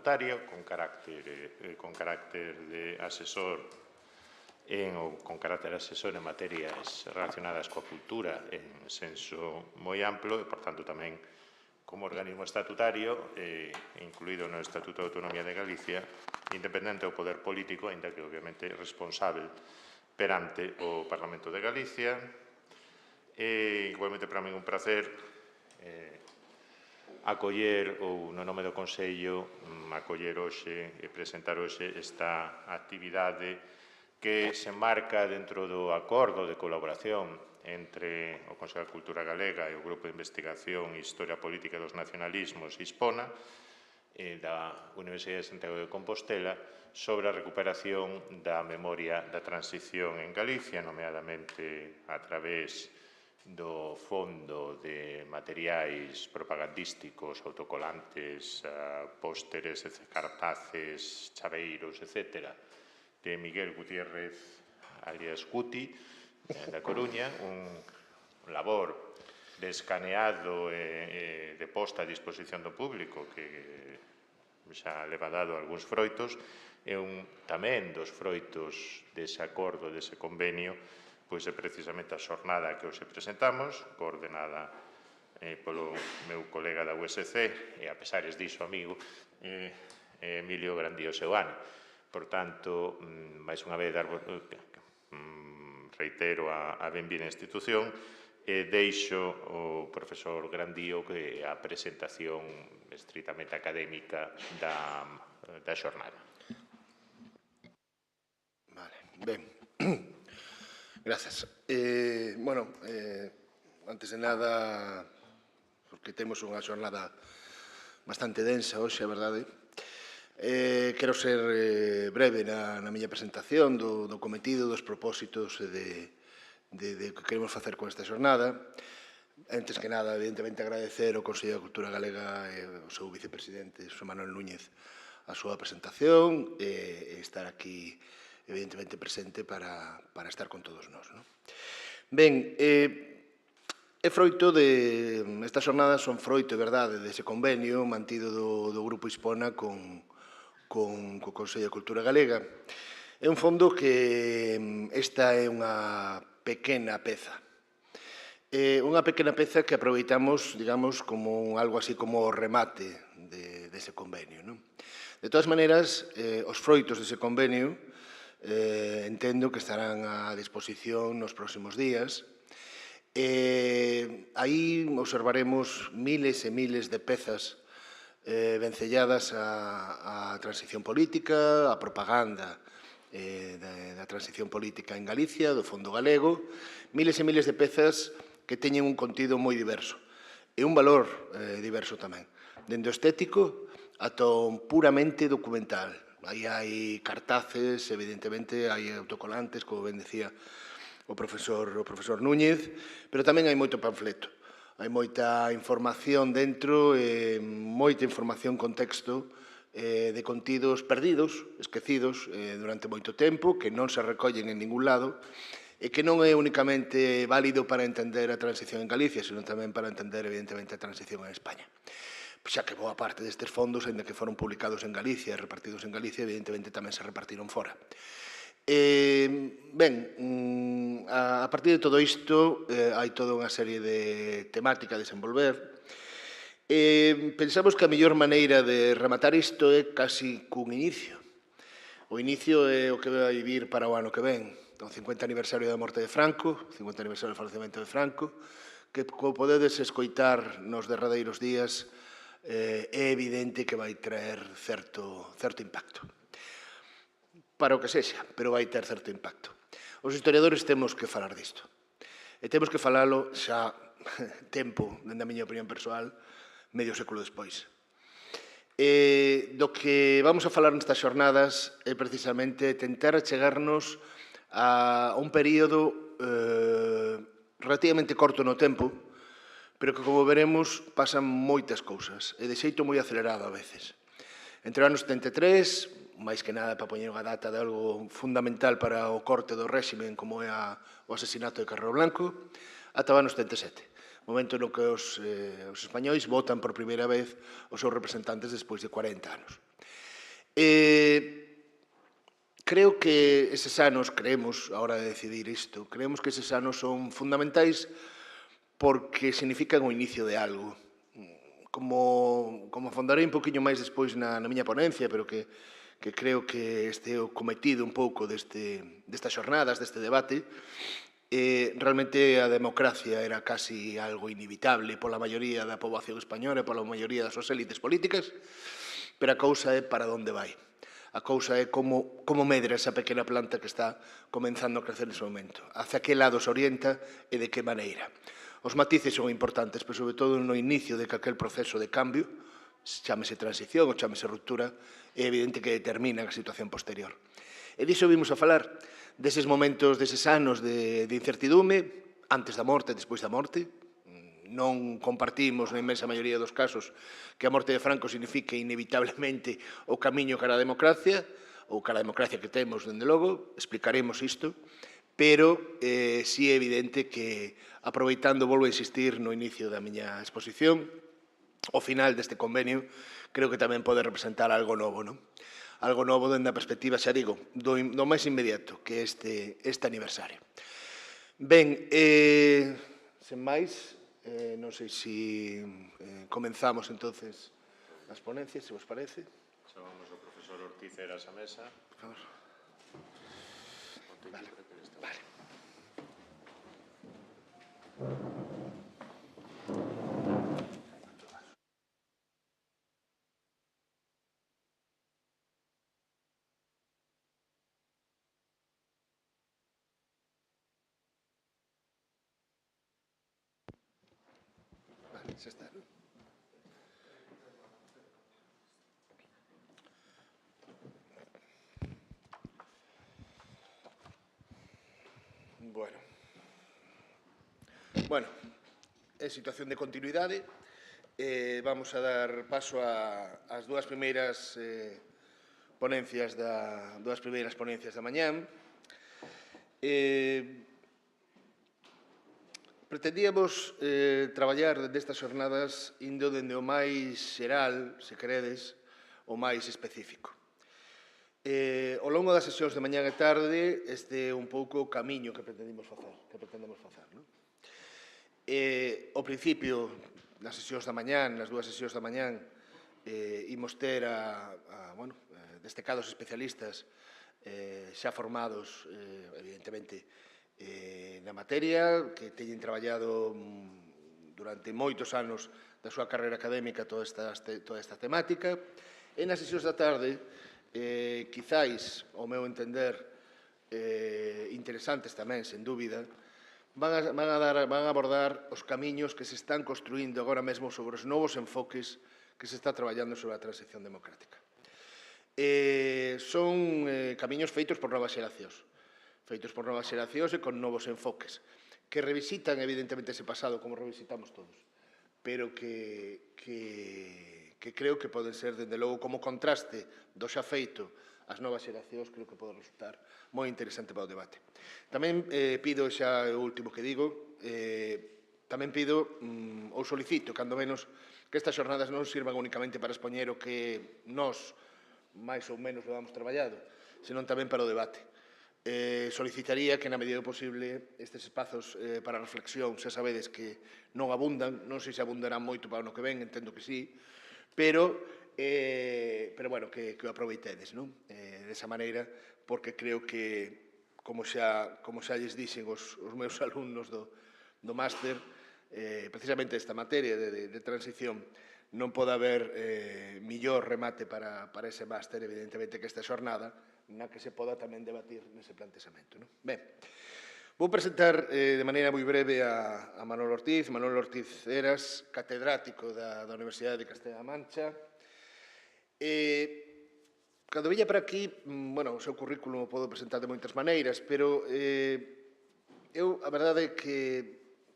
estatutario con carácter de asesor con carácter asesor en materias relacionadas coa cultura en senso moi amplo e, por tanto, tamén como organismo estatutario, incluído no Estatuto de Autonomía de Galicia, independente do poder político, ainda que, obviamente, responsable perante o Parlamento de Galicia. Igualmente, para mí, un placer acoller, ou no nome do Consello, acoller hoxe e presentar hoxe esta actividade que se enmarca dentro do acordo de colaboración entre o Consello de Cultura Galega e o Grupo de Investigación e Historia Política dos Nacionalismos ISPONA da Universidade de Santiago de Compostela sobre a recuperación da memoria da transición en Galicia, nomeadamente a través do Fondo de Materiais Propagandísticos, autocolantes, pósteres, cartaces, chaveiros, etc., de Miguel Gutiérrez, alias Guti, da Coruña, un labor de escaneado e de posta a disposición do público que xa leva dado algúns froitos, e tamén dos froitos dese acordo, dese convenio, pois é precisamente a xornada que hoxe presentamos, coordenada polo meu colega da USC, e a pesares diso, amigo, Emilio Grandío Seuane. Por tanto, máis unha vez, reitero a benvida institución e deixo ao profesor Grandío que a presentación estritamente académica da xornada. Vale, ben. Grazas. Antes de nada, porque temos unha xornada bastante densa hoxe, a verdade, quero ser breve na miña presentación do cometido, dos propósitos e de que queremos facer con esta xornada. Antes que nada, evidentemente, agradecer ao Consello de Cultura Galega e ao seu vicepresidente, José Manuel Núñez, a súa presentación e estar aquí, evidentemente, presente para estar con todos nós. Ben, é froito de... Estas xornadas son froito, é verdade, dese convenio mantido do Grupo ISPONA con o Consello de Cultura Galega. É un fondo que esta é unha pequena peza. Unha pequena peza que aproveitamos, digamos, como algo así como o remate dese convenio. De todas maneiras, os froitos dese convenio entendo que estarán a disposición nos próximos días. Aí observaremos miles e miles de pezas vencelladas á transición política, á propaganda da transición política en Galicia, do Fondo Galego, miles e miles de pezas que teñen un contido moi diverso e un valor diverso tamén, dende o estético ata o puramente documental. Aí hai cartaces, evidentemente, hai autocolantes, como ben decía o profesor Núñez, pero tamén hai moito panfleto. Hai moita información dentro, moita información con texto de contidos perdidos, esquecidos durante moito tempo, que non se recollen en ningún lado e que non é únicamente válido para entender a transición en Galicia, sino tamén para entender, evidentemente, a transición en España. Xa que boa parte destes fondos, ainda que foron publicados en Galicia e repartidos en Galicia, evidentemente tamén se repartiron fora. A partir de todo isto, hai toda unha serie de temática a desenvolver. Pensamos que a mellor maneira de rematar isto é casi cun inicio. O inicio é o que vai vivir para o ano que ven, o 50 aniversario da morte de Franco, o 50 aniversario do falecemento de Franco, que, como podedes escoitar nos derradeiros días, é evidente que vai traer certo impacto. Para o que sexa, pero vai ter certo impacto. Os historiadores temos que falar disto. E temos que falalo xa tempo, dende a miña opinión persoal, medio século despois. Do que vamos a falar nestas xornadas é precisamente tentar achegarnos a un período relativamente corto no tempo, pero que, como veremos, pasan moitas cousas, e de xeito moi acelerado a veces. Entre o ano 73, máis que nada para poñer unha data de algo fundamental para o corte do réximen, como é o asesinato de Carrero Blanco, ata o ano 77, momento no que os españois votan por primeira vez os seus representantes despois de 40 anos. Creo que eses anos, creemos, a hora de decidir isto, creemos que eses anos son fundamentais porque significan o inicio de algo. Como afondarei un poquinho máis despois na miña ponencia, pero que creo que este é o cometido un pouco destas xornadas, deste debate, realmente a democracia era casi algo inevitable pola maioría da poboación española e pola maioría das súas élites políticas, pero a cousa é para onde vai. A cousa é como medra esa pequena planta que está comenzando a crecer nese momento. Hacia que lado se orienta e de que maneira. Os matices son importantes, pero sobre todo no inicio de que aquel proceso de cambio, chámese transición ou chámese ruptura, é evidente que determina a situación posterior. E diso vimos a falar, deses momentos, deses anos de incertidume, antes da morte, despois da morte. Non compartimos na inmensa maioría dos casos que a morte de Franco signifique inevitablemente o camiño cara a democracia, ou cara a democracia que temos, dende logo, explicaremos isto, pero si é evidente que, aproveitando, volvo a insistir no inicio da miña exposición, o final deste convenio creo que tamén pode representar algo novo, non? Algo novo dende a perspectiva, xa digo, do máis inmediato, que é este aniversario. Ben, sen máis, non sei se comenzamos entonces as ponencias, se vos parece. Chamamos ao profesor Ortiz Heras a mesa. Por favor. Vale. Vale, xa está, non? Bueno, en situación de continuidade, vamos a dar paso ás dúas primeiras ponencias da mañán. Pretendíamos traballar destas xornadas indo dende o máis xeral, se queredes, o máis específico. Ao longo das sesións de mañán e tarde, este é un pouco o camiño que pretendemos facer, non? Ao principio, nas sesións da mañán, nas dúas sesións da mañán, imos ter destacados especialistas xa formados, evidentemente, na materia, que teñen traballado durante moitos anos da súa carreira académica toda esta temática. E nas sesións da tarde, quizáis, ao meu entender, interesantes tamén, sen dúbida, van a abordar os camiños que se están construíndo agora mesmo sobre os novos enfoques que se está traballando sobre a transición democrática. Son camiños feitos por novas xeracións e con novos enfoques, que revisitan evidentemente ese pasado como revisitamos todos, pero que creo que poden ser, dende logo, como contraste do xa feito as novas xeracións, creo que pode resultar moi interesante para o debate. Tamén pido, xa o último que digo, tamén pido, ou solicito, cando menos, que estas xornadas non sirvan únicamente para expoñer o que nós, máis ou menos, levamos traballado, senón tamén para o debate. Solicitaría que, na medida do posible, estes espazos para reflexión, xa sabedes que non abundan, non sei se abundarán moito para o ano que ven, entendo que sí, pero bueno, que o aproveitedes, non? Desa maneira, porque creo que, como xa lles dixen os meus alumnos do máster, precisamente esta materia de transición, non pode haber millor remate para ese máster, evidentemente, que esta xornada, na que se poda tamén debatir nese plantexamento. Ben, vou presentar de maneira moi breve a Manuel Ortiz Heras, catedrático da Universidade de Castela-A Mancha. Cando viña para aquí, o seu currículo o podo presentar de moitas maneiras, pero eu, a verdade é que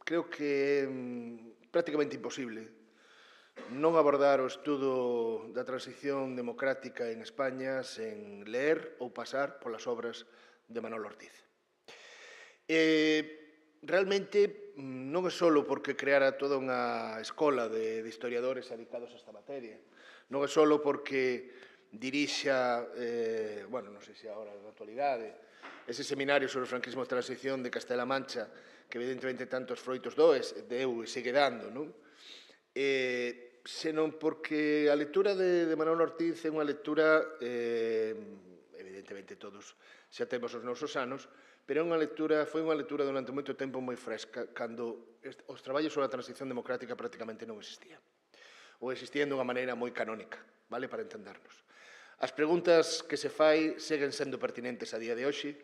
creo que é prácticamente imposible non abordar o estudo da transición democrática en España sen ler ou pasar polas obras de Manuel Ortiz. Realmente non é só porque creara toda unha escola de historiadores dedicados a esta materia, non é só porque dirixa, bueno, non sei se agora na actualidade, ese seminario sobre o franquismo de transición de Castela Mancha, que evidentemente tantos froitos deu e segue dando, non? Senón porque a lectura de Manuel Ortiz é unha lectura, evidentemente todos xa temos os nosos anos, pero foi unha lectura durante moito tempo moi fresca, cando os traballos sobre a transición democrática prácticamente non existían. Ou existían dunha maneira moi canónica, vale, para entendernos. As preguntas que se fai seguen sendo pertinentes a día de hoxe,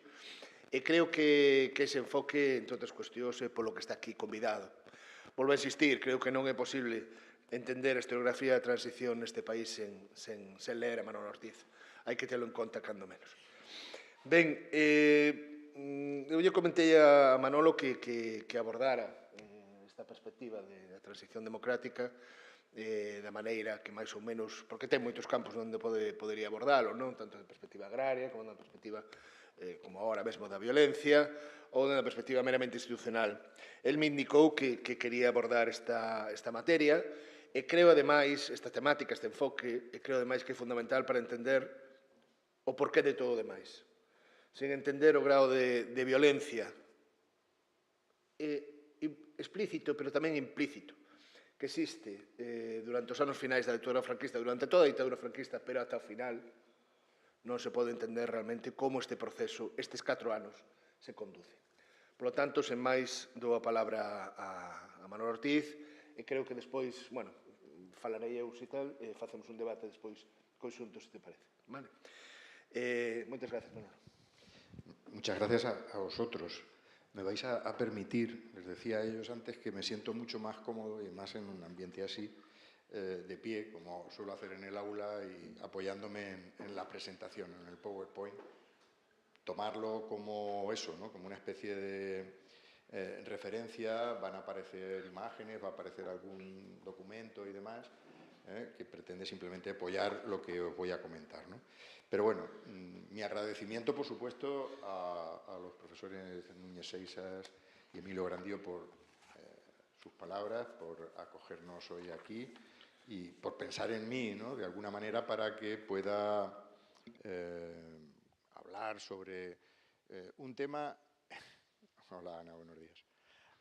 e creo que ese enfoque, entre outras cuestións, é polo que está aquí convidado. Volvo a insistir, creo que non é posible entender a historiografía da transición neste país sen ler a Manuel Ortiz. Hai que telo en conta cando menos. Ben, eu lle comentei a Manolo que abordara esta perspectiva da transición democrática da maneira que máis ou menos, porque ten moitos campos onde podería abordalo, non? Tanto da perspectiva agraria como da perspectiva como agora mesmo da violencia ou da perspectiva meramente institucional. El me indicou que quería abordar esta materia e creo, ademais, esta temática, este enfoque, e creo, ademais, que é fundamental para entender o porqué de todo o demais. Sen entender o grau de violencia explícito, pero tamén implícito, que existe durante os anos finais da ditadura franquista, durante toda a ditadura franquista, pero ata o final, non se pode entender realmente como este proceso, estes 4 anos, se conduce. Por lo tanto, sen máis, dou a palabra a Manuel Ortiz, e creo que despois, bueno, falarei eu e tal, e facemos un debate despois conxunto, se te parece. Vale? Moitas gracias, Manuel. Muchas gracias a vosotros. Me vais a permitir, les decía a ellos antes, que me siento mucho más cómodo y más en un ambiente así, de pie, como suelo hacer en el aula y apoyándome en la presentación, en el PowerPoint. Tomarlo como eso, ¿no? Como una especie de referencia, van a aparecer imágenes, va a aparecer algún documento y demás, que pretende simplemente apoyar lo que os voy a comentar, ¿no? Pero bueno, mi agradecimiento, por supuesto, a los profesores Núñez Seixas y Emilio Grandío por sus palabras, por acogernos hoy aquí y por pensar en mí, ¿no? De alguna manera, para que pueda hablar sobre un tema... Hola, Ana, buenos días.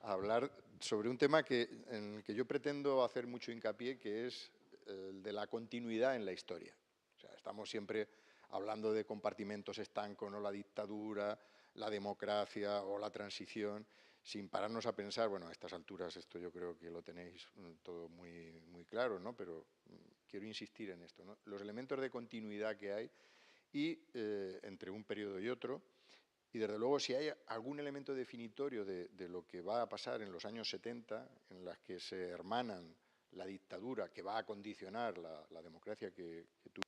Hablar sobre un tema en el que yo pretendo hacer mucho hincapié, que es el de la continuidad en la historia. O sea, estamos siempre hablando de compartimentos estancos, ¿no? La dictadura, la democracia o la transición, sin pararnos a pensar, bueno, a estas alturas esto yo creo que lo tenéis todo muy, muy claro, ¿no? Pero quiero insistir en esto, ¿no? Los elementos de continuidad que hay y entre un periodo y otro. Y desde luego, si hay algún elemento definitorio de lo que va a pasar en los años 70, en las que se hermanan la dictadura, que va a condicionar la democracia que tuvo.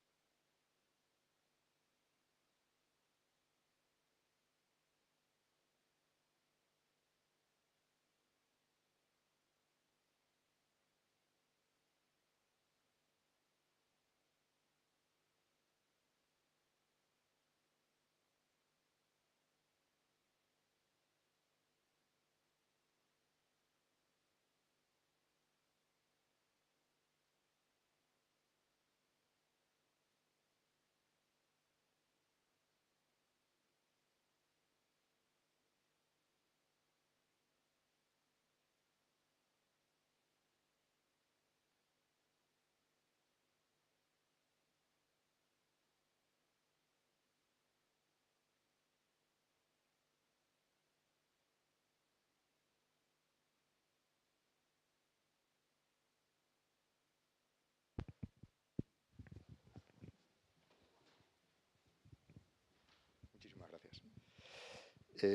Muchísimas gracias.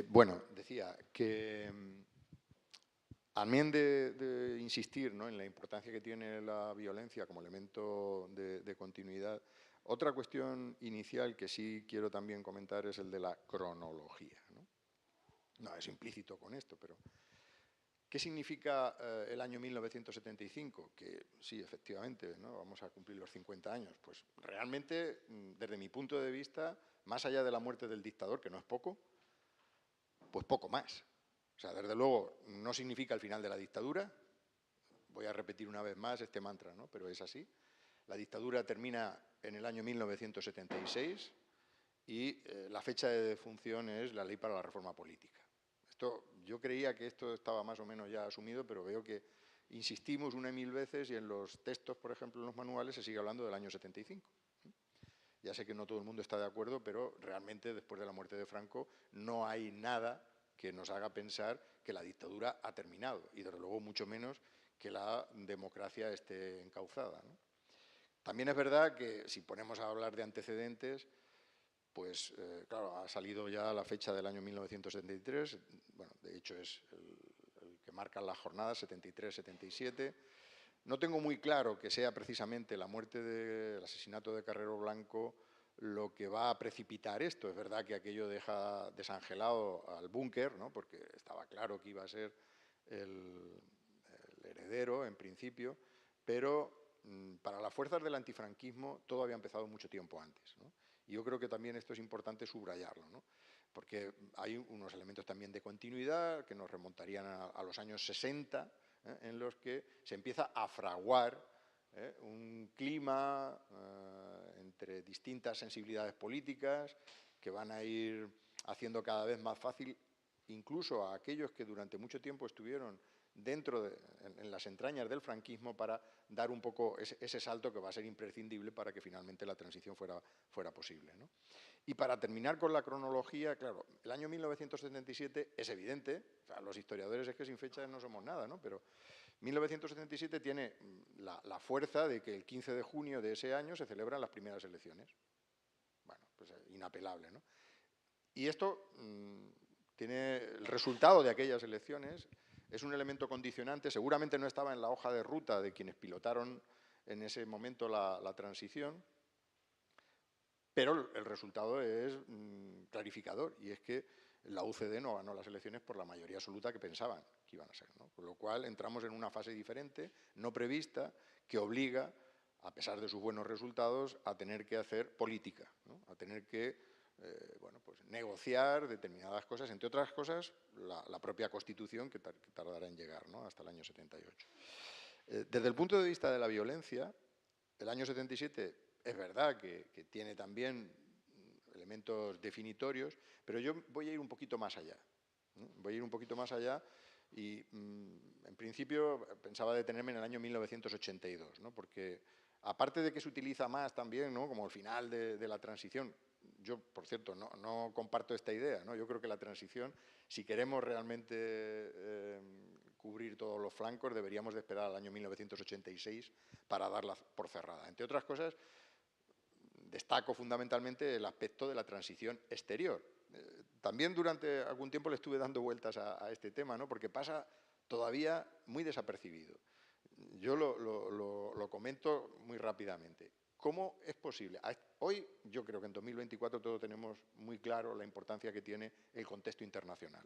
Bueno, decía que amén de insistir, ¿no?, en la importancia que tiene la violencia como elemento de continuidad, otra cuestión inicial que sí quiero también comentar es el de la cronología, ¿no? No es implícito con esto, pero ¿qué significa el año 1975? Que sí, efectivamente, ¿no?, vamos a cumplir los 50 años. Pues realmente, desde mi punto de vista, más allá de la muerte del dictador, que no es poco, pues poco más. O sea, desde luego, no significa el final de la dictadura. Voy a repetir una vez más este mantra, ¿no?, pero es así. La dictadura termina en el año 1976 y la fecha de defunción es la Ley para la Reforma Política. Yo creía que esto estaba más o menos ya asumido, pero veo que insistimos una y mil veces y en los textos, por ejemplo, en los manuales, se sigue hablando del año 75. Ya sé que no todo el mundo está de acuerdo, pero realmente después de la muerte de Franco no hay nada que nos haga pensar que la dictadura ha terminado y, desde luego, mucho menos que la democracia esté encauzada, ¿no? También es verdad que, si ponemos a hablar de antecedentes, pues, claro, ha salido ya la fecha del año 1973, bueno, de hecho es el que marca las jornadas, 73-77. No tengo muy claro que sea precisamente la muerte del asesinato de Carrero Blanco lo que va a precipitar esto. Es verdad que aquello deja desangelado al búnker, ¿no? Porque estaba claro que iba a ser el heredero, en principio, pero para las fuerzas del antifranquismo todo había empezado mucho tiempo antes, ¿no? Y yo creo que también esto es importante subrayarlo, ¿no? Porque hay unos elementos también de continuidad que nos remontarían a los años 60, en los que se empieza a fraguar un clima entre distintas sensibilidades políticas que van a ir haciendo cada vez más fácil incluso a aquellos que durante mucho tiempo estuvieron en las entrañas del franquismo, para dar un poco ese salto que va a ser imprescindible para que finalmente la transición fuera posible, ¿no? Y para terminar con la cronología, claro, el año 1977 es evidente, o sea, los historiadores es que sin fecha no somos nada, ¿no? Pero 1977 tiene la fuerza de que el 15 de junio de ese año se celebran las primeras elecciones. Bueno, pues inapelable, ¿no? Y esto tiene el resultado de aquellas elecciones, es un elemento condicionante, seguramente no estaba en la hoja de ruta de quienes pilotaron en ese momento la transición, pero el resultado es clarificador, y es que la UCD no ganó las elecciones por la mayoría absoluta que pensaban que iban a ser, ¿no? Con lo cual entramos en una fase diferente, no prevista, que obliga, a pesar de sus buenos resultados, a tener que hacer política, ¿no? A tener que bueno, pues negociar determinadas cosas, entre otras cosas la propia Constitución, que tardará en llegar, ¿no? Hasta el año 78. Desde el punto de vista de la violencia, el año 77 es verdad que tiene también elementos definitorios, pero yo voy a ir un poquito más allá. Voy a ir un poquito más allá y, en principio, pensaba detenerme en el año 1982, ¿no? Porque, aparte de que se utiliza más también, ¿no?, como el final de la transición, yo, por cierto, no comparto esta idea, ¿no? Yo creo que la transición, si queremos realmente cubrir todos los flancos, deberíamos de esperar al año 1986 para darla por cerrada. Entre otras cosas, destaco fundamentalmente el aspecto de la transición exterior. También durante algún tiempo le estuve dando vueltas a este tema, ¿no? Porque pasa todavía muy desapercibido. Yo lo comento muy rápidamente. ¿Cómo es posible? Hoy, yo creo que en 2024 todos tenemos muy claro la importancia que tiene el contexto internacional.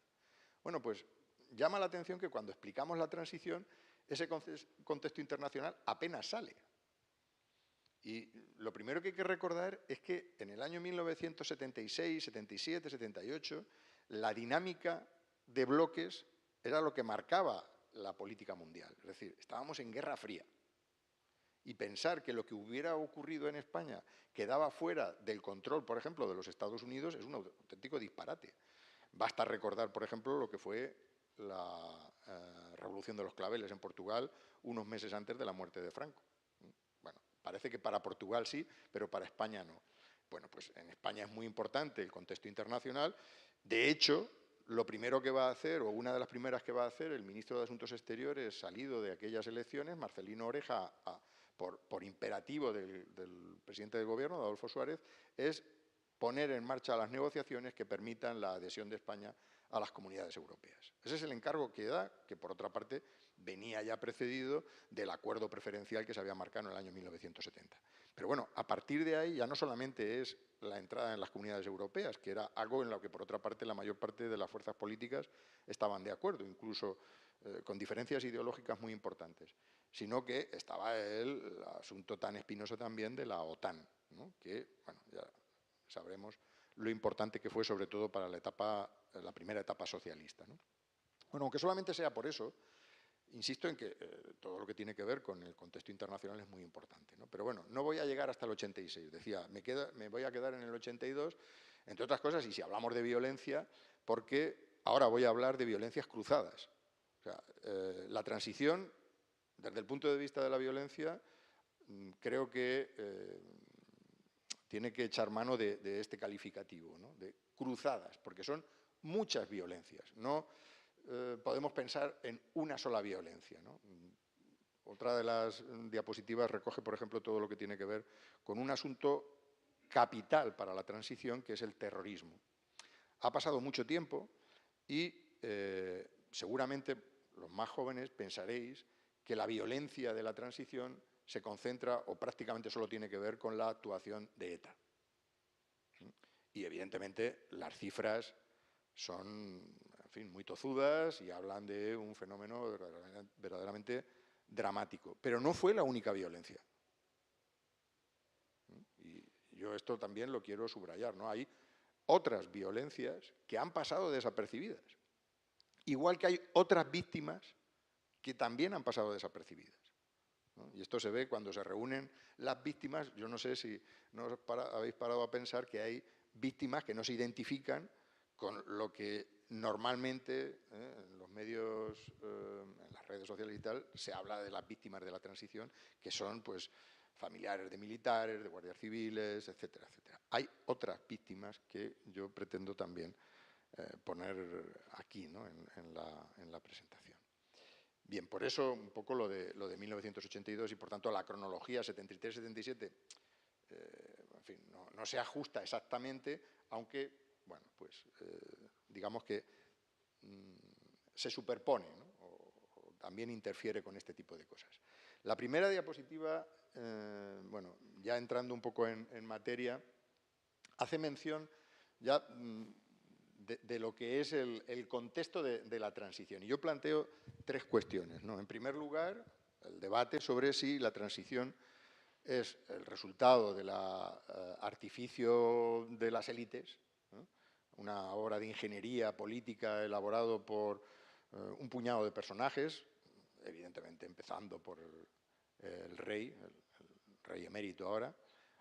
Bueno, pues llama la atención que cuando explicamos la transición, ese contexto internacional apenas sale. Y lo primero que hay que recordar es que en el año 1976, 77, 78, la dinámica de bloques era lo que marcaba la política mundial. Es decir, estábamos en Guerra Fría. Y pensar que lo que hubiera ocurrido en España quedaba fuera del control, por ejemplo, de los Estados Unidos, es un auténtico disparate. Basta recordar, por ejemplo, lo que fue la Revolución de los Claveles en Portugal unos meses antes de la muerte de Franco. Bueno, parece que para Portugal sí, pero para España no. Bueno, pues en España es muy importante el contexto internacional. De hecho, lo primero que va a hacer, o una de las primeras que va a hacer, el ministro de Asuntos Exteriores, salido de aquellas elecciones, Marcelino Oreja, por imperativo del presidente del Gobierno, Adolfo Suárez, es poner en marcha las negociaciones que permitan la adhesión de España a las comunidades europeas. Ese es el encargo que da, que por otra parte venía ya precedido del acuerdo preferencial que se había marcado en el año 1970. Pero bueno, a partir de ahí ya no solamente es la entrada en las comunidades europeas, que era algo en lo que por otra parte la mayor parte de las fuerzas políticas estaban de acuerdo, incluso con diferencias ideológicas muy importantes, sino que estaba el asunto tan espinoso también de la OTAN, ¿no? Que, bueno, ya sabremos lo importante que fue, sobre todo para la primera etapa socialista, ¿no? Bueno, aunque solamente sea por eso, insisto en que todo lo que tiene que ver con el contexto internacional es muy importante, ¿no? Pero bueno, no voy a llegar hasta el 86. Decía, me voy a quedar en el 82, entre otras cosas, y si hablamos de violencia, porque ahora voy a hablar de violencias cruzadas. O sea, la transición, desde el punto de vista de la violencia, creo que tiene que echar mano de este calificativo, ¿no? De cruzadas, porque son muchas violencias. No podemos pensar en una sola violencia, ¿no? Otra de las diapositivas recoge, por ejemplo, todo lo que tiene que ver con un asunto capital para la transición, que es el terrorismo. Ha pasado mucho tiempo y seguramente los más jóvenes pensaréis que la violencia de la transición se concentra o prácticamente solo tiene que ver con la actuación de ETA. Y evidentemente las cifras son, en fin, muy tozudas y hablan de un fenómeno verdaderamente dramático. Pero no fue la única violencia. Y yo esto también lo quiero subrayar, ¿no? Hay otras violencias que han pasado desapercibidas. Igual que hay otras víctimas que también han pasado desapercibidas, ¿no? Y esto se ve cuando se reúnen las víctimas. Yo no sé si no os habéis parado a pensar que hay víctimas que no se identifican con lo que normalmente en los medios, en las redes sociales y tal, se habla de las víctimas de la transición, que son pues familiares de militares, de guardias civiles, etcétera, etcétera. Hay otras víctimas que yo pretendo también poner aquí, ¿no? en la presentación. Bien, por eso un poco lo de 1982 y por tanto la cronología 73-77, en fin, no se ajusta exactamente, aunque, bueno, pues digamos que se superpone, ¿no? o también interfiere con este tipo de cosas. La primera diapositiva, bueno, ya entrando un poco en materia, hace mención ya de lo que es el contexto de la transición. Y yo planteo tres cuestiones, ¿no? En primer lugar, el debate sobre si la transición es el resultado del artificio de las élites, ¿no? Una obra de ingeniería política elaborado por un puñado de personajes, evidentemente empezando por el rey emérito ahora,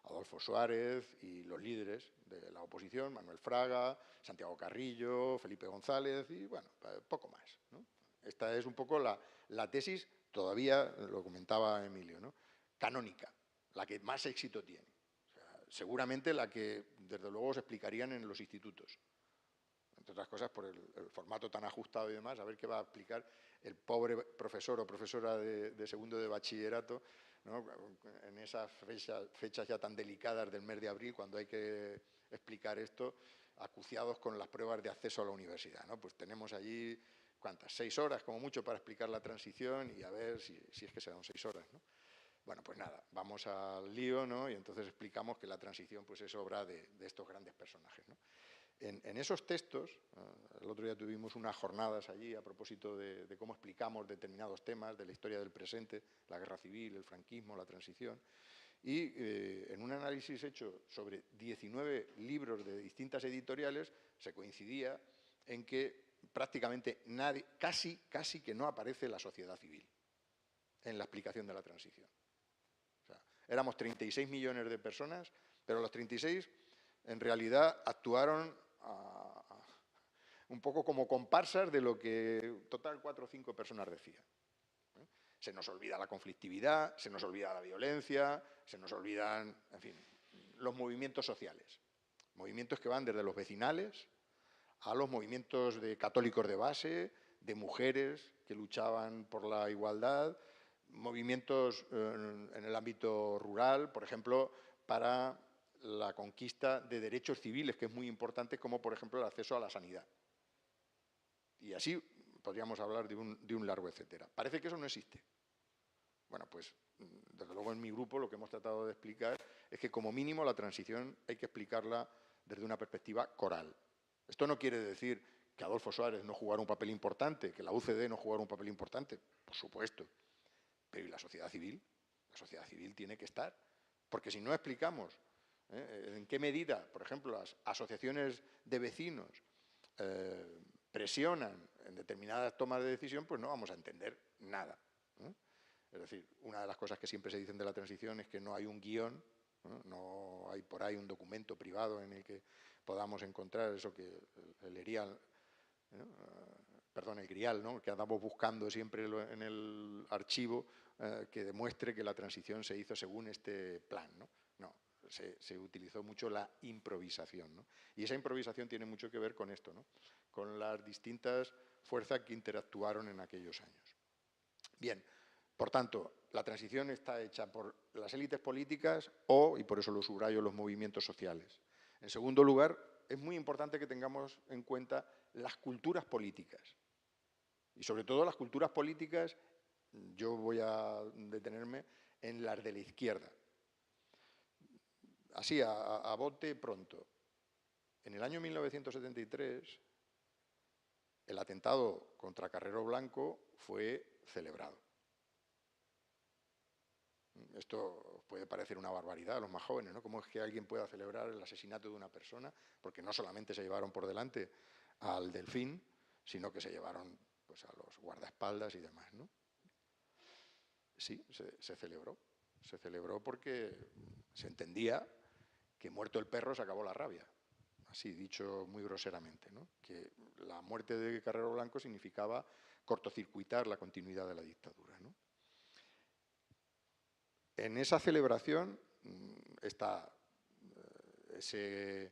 Adolfo Suárez y los líderes de la oposición, Manuel Fraga, Santiago Carrillo, Felipe González y, bueno, poco más, ¿no? Esta es un poco la tesis, todavía lo comentaba Emilio, ¿no? Canónica, la que más éxito tiene. O sea, seguramente la que, desde luego, se explicarían en los institutos. Entre otras cosas, por el formato tan ajustado y demás, a ver qué va a explicar el pobre profesor o profesora de segundo de bachillerato, ¿no? En esas fechas ya tan delicadas del mes de abril, cuando hay que explicar esto, acuciados con las pruebas de acceso a la universidad, ¿no? Pues tenemos allí, ¿cuántas? 6 horas como mucho para explicar la transición y a ver si es que se dan 6 horas, ¿no? Bueno, pues nada, vamos al lío, ¿no? Y entonces explicamos que la transición pues, es obra de estos grandes personajes, ¿no? En esos textos, el otro día tuvimos unas jornadas allí a propósito de cómo explicamos determinados temas de la historia del presente, la guerra civil, el franquismo, la transición, y en un análisis hecho sobre 19 libros de distintas editoriales se coincidía en que prácticamente nadie, casi que no aparece la sociedad civil en la explicación de la transición. O sea, éramos 36 millones de personas, pero los 36 en realidad actuaron un poco como comparsas de lo que total 4 o 5 personas decían. Se nos olvida la conflictividad, se nos olvida la violencia, se nos olvidan, en fin, los movimientos sociales. Movimientos que van desde los vecinales a los movimientos de católicos de base, de mujeres que luchaban por la igualdad, movimientos en el ámbito rural, por ejemplo, para la conquista de derechos civiles, que es muy importante, como por ejemplo el acceso a la sanidad. Y así podríamos hablar de un largo etcétera. Parece que eso no existe. Bueno, pues desde luego en mi grupo lo que hemos tratado de explicar es que como mínimo la transición hay que explicarla desde una perspectiva coral. Esto no quiere decir que Adolfo Suárez no jugara un papel importante, que la UCD no jugara un papel importante, por supuesto. Pero ¿y la sociedad civil? La sociedad civil tiene que estar. Porque si no explicamos en qué medida, por ejemplo, las asociaciones de vecinos presionan en determinadas tomas de decisión, pues no vamos a entender nada, ¿no? Es decir, una de las cosas que siempre se dicen de la transición es que no hay un guión, no hay por ahí un documento privado en el que podamos encontrar eso que el ERIAL, ¿no? Perdón, el GRIAL, ¿no? Que andamos buscando siempre en el archivo que demuestre que la transición se hizo según este plan, ¿no? No, se utilizó mucho la improvisación, ¿no? Y esa improvisación tiene mucho que ver con esto, ¿no? Con las distintas fuerzas que interactuaron en aquellos años. Bien, por tanto, la transición está hecha por las élites políticas o, y por eso lo subrayo, los movimientos sociales. En segundo lugar, es muy importante que tengamos en cuenta las culturas políticas. Y sobre todo las culturas políticas, yo voy a detenerme en las de la izquierda. Así, a bote pronto. En el año 1973, el atentado contra Carrero Blanco fue celebrado. Esto puede parecer una barbaridad a los más jóvenes, ¿no? ¿Cómo es que alguien pueda celebrar el asesinato de una persona? Porque no solamente se llevaron por delante al Delfín, sino que se llevaron pues, a los guardaespaldas y demás, ¿no? Sí, se celebró. Se celebró porque se entendía que muerto el perro se acabó la rabia. Así, dicho muy groseramente, ¿no? Que la muerte de Carrero Blanco significaba cortocircuitar la continuidad de la dictadura, ¿no? En esa celebración está ese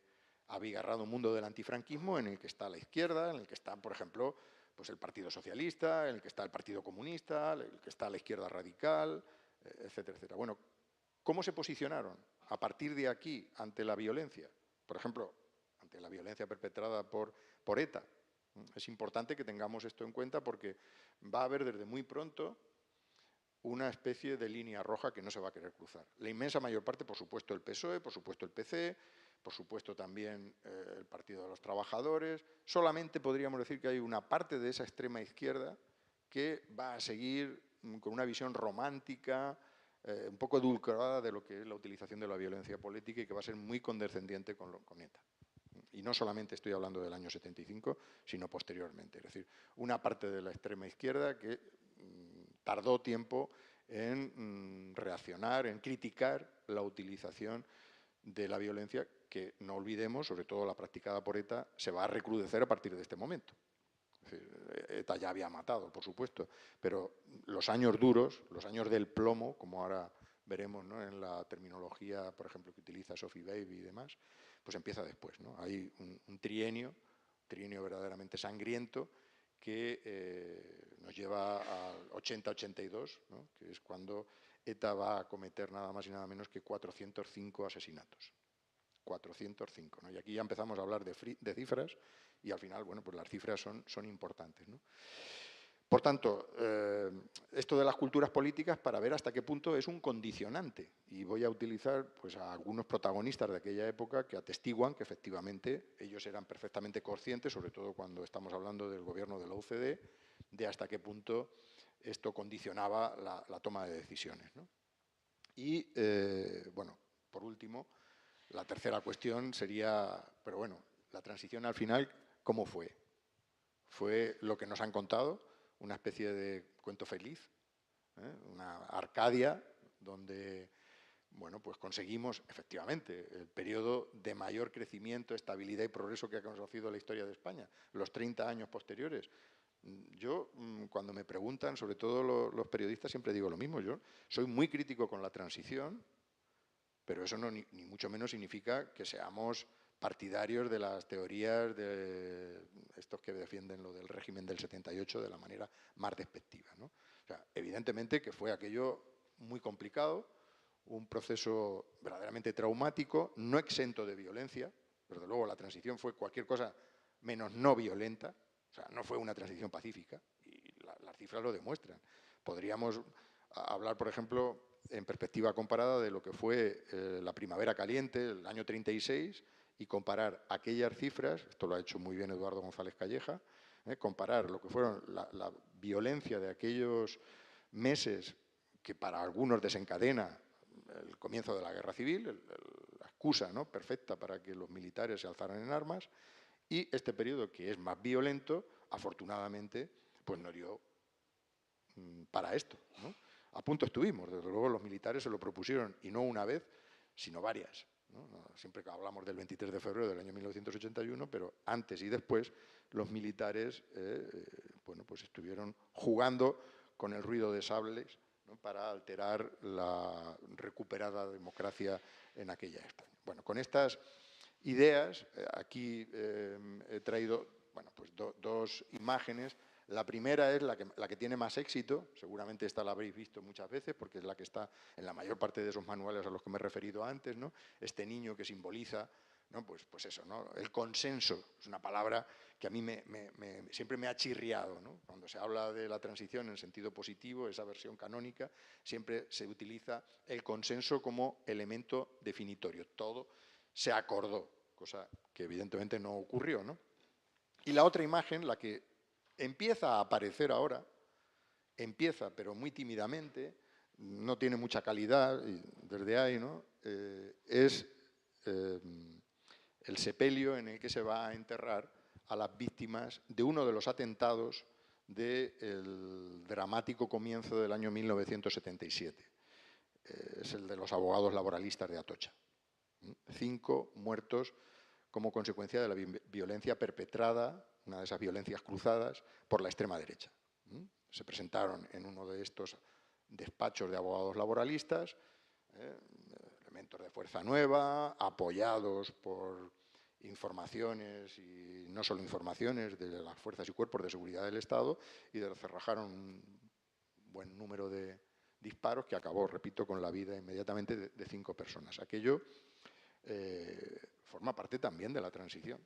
abigarrado mundo del antifranquismo en el que está la izquierda, en el que está, por ejemplo, pues el Partido Socialista, en el que está el Partido Comunista, en el que está la izquierda radical, etcétera, etcétera. Bueno, ¿cómo se posicionaron a partir de aquí ante la violencia? Por ejemplo, ante la violencia perpetrada por ETA. Es importante que tengamos esto en cuenta porque va a haber desde muy pronto una especie de línea roja que no se va a querer cruzar. La inmensa mayor parte, por supuesto, el PSOE, por supuesto el PC, por supuesto también el Partido de los Trabajadores. Solamente podríamos decir que hay una parte de esa extrema izquierda que va a seguir con una visión romántica, un poco edulcorada de lo que es la utilización de la violencia política y que va a ser muy condescendiente con ETA. Y no solamente estoy hablando del año 75, sino posteriormente. Es decir, una parte de la extrema izquierda que tardó tiempo en reaccionar, en criticar la utilización de la violencia que, no olvidemos, sobre todo la practicada por ETA, se va a recrudecer a partir de este momento. Es decir, ETA ya había matado, por supuesto, pero los años duros, los años del plomo, como ahora veremos, ¿no?, en la terminología, por ejemplo, que utiliza Sophie Baby y demás, pues empieza después, ¿no? Hay un trienio verdaderamente sangriento que nos lleva al 80-82, ¿no?, que es cuando ETA va a cometer nada más y nada menos que 405 asesinatos. 405, ¿no? Y aquí ya empezamos a hablar de cifras y al final, bueno, pues las cifras son importantes, ¿no? Por tanto, esto de las culturas políticas para ver hasta qué punto es un condicionante. Y voy a utilizar pues, a algunos protagonistas de aquella época que atestiguan que efectivamente ellos eran perfectamente conscientes, sobre todo cuando estamos hablando del gobierno de la OCDE, de hasta qué punto esto condicionaba la toma de decisiones, ¿no? Y, bueno, por último, la tercera cuestión sería, pero bueno, la transición al final, ¿cómo fue? Fue lo que nos han contado, una especie de cuento feliz, una Arcadia, donde, bueno, pues conseguimos, efectivamente, el periodo de mayor crecimiento, estabilidad y progreso que ha conocido la historia de España, los 30 años posteriores. Yo, cuando me preguntan, sobre todo los periodistas, siempre digo lo mismo. Yo soy muy crítico con la transición, pero eso no, ni mucho menos significa que seamos partidarios de las teorías de estos que defienden lo del régimen del 78 de la manera más despectiva, ¿no? O sea, evidentemente que fue aquello muy complicado, un proceso verdaderamente traumático, no exento de violencia. Desde luego la transición fue cualquier cosa menos no violenta, o sea, no fue una transición pacífica, y las cifras lo demuestran. Podríamos hablar, por ejemplo, en perspectiva comparada de lo que fue la primavera caliente, el año 36, y comparar aquellas cifras, esto lo ha hecho muy bien Eduardo González Calleja, comparar lo que fueron la violencia de aquellos meses que para algunos desencadena el comienzo de la guerra civil, la excusa, ¿no?, perfecta para que los militares se alzaran en armas, y este periodo que es más violento, afortunadamente, pues no dio para esto, ¿no? A punto estuvimos, desde luego los militares se lo propusieron, y no una vez, sino varias, ¿no? Siempre que hablamos del 23 de febrero del año 1981, pero antes y después los militares bueno, pues estuvieron jugando con el ruido de sables, ¿no?, para alterar la recuperada democracia en aquella España. Bueno, con estas ideas, aquí he traído, bueno, pues dos imágenes. La primera es la que tiene más éxito, seguramente esta la habréis visto muchas veces porque es la que está en la mayor parte de esos manuales a los que me he referido antes, ¿no? Este niño que simboliza, ¿no?, pues eso, ¿no?, el consenso, es una palabra que a mí siempre me ha chirriado, ¿no? Cuando se habla de la transición en sentido positivo, esa versión canónica, siempre se utiliza el consenso como elemento definitorio. Todo se acordó, cosa que evidentemente no ocurrió, ¿no? Y la otra imagen, la que empieza a aparecer ahora, empieza pero muy tímidamente, no tiene mucha calidad desde ahí, ¿no?, es el sepelio en el que se va a enterrar a las víctimas de uno de los atentados del dramático comienzo del año 1977. Es el de los abogados laboralistas de Atocha. 5 muertos como consecuencia de la violencia perpetrada, una de esas violencias cruzadas, por la extrema derecha. Se presentaron en uno de estos despachos de abogados laboralistas, elementos de Fuerza Nueva, apoyados por informaciones y no solo informaciones de las fuerzas y cuerpos de seguridad del Estado, y descerrajaron un buen número de disparos que acabó, repito, con la vida inmediatamente de 5 personas. Aquello forma parte también de la transición,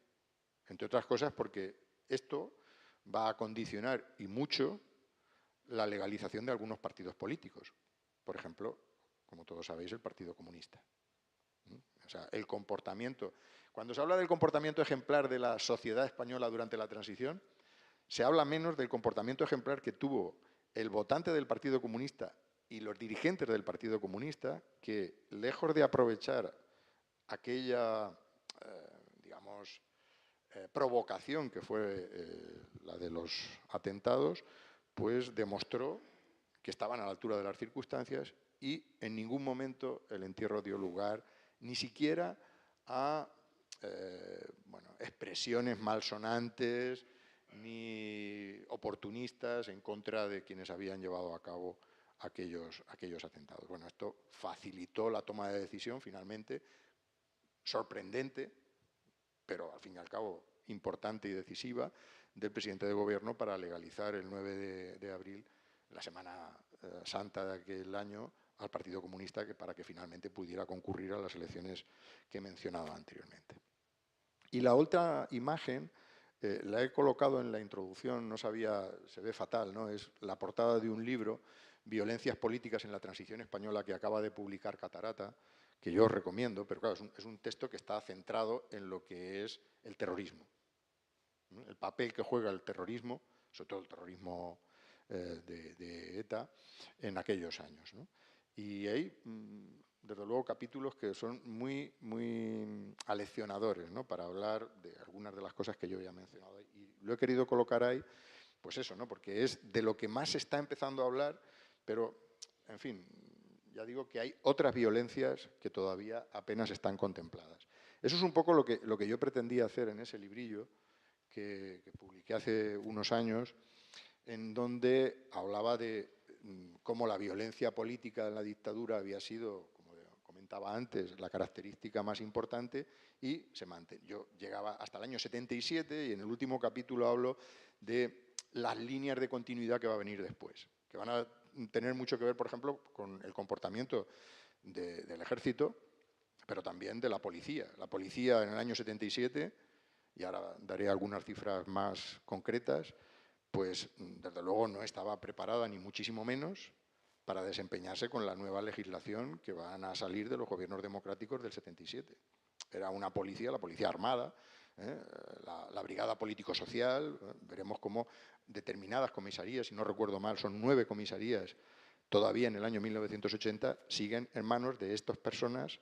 entre otras cosas porque esto va a condicionar y mucho la legalización de algunos partidos políticos. Por ejemplo, como todos sabéis, el Partido Comunista. O sea, el comportamiento. Cuando se habla del comportamiento ejemplar de la sociedad española durante la transición, se habla menos del comportamiento ejemplar que tuvo el votante del Partido Comunista y los dirigentes del Partido Comunista, que lejos de aprovechar aquella, digamos, provocación que fue la de los atentados, pues demostró que estaban a la altura de las circunstancias y en ningún momento el entierro dio lugar ni siquiera a bueno, expresiones malsonantes ni oportunistas en contra de quienes habían llevado a cabo aquellos atentados. Bueno, esto facilitó la toma de decisión finalmente, sorprendente, pero al fin y al cabo importante y decisiva, del presidente de Gobierno para legalizar el 9 de abril, la Semana Santa de aquel año, al Partido Comunista para que finalmente pudiera concurrir a las elecciones que he mencionado anteriormente. Y la otra imagen la he colocado en la introducción, no sabía, se ve fatal, ¿no? Es la portada de un libro, Violencias políticas en la transición española, que acaba de publicar Catarata, que yo os recomiendo, pero claro, es un texto que está centrado en lo que es el terrorismo, ¿no?, el papel que juega el terrorismo, sobre todo el terrorismo de ETA, en aquellos años, ¿no? Y hay, desde luego, capítulos que son muy, muy aleccionadores, ¿no?, para hablar de algunas de las cosas que yo ya he mencionado. Y lo he querido colocar ahí, pues eso, ¿no?, porque es de lo que más se está empezando a hablar, pero, en fin, ya digo que hay otras violencias que todavía apenas están contempladas. Eso es un poco lo que yo pretendía hacer en ese librillo que publiqué hace unos años, en donde hablaba de cómo la violencia política en la dictadura había sido, como comentaba antes, la característica más importante y se mantiene. Yo llegaba hasta el año 77 y en el último capítulo hablo de las líneas de continuidad que va a venir después, que van a tener mucho que ver, por ejemplo, con el comportamiento del ejército, pero también de la policía. La policía en el año 77, y ahora daré algunas cifras más concretas, pues desde luego no estaba preparada, ni muchísimo menos, para desempeñarse con la nueva legislación que van a salir de los gobiernos democráticos del 77. Era una policía, la policía armada, la brigada político-social. Veremos cómo determinadas comisarías, si no recuerdo mal, son 9 comisarías, todavía en el año 1980, siguen en manos de estas personas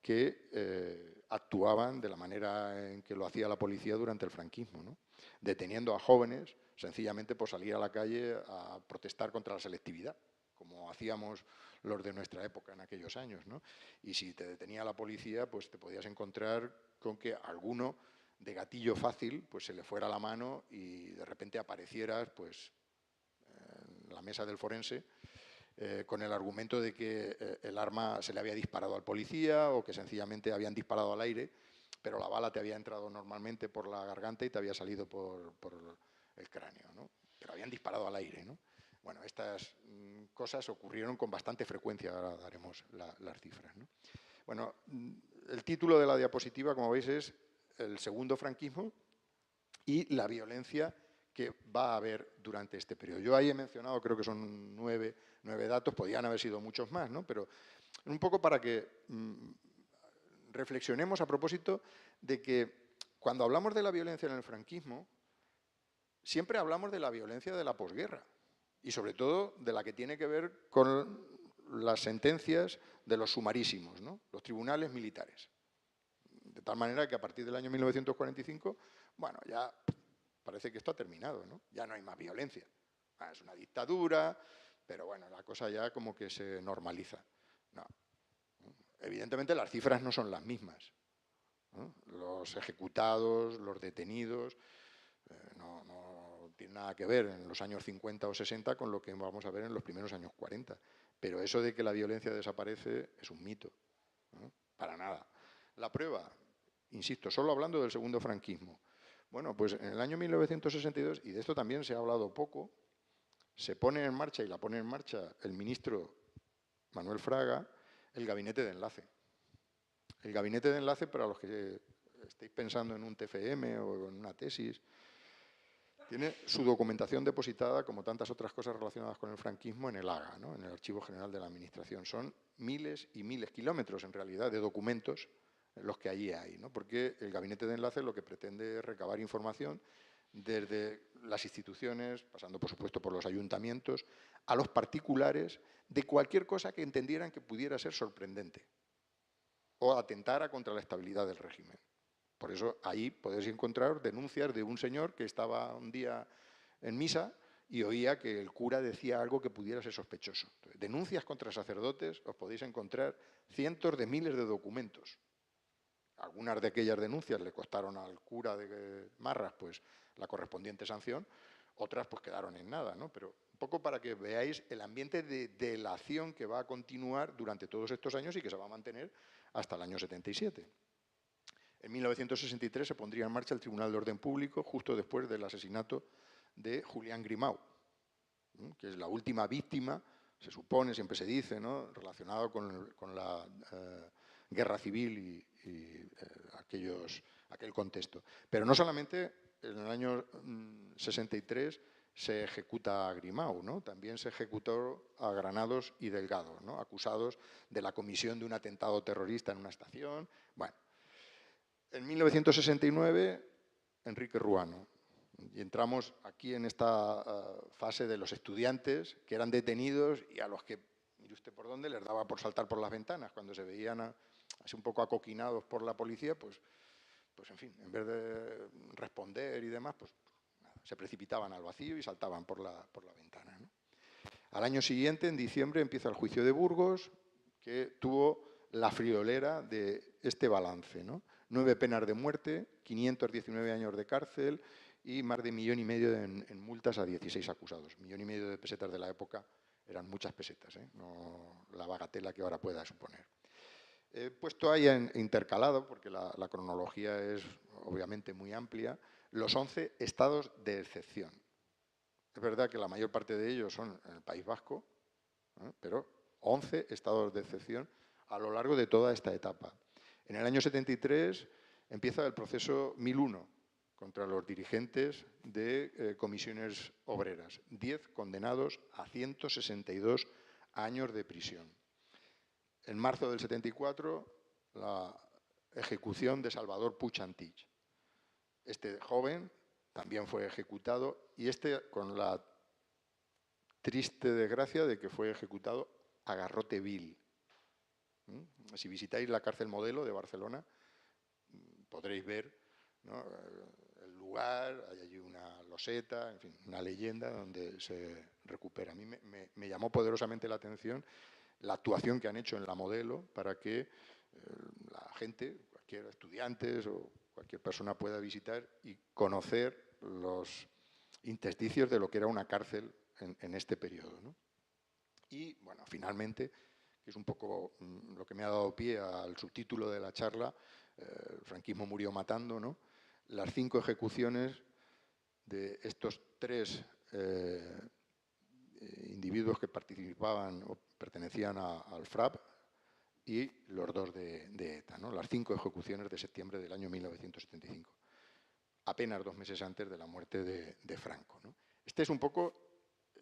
que actuaban de la manera en que lo hacía la policía durante el franquismo, ¿no? Deteniendo a jóvenes sencillamente por salir a la calle a protestar contra la selectividad, como hacíamos los de nuestra época en aquellos años, ¿no? Y si te detenía la policía, pues te podías encontrar con que alguno de gatillo fácil pues se le fuera la mano y de repente aparecieras pues en la mesa del forense con el argumento de que el arma se le había disparado al policía o que sencillamente habían disparado al aire, pero la bala te había entrado normalmente por la garganta y te había salido por el cráneo, ¿no? Pero habían disparado al aire, ¿no? Bueno, estas cosas ocurrieron con bastante frecuencia, ahora daremos las cifras, ¿no? Bueno, el título de la diapositiva, como veis, es el segundo franquismo y la violencia que va a haber durante este periodo. Yo ahí he mencionado, creo que son nueve datos, podían haber sido muchos más, ¿no? Pero un poco para que reflexionemos a propósito de que cuando hablamos de la violencia en el franquismo, siempre hablamos de la violencia de la posguerra y sobre todo de la que tiene que ver con las sentencias de los sumarísimos, ¿no? Los tribunales militares. De tal manera que a partir del año 1945, bueno, ya parece que esto ha terminado, ¿no? Ya no hay más violencia. Es una dictadura, pero bueno, la cosa ya como que se normaliza. No. Evidentemente las cifras no son las mismas, ¿no? Los ejecutados, los detenidos, no tiene nada que ver en los años 50 o 60 con lo que vamos a ver en los primeros años 40. Pero eso de que la violencia desaparece es un mito, ¿no? Para nada. La prueba, insisto, solo hablando del segundo franquismo. Bueno, pues en el año 1962, y de esto también se ha hablado poco, se pone en marcha, y la pone en marcha el ministro Manuel Fraga, el gabinete de enlace. El gabinete de enlace, para los que estéis pensando en un TFM o en una tesis, tiene su documentación depositada, como tantas otras cosas relacionadas con el franquismo, en el AGA, ¿no? En el Archivo General de la Administración. Son miles y miles, kilómetros en realidad, de documentos los que allí hay, ¿no? Porque el gabinete de enlace lo que pretende es recabar información desde las instituciones, pasando por supuesto por los ayuntamientos, a los particulares, de cualquier cosa que entendieran que pudiera ser sorprendente o atentara contra la estabilidad del régimen. Por eso ahí podéis encontrar denuncias de un señor que estaba un día en misa y oía que el cura decía algo que pudiera ser sospechoso. Entonces, denuncias contra sacerdotes, os podéis encontrar cientos de miles de documentos. Algunas de aquellas denuncias le costaron al cura de Marras pues, la correspondiente sanción, otras pues quedaron en nada, ¿no? Pero un poco para que veáis el ambiente de delación que va a continuar durante todos estos años y que se va a mantener hasta el año 77. En 1963 se pondría en marcha el Tribunal de Orden Público justo después del asesinato de Julián Grimau, que es la última víctima, se supone, siempre se dice, ¿no?, relacionado con la guerra civil y aquel contexto. Pero no solamente en el año 63 se ejecuta a Grimau, ¿no? También se ejecutó a Granados y Delgado, ¿no?, acusados de la comisión de un atentado terrorista en una estación. Bueno, en 1969, Enrique Ruano. Y entramos aquí en esta fase de los estudiantes que eran detenidos y a los que, mire usted por dónde, les daba por saltar por las ventanas. Cuando se veían así un poco acoquinados por la policía, pues en fin, en vez de responder y demás, pues nada, se precipitaban al vacío y saltaban por la ventana, ¿no? Al año siguiente, en diciembre, empieza el juicio de Burgos, que tuvo la friolera de este balance, ¿no? 9 penas de muerte, 519 años de cárcel y más de 1,5 millones en multas a 16 acusados. 1,5 millones de pesetas de la época eran muchas pesetas, ¿eh? No la bagatela que ahora pueda suponer. He puesto ahí intercalado, porque la cronología es obviamente muy amplia, los 11 estados de excepción. Es verdad que la mayor parte de ellos son en el País Vasco, pero 11 estados de excepción a lo largo de toda esta etapa. En el año 73 empieza el proceso 1001 contra los dirigentes de comisiones obreras. 10 condenados a 162 años de prisión. En marzo del 74, la ejecución de Salvador Puig Antich. Este joven también fue ejecutado y con la triste desgracia de que fue ejecutado a garrote vil. Si visitáis la cárcel Modelo de Barcelona, podréis ver, ¿no?, el lugar, hay allí una loseta, en fin, una leyenda donde se recupera. A mí me llamó poderosamente la atención la actuación que han hecho en la modelo para que la gente, cualquier estudiantes o cualquier persona pueda visitar y conocer los intersticios de lo que era una cárcel en este periodo, ¿no? Y, bueno, finalmente, que es un poco lo que me ha dado pie al subtítulo de la charla, el franquismo murió matando, ¿no?, las 5 ejecuciones de estos 3 individuos que participaban o pertenecían al FRAP y los 2 de ETA, ¿no?, las 5 ejecuciones de septiembre del año 1975, apenas 2 meses antes de la muerte de Franco, ¿no? Este es un poco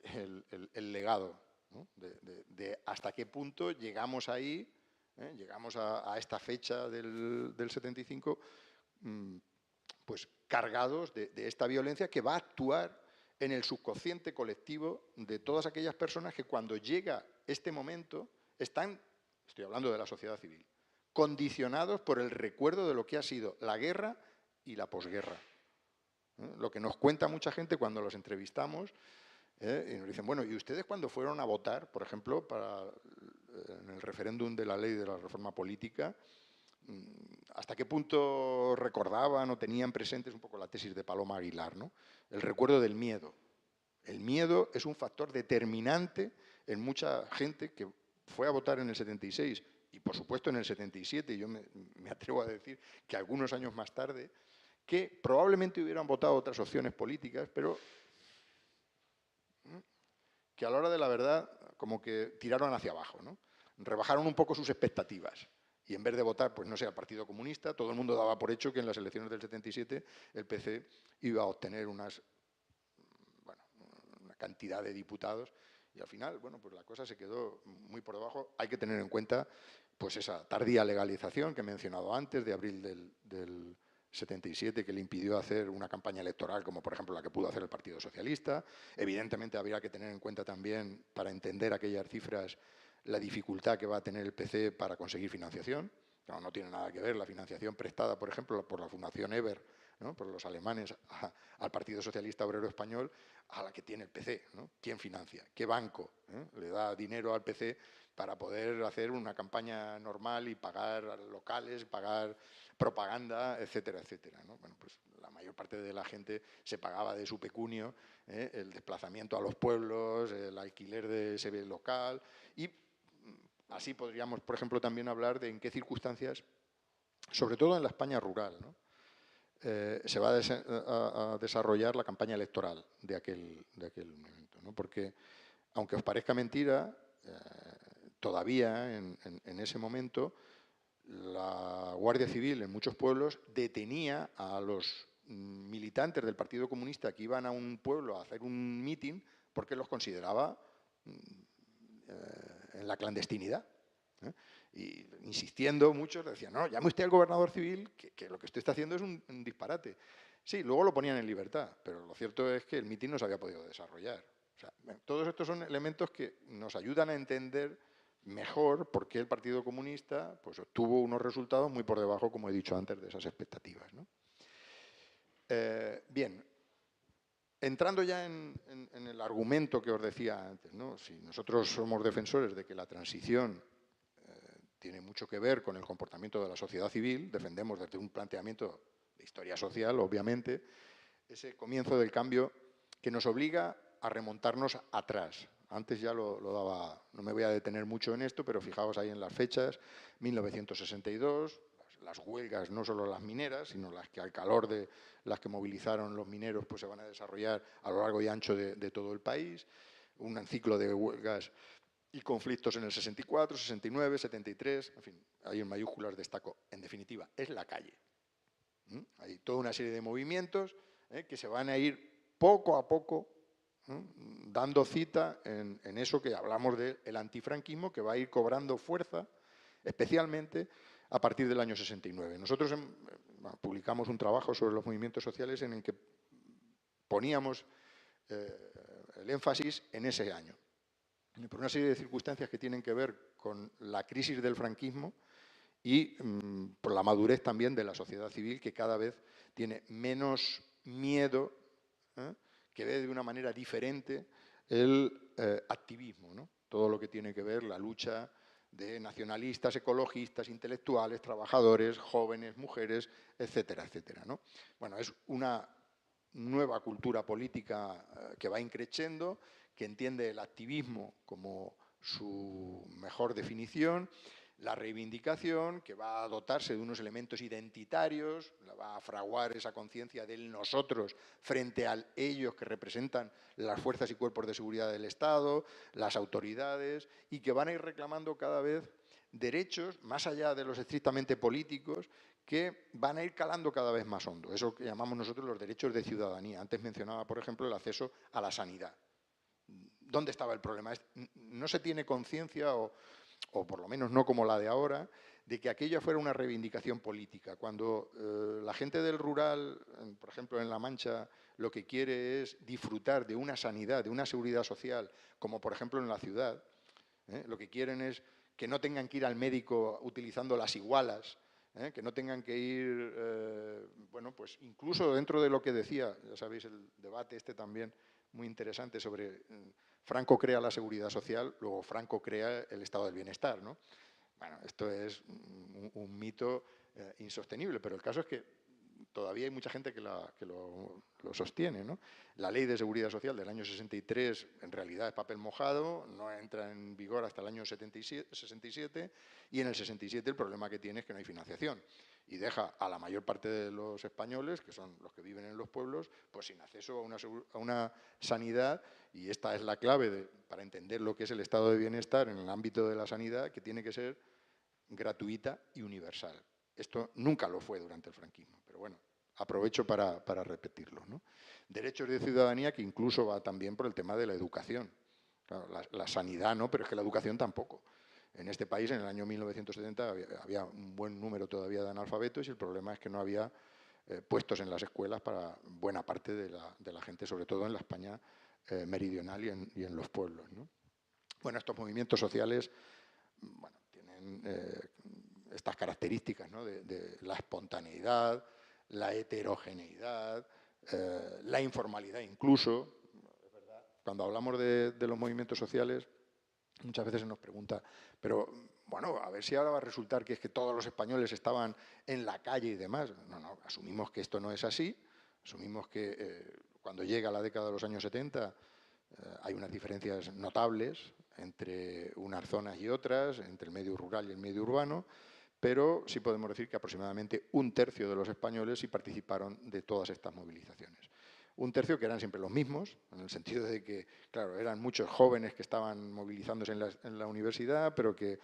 el legado, ¿no?, de hasta qué punto llegamos ahí, llegamos a esta fecha del 75, pues cargados de esta violencia que va a actuar en el subconsciente colectivo de todas aquellas personas que cuando llega este momento están, estoy hablando de la sociedad civil, condicionados por el recuerdo de lo que ha sido la guerra y la posguerra. Lo que nos cuenta mucha gente cuando los entrevistamos, y nos dicen, bueno, ¿y ustedes cuando fueron a votar, por ejemplo, en el referéndum de la ley de la reforma política, hasta qué punto recordaban o tenían presentes un poco la tesis de Paloma Aguilar, ¿no?, el recuerdo del miedo? El miedo es un factor determinante en mucha gente que fue a votar en el 76 y, por supuesto, en el 77, y yo me atrevo a decir que algunos años más tarde, que probablemente hubieran votado otras opciones políticas, pero que a la hora de la verdad como que tiraron hacia abajo, ¿no?, rebajaron un poco sus expectativas. Y en vez de votar, pues no sé, al Partido Comunista, todo el mundo daba por hecho que en las elecciones del 77 el PC iba a obtener una cantidad de diputados y al final, bueno, pues la cosa se quedó muy por debajo. Hay que tener en cuenta pues esa tardía legalización que he mencionado antes, de abril del 77, que le impidió hacer una campaña electoral como por ejemplo la que pudo hacer el Partido Socialista. Evidentemente habría que tener en cuenta también, para entender aquellas cifras, la dificultad que va a tener el PC para conseguir financiación. No tiene nada que ver la financiación prestada, por ejemplo, por la Fundación Eber, ¿no?, por los alemanes al Partido Socialista Obrero Español, a la que tiene el PC, ¿no? ¿Quién financia? ¿Qué banco le da dinero al PC para poder hacer una campaña normal y pagar locales, pagar propaganda, etcétera, etcétera, ¿no? Bueno, pues la mayor parte de la gente se pagaba de su pecunio el desplazamiento a los pueblos, el alquiler de ese local, y así podríamos, por ejemplo, también hablar de en qué circunstancias, sobre todo en la España rural, ¿no?, se va a desarrollar la campaña electoral de aquel momento, ¿no? Porque, aunque os parezca mentira, todavía en ese momento la Guardia Civil en muchos pueblos detenía a los militantes del Partido Comunista que iban a un pueblo a hacer un mitin porque los consideraba en la clandestinidad. Y insistiendo, muchos decían, no, llame usted al gobernador civil, que lo que usted está haciendo es un disparate. Sí, luego lo ponían en libertad, pero lo cierto es que el mitin no se había podido desarrollar. O sea, todos estos son elementos que nos ayudan a entender mejor por qué el Partido Comunista pues, obtuvo unos resultados muy por debajo, como he dicho antes, de esas expectativas, ¿no? Bien, entrando ya en el argumento que os decía antes, ¿no? Si nosotros somos defensores de que la transición tiene mucho que ver con el comportamiento de la sociedad civil, defendemos desde un planteamiento de historia social, obviamente, ese comienzo del cambio que nos obliga a remontarnos atrás. Antes ya lo daba, no me voy a detener mucho en esto, pero fijaos ahí en las fechas, 1962, las huelgas, no solo las mineras, sino las que al calor de las que movilizaron los mineros pues se van a desarrollar a lo largo y ancho de todo el país, un ciclo de huelgas y conflictos en el 64, 69, 73, en fin, ahí en mayúsculas destaco. En definitiva, es la calle. Hay toda una serie de movimientos que se van a ir poco a poco dando cita en eso que hablamos del antifranquismo, que va a ir cobrando fuerza, especialmente a partir del año 69. Nosotros publicamos un trabajo sobre los movimientos sociales en el que poníamos el énfasis en ese año, por una serie de circunstancias que tienen que ver con la crisis del franquismo y por la madurez también de la sociedad civil, que cada vez tiene menos miedo, que ve de una manera diferente el activismo, ¿no? Todo lo que tiene que ver la lucha de nacionalistas, ecologistas, intelectuales, trabajadores, jóvenes, mujeres, etcétera, etcétera, ¿no? Bueno, es una nueva cultura política que va increciendo, que entiende el activismo como su mejor definición, la reivindicación, que va a dotarse de unos elementos identitarios, va a fraguar esa conciencia del nosotros frente a ellos que representan las fuerzas y cuerpos de seguridad del Estado, las autoridades, y que van a ir reclamando cada vez derechos, más allá de los estrictamente políticos, que van a ir calando cada vez más hondo. Eso que llamamos nosotros los derechos de ciudadanía. Antes mencionaba, por ejemplo, el acceso a la sanidad. ¿Dónde estaba el problema? No se tiene conciencia, o por lo menos no como la de ahora, de que aquella fuera una reivindicación política. Cuando la gente del rural, por ejemplo en La Mancha, lo que quiere es disfrutar de una sanidad, de una seguridad social, como por ejemplo en la ciudad, lo que quieren es que no tengan que ir al médico utilizando las igualas, que no tengan que ir, bueno, pues incluso dentro de lo que decía, ya sabéis, el debate este también muy interesante sobre Franco crea la seguridad social, luego Franco crea el estado del bienestar, ¿no? Bueno, esto es un mito insostenible, pero el caso es que todavía hay mucha gente que lo sostiene, ¿no? La Ley de Seguridad Social del año 63 en realidad es papel mojado, no entra en vigor hasta el año 67 y en el 67 el problema que tiene es que no hay financiación y deja a la mayor parte de los españoles, que son los que viven en los pueblos, pues sin acceso a una sanidad, y esta es la clave para entender lo que es el estado de bienestar en el ámbito de la sanidad, que tiene que ser gratuita y universal. Esto nunca lo fue durante el franquismo, pero bueno, aprovecho para repetirlo, ¿no? Derechos de ciudadanía que incluso va también por el tema de la educación. Claro, la sanidad no, pero es que la educación tampoco. En este país, en el año 1970, había un buen número todavía de analfabetos y el problema es que no había puestos en las escuelas para buena parte de la gente, sobre todo en la España meridional y en los pueblos, ¿no? Bueno, estos movimientos sociales, bueno, tienen estas características, ¿no? de la espontaneidad, la heterogeneidad, la informalidad incluso. Es verdad, cuando hablamos de los movimientos sociales, muchas veces se nos pregunta, pero bueno, a ver si ahora va a resultar que es que todos los españoles estaban en la calle y demás. No, asumimos que esto no es así, asumimos que cuando llega la década de los años 70 hay unas diferencias notables entre unas zonas y otras, entre el medio rural y el medio urbano, pero sí podemos decir que aproximadamente 1/3 de los españoles sí participaron de todas estas movilizaciones. 1/3 que eran siempre los mismos, en el sentido de que, claro, eran muchos jóvenes que estaban movilizándose en la universidad, pero que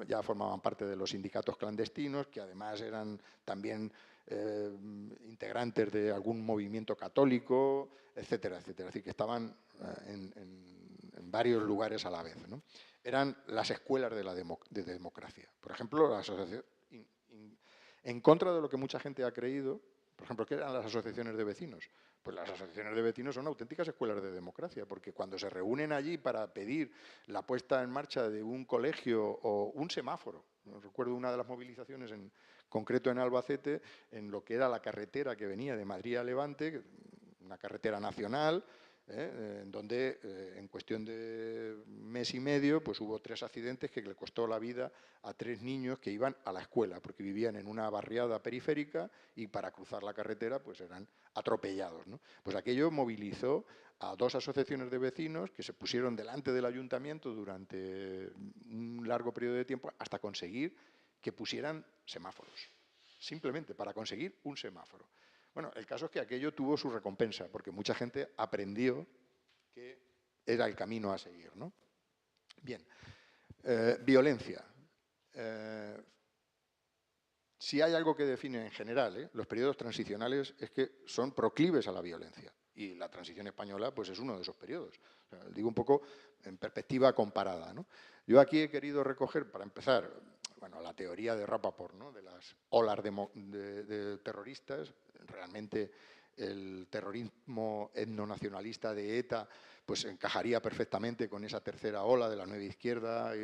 ya formaban parte de los sindicatos clandestinos, que además eran también integrantes de algún movimiento católico, etcétera, etcétera. Es decir, que estaban en varios lugares a la vez, ¿no? Eran las escuelas de democracia. Por ejemplo, la asociación, en contra de lo que mucha gente ha creído, por ejemplo, ¿qué eran las asociaciones de vecinos? Pues las asociaciones de vecinos son auténticas escuelas de democracia, porque cuando se reúnen allí para pedir la puesta en marcha de un colegio o un semáforo, recuerdo una de las movilizaciones en concreto en Albacete, en lo que era la carretera que venía de Madrid a Levante, una carretera nacional, en donde en cuestión de mes y medio pues hubo 3 accidentes que le costó la vida a 3 niños que iban a la escuela porque vivían en una barriada periférica y para cruzar la carretera pues eran atropellados, ¿no? Pues aquello movilizó a 2 asociaciones de vecinos que se pusieron delante del ayuntamiento durante un largo periodo de tiempo hasta conseguir que pusieran semáforos, simplemente para conseguir un semáforo. Bueno, el caso es que aquello tuvo su recompensa, porque mucha gente aprendió que era el camino a seguir, ¿no? Bien, violencia. Si hay algo que define en general los periodos transicionales es que son proclives a la violencia. Y la transición española pues, es uno de esos periodos. O sea, digo un poco en perspectiva comparada, ¿no? Yo aquí he querido recoger, para empezar, bueno, la teoría de Rapaport, ¿no? De las olas de terroristas. Realmente el terrorismo etnonacionalista de ETA pues encajaría perfectamente con esa tercera ola de la nueva izquierda,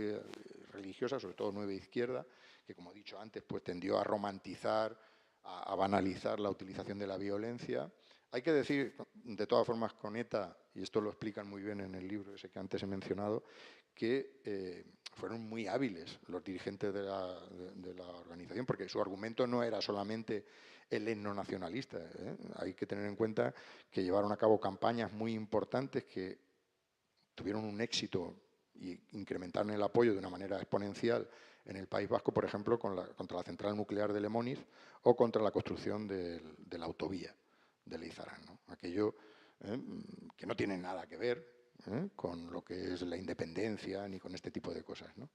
religiosa, sobre todo Nueva Izquierda, que, como he dicho antes, pues tendió a romantizar, a banalizar la utilización de la violencia. Hay que decir, de todas formas, con ETA, y esto lo explican muy bien en el libro ese que antes he mencionado, que fueron muy hábiles los dirigentes de la organización, porque su argumento no era solamente el etnonacionalista. Hay que tener en cuenta que llevaron a cabo campañas muy importantes que tuvieron un éxito y incrementaron el apoyo de una manera exponencial en el País Vasco, por ejemplo, contra la central nuclear de Lemóniz o contra la construcción de la autovía de Leizarán, ¿no? Aquello que no tiene nada que ver con lo que es la independencia ni con este tipo de cosas, ¿no?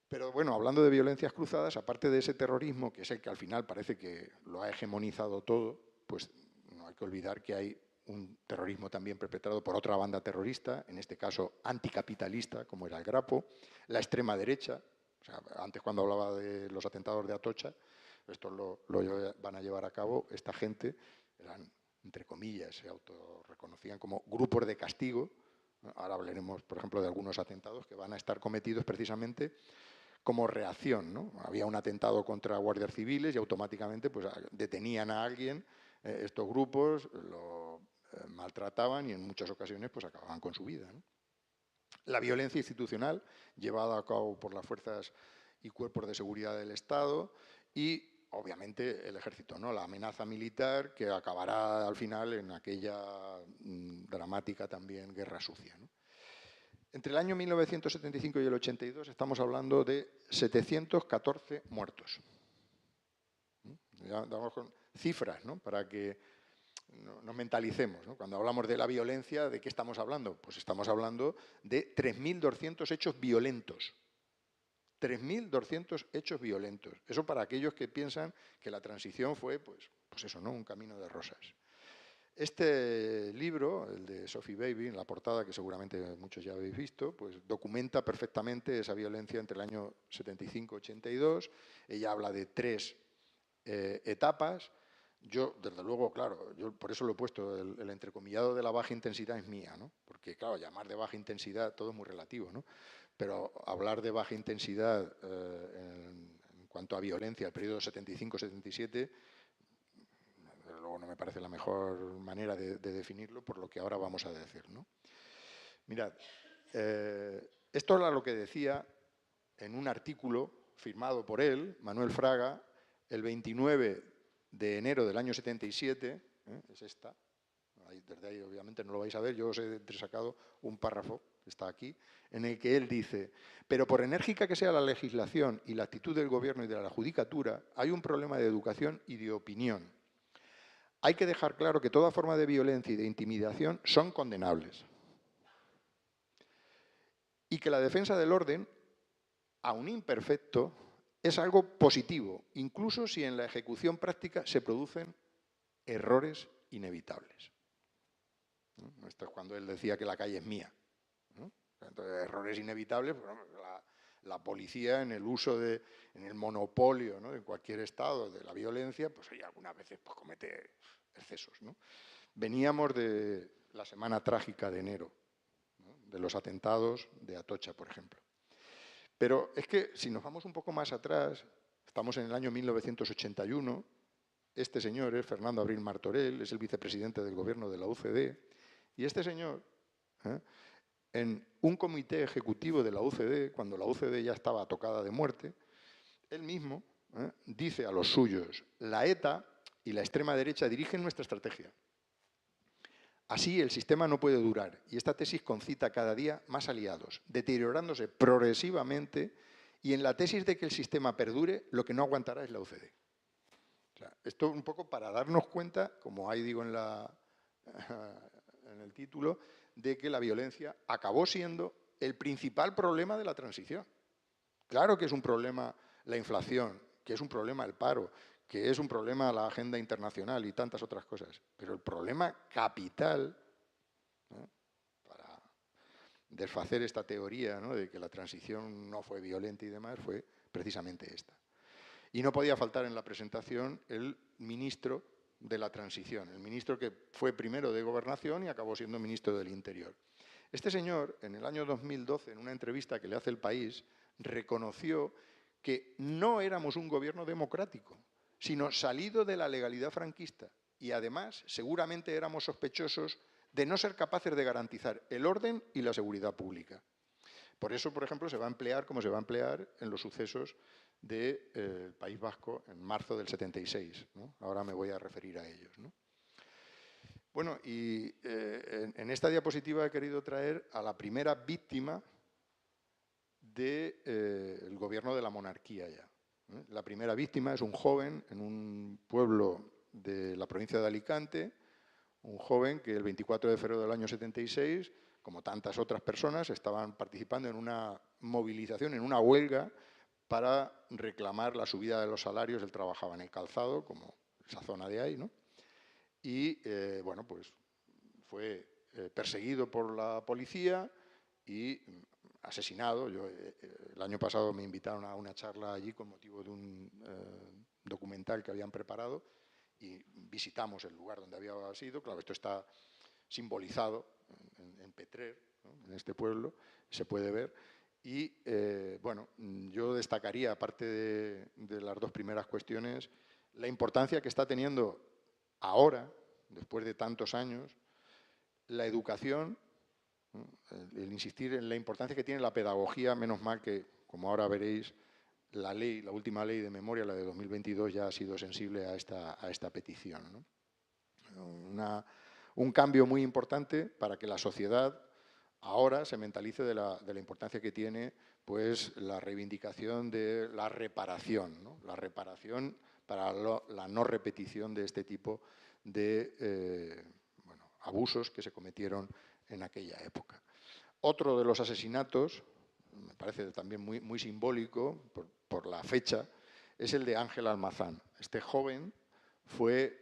Pero bueno, hablando de violencias cruzadas, aparte de ese terrorismo, que es el que al final parece que lo ha hegemonizado todo, pues no hay que olvidar que hay un terrorismo también perpetrado por otra banda terrorista, en este caso anticapitalista, como era el Grapo, la extrema derecha. O sea, antes, cuando hablaba de los atentados de Atocha, esto lo van a llevar a cabo esta gente, eran, entre comillas, se autorreconocían como grupos de castigo. Ahora hablaremos, por ejemplo, de algunos atentados que van a estar cometidos precisamente como reacción, ¿no? Había un atentado contra guardias civiles y automáticamente pues, detenían a alguien, estos grupos lo maltrataban y en muchas ocasiones pues, acababan con su vida, ¿no? La violencia institucional llevada a cabo por las fuerzas y cuerpos de seguridad del Estado y, obviamente, el ejército, ¿no? La amenaza militar que acabará al final en aquella dramática también guerra sucia, ¿no? Entre el año 1975 y el 82 estamos hablando de 714 muertos. Ya damos con cifras, ¿no? Para que nos mentalicemos, ¿no? Cuando hablamos de la violencia, ¿de qué estamos hablando? Pues estamos hablando de 3.200 hechos violentos. 3.200 hechos violentos. Eso para aquellos que piensan que la transición fue, pues eso, ¿no? Un camino de rosas. Este libro, el de Sophie Baby, en la portada, que seguramente muchos ya habéis visto, pues documenta perfectamente esa violencia entre el año 75-82. Ella habla de 3 etapas. Yo, desde luego, claro, yo por eso lo he puesto, el entrecomillado de la baja intensidad es mía, ¿no? Porque, claro, llamar de baja intensidad todo es muy relativo, ¿no? Pero hablar de baja intensidad en cuanto a violencia, el periodo 75-77, luego no me parece la mejor manera de definirlo por lo que ahora vamos a decir, ¿no? Mirad, esto era lo que decía en un artículo firmado por él, Manuel Fraga, el 29 de enero del año 77, es esta, desde ahí obviamente no lo vais a ver, yo os he sacado un párrafo, que está aquí, en el que él dice: pero por enérgica que sea la legislación y la actitud del gobierno y de la judicatura, hay un problema de educación y de opinión. Hay que dejar claro que toda forma de violencia y de intimidación son condenables. Y que la defensa del orden, aun imperfecto, es algo positivo, incluso si en la ejecución práctica se producen errores inevitables. Esto es cuando él decía que la calle es mía. Entonces, errores inevitables, bueno, la policía en el uso en el monopolio, ¿no?, de cualquier estado de la violencia, pues ella algunas veces pues, comete excesos, ¿no? Veníamos de la semana trágica de enero, ¿no?, de los atentados de Atocha, por ejemplo. Pero es que si nos vamos un poco más atrás, estamos en el año 1981, este señor es Fernando Abril Martorell, es el vicepresidente del gobierno de la UCD, y este señor, en un comité ejecutivo de la UCD, cuando la UCD ya estaba tocada de muerte, él mismo dice a los suyos: la ETA y la extrema derecha dirigen nuestra estrategia. Así el sistema no puede durar, y esta tesis concita cada día más aliados, deteriorándose progresivamente, y en la tesis de que el sistema perdure, lo que no aguantará es la UCD. O sea, esto un poco para darnos cuenta, como ahí digo en el título, de que la violencia acabó siendo el principal problema de la transición. Claro que es un problema la inflación, que es un problema el paro, que es un problema la agenda internacional y tantas otras cosas. Pero el problema capital, ¿no?, para desfacer esta teoría, ¿no?, de que la transición no fue violenta y demás, fue precisamente esta. Y no podía faltar en la presentación el ministro de la transición, el ministro que fue primero de Gobernación y acabó siendo ministro del Interior. Este señor, en el año 2012, en una entrevista que le hace El País, reconoció que no éramos un gobierno democrático, sino salido de la legalidad franquista. Y además, seguramente éramos sospechosos de no ser capaces de garantizar el orden y la seguridad pública. Por eso, por ejemplo, se va a emplear como se va a emplear en los sucesos del País Vasco en marzo del 76, ¿no? Ahora me voy a referir a ellos, ¿no? Bueno, y en esta diapositiva he querido traer a la primera víctima del gobierno de la monarquía ya. La primera víctima es un joven en un pueblo de la provincia de Alicante, un joven que el 24 de febrero del año 76, como tantas otras personas, estaban participando en una movilización, en una huelga, para reclamar la subida de los salarios. Él trabajaba en el calzado, como esa zona de ahí, ¿no? Y, bueno, pues fue perseguido por la policía y asesinado. Yo, el año pasado me invitaron a una charla allí con motivo de un documental que habían preparado y visitamos el lugar donde había sido. Claro, esto está simbolizado en Petrer, ¿no? En este pueblo, se puede ver. Y, bueno, yo destacaría, aparte de las dos primeras cuestiones, la importancia que está teniendo ahora, después de tantos años, la educación, el insistir en la importancia que tiene la pedagogía. Menos mal que, como ahora veréis, la ley, la última ley de memoria, la de 2022, ya ha sido sensible a esta petición, ¿no? Un cambio muy importante para que la sociedad ahora se mentalice de la importancia que tiene, pues, la reivindicación de la reparación, ¿no? La reparación para la no repetición de este tipo de bueno, abusos que se cometieron en aquella época. Otro de los asesinatos, me parece también muy simbólico por la fecha, es el de Ángel Almazán. Este joven fue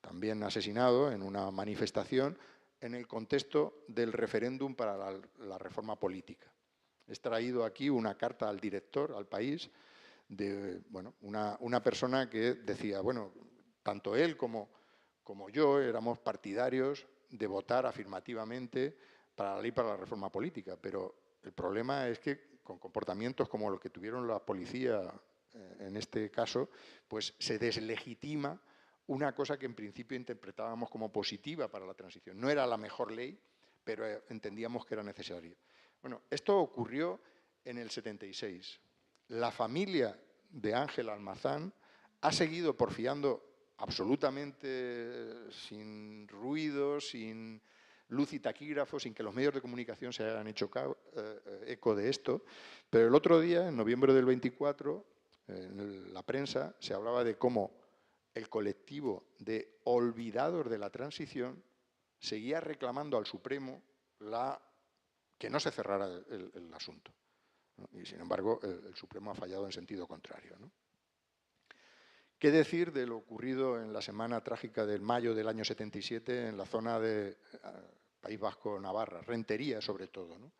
también asesinado en una manifestación en el contexto del referéndum para la reforma política. He traído aquí una carta al director, al País, de, bueno, una persona que decía, bueno, tanto él como yo éramos partidarios de votar afirmativamente para la ley para la reforma política, pero el problema es que con comportamientos como los que tuvieron la policía en este caso, pues se deslegitima una cosa que en principio interpretábamos como positiva para la transición. No era la mejor ley, pero entendíamos que era necesario. Bueno, esto ocurrió en el 76. La familia de Ángel Almazán ha seguido porfiando absolutamente sin ruido, sin luz y taquígrafo, sin que los medios de comunicación se hayan hecho eco de esto. Pero el otro día, en noviembre del 24, en la prensa se hablaba de cómo el colectivo de olvidados de la transición seguía reclamando al Supremo que no se cerrara el asunto, ¿no? Y, sin embargo, el Supremo ha fallado en sentido contrario, ¿no? ¿Qué decir de lo ocurrido en la semana trágica del mayo del año 77 en la zona de País Vasco-Navarra, Rentería sobre todo, ¿no?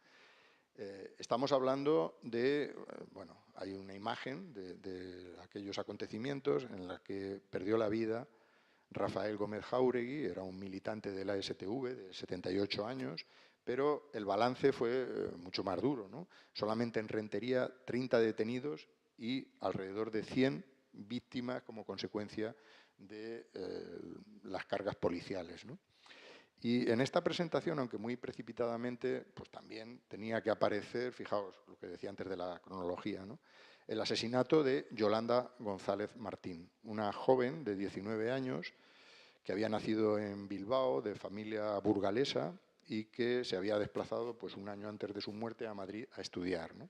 Estamos hablando de, bueno, hay una imagen de aquellos acontecimientos en la que perdió la vida Rafael Gómez Jáuregui, era un militante de la STV de 78 años, pero el balance fue mucho más duro, ¿no? Solamente en Rentería 30 detenidos y alrededor de 100 víctimas como consecuencia de las cargas policiales, ¿no? Y en esta presentación, aunque muy precipitadamente, pues también tenía que aparecer, fijaos lo que decía antes de la cronología, ¿no? El asesinato de Yolanda González Martín, una joven de 19 años que había nacido en Bilbao, de familia burgalesa, y que se había desplazado, pues, un año antes de su muerte a Madrid a estudiar, ¿no?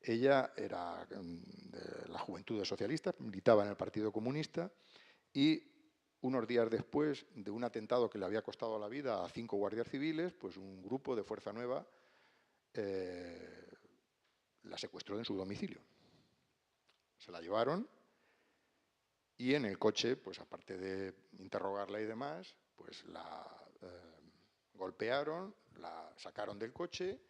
Ella era de la Juventudes Socialistas, militaba en el Partido Comunista y unos días después de un atentado que le había costado la vida a 5 guardias civiles, pues un grupo de Fuerza Nueva la secuestró en su domicilio. Se la llevaron y en el coche, pues aparte de interrogarla y demás, pues la golpearon, la sacaron del coche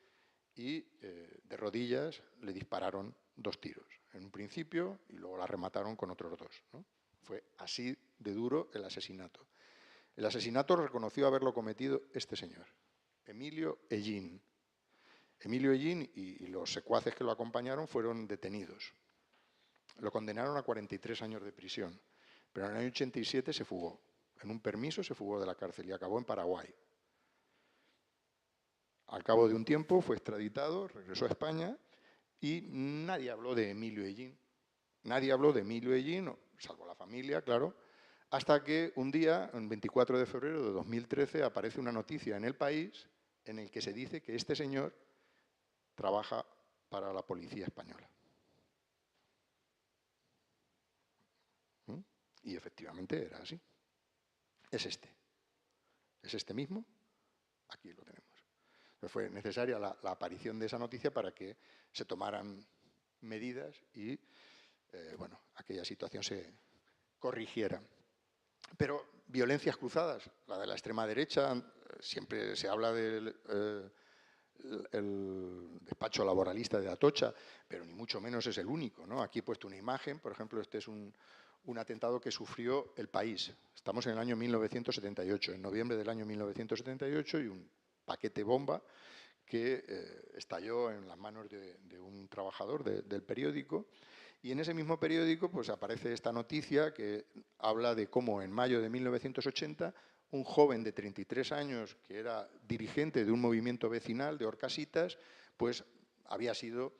y de rodillas le dispararon 2 tiros. En un principio y luego la remataron con otros 2, ¿no? Fue así de duro el asesinato. El asesinato reconoció haberlo cometido este señor, Emilio Ellín. Emilio Hellín y los secuaces que lo acompañaron fueron detenidos. Lo condenaron a 43 años de prisión, pero en el año 87 se fugó. En un permiso se fugó de la cárcel y acabó en Paraguay. Al cabo de un tiempo fue extraditado, regresó a España y nadie habló de Emilio Hellín. Nadie habló de Emilio Hellín, salvo la familia, claro, hasta que un día, el 24 de febrero de 2013, aparece una noticia en El País en el que se dice que este señor trabaja para la policía española. Y efectivamente era así. Es este mismo, aquí lo tenemos. Entonces fue necesaria la aparición de esa noticia para que se tomaran medidas y bueno, aquella situación se corrigiera. Pero violencias cruzadas, la de la extrema derecha, siempre se habla del el despacho laboralista de Atocha, pero ni mucho menos es el único, ¿no? Aquí he puesto una imagen, por ejemplo, este es un atentado que sufrió El País. Estamos en el año 1978, en noviembre del año 1978, y un paquete bomba que estalló en las manos de un trabajador del periódico. Y en ese mismo periódico pues, aparece esta noticia que habla de cómo en mayo de 1980 un joven de 33 años que era dirigente de un movimiento vecinal de Horcasitas, pues había sido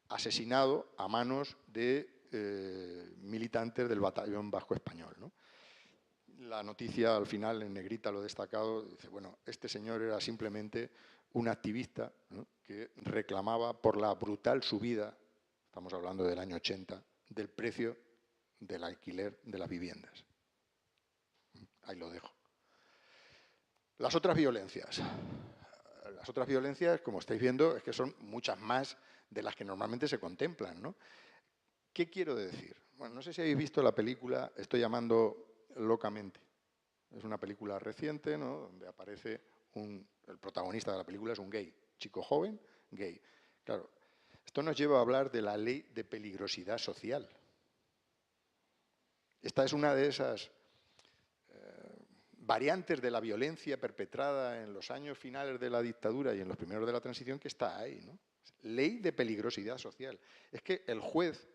asesinado a manos de militantes del Batallón Vasco Español, ¿no? La noticia al final, en negrita lo destacado, dice, bueno, este señor era simplemente un activista, ¿no?, que reclamaba por la brutal subida, estamos hablando del año 80, del precio del alquiler de las viviendas. Ahí lo dejo. Las otras violencias, como estáis viendo, es que son muchas más de las que normalmente se contemplan, ¿no? ¿Qué quiero decir? Bueno, no sé si habéis visto la película, estoy llamando Locamente. Es una película reciente, ¿no?, donde aparece el protagonista de la película es un gay, chico joven, gay. Claro, esto nos lleva a hablar de la ley de peligrosidad social. Esta es una de esas variantes de la violencia perpetrada en los años finales de la dictadura y en los primeros de la transición que está ahí, ¿no? Ley de peligrosidad social. Es que el juez,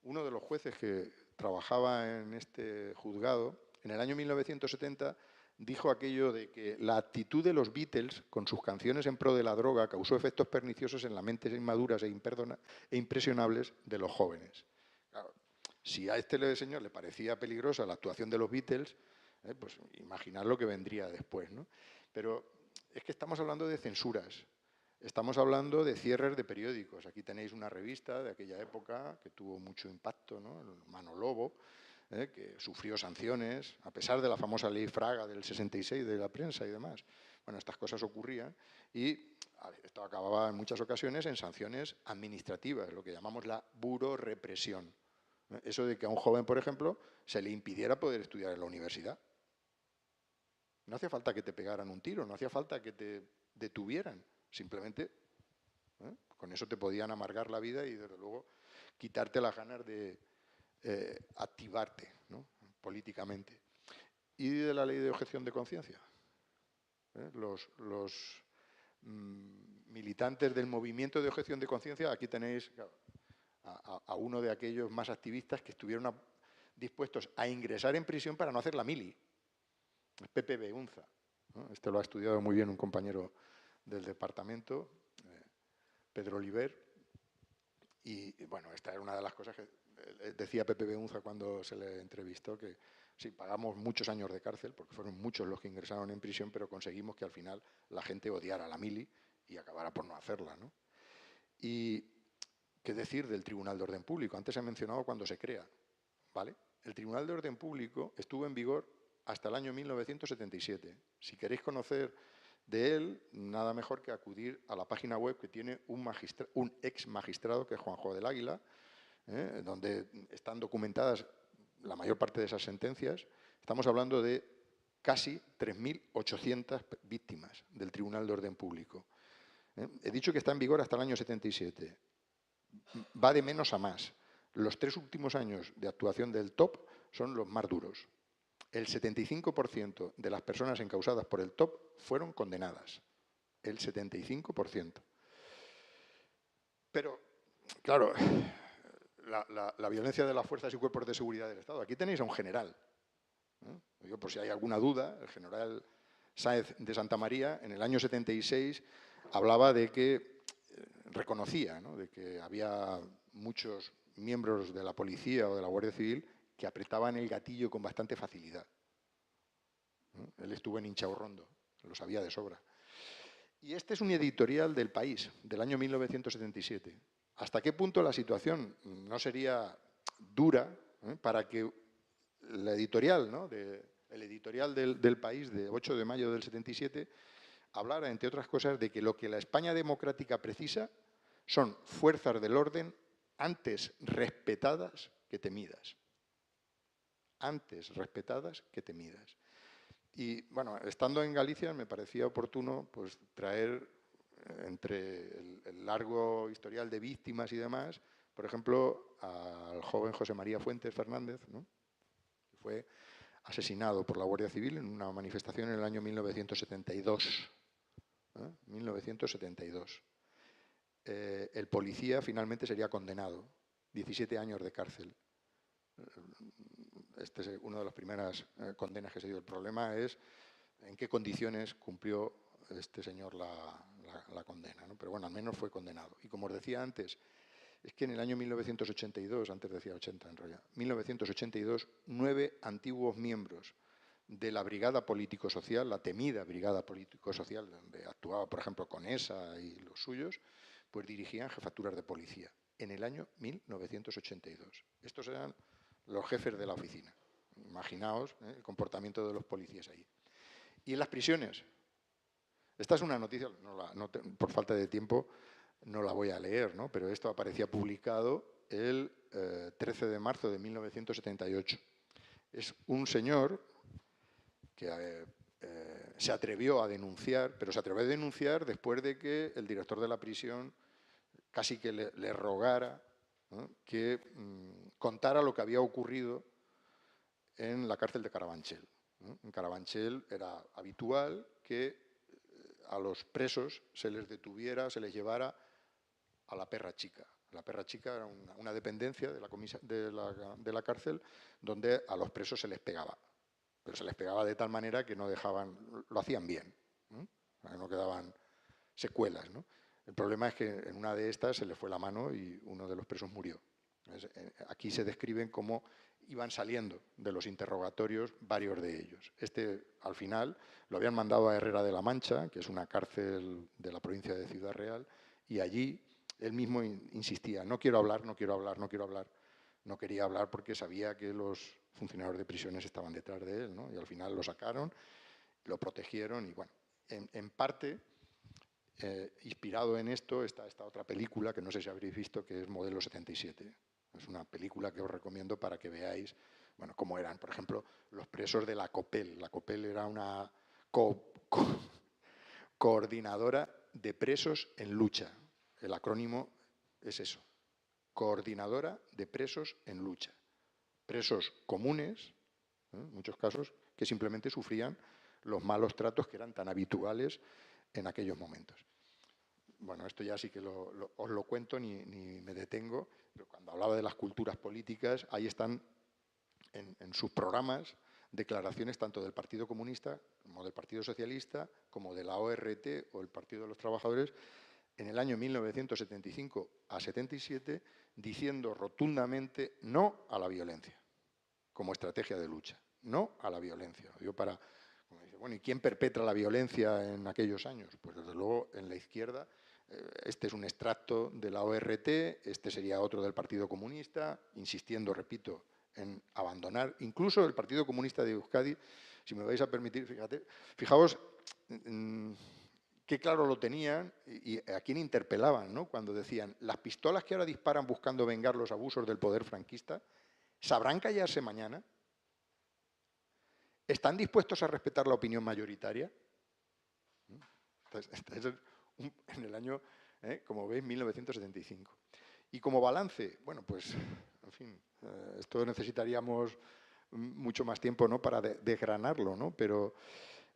uno de los jueces que trabajaba en este juzgado, en el año 1970 dijo aquello de que la actitud de los Beatles con sus canciones en pro de la droga causó efectos perniciosos en las mentes inmaduras e impresionables de los jóvenes. Claro, si a este señor le parecía peligrosa la actuación de los Beatles, pues imaginar lo que vendría después, ¿no? Pero es que estamos hablando de censuras. Estamos hablando de cierres de periódicos. Aquí tenéis una revista de aquella época que tuvo mucho impacto, ¿no?, el Mano Lobo, que sufrió sanciones, a pesar de la famosa ley Fraga del 66 de la prensa y demás. Bueno, estas cosas ocurrían y esto acababa en muchas ocasiones en sanciones administrativas, lo que llamamos la burorepresión. Eso de que a un joven, por ejemplo, se le impidiera poder estudiar en la universidad. No hacía falta que te pegaran un tiro, no hacía falta que te detuvieran. Simplemente, con eso te podían amargar la vida y, desde luego, quitarte las ganas de activarte, ¿no?, políticamente. Y de la ley de objeción de conciencia. Los militantes del movimiento de objeción de conciencia, aquí tenéis a uno de aquellos más activistas que estuvieron dispuestos a ingresar en prisión para no hacer la mili. Pepe Beunza, ¿no? Este lo ha estudiado muy bien un compañero del departamento, Pedro Oliver, y bueno, esta era una de las cosas que decía Pepe Beunza cuando se le entrevistó, que sí, pagamos muchos años de cárcel, porque fueron muchos los que ingresaron en prisión, pero conseguimos que al final la gente odiara la mili y acabara por no hacerla, ¿no? Y qué decir del Tribunal de Orden Público. Antes he mencionado cuando se crea, ¿vale? El Tribunal de Orden Público estuvo en vigor hasta el año 1977. Si queréis conocer de él, nada mejor que acudir a la página web que tiene un ex magistrado, que es Juanjo del Águila, donde están documentadas la mayor parte de esas sentencias. Estamos hablando de casi 3.800 víctimas del Tribunal de Orden Público. He dicho que está en vigor hasta el año 77. Va de menos a más. Los 3 últimos años de actuación del TOP son los más duros. El 75% de las personas encausadas por el TOP fueron condenadas. El 75%. Pero, claro, la violencia de las fuerzas y cuerpos de seguridad del Estado. Aquí tenéis a un general. Digo, por si hay alguna duda, el general Sáenz de Santa María, en el año 76, hablaba de que, reconocía, ¿no?, de que había muchos miembros de la policía o de la Guardia Civil que apretaban el gatillo con bastante facilidad. Él estuvo en Inchaurrondo, lo sabía de sobra. Y este es un editorial del País, del año 1977. ¿Hasta qué punto la situación no sería dura para que la editorial, ¿no?, el editorial del País de 8 de mayo del 77 hablara, entre otras cosas, de que lo que la España democrática precisa son fuerzas del orden antes respetadas que temidas. Antes respetadas que temidas. Y, bueno, estando en Galicia me parecía oportuno pues, traer, entre el largo historial de víctimas y demás, por ejemplo, al joven José María Fuentes Fernández, ¿no?, que fue asesinado por la Guardia Civil en una manifestación en el año 1972. 1972. El policía finalmente sería condenado, 17 años de cárcel. Este es una de las primeras condenas que se dio. El problema es en qué condiciones cumplió este señor la condena, ¿no? Pero bueno, al menos fue condenado. Y como os decía antes, es que en el año 1982, antes decía 80 en realidad, 1982, 9 antiguos miembros de la Brigada Político-Social, la temida Brigada Político-Social, donde actuaba, por ejemplo, Conesa y los suyos, pues dirigían jefaturas de policía en el año 1982. Estos eran los jefes de la oficina. Imaginaos el comportamiento de los policías ahí. Y en las prisiones. Esta es una noticia, por falta de tiempo no la voy a leer, ¿no?, pero esto aparecía publicado el 13 de marzo de 1978. Es un señor que se atrevió a denunciar, pero se atrevió a denunciar después de que el director de la prisión casi que le rogara, ¿no?, que contara lo que había ocurrido en la cárcel de Carabanchel. En Carabanchel era habitual que a los presos se les detuviera, se les llevara a la Perra Chica. La Perra Chica era una dependencia de la cárcel donde a los presos se les pegaba. Pero se les pegaba de tal manera que no dejaban, lo hacían bien, no quedaban secuelas, ¿no? El problema es que en una de estas se le fue la mano y uno de los presos murió. Aquí se describen cómo iban saliendo de los interrogatorios varios de ellos. Al final, lo habían mandado a Herrera de la Mancha, que es una cárcel de la provincia de Ciudad Real, y allí él mismo insistía, no quiero hablar, no quiero hablar, no quiero hablar. No quería hablar porque sabía que los funcionarios de prisiones estaban detrás de él, ¿no? Y al final lo sacaron, lo protegieron y, bueno, en parte, inspirado en esto, está esta otra película que no sé si habréis visto, que es Modelo 77. Es una película que os recomiendo para que veáis, bueno, cómo eran, por ejemplo, los presos de la COPEL. La COPEL era una coordinadora de presos en lucha. El acrónimo es eso. Coordinadora de presos en lucha. Presos comunes, en muchos casos, que simplemente sufrían los malos tratos que eran tan habituales en aquellos momentos. Bueno, esto ya sí que os lo cuento, ni me detengo, pero cuando hablaba de las culturas políticas, ahí están en sus programas declaraciones tanto del Partido Comunista como del Partido Socialista, como de la ORT o el Partido de los Trabajadores, en el año 1975 a 77, diciendo rotundamente no a la violencia, como estrategia de lucha. No a la violencia. Como dice, bueno, ¿y quién perpetra la violencia en aquellos años? Pues desde luego en la izquierda. Este es un extracto de la ORT, este sería otro del Partido Comunista, insistiendo, repito, en abandonar. Incluso el Partido Comunista de Euskadi, si me vais a permitir, fijaos qué claro lo tenían y a quién interpelaban, ¿no? Cuando decían, las pistolas que ahora disparan buscando vengar los abusos del poder franquista, ¿sabrán callarse mañana? ¿Están dispuestos a respetar la opinión mayoritaria? Entonces, este es en el año, como veis, 1975. Y como balance, bueno, pues, en fin, esto necesitaríamos mucho más tiempo, ¿no?, para desgranarlo, ¿no? Pero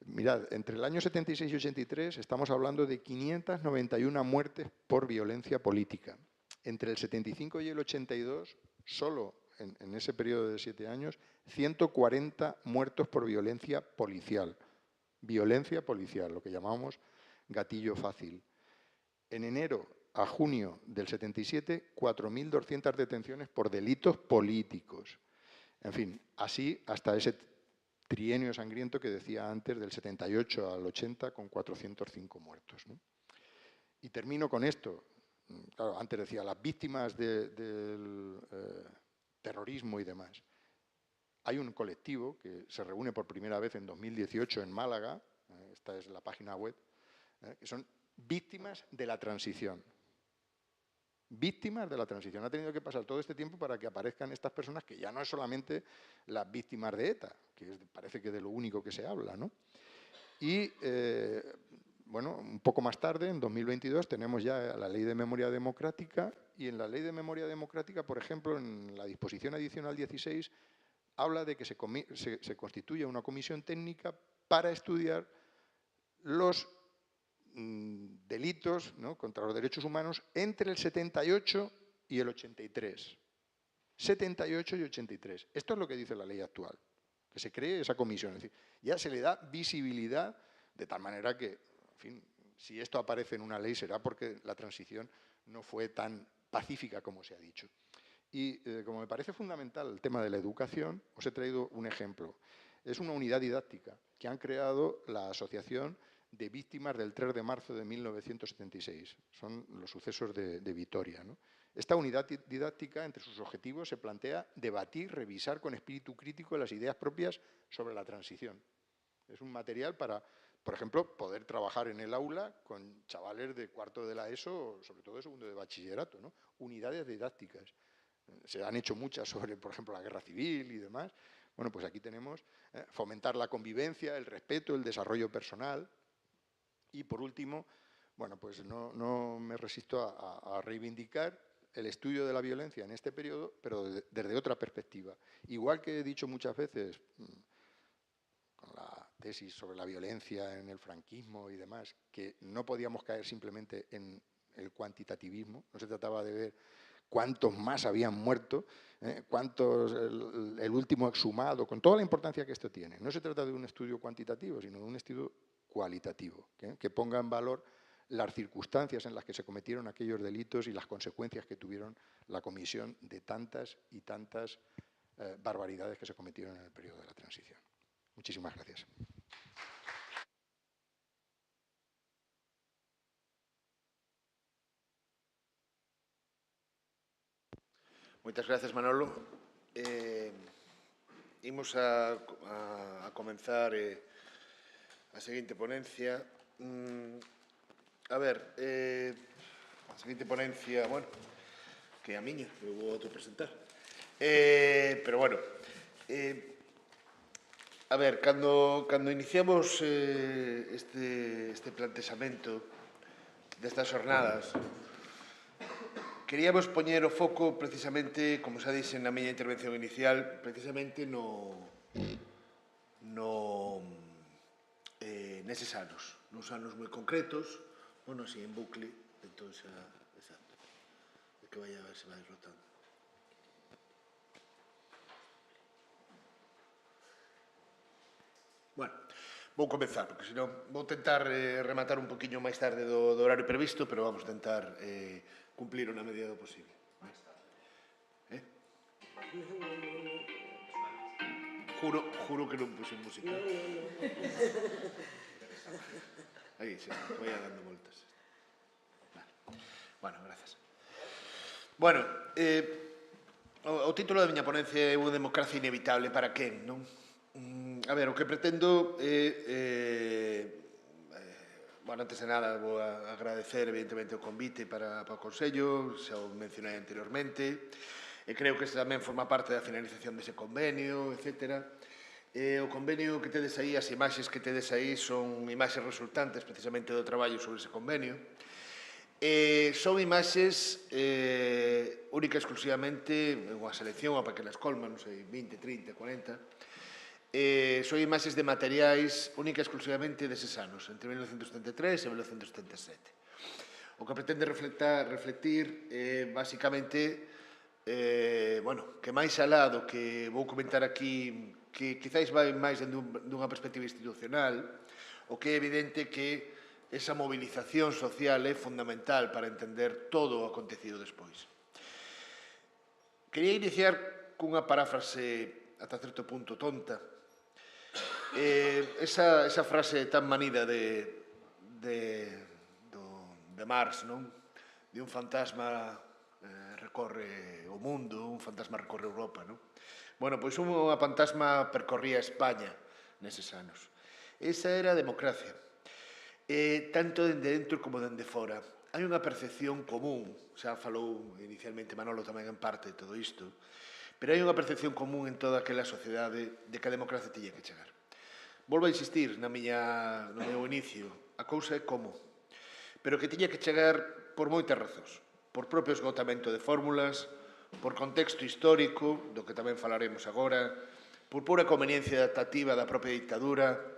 mirad, entre el año 76 y 83 estamos hablando de 591 muertes por violencia política. Entre el 75 y el 82, solo en ese periodo de 7 años, 140 muertos por violencia policial. Violencia policial, lo que llamamos gatillo fácil. En enero a junio del 77, 4.200 detenciones por delitos políticos. En fin, así hasta ese trienio sangriento que decía antes, del 78 al 80, con 405 muertos, ¿no? Y termino con esto. Claro, antes decía, las víctimas del terrorismo y demás. Hay un colectivo que se reúne por primera vez en 2018 en Málaga, esta es la página web, que son víctimas de la transición. Víctimas de la transición. Ha tenido que pasar todo este tiempo para que aparezcan estas personas que ya no es solamente las víctimas de ETA, que parece que de lo único que se habla, ¿no? Y, bueno, un poco más tarde, en 2022, tenemos ya la Ley de Memoria Democrática, y en la Ley de Memoria Democrática, por ejemplo, en la disposición adicional 16, habla de que se constituye una comisión técnica para estudiar los delitos, ¿no?, contra los derechos humanos entre el 78 y el 83. 78 y 83. Esto es lo que dice la ley actual, que se cree esa comisión. Es decir, ya se le da visibilidad de tal manera que, en fin, si esto aparece en una ley será porque la transición no fue tan pacífica como se ha dicho. Y como me parece fundamental el tema de la educación, os he traído un ejemplo. Es una unidad didáctica que han creado la Asociación de Víctimas del 3 de marzo de 1976. Son los sucesos de Vitoria, ¿no? Esta unidad didáctica, entre sus objetivos, se plantea debatir, revisar con espíritu crítico las ideas propias sobre la transición. Es un material para, por ejemplo, poder trabajar en el aula con chavales de cuarto de la ESO, o sobre todo de segundo de bachillerato, ¿no? Unidades didácticas. Se han hecho muchas sobre, por ejemplo, la guerra civil y demás. Bueno, pues aquí tenemos fomentar la convivencia, el respeto, el desarrollo personal. Y por último, bueno, pues no me resisto a reivindicar el estudio de la violencia en este periodo, pero desde otra perspectiva. Igual que he dicho muchas veces con la tesis sobre la violencia en el franquismo y demás, que no podíamos caer simplemente en el cuantitativismo, no se trataba de ver cuántos más habían muerto, cuántos el último exhumado, con toda la importancia que esto tiene. No se trata de un estudio cuantitativo, sino de un estudio cualitativo, que ponga en valor las circunstancias en las que se cometieron aquellos delitos y las consecuencias que tuvieron la comisión de tantas y tantas barbaridades que se cometieron en el periodo de la transición. Muchísimas gracias. Moitas gracias, Manolo. Imos a comenzar a seguinte ponencia. A ver, a seguinte ponencia, bueno, que é a miña, eu vou autopresentar. Pero, bueno, a ver, cando iniciamos este plantexamento destas jornadas, queríamos poñer o foco precisamente, como xa dixen na miña intervención inicial, precisamente neses anos, nos anos moi concretos, bueno, así en bucle, entón xa, exacto, de que vai a ver se vai rotando. Bueno, vou comenzar, porque senón vou tentar rematar un poquinho máis tarde do horario previsto, pero vamos tentar cumplir na medida do posible. Juro que non puse música. Aí, sí, vai dando voltas. Bueno, gracias. Bueno, o título da miña ponencia é unha democracia inevitable para quen, non? A ver, o que pretendo bueno, antes de nada, vou agradecer, evidentemente, o convite para o Consello, xa o mencionei anteriormente, e creo que tamén forma parte da finalización dese convenio, etc. O convenio que tedes aí, as imaxes que tedes aí, son imaxes resultantes precisamente do traballo sobre ese convenio. Son imaxes única e exclusivamente, unha selección, para que las colman, non sei, 20, 30, 40, son imaxes de materiais única e exclusivamente deses anos, entre 1973 e 1977. O que pretende reflectir basicamente que máis alá do que vou comentar aquí, que quizáis vai máis dunha perspectiva institucional, o que é evidente que esa movilización social é fundamental para entender todo o acontecido despois. Quería iniciar cunha paráfrase ata certo punto tonta. Esa frase tan manida de Marx, non? De un fantasma recorre o mundo, un fantasma recorre Europa, non? Bueno, pois unha fantasma percorría España neses anos. Esa era a democracia. Tanto dende dentro como dende fora. Hai unha percepción común, xa falou inicialmente Manolo tamén en parte de todo isto, pero hai unha percepción común en toda aquela sociedade de que a democracia tiña que chegar. Volvo a insistir no meu inicio, a cousa é como, pero que tiña que chegar por moitas razóns, por propio esgotamento de fórmulas, por contexto histórico, do que tamén falaremos agora, por pura conveniencia adaptativa da propia dictadura.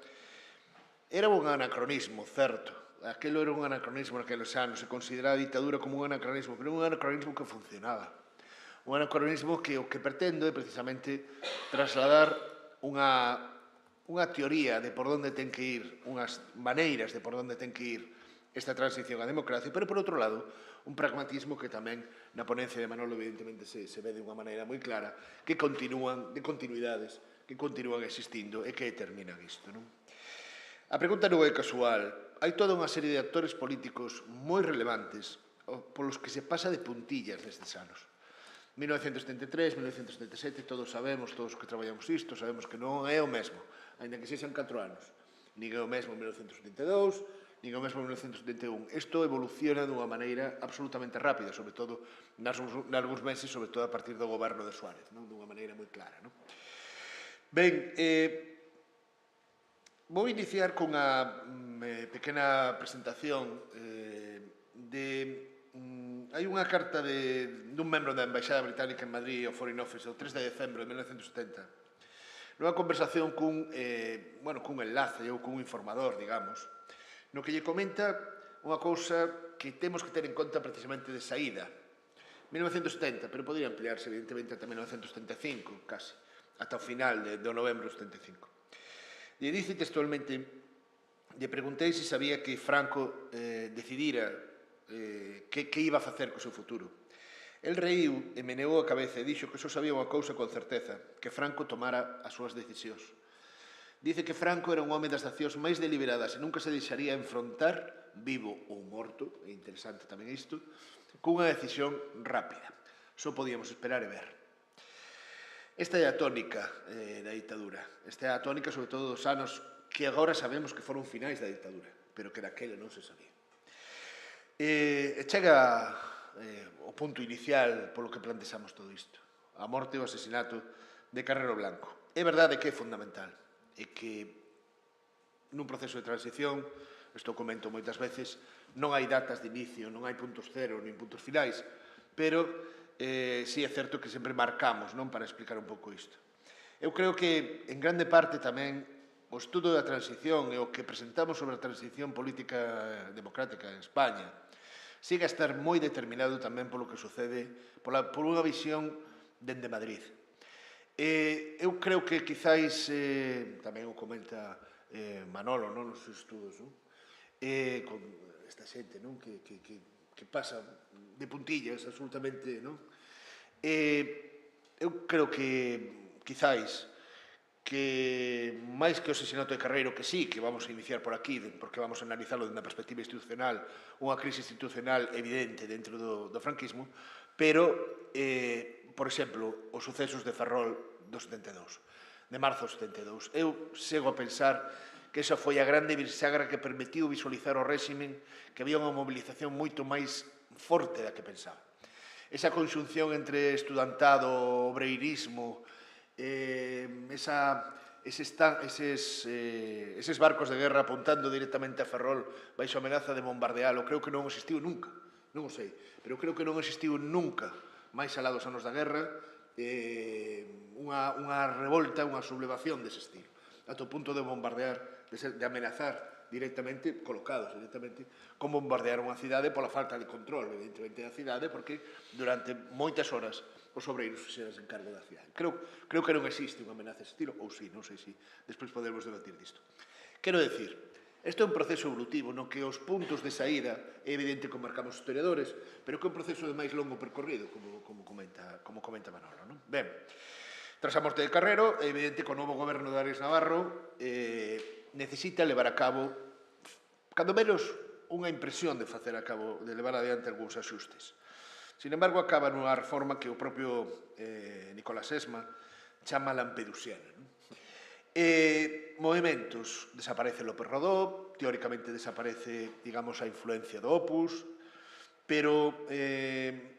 Era un anacronismo, certo. Aquelo era un anacronismo naqueles anos. Se consideraba a dictadura como un anacronismo, pero un anacronismo que funcionaba. Un anacronismo que o que pretendo é precisamente trasladar unha teoría de por onde ten que ir, unhas maneiras de por onde ten que ir esta transición á democracia, pero, por outro lado, un pragmatismo que tamén na ponencia de Manolo evidentemente se ve de unha maneira moi clara, que continúan, de continuidades, que continúan existindo e que determinan isto, non? A pregunta non é casual. Hai toda unha serie de actores políticos moi relevantes polos que se pasa de puntillas nestes anos. 1973, 1977, todos sabemos, todos os que traballamos isto, sabemos que non é o mesmo, ainda que sexan 4 anos. Nin é o mesmo 1972, nin é o mesmo 1971. Isto evoluciona dunha maneira absolutamente rápida, sobre todo nalgúns meses, sobre todo a partir do goberno de Suárez, non? Dunha maneira moi clara, non? Ben, vou iniciar cunha pequena presentación hai unha carta dun membro da Embaixada Británica en Madrid ao Foreign Office o 3 de decembro de 1970 nunha conversación cun enlace ou cun informador, digamos, no que lle comenta unha cousa que temos que ter en conta precisamente de saída. 1970, pero podría ampliarse evidentemente ata 1975, casi, ata o final do novembro de 75. Lle dice textualmente, lle preguntei se sabía que Franco decidira que iba a facer co seu futuro. El reiu e meneou a cabeza e dixo que só sabía unha cousa con certeza, que Franco tomara as súas decisións. Dice que Franco era un home das accións máis deliberadas e nunca se deixaría enfrontar, vivo ou morto, é interesante tamén isto, cunha decisión rápida. Só podíamos esperar e ver. Esta é a tónica da ditadura. Esta é a tónica, sobre todo, dos anos que agora sabemos que foron finais da ditadura, pero que daquela non se sabía. Chega o punto inicial polo que plantexamos todo isto. A morte e o asesinato de Carrero Blanco. É verdade que é fundamental e que nun proceso de transición, isto comento moitas veces, non hai datas de inicio, non hai puntos cero nin puntos finais, pero si é certo que sempre marcamos, non, para explicar un pouco isto. Eu creo que en grande parte tamén o estudo da transición e o que presentamos sobre a transición política democrática en España sigue a estar moi determinado tamén polo que sucede, por unha visión dende Madrid. Eu creo que quizáis, tamén o comenta Manolo nos seus estudos, con esta xente que pasa de puntillas absolutamente, eu creo que quizáis que máis que o asesinato de Carreiro, que sí, que vamos a iniciar por aquí, porque vamos a analizarlo desde unha perspectiva institucional, unha crise institucional evidente dentro do franquismo, pero, por exemplo, os sucesos de Ferrol do 72, de marzo do 72. Eu chego a pensar que esa foi a grande bisagra que permitiu visualizar o réximen, que había unha mobilización moito máis forte da que pensaba. Esa conxunción entre estudantado, obreirismo, eses barcos de guerra apuntando directamente a Ferrol baixo amenaza de bombardealo, creo que non existiu nunca, non o sei, pero creo que non existiu nunca, máis alá dos anos da guerra, unha revolta, unha sublevación dese estilo. ata o punto de bombardear, de amenazar directamente, colocados directamente, con bombardear unha cidade pola falta de control, evidentemente, da cidade, porque durante moitas horas os obreiros fixeran encargo da cidade. Creo que non existe unha amenaza desse estilo, ou sí, non sei se despois podemos debatir disto. Quero decir, isto é un proceso evolutivo no que os puntos de saída é evidente como marcamos os historiadores, pero que é un proceso de máis longo percorrido, como comenta Manolo. Non? Ben, tras a morte de Carrero, é evidente que o novo goberno de Arias Navarro necesita levar a cabo, cando menos, unha impresión de facer a cabo, de levar adiante algúns axustes. Sin embargo, acaba nunha reforma que o propio Nicolás Esma chama lampedusiana. Non? Movimentos, desaparece López Rodó, teóricamente desaparece, digamos, a influencia do Opus, pero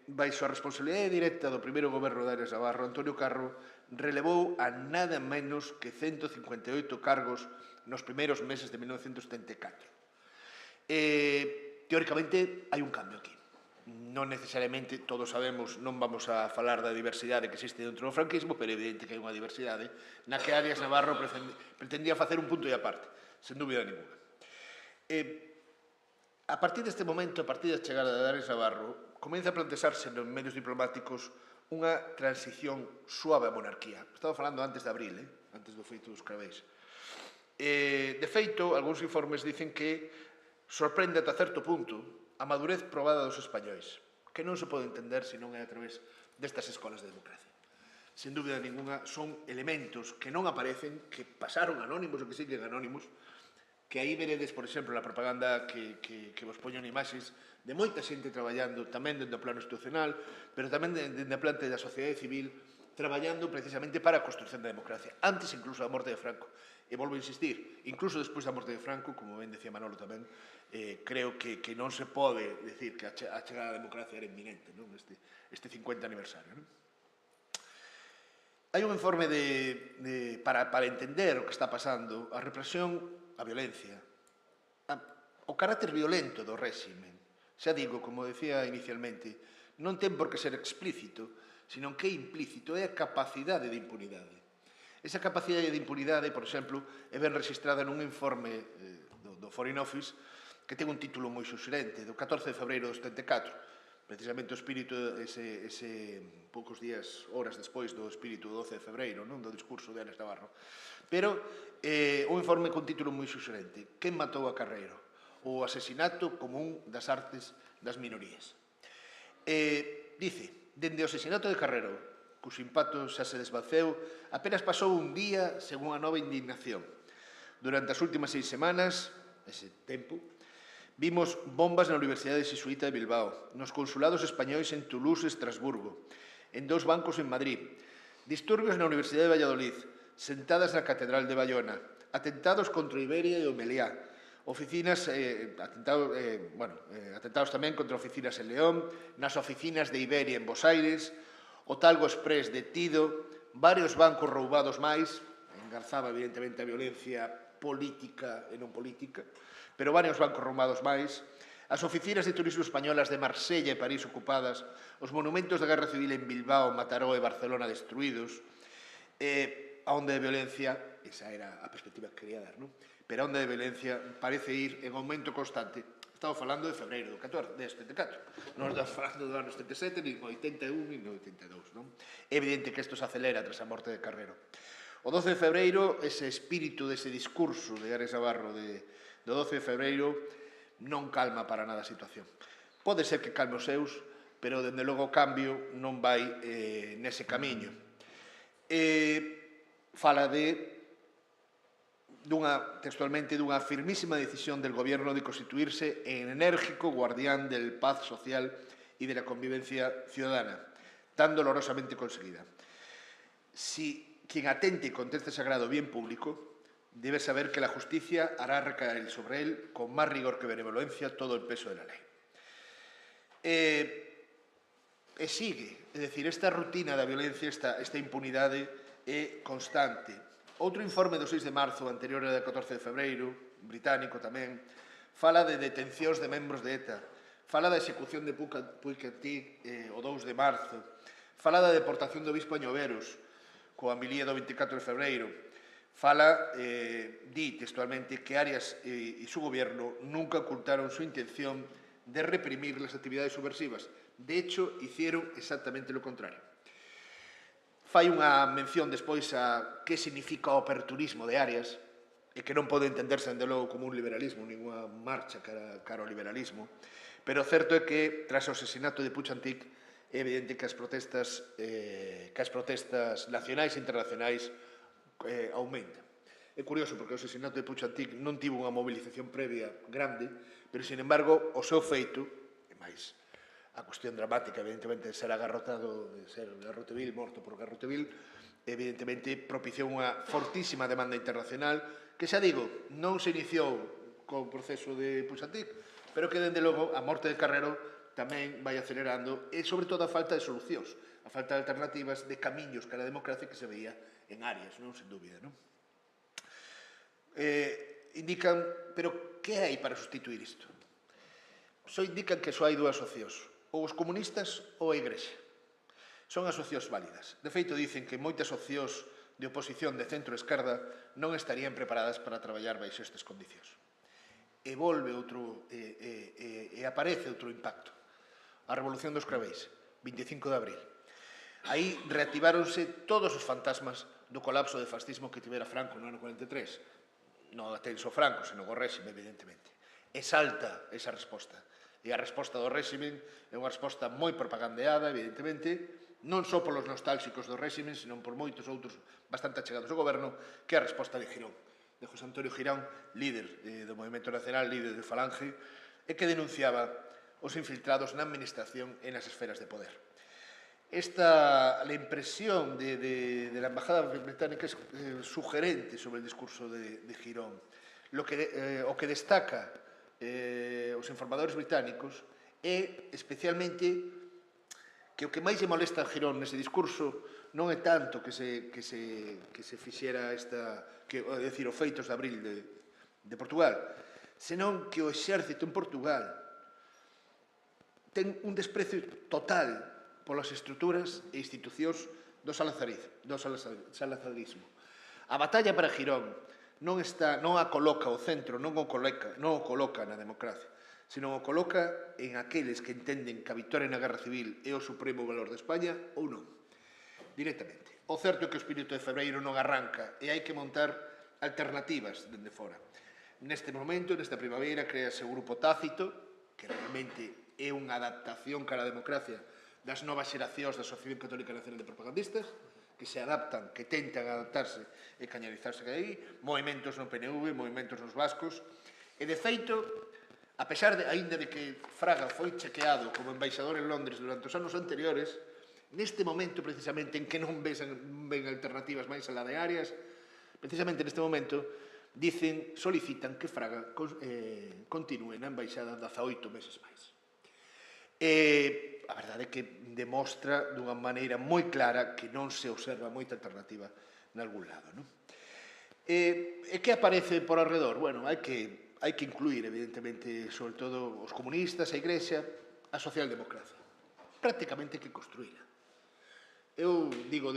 baixo a responsabilidade directa do primeiro goberno de Arias Navarro, Antonio Carro relevou a nada menos que 158 cargos nos primeiros meses de 1974. Teóricamente, hai un cambio aquí. Non necesariamente, todos sabemos, non vamos a falar da diversidade que existe dentro do franquismo, pero é evidente que hai unha diversidade na que Arias Navarro pretendía facer un punto e aparte, sen dúbida ninguna. A partir deste momento, a partir da chegada de Arias Navarro, comeza a plantexarse nos medios diplomáticos unha transición suave á monarquía. Estaba falando antes de abril, antes do feito dos Craveis. De feito, algúns informes dicen que sorprende ata certo punto a madurez probada dos españois, que non se pode entender se non é a través destas escolas de democracia. Sen dúbida ninguna, son elementos que non aparecen, que pasaron anónimos ou que siguen anónimos, que aí veredes, por exemplo, na propaganda que vos poño en imaxes de moita xente traballando tamén dentro do plano institucional, pero tamén dentro da planta da sociedade civil, traballando precisamente para a construcción da democracia, antes incluso da morte de Franco. E volvo a insistir, incluso despois da morte de Franco, como ben decía Manolo tamén, creo que non se pode decir que a chegada da democracia era inminente, non? Este 50 aniversario. Non? Hai un informe para entender o que está pasando, a represión, a violencia, o carácter violento do réxime. Xa digo, como decía inicialmente, non ten por que ser explícito, sino que é implícito, é a capacidade de impunidade. Esa capacidade de impunidade, por exemplo, é ben registrada nun informe do Foreign Office que ten un título moi suxerente, do 14 de febreiro do 74, precisamente o espírito, ese poucos días, horas despois do espírito do 12 de febreiro, non? Do discurso de Arias Navarro. Pero un informe con título moi suxerente, Quen matou a Carrero? O asesinato común das artes das minorías. Dice, dende o asesinato de Carrero, cuxo impacto xa se desvanceu, apenas pasou un día sen unha nova indignación. Durante as últimas 6 semanas, ese tempo, vimos bombas na Universidade Xesuíta de Bilbao, nos consulados españois en Toulouse e Estrasburgo, en 2 bancos en Madrid, disturbios na Universidade de Valladolid, sentadas na Catedral de Bayona, atentados contra Iberia e o Meliá, atentados tamén contra oficinas en León, nas oficinas de Iberia en Bos Aires, o Talgo Express detido, varios bancos roubados máis, engarzaba evidentemente a violencia política e non política, pero varios bancos roubados máis, as oficinas de turismo españolas de Marsella e París ocupadas, os monumentos da Guerra Civil en Bilbao, Mataró e Barcelona destruídos, a onda de violencia, esa era a perspectiva que quería dar, non? Pero a onda de violencia parece ir en aumento constante. Estamos falando de febreiro do 14, de 74. Non estamos falando do ano 77, nin 81, nin 82, non? É evidente que isto se acelera tras a morte de Carrero. O 12 de febreiro, ese espírito dese discurso de Arias Navarro do 12 de febreiro non calma para nada a situación. Pode ser que calme os seus, pero, dende logo, o cambio non vai nese camiño. Fala textualmente dunha firmísima decisión del gobierno de constituirse en enérgico guardián del paz social y de la convivencia ciudadana, tan dolorosamente conseguida. Si quien atente contra este sagrado bien público debe saber que la justicia hará recaer sobre él con más rigor que benevolencia todo el peso de la ley. E sigue, é dicir, esta rutina da violencia, esta impunidade é constante. Outro informe do 6 de marzo, anterior ao 14 de febreiro, británico tamén, fala de detencións de membros de ETA, fala da execución de Puigcertí o 2 de marzo, fala da deportación do obispo Añoveros, coa homilía do 24 de febreiro, di textualmente que Arias y su gobierno nunca ocultaron su intención de reprimir las actividades subversivas. De hecho, hicieron exactamente lo contrario. Fai unha mención despois a que significa o aperturismo de Arias, e que non pode entenderse, dende logo, como un liberalismo, ninguna marcha cara ao liberalismo, pero o certo é que, tras o asesinato de Puig-Antich, é evidente que as protestas nacionais e internacionais aumentan. É curioso, porque o asesinato de Puig-Antich non tivo unha movilización previa grande, pero, sin embargo, o seu feito, e máis a cuestión dramática, evidentemente, de ser agarrotado, de ser Garroteville, morto por Garroteville, evidentemente propiciou unha fortísima demanda internacional que, xa digo, non se iniciou co proceso de Puig-Antich, pero que, dende logo, a morte de Carrero tamén vai acelerando, e, sobre todo, a falta de solucións, a falta de alternativas, de camiños cara a democracia que se veía en Arias, non? Sen dúbida, non? Indican, pero que hai para sustituir isto? Só indican que só hai dúas opcións, ou os comunistas ou a Igrexa. Son as opcións válidas. De feito, dicen que moitas opcións de oposición de centro-esquerda non estarían preparadas para traballar baixo estas condicións. E volve outro, e aparece outro impacto. A Revolución dos Craveis, 25 de abril. Aí reactiváronse todos os fantasmas do colapso de fascismo que tivera Franco no ano 43. Non atenso Franco, senón o réxime, evidentemente. E salta esa resposta. E a resposta do réxime é unha resposta moi propagandeada, evidentemente, non só polos nostálxicos do réxime, senón por moitos outros bastante achegados ao goberno, que é a resposta de Girón, de José Antonio Girón, líder do Movimento Nacional, líder de Falange, e que denunciaba os infiltrados na administración e nas esferas de poder. La impresión de la embajada británica es sugerente sobre el discurso de Girón. O que destaca os informadores británicos é especialmente que o que máis lle molesta a Girón nese discurso non é tanto que se fixera os feitos de abril de Portugal, senón que o exército en Portugal ten un desprezo total polas estruturas e institucións do salazarismo. A batalla para Girón non a coloca ao centro, non o coloca na democracia, senón o coloca en aqueles que entenden que a victoria na Guerra Civil é o supremo valor de España ou non, directamente. O certo é que o espírito de febreiro non arranca e hai que montar alternativas dende fora. Neste momento, nesta primavera, crease o Grupo Tácito, que realmente é unha adaptación cara á democracia das novas xeracións da Asociación Católica Nacional de Propagandistas, que se adaptan, que tentan adaptarse e cañarizarse aí, movimentos no PNV, movimentos nos vascos, e de feito, a pesar aínda de que Fraga foi chequeado como embaixador en Londres durante os anos anteriores, neste momento, precisamente, en que non ven alternativas máis alá de Arias, precisamente neste momento, solicitan que Fraga continúe na embaixada 18 meses máis. A verdade é que demostra dunha maneira moi clara que non se observa moita alternativa nalgún lado. E que aparece por alrededor? Bueno, hai que incluir, evidentemente, sobre todo os comunistas, a Igrexa, a socialdemocracia. Prácticamente hai que construíla. Eu digo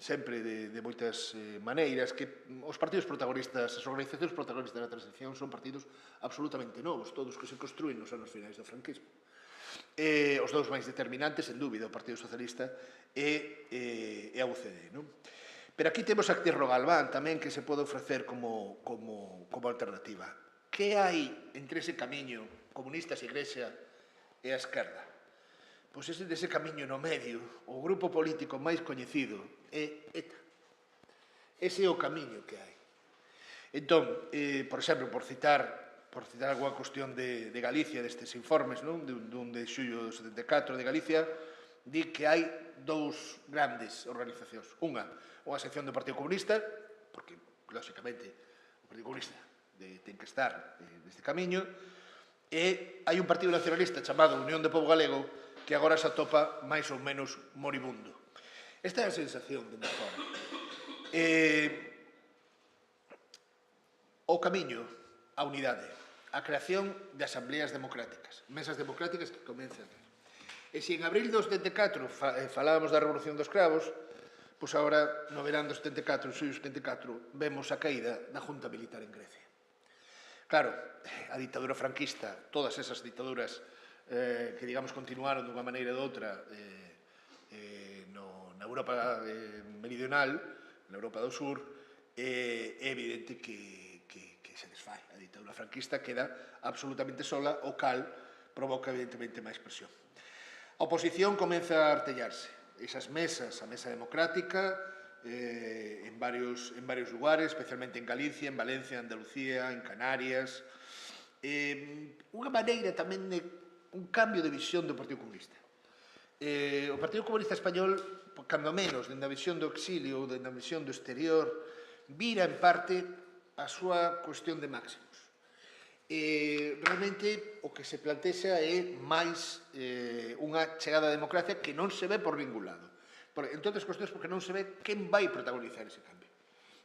sempre de moitas maneiras que os partidos protagonistas, as organizacións protagonistas da transición son partidos absolutamente novos, todos que se construín nos anos finais do franquismo. Os dous máis determinantes, sen dúbida, o Partido Socialista e a UCD. Pero aquí temos a Actis Rogalván tamén que se pode ofrecer como alternativa. Que hai entre ese camiño comunistas, Igrexa e a esquerda? Pois ese camiño no medio, o grupo político máis coñecido é ETA. Ese é o camiño que hai. Entón, por exemplo, por citar algunha cuestión de Galicia, destes informes, dun de xullo do 74 de Galicia, di que hai dous grandes organizacións. Unha sección do Partido Comunista, porque, lóxicamente, o Partido Comunista ten que estar neste camiño, e hai un Partido Nacionalista chamado Unión de Pobo Galego que agora se atopa máis ou menos moribundo. Esta é a sensación dende fora. O camiño á unidade, a creación de asambleas democráticas, mesas democráticas que comecen. E se en abril do 74 falábamos da Revolución dos Cravos, pois agora, no verán do 74, xullo 74, vemos a caída da Junta Militar en Grecia. Claro, a ditadura franquista, todas esas ditaduras que, digamos, continuaron dunha maneira ou doutra na Europa meridional, na Europa do Sur, é evidente que se desfai. A ditadura franquista queda absolutamente sola, o cal provoca, evidentemente, máis presión. A oposición comeza a artellarse. Esas mesas, a mesa democrática, en varios lugares, especialmente en Galicia, en Valencia, en Andalucía, en Canarias. Unha maneira tamén de un cambio de visión do Partido Comunista. O Partido Comunista Español, cando menos, dende a visión do exilio, dende a visión do exterior, vira en parte a súa cuestión de máximos. Realmente o que se plantexa é máis unha chegada á democracia que non se ve por ningún lado. Entre outras cuestións porque non se ve quen vai protagonizar ese cambio.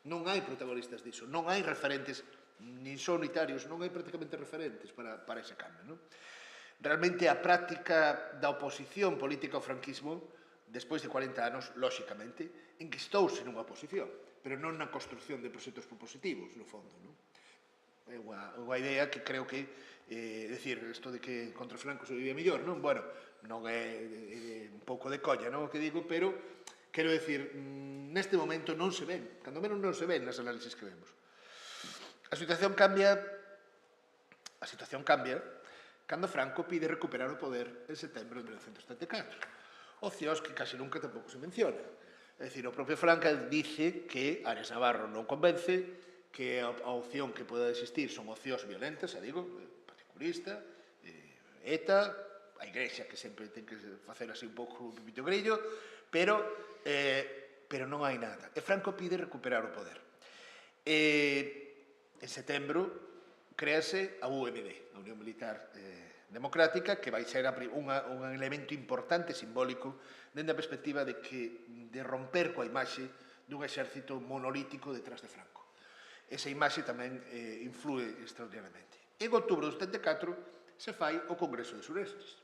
Non hai protagonistas diso, non hai referentes, nin son unitarios, non hai prácticamente referentes para ese cambio. Realmente a práctica da oposición política ao franquismo, despois de 40 anos, lóxicamente, enquistouse nunha oposición, pero non na construción de proxectos propositivos, no fondo. É unha idea que creo que, decir, isto de que contra Franco se vivía mellor, non? Bueno, non é un pouco de colla, non o que digo, pero, quero decir, neste momento non se ven, cando menos non se ven nas análisis que vemos. A situación cambia cando Franco pide recuperar o poder en setembro de 1974. Opcións que casi nunca tampouco se menciona. É dicir, o propio Franco dice que Arias Navarro non convence, que a opción que poda existir son opcións violentas, digo, particulista, ETA, a Igrexa, que sempre ten que facer así un pouco un pipito grillo, pero non hai nada. E Franco pide recuperar o poder. En setembro, créase a UMD, a Unión Militar Democrática, que vai ser un elemento importante, simbólico, dende a perspectiva de romper coa imaxe dun exército monolítico detrás de Franco. Esa imaxe tamén influe extraordinariamente. En outubro do 74 se fai o Congreso de Suresnes.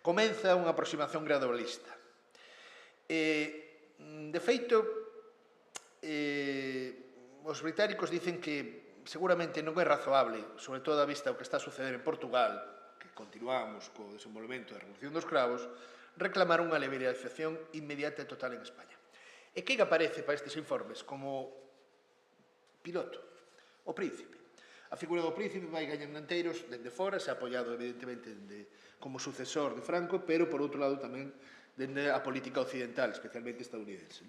Comeza unha aproximación gradualista. De feito, os británicos dicen que seguramente non é razoable, sobre todo a vista o que está a suceder en Portugal, que continuamos co desenvolvemento da Revolución dos Cravos, reclamar unha liberalización inmediata e total en España. E quen aparece para estes informes como piloto? O príncipe. A figura do príncipe vai gañando enteiros dende fora, se ha apoiado evidentemente como sucesor de Franco, pero por outro lado tamén dende a política occidental, especialmente estadounidense.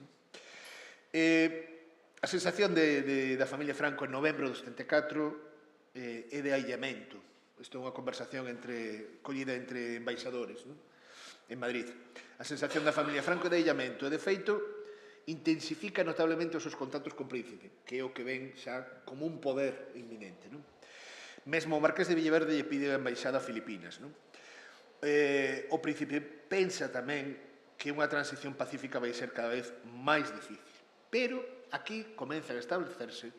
A sensación da familia Franco en novembro do 74 é de aillamento. Isto é unha conversación collida entre embaixadores en Madrid. A sensación da familia Franco é de aillamento e, de feito, intensifica notablemente os seus contactos con Príncipe, que é o que ven xa como un poder inminente. Mesmo o Marqués de Villaverde lle pide a embaixada a Filipinas. O Príncipe pensa tamén que unha transición pacífica vai ser cada vez máis difícil. Pero aquí comenzan a establecerse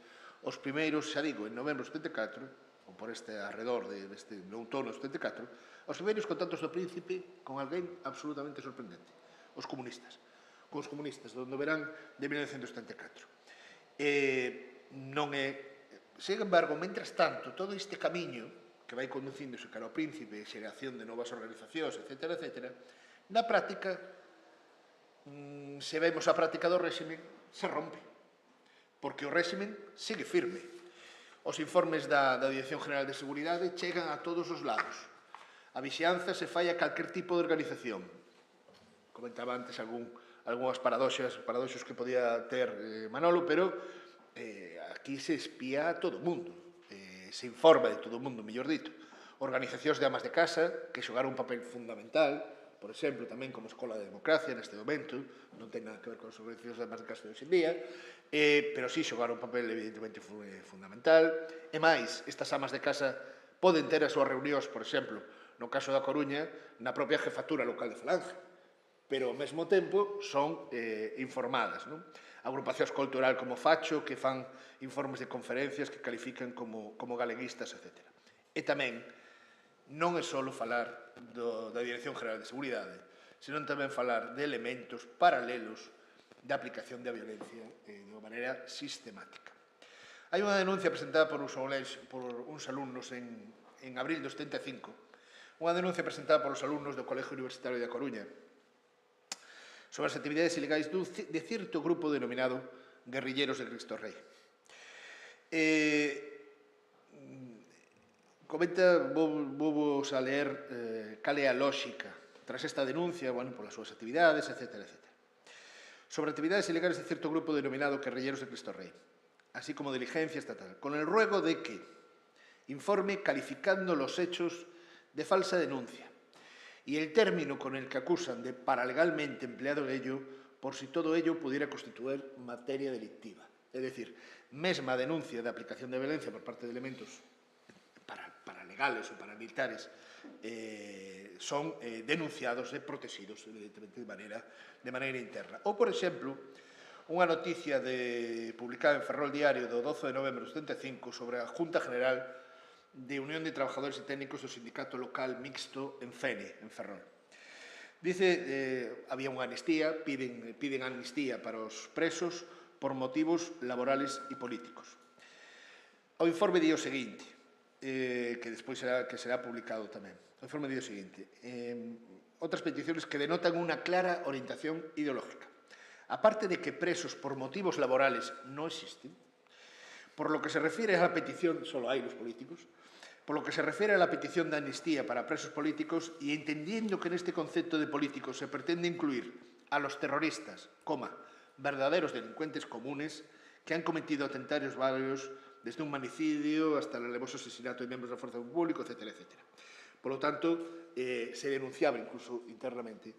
os primeiros, xa digo, en novembro de 74, ou por este arredor deste outono de 74, os primeiros contactos do Príncipe con alguén absolutamente sorprendente, os comunistas. Cos comunistas, do verán de 1974. Sin embargo, mentras tanto, todo este camiño que vai conducíndose cara ao príncipe, xeración de novas organizacións, etc., na práctica, se vemos a práctica do réximen, se rompe. Porque o réximen sigue firme. Os informes da Dirección General de Seguridade chegan a todos os lados. A vixianza se fai a calquer tipo de organización. Comentaba antes algunhas paradoxos que podía ter Manolo, pero aquí se espía a todo o mundo, se informa de todo o mundo, mellor dito. Organizacións de amas de casa que xogaron un papel fundamental, por exemplo, tamén como Escola de Democracia neste momento, non ten nada que ver con as organizacións de amas de casa de hoxe en día, pero sí xogaron un papel evidentemente fundamental. E máis, estas amas de casa poden ter as súas reunións, por exemplo, no caso da Coruña, na propia jefatura local de Falange, pero ao mesmo tempo son informadas. Agrupacións cultural como Facho, que fan informes de conferencias que califican como galeguistas, etc. E tamén, non é só falar da Dirección General de Seguridade, senón tamén falar de elementos paralelos de aplicación da violencia de unha maneira sistemática. Hai unha denuncia presentada por uns alumnos en abril de 85, unha denuncia presentada por os alumnos do Colegio Universitario da Coruña sobre as actividades ilegais de certo grupo denominado Guerrilleros de Cristo Rei. Vou a ler cal é a lóxica tras esta denuncia, polas súas actividades, etc. Sobre actividades ilegales de certo grupo denominado Guerrilleros de Cristo Rei, así como diligencia estatal, con el ruego de que informe calificando los hechos de falsa denuncia y el término con el que acusan de paralegalmente empleado en ello, por si todo ello pudiera constituir materia delictiva. Es decir, mesma denuncia de aplicación de violencia por parte de elementos paralegales ou paramilitares son denunciados e protegidos, evidentemente, de maneira interna. Ou, por exemplo, unha noticia publicada en Ferrol Diario do 12 de novembro de 75 sobre a Junta General de Unión de Trabajadores y Técnicos do Sindicato Local Mixto en Fene, en Ferrol. Dice, había unha amnistía, piden amnistía para os presos por motivos laborales e políticos. O informe di o seguinte, que despois será publicado tamén. O informe di o seguinte, outras peticiones que denotan unha clara orientación ideológica. Aparte de que presos por motivos laborales no existen, por lo que se refiere a la petición, solo hay los políticos, por lo que se refiere a la petición de amnistía para presos políticos y entendiendo que en este concepto de políticos se pretende incluir a los terroristas, verdaderos delincuentes comunes que han cometido atentados varios desde un magnicidio hasta el alevoso asesinato de miembros de la fuerza pública, etcétera, etcétera. Por lo tanto, se denunciaba incluso internamente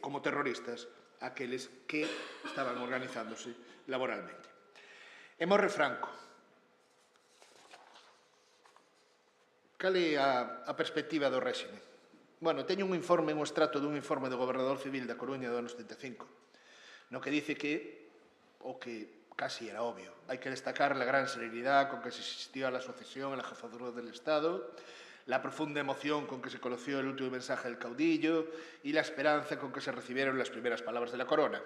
como terroristas aqueles que estaban organizándose laboralmente. E morre Franco. Cal é a perspectiva do réxime? Teño un extracto dun informe do gobernador civil da Coruña do ano 75, no que dice que, o que casi era obvio, hay que destacar la gran serenidad con que se asistió a la sucesión en la jefatura del Estado, la profunda emoción con que se conoció el último mensaje del caudillo y la esperanza con que se recibieron las primeras palabras de la corona.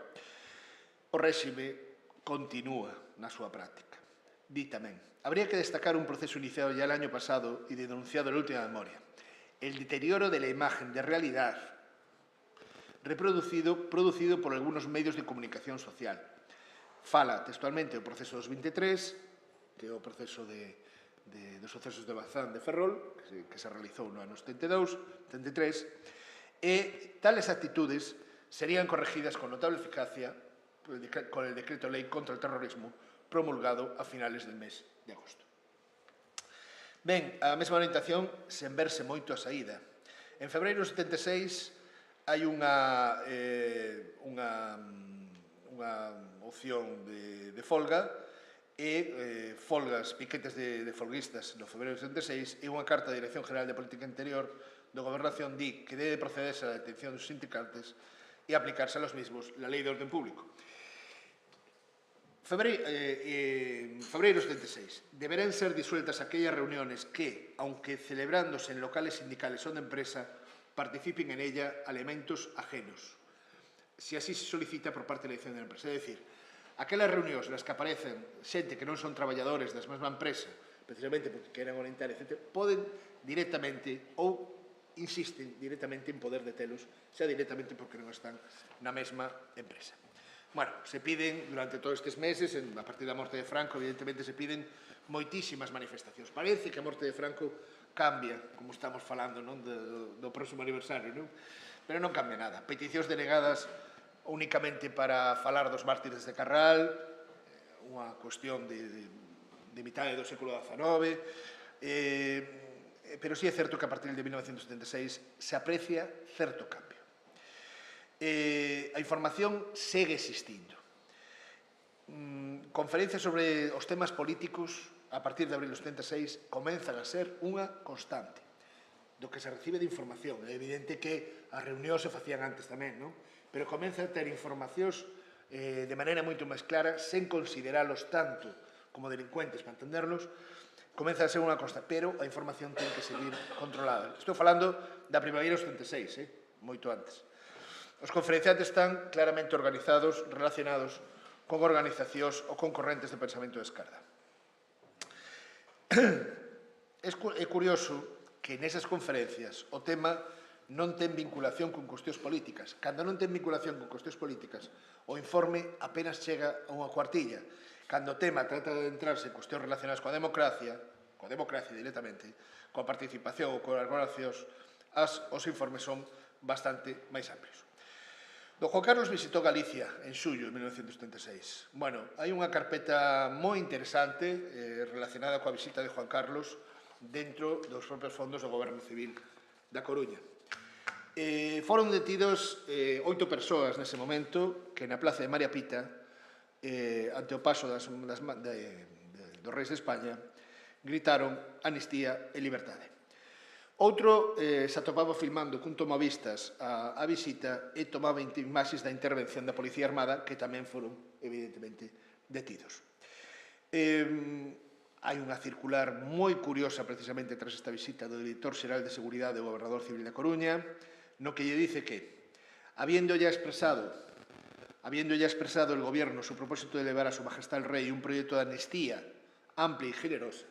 O réxime continúa na súa práctica. Di tamén, habría que destacar un proceso iniciado ya el año pasado y denunciado en la última memoria, el deterioro de la imagen de realidad producido por algunos medios de comunicación social. Fala textualmente o proceso dos 23, que é o proceso dos sucesos de Bazán de Ferrol, que se realizou no ano 72, 73, e tales actitudes serían corregidas con notable eficacia con el decreto ley contra el terrorismo promulgado a finales del mes de agosto. Ben, a mesma orientación sen verse moito a saída. En febreiro de 76 hai unha opción de folga e folgas, piquetes de folguistas no febreiro de 76 e unha carta da Dirección General de Política Interior da Gobernación di que debe procederse a la detención dos sindicantes e aplicarse a los mismos la Ley de Orden Público. Febrero 76. Deberán ser disueltas aquellas reuniones que, aunque celebrándose en locales sindicales o de empresa, participen en ella elementos ajenos, si así se solicita por parte de la dirección de la empresa. Es decir, aquelas reunións nas que aparecen xente que non son traballadores da mesma empresa, precisamente porque queren orientar, etc., poden directamente ou insisten directamente en poder detelos, xa directamente porque non están na mesma empresa. Se piden, durante todos estes meses, a partir da morte de Franco, evidentemente se piden moitísimas manifestacións. Parece que a morte de Franco cambia, como estamos falando do próximo aniversario, pero non cambia nada. Peticións denegadas únicamente para falar dos mártires de Carral, unha cuestión de mitade do século XIX, pero sí é certo que a partir de 1976 se aprecia certo cambio. A información segue existindo. Conferencias sobre os temas políticos a partir de abril de 76 comenzan a ser unha constante do que se recibe de información. É evidente que as reunións se facían antes tamén, non? Pero comeza a ter informacións de maneira moito máis clara, sen consideralos tanto como delincuentes, para entenderlos, comeza a ser unha constante, pero a información ten que seguir controlada. Estou falando da primavera de 76, moito antes. Os conferenciantes están claramente organizados, relacionados con organizacións ou con correntes de pensamento de esquerda. É curioso que nesas conferencias o tema non ten vinculación con cuestións políticas. Cando non ten vinculación con cuestións políticas, o informe apenas chega a unha cuartilla. Cando o tema trata de entrarse en cuestións relacionadas coa democracia directamente, coa participación ou coas relacións, os informes son bastante máis amplios. Don Juan Carlos visitou Galicia en xullo de 1976. Bueno, hai unha carpeta moi interesante relacionada coa visita de Juan Carlos dentro dos propios fondos do Goberno Civil da Coruña. Foron detidos 8 persoas nese momento que na plaza de María Pita, ante o paso dos reis de España, gritaron amnistía e liberdade. Outro se atopaba filmando cun tomavistas a visita e tomaba imaxes da intervención da Policía Armada, que tamén foron, evidentemente, detidos. Hai unha circular moi curiosa, precisamente, tras esta visita do Director Xeral de Seguridade do Gobernador Civil da Coruña, no que lle dice que, habiendo ya expresado el Gobierno su propósito de elevar a su Majestad el Rey un proyecto de amnistía amplia y generosa,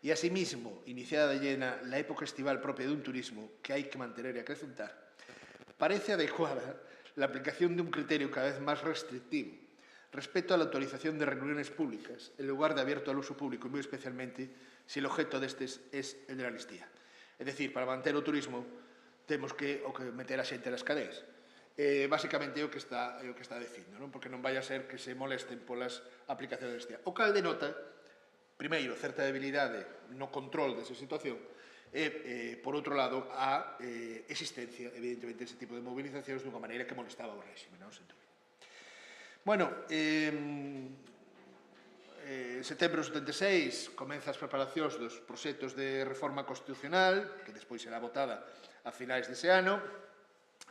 y asimismo, iniciada de llena la época estival propia de un turismo que hay que mantener y acrecentar, parece adecuada la aplicación de un criterio cada vez más restrictivo respecto a la autorización de reuniones públicas, en lugar de abierto al uso público, y muy especialmente si el objeto de estes es el de la amnistía. Es decir, para manter o turismo temos que meter a xente nas cadeas. Básicamente é o que está dicindo, non? Porque non vai a ser que se molesten polas aplicacións de amnistía. O cal denota, primeiro, certa debilidade no control desa situación e, por outro lado, a existencia, evidentemente, dese tipo de movilizacións dunha maneira que molestaba o réxime, non? Bueno, en setembro de 76 comeza as preparacións dos proxectos de reforma constitucional, que despois será votada a finais dese ano.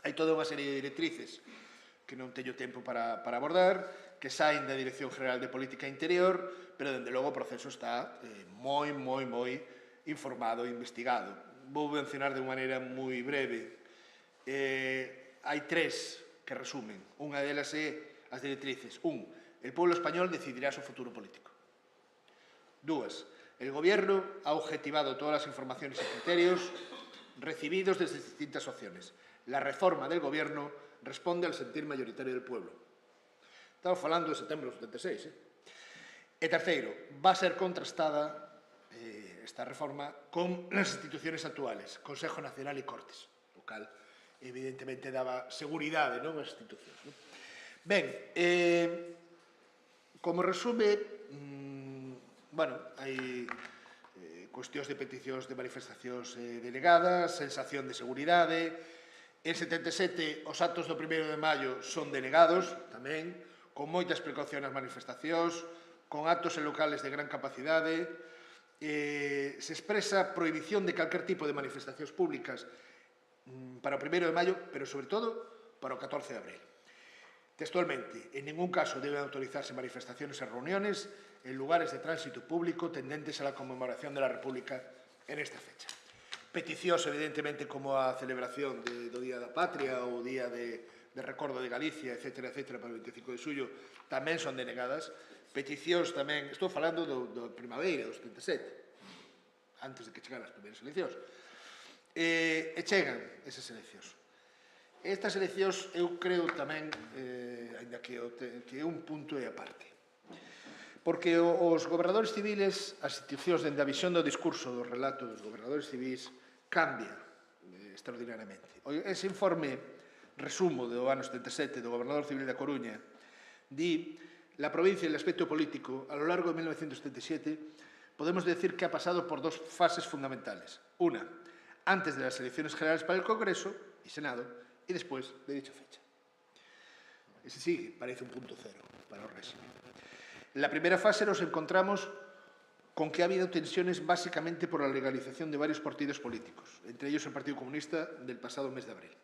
Hai toda unha serie de directrices que non teño tempo para abordar, que saen da Dirección General de Política Interior, pero, dende logo, o proceso está moi informado e investigado. Vou mencionar de unha maneira moi breve. Hai 3 que resumen. Unha delas é as directrices. 1. El pueblo español decidirá su futuro político. 2. El Gobierno ha objetivado todas las informaciones y criterios recibidos desde distintas opciones. La reforma del Gobierno responde al sentir mayoritario del pueblo. Estamos falando de setembro de 76. E terceiro, va a ser contrastada esta reforma con las instituciones actuales, Consejo Nacional y Cortes, lo cal, evidentemente, daba seguridade, non, ás institucións, non? Ben, como resume, hai cuestións de peticións de manifestacións denegadas, sensación de seguridade. En 77, os actos do 1 de maio son denegados, tamén, con moitas precaucións nas manifestacións, con actos en locales de gran capacidade. Se expresa prohibición de calquer tipo de manifestacións públicas para o 1 de maio, pero, sobre todo, para o 14 de abril. Textualmente, en ningún caso deben autorizarse manifestaciones o reuniones en lugares de tránsito público tendentes a la conmemoración de la República en esta fecha. Peticións, evidentemente, como a celebración do Día da Patria ou o Día de Recordo de Galicia, etc., para o 25 de xullo, tamén son denegadas. Peticións tamén, estou falando do primavera, do 77, antes de que chegaran as primeiras eleccións. E chegan esas eleccións. Estas eleccións, eu creo tamén, ainda que é un punto e aparte, porque os gobernadores civiles, as institucións dende a visión do discurso do relato dos gobernadores civis, cambia extraordinariamente. Ese informe, resumo do ano 77 do gobernador civil da Coruña, di: la provincia en el aspecto político, a lo largo de 1977, podemos decir que ha pasado por 2 fases fundamentales. Una, antes de las elecciones generales para el Congreso y Senado, y después de dicha fecha. Ese sí parece un punto cero para o régimen. En la primera fase nos encontramos con que ha habido tensiones básicamente por la legalización de varios partidos políticos, entre ellos el Partido Comunista del pasado mes de abril.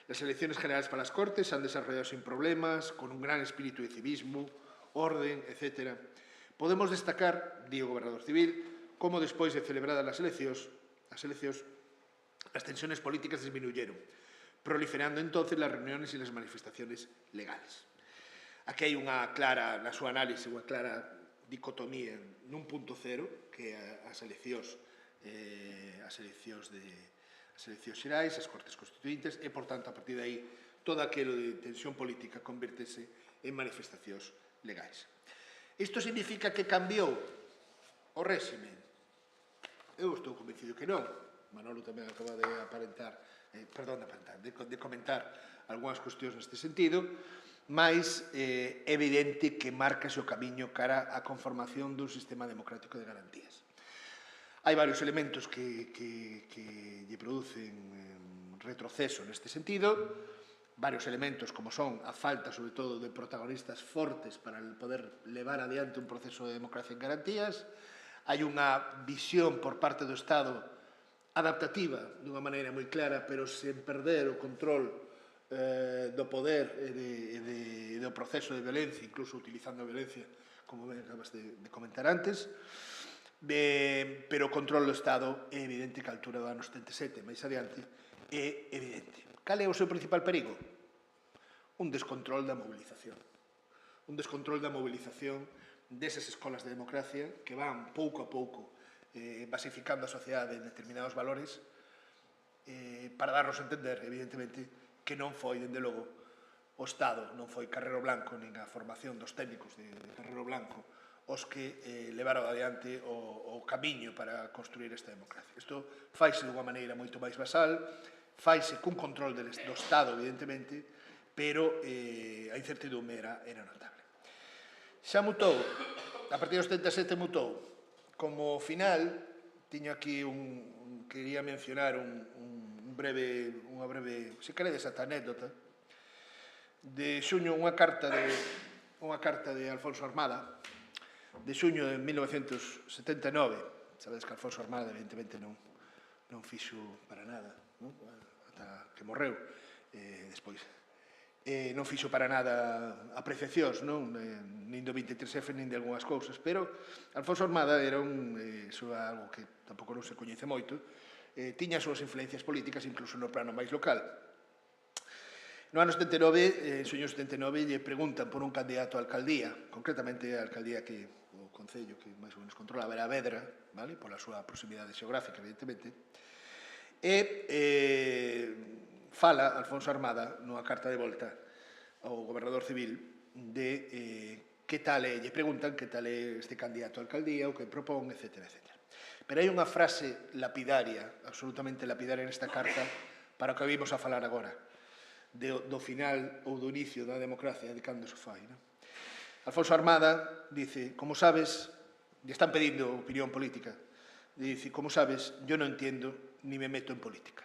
Las elecciones generales para las Cortes se han desarrollado sin problemas, con un gran espíritu de civismo, orden, etc. Podemos destacar, di o gobernador civil, como despois de celebradas as eleccións, as tensiones políticas disminuyeron, proliferando entonces las reuniones y las manifestaciones legales. Aquí hai unha clara, na súa análise, unha clara dicotomía nun punto cero, que é as eleccións xerais, as Cortes Constituintes, e, por tanto, a partir de aí, todo aquilo de tensión política convértese en manifestacións legais. Isto significa que cambiou o réxime? Eu estou convencido que non. Manolo tamén acaba de comentar algunhas cuestións neste sentido, mas é evidente que marcase o camiño cara á conformación dun sistema democrático de garantías. Hai varios elementos que lle producen retroceso neste sentido, varios elementos como son a falta, sobre todo, de protagonistas fortes para poder levar adiante un proceso de democracia en garantías, hai unha visión por parte do Estado adaptativa, dunha maneira moi clara, pero sen perder o control do poder e do proceso de violencia, incluso utilizando a violencia, como ben acabas de comentar antes, pero o control do Estado é evidente que a altura do ano 77, máis adiante, é evidente. Cal é o seu principal perigo? Un descontrol da movilización. Un descontrol da movilización desas escolas de democracia que van pouco a pouco basificando a sociedade en determinados valores para darnos a entender, evidentemente, que non foi, dende logo, o Estado, non foi Carrero Blanco, nin a formación dos técnicos de Carrero Blanco, os que levaron adiante o camiño para construir esta democracia. Isto faise dunha maneira moito máis basal, faise cun control do Estado, evidentemente, pero a incertidumbre era notable. Xa mutou, a partir dos 77 mutou. Como final, tiño aquí quería mencionar unha breve, se queredes, ata anécdota, de xuño, unha carta de Alfonso Armada, de xuño de 1979. Sabedes que Alfonso Armada, evidentemente, non fixo para nada, ata que morreu, despois. Non fixo para nada apreciacións, nin do 23F, nin de algunhas cousas, pero Alfonso Armada era algo que tampouco non se coñece moito, tiña as súas influencias políticas incluso no plano máis local. No ano 79, en xuño 79, lle preguntan por un candidato a alcaldía, concretamente a alcaldía que o concello que máis ou menos controlaba era Vedra, pola súa proximidade xeográfica, evidentemente, e fala Alfonso Armada nunha carta de volta ao gobernador civil de que tal é, lle preguntan que tal é este candidato a alcaldía, o que propón, etc. Pero hai unha frase lapidaria, absolutamente lapidaria nesta carta, para o que vimos a falar agora, do final ou do inicio da democracia, de cando se fai. Alfonso Armada dice, como sabes, lle están pedindo opinión política, dice, como sabes, yo no entiendo ni me meto en política.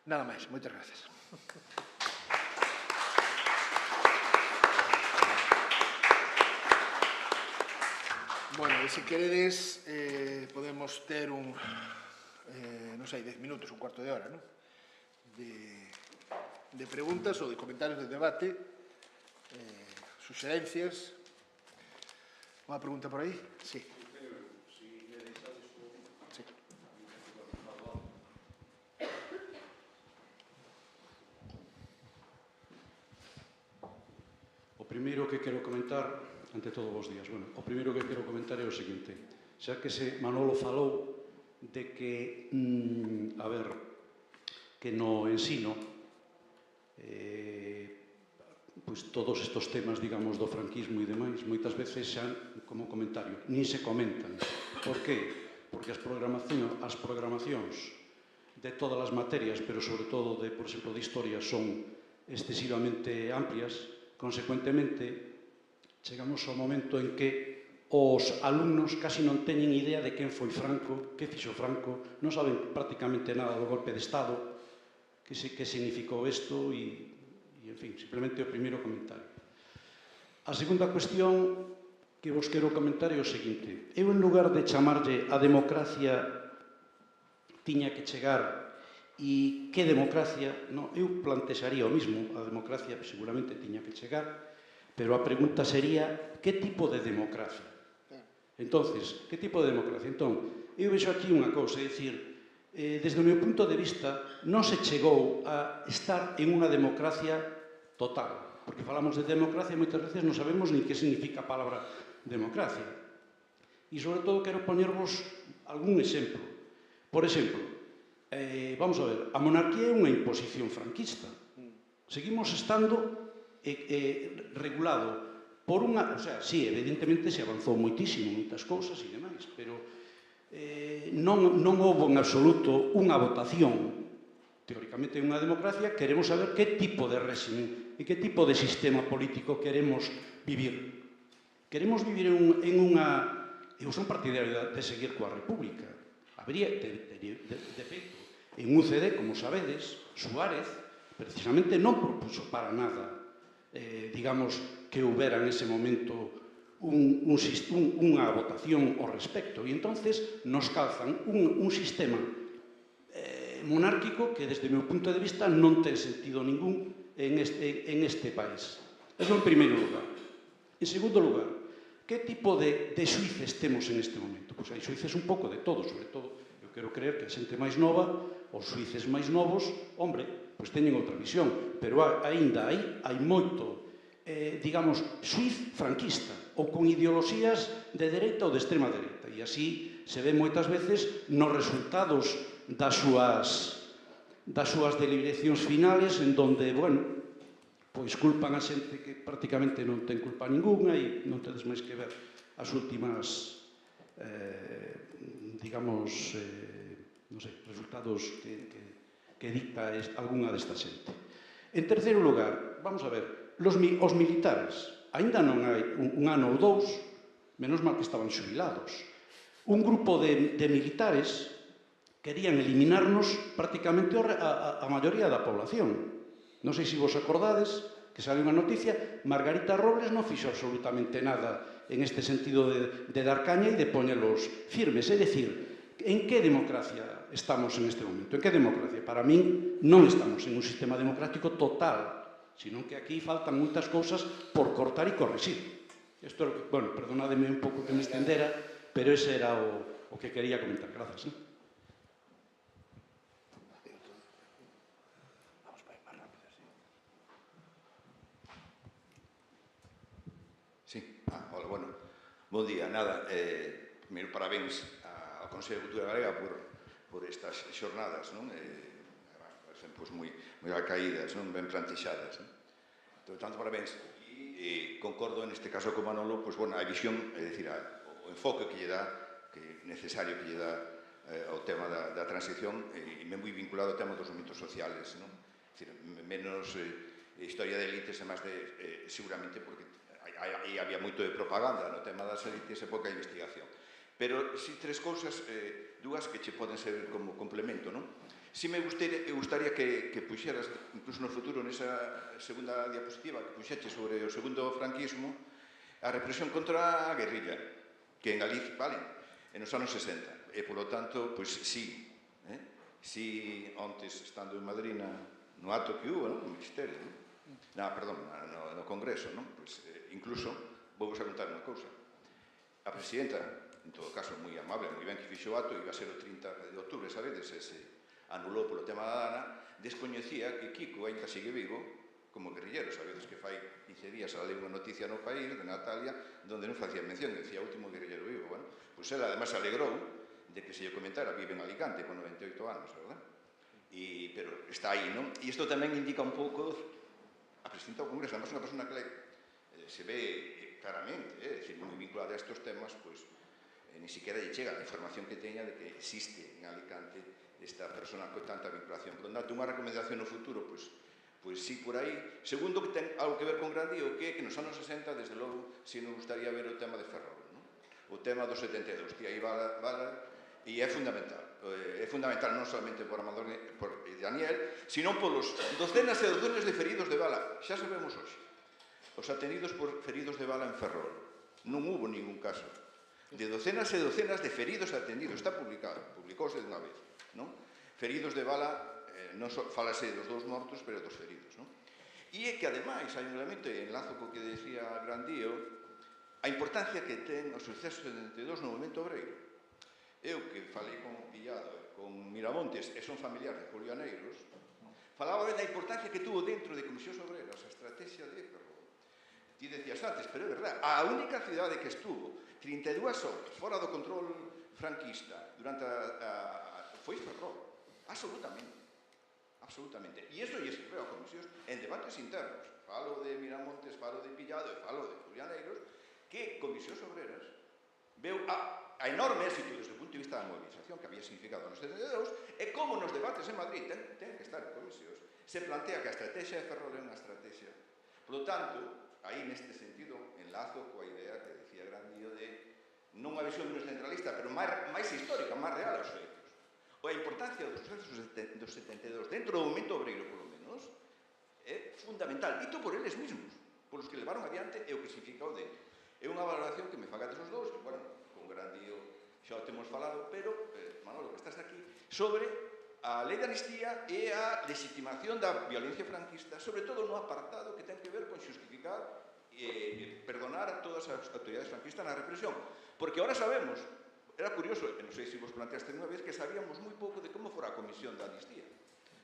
Nada máis, moitas gracias. Bueno, e se queredes, podemos ter non sei, 10 minutos, un cuarto de hora, de preguntas ou de comentarios de debate, suxerencias. Unha pregunta por aí? Sí. O primeiro que quero comentar, ante todo, bons días, o primeiro que quero comentar é o seguinte, xa que Manolo falou de que, que no ensino, pois todos estes temas, digamos, do franquismo e demais, moitas veces xa, como comentario, nin se comentan. Por qué? Porque as programacións de todas as materias, pero sobre todo, por exemplo, de historia, son excesivamente amplias. Consecuentemente, chegamos ao momento en que os alumnos casi non teñen idea de quen foi Franco, que fixo Franco, non saben prácticamente nada do golpe de Estado, que significou isto e, en fin, simplemente o primeiro comentario. A segunda cuestión que vos quero comentar é o seguinte. Eu, en lugar de chamarlle a democracia tiña que chegar e que democracia, eu plantexaría o mismo, a democracia seguramente tiña que chegar, pero a pregunta sería que tipo de democracia? Entonces, que tipo de democracia? Entón, eu vexo aquí unha cousa, é dicir, desde o meu punto de vista, non se chegou a estar en unha democracia total. Porque falamos de democracia e moitas veces non sabemos ni que significa a palabra democracia. E, sobre todo, quero poñervos algún exemplo. Por exemplo, vamos a ver, a monarquía é unha imposición franquista. Seguimos estando regulado por unha... O sea, sí, evidentemente se avanzou moitísimo, moitas cousas e demais, pero non houve en absoluto unha votación. Teóricamente, en unha democracia queremos saber que tipo de réxime e que tipo de sistema político queremos vivir. Queremos vivir en unha... Eu son partidario de seguir coa República. Habría, de feito, en UCD, como sabedes, Suárez precisamente non propuso para nada, digamos, que houbera en ese momento unha votación ao respecto. E entonces nos calzan un sistema monárquico que, desde o meu punto de vista, non ten sentido ningún en este país. Eso en primeiro lugar. En segundo lugar, que tipo de xuíces temos en este momento? Pois hai xuíces un pouco de todo, sobre todo, eu quero creer que a xente máis nova, os xuíces máis novos, hombre, pois teñen outra visión, pero aínda hai moito, digamos, xuiz franquista, ou con ideoloxías de dereita ou de extrema dereita, e así se ve moitas veces nos resultados das súas deliberacións finales, en donde, bueno, pois culpan a xente que prácticamente non ten culpa ninguna e non tedes máis que ver as últimas, digamos, non sei, resultados que dicta algunha desta xente. En terceiro lugar, vamos a ver, os militares, aínda non hai un ano ou dous, menos mal que estaban xubilados, un grupo de militares querían eliminarnos prácticamente a maioría da población. Non sei se vos acordades que sale unha noticia, Margarita Robles non fixo absolutamente nada en este sentido de dar caña e de poñelos firmes. É dicir, en que democracia estamos en este momento? En que democracia? Para min non estamos en un sistema democrático total, sino que aquí faltan moitas cousas por cortar e correxir. Isto, bueno, perdonádeme un pouco que me estendera, pero ese era o que quería comentar. Grazas. Sí, hola, bueno, bon día, nada, primeiro parabéns ao Consello de Cultura Galega por estas xornadas, non? Parecen, pois, moi alcaídas, non? Ben plantexadas, non? Entón, tanto parabéns, e concordo neste caso con Manolo, pois, bueno, a visión, é dicir, o enfoque que lle dá, que necesario que lle dá ao tema da transición, e moi vinculado ao tema dos movimentos sociales, non? É dicir, menos historia de élites, e máis de, seguramente, porque aí había moito de propaganda no tema das élites e pouca investigación. Pero si tres cousas, dúas que che poden ser como complemento, non? Si me gustaría que puxeras, incluso no futuro, nesa segunda diapositiva que puxeche sobre o segundo franquismo, a represión contra a guerrilla, que en Galicia, vale, en os anos 60. E, polo tanto, pois, sí, si antes, estando en Madrid, no acto que hubo, no Ministerio, no Congreso, non? Pois, incluso, vou vos a contar unha cousa. A presidenta, en todo caso, moi amable, moi ben que fixo o acto, iba a ser o 30 de outubro, sabedes, se anulou polo tema da Dana, descoñecía que Kiko ainda sigue vivo como guerrillero. Sabedes que fai 15 días saleu unha noticia no País de Natalia, donde non facía mención, decía o último guerrillero vivo. Bueno, pois ela, además, alegrou de que se lle comentara, vive en Alicante, con 98 anos, verdad? Pero está aí, non? E isto tamén indica un pouco a presidenta do Congreso, además, unha persona que se ve claramente, é dicir, moi vinculada a estes temas, pois, ni siquiera lle chega a información que teña de que existe en Alicante esta persona con tanta vinculación. Por tanto, unha recomendación no futuro, pois sí, por aí. Segundo, que ten algo que ver con Grandío, que nos anos 60, desde logo, si nos gustaría ver o tema de Ferrol, non? O tema do 72, que aí bala, e é fundamental. É fundamental non solamente por Amador e por Daniel, sino polos docenas e docenas de feridos de bala. Xa sabemos hoxe. Os atendidos por feridos de bala en Ferrol. Non hubo ningún caso. De docenas e docenas de feridos atendidos. Está publicado, publicouse de unha vez, non? Feridos de bala, non falase dos dous mortos, pero dos feridos, non? E é que, ademais, hai un elemento, enlazo co que decía Grandío, a importancia que ten o suceso de 72 no movimento obreiro. eu que falei con Pillado e con Miramontes e son familiares de Julianeiros, falaba da importancia que tuvo dentro de Comisións Obreras a estrategia de Ferrol. Ti decías antes, pero é verdad, a única cidade que estuvo 32 horas fora do control franquista durante foi Ferrol, absolutamente. Absolutamente. E iso lle sirveu a Comisións en debates internos. Falo de Miramontes, falo de Pillado e falo de Julianeiros, que Comisións Obreras veu a enorme éxito desde o punto de vista da movilización que había significado nos 72 e como nos debates en Madrid ten que estar en Comisións se plantea que a estrategia de Ferrol é unha estrategia. Por lo tanto, aí neste sentido enlazo coa idea que decía Grandío de non unha visión menos centralista, pero máis histórica, máis real aos hechos. A importancia dos sucesos dos 72 dentro do movimento obreiro, polo menos, é fundamental. Dito por eles mesmos, polos que levaron adiante e o que significa o de. É unha valoración que me fagades os dous, que, bueno, con Grandío xa o temos falado, pero, Manolo, que estás aquí, sobre a lei de amnistía e a legitimación da violencia franquista, sobre todo no apartado que ten que ver con xustificar e perdonar a todas as autoridades franquistas na represión. Porque ahora sabemos, era curioso, e non sei se vos planteaste unha vez, que sabíamos moi pouco de como fora a comisión da amnistía.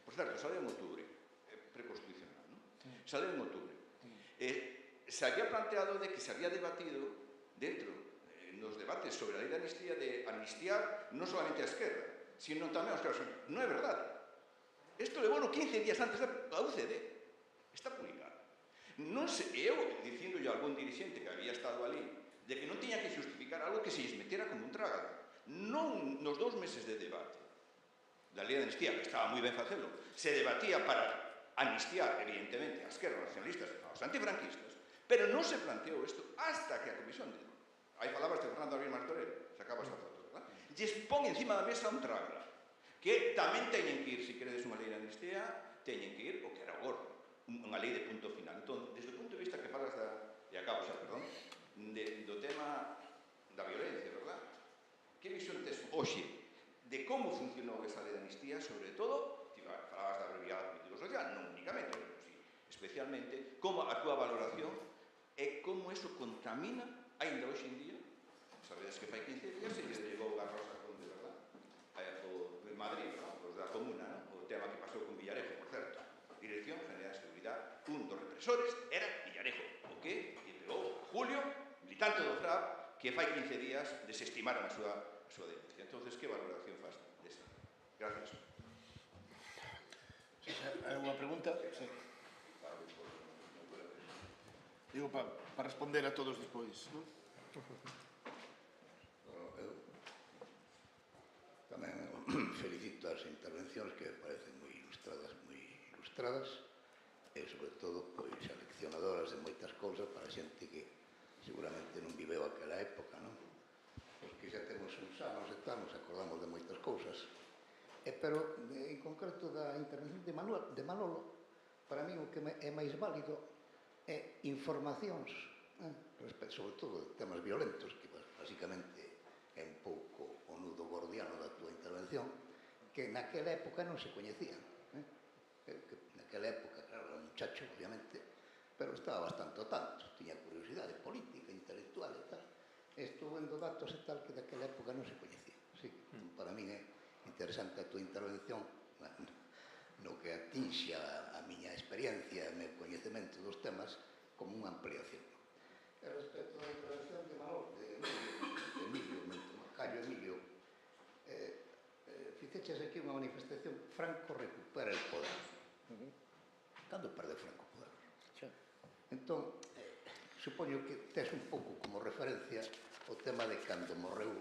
Por certo, sale en outubro, preconstitucional, non? Sale en outubro. Se había planteado de que se había debatido dentro, nos debates sobre a lei de amnistía, de amnistiar non solamente a esquerda, sino tamén aos esquerdas. Non é verdade. Isto levou 15 días antes da UCD. Está publicado. Non sei, eu, dicíndolle a algún dirixente que había estado ali, de que non tiña que justificar algo que se lles metera como un trágado. Non nos 2 meses de debate da lei de amnistía, que estaba moi ben facelo, se debatía para amnistiar, evidentemente, as esquerdas nacionalistas e aos antifranquistas, pero non se planteou isto hasta que a comisión de... Aí falabas de Fernando Abril Martorell, sacabas a foto, verdad? Lles pon encima da mesa un trágalo, que tamén teñen que ir, se queredes unha lei de amnistía, teñen que ir o que era o gordo, unha lei de punto final. Entón, desde o punto de vista que falas da... E acabo xa, perdón, do tema da violencia, verdad? Que visión tes hoxe de como funcionou esa lei de amnistía, sobre todo, falabas da abreviada político-social, non únicamente, pero sí, especialmente, como a túa valoración e como eso contamina, ainda hoxe en día, sabedes que fai 15 días se lle llegou a Rosa Conde, verdad? O de Madrid, os da Comuna, o tema que pasou con Villarejo, por certo. Dirección General de Seguridad, un dos represores era Villarejo, o que lle pegou a Julio, militante do FRAP, que fai 15 días desestimaron a súa denuncia. Entonces, que valoración faz desa? Gracias. Hai unha pregunta? Sí. Digo, para responder a todos despois, non? Eu tamén felicito as intervencións que parecen moi ilustradas e, sobre todo, pois, aleccionadoras de moitas cousas para xente que seguramente non viveu aquela época, non? Os que xa temos uns anos e tal, nos acordamos de moitas cousas. Pero, en concreto, da intervención de Manolo, para mí o que é máis válido é informacións, sobre todo de temas violentos, que basicamente é un pouco o nudo gordiano da túa intervención, que naquela época non se coñecían. Naquela época, claro, era un muchacho, obviamente, pero estaba bastante ao tanto, tiña curiosidade política, intelectual e tal. Estou vendo datos e tal que daquela época non se coñecían. Sí, para mí é interesante a túa intervención no que atinxe a miña experiencia e o meu coñecemento dos temas como unha ampliación. E respecto á intervención de Manolo, de Emilio, Callo Emilio, fixeches aquí unha manifestación: Franco recupera el poder. Cando perdeu Franco o poder? Entón, supoño que tes un pouco como referencia o tema de cando morreu,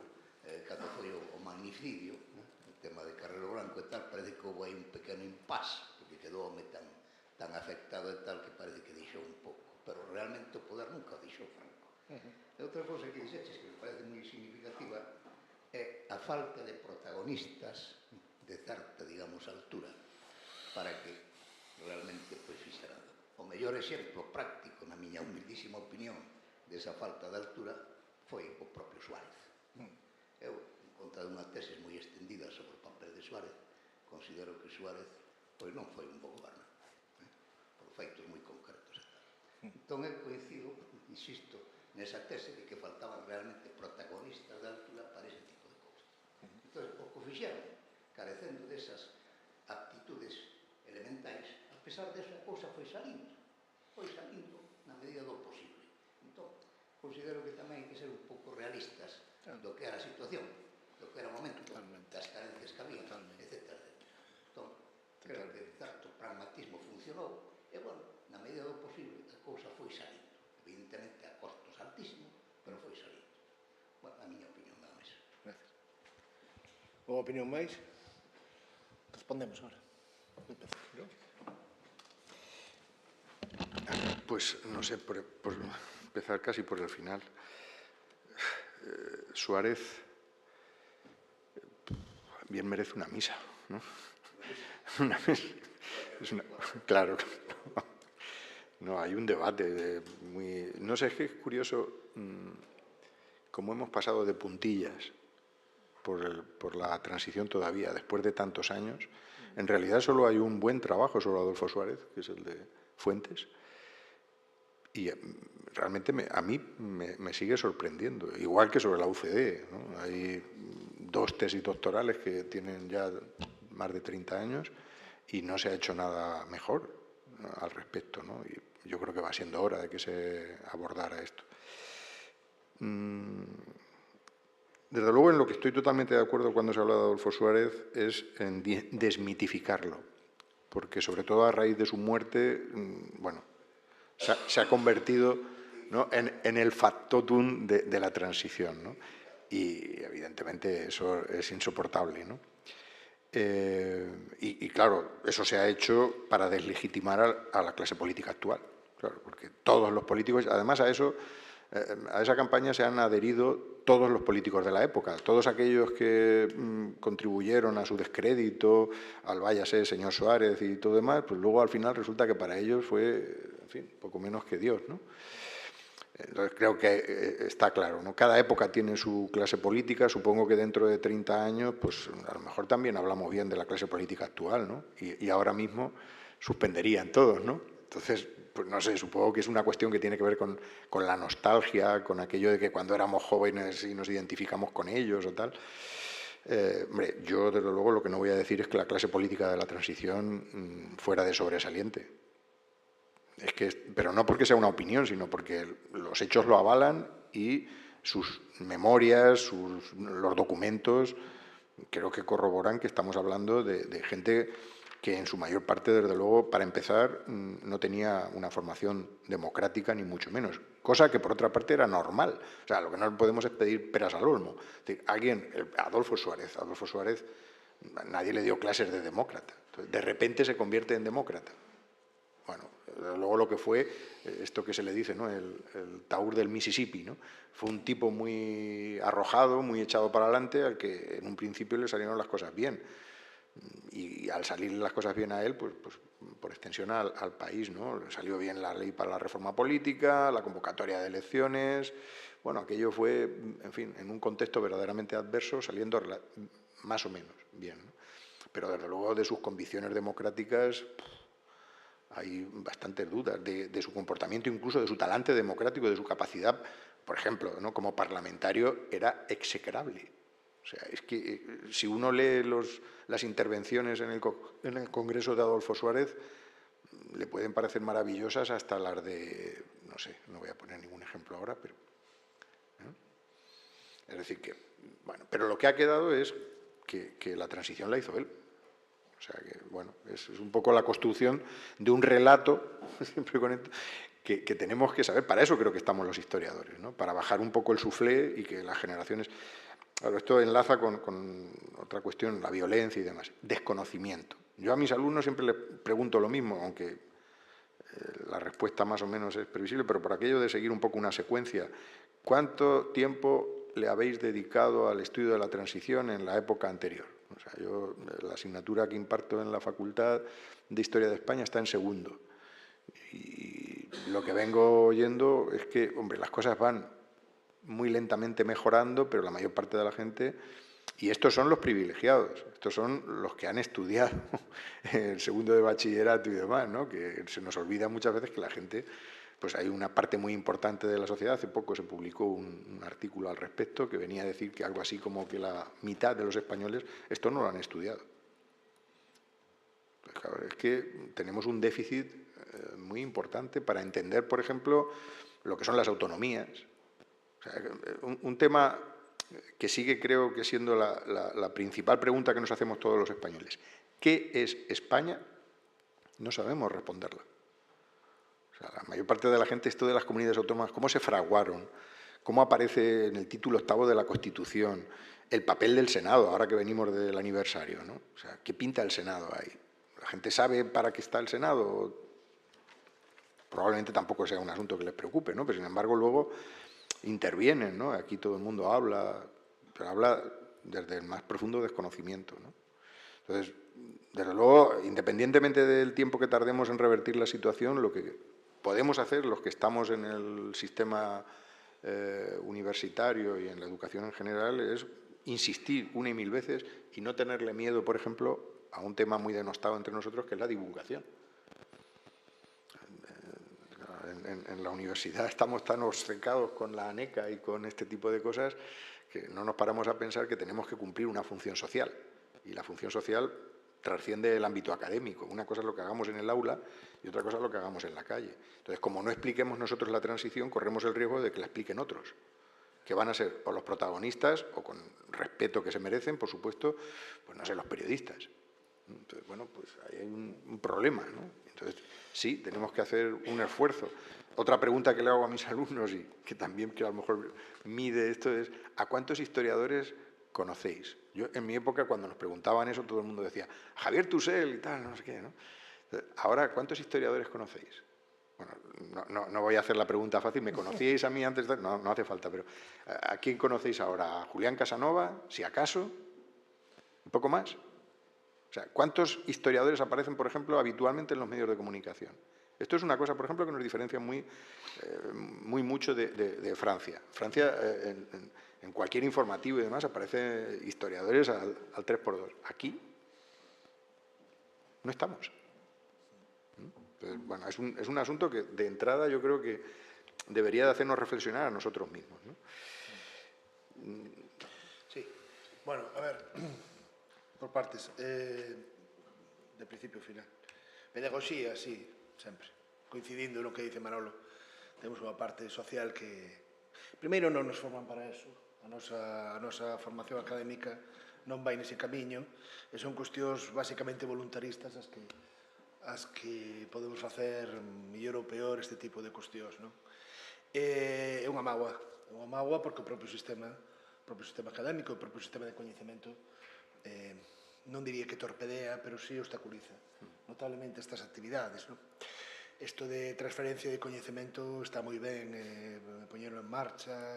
cando foi o magnicidio, o tema de Carrero Blanco e tal. Parece que houve aí un pequeno impasse, porque quedou home tan afectado e tal que parece que deixou un pouco, pero realmente o poder nunca o deixou Franco. E outra cousa que dixeches que me parece moi significativa é a falta de protagonistas de certa, digamos, altura para que realmente fixeran. O mellor exemplo práctico, na miña humildísima opinión, desa falta de altura foi o propio Suárez. Eu, en contra de unha tesis moi extendida sobre o papel de Suárez, considero que Suárez pois non foi un bo goberno, por feitos moi concretos e tal. Entón, eu coincido, insisto, nesa tese de que faltaban realmente protagonistas de altura para ese tipo de cousas. facendo desas aptitudes elementais, a pesar desa cousa foi salindo na medida do posible. Entón, considero que tamén hai que ser un pouco realistas do que era a situación, do que era o momento, das carencias que había, etc. Entón, creo que certo pragmatismo funcionou e, bueno, na medida do posible a cousa foi salindo. Evidentemente a costos altísimos, pero foi salindo. Bueno, a miña opinión nada máis. Gracias. Unha opinión máis? Respondemos ahora. Pues no sé, por empezar casi por el final. Suárez bien merece una misa, ¿no? Una misa. Claro. No, hay un debate muy... No sé, es que es curioso cómo hemos pasado de puntillas por la transición todavía, después de tantos años. En realidad solo hay un buen trabajo sobre Adolfo Suárez, que es el de Fuentes, y realmente a mí me sigue sorprendiendo, igual que sobre la UCD, ¿no? Hay 2 tesis doctorales que tienen ya más de 30 años y no se ha hecho nada mejor, ¿no?, al respecto, ¿no? Y yo creo que va siendo hora de que se abordara esto. Desde luego, en lo que estoy totalmente de acuerdo cuando se habla de Adolfo Suárez es en desmitificarlo, porque sobre todo a raíz de su muerte, bueno, se ha convertido, ¿no?, en el factotum de la transición, ¿no? Y evidentemente eso es insoportable, ¿no? Y claro, eso se ha hecho para deslegitimar a la clase política actual, claro, porque todos los políticos, además a esa campaña se han adherido todos los políticos de la época, todos aquellos que contribuyeron a su descrédito, al váyase señor Suárez y todo demás, pues luego al final resulta que para ellos fue, en fin, poco menos que Dios, ¿no? Entonces creo que está claro, ¿no? Cada época tiene su clase política, supongo que dentro de 30 años, pues a lo mejor también hablamos bien de la clase política actual, ¿no? Y ahora mismo suspenderían todos, ¿no? Entonces, pues no sé, supongo que es una cuestión que tiene que ver con la nostalgia, con aquello de que cuando éramos jóvenes y nos identificamos con ellos o tal. Hombre, yo desde luego lo que no voy a decir es que la clase política de la transición fuera de sobresaliente. Pero no porque sea una opinión, sino porque los hechos lo avalan y sus memorias, los documentos, creo que corroboran que estamos hablando de gente que en su mayor parte, desde luego, para empezar, no tenía una formación democrática, ni mucho menos. Cosa que, por otra parte, era normal. O sea, lo que no podemos es pedir peras al olmo. Es decir, Adolfo Suárez, nadie le dio clases de demócrata. Entonces, de repente se convierte en demócrata. Bueno, luego lo que fue, esto que se le dice, ¿no?, el taur del Mississippi, ¿no? Fue un tipo muy arrojado, muy echado para adelante, al que en un principio le salieron las cosas bien. Y al salir las cosas bien a él, pues por extensión al país, ¿no? Le salió bien la ley para la reforma política, la convocatoria de elecciones. Bueno, aquello fue, en fin, en un contexto verdaderamente adverso, saliendo más o menos bien, ¿no? Pero desde luego de sus convicciones democráticas hay bastantes dudas de su comportamiento, incluso de su talante democrático, de su capacidad, por ejemplo, ¿no?, como parlamentario era execrable. O sea, es que si uno lee las intervenciones en el Congreso de Adolfo Suárez, le pueden parecer maravillosas hasta las de, no sé, no voy a poner ningún ejemplo ahora, pero... ¿no? Es decir que, bueno, pero lo que ha quedado es que la transición la hizo él. O sea que, bueno, es un poco la construcción de un relato, siempre con esto, que tenemos que saber. Para eso creo que estamos los historiadores, ¿no? Para bajar un poco el suflé y que las generaciones... Claro, esto enlaza con otra cuestión, la violencia y demás. Desconocimiento. Yo a mis alumnos siempre les pregunto lo mismo, aunque la respuesta más o menos es previsible, pero por aquello de seguir un poco una secuencia. ¿Cuánto tiempo le habéis dedicado al estudio de la transición en la época anterior? O sea, yo, la asignatura que imparto en la Facultad de Historia de España está en segundo. Y lo que vengo oyendo es que, hombre, las cosas van muy lentamente mejorando, pero la mayor parte de la gente... Y estos son los privilegiados, estos son los que han estudiado el segundo de bachillerato y demás, ¿no? Que se nos olvida muchas veces que la gente... Pues hay una parte muy importante de la sociedad. Hace poco se publicó un artículo al respecto que venía a decir que algo así como que la mitad de los españoles esto no lo han estudiado. Pues, claro, es que tenemos un déficit muy importante para entender, por ejemplo, lo que son las autonomías. O sea, un tema que sigue, creo que siendo la principal pregunta que nos hacemos todos los españoles. ¿Qué es España? No sabemos responderla. O sea, la mayor parte de la gente, esto de las comunidades autónomas, ¿cómo se fraguaron? ¿Cómo aparece en el título 8º de la Constitución? El papel del Senado, ahora que venimos del aniversario, ¿no? O sea, ¿qué pinta el Senado ahí? ¿La gente sabe para qué está el Senado? Probablemente tampoco sea un asunto que les preocupe, ¿no? Pero sin embargo luego intervienen, ¿no? Aquí todo el mundo habla, pero habla desde el más profundo desconocimiento, ¿no? Entonces, desde luego, independientemente del tiempo que tardemos en revertir la situación, lo que podemos hacer, los que estamos en el sistema universitario y en la educación en general, es insistir una y mil veces y no tenerle miedo, por ejemplo, a un tema muy denostado entre nosotros, que es la divulgación. En la universidad estamos tan obcecados con la ANECA y con este tipo de cosas que no nos paramos a pensar que tenemos que cumplir una función social. Y la función social trasciende el ámbito académico. Una cosa es lo que hagamos en el aula y otra cosa es lo que hagamos en la calle. Entonces, como no expliquemos nosotros la transición, corremos el riesgo de que la expliquen otros, que van a ser o los protagonistas, o con respeto que se merecen, por supuesto, pues no sé, los periodistas. Entonces, bueno, pues ahí hay un problema, ¿no? Entonces, sí, tenemos que hacer un esfuerzo. Otra pregunta que le hago a mis alumnos, y que también que a lo mejor mide esto, es ¿a cuántos historiadores conocéis? Yo, en mi época, cuando nos preguntaban eso, todo el mundo decía Javier Tusell y tal, no sé qué, ¿no? Ahora, ¿cuántos historiadores conocéis? Bueno, no voy a hacer la pregunta fácil, ¿me conocíais a mí antes? No hace falta, pero ¿a quién conocéis ahora? ¿A Julián Casanova, si acaso? ¿Un poco más? O sea, ¿cuántos historiadores aparecen, por ejemplo, habitualmente en los medios de comunicación? Esto es una cosa, por ejemplo, que nos diferencia muy mucho de Francia. Francia, en cualquier informativo y demás, aparecen historiadores al 3x2. Aquí no estamos. Entonces, bueno, es un asunto que, de entrada, yo creo que debería de hacernos reflexionar a nosotros mismos, ¿no? Sí. Bueno, a ver, por partes, de principio a final. Pedagogía, sí, sempre. Coincidindo no que dice Manolo, temos unha parte social que primeiro non nos forman para eso. A nosa formación académica non vai nese camiño e son cuestións basicamente voluntaristas as que podemos facer mellor ou peor este tipo de cuestións, non? É unha mágoa porque o propio sistema académico, o propio sistema de coñecemento non diría que torpedea, pero sí obstaculiza notablemente estas actividades, non? Isto de transferencia de coñecemento está moi ben poñerlo en marcha,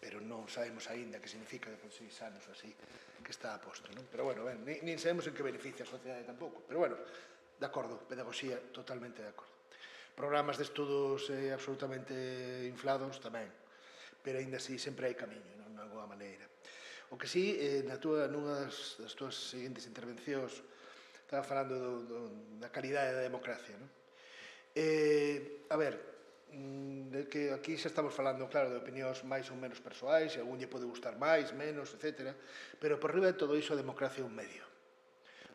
pero non sabemos aínda que significa de 6 anos así que está a posto, non? Pero bueno, ben, nin sabemos en que beneficia a sociedade tampouco, pero bueno, de acordo, pedagogía, totalmente de acordo. Programas de estudos absolutamente inflados tamén, pero aínda así sempre hai camiño, non? De alguma maneira. O que sí, nunha das túas seguintes intervencións estaba falando da calidade da democracia, non? A ver, de que aquí xa estamos falando, claro, de opinións máis ou menos persoais, e algún lle pode gustar máis, menos, etc. Pero por riba de todo iso a democracia é un medio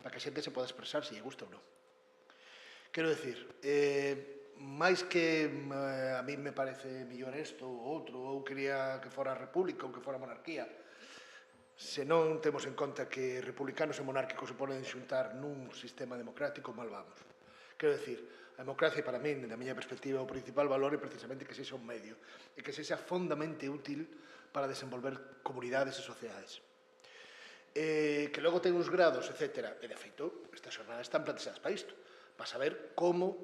para que a xente se poda expresar se lle gusta ou non. Quero decir, máis que a mí me parece millor isto ou outro, ou quería que fora república ou que fora monarquía, se non temos en conta que republicanos e monárquicos se poden xuntar nun sistema democrático, mal vamos. Quero decir, a democracia para min, da miña perspectiva, o principal valor é precisamente que sexa un medio e que sexa fondamente útil para desenvolver comunidades e sociedades. Que logo ten uns grados, etc. E, de feito, estas xornadas están planteadas para isto, para saber como,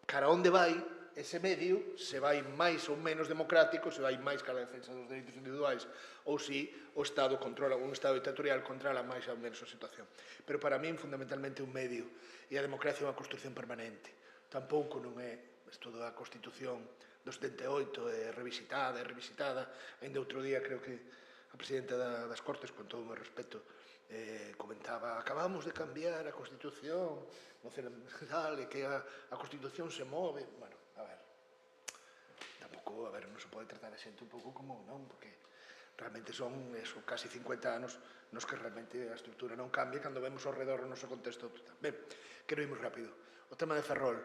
cara onde vai ese medio, se vai máis ou menos democrático, se vai máis cara a defensa dos dereitos individuais, ou se o Estado controla, un Estado dictatorial controla máis ou menos a situación. Pero para min, fundamentalmente, un medio, e a democracia é unha construción permanente. Tampouco non é isto da Constitución do 78, revisitada, ainda outro día creo que a presidenta das Cortes, con todo o meu respeto, comentaba, acabamos de cambiar a Constitución, que a Constitución se move. Bueno, a ver, tampouco, non se pode tratar a xente un pouco como, non? Porque Realmente son casi 50 anos nos que realmente a estrutura non cambia cando vemos ao redor o noso contexto total. Ben, quero ir moi rápido. O tema de Ferrol,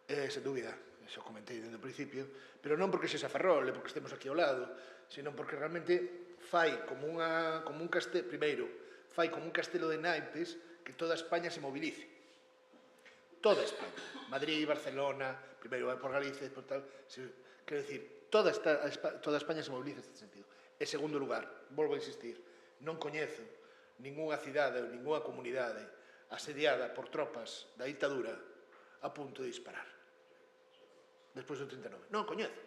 sen dúbida, xa comentei desde o principio, pero non porque sexa Ferrol, e porque estemos aquí ao lado, sino porque realmente fai como un castelo, primeiro, fai como un castelo de naipes que toda España se movilice. Toda España. Madrid, Barcelona, primeiro vai por Galicia, por tal, quero dicir, toda España se moviliza neste sentido. En segundo lugar, volvo a insistir, non coñezo ningunha cidade ou ningunha comunidade asediada por tropas da ditadura a punto de disparar. Despois do 39. Non coñezo.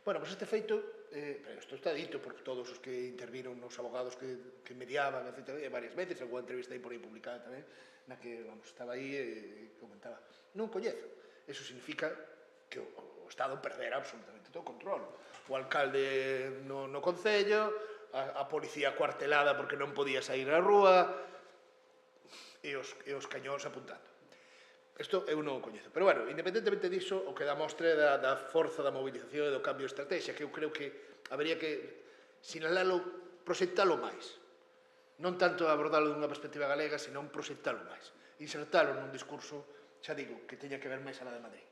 Bueno, pois este feito, pero isto está dito por todos os que interviron nos abogados que mediaban, etc., varias veces, alguna entrevista aí por aí publicada tamén, na que, vamos, estaba aí e comentaba. Non coñezo. Eso significa que o Estado perdera absolutamente todo o control. O alcalde no concello, a policía cuartelada porque non podía sair á rúa, e os cañóns apuntando. Isto eu non o coñezo. Pero, bueno, independentemente diso, o que dá mostra é da forza da mobilización e do cambio de estrategia, que eu creo que habería que sinalalo, proxectalo máis. Non tanto abordalo dunha perspectiva galega, senón proxectalo máis. Insertalo nun discurso, xa digo, que teña que ver máis a la de Madrid.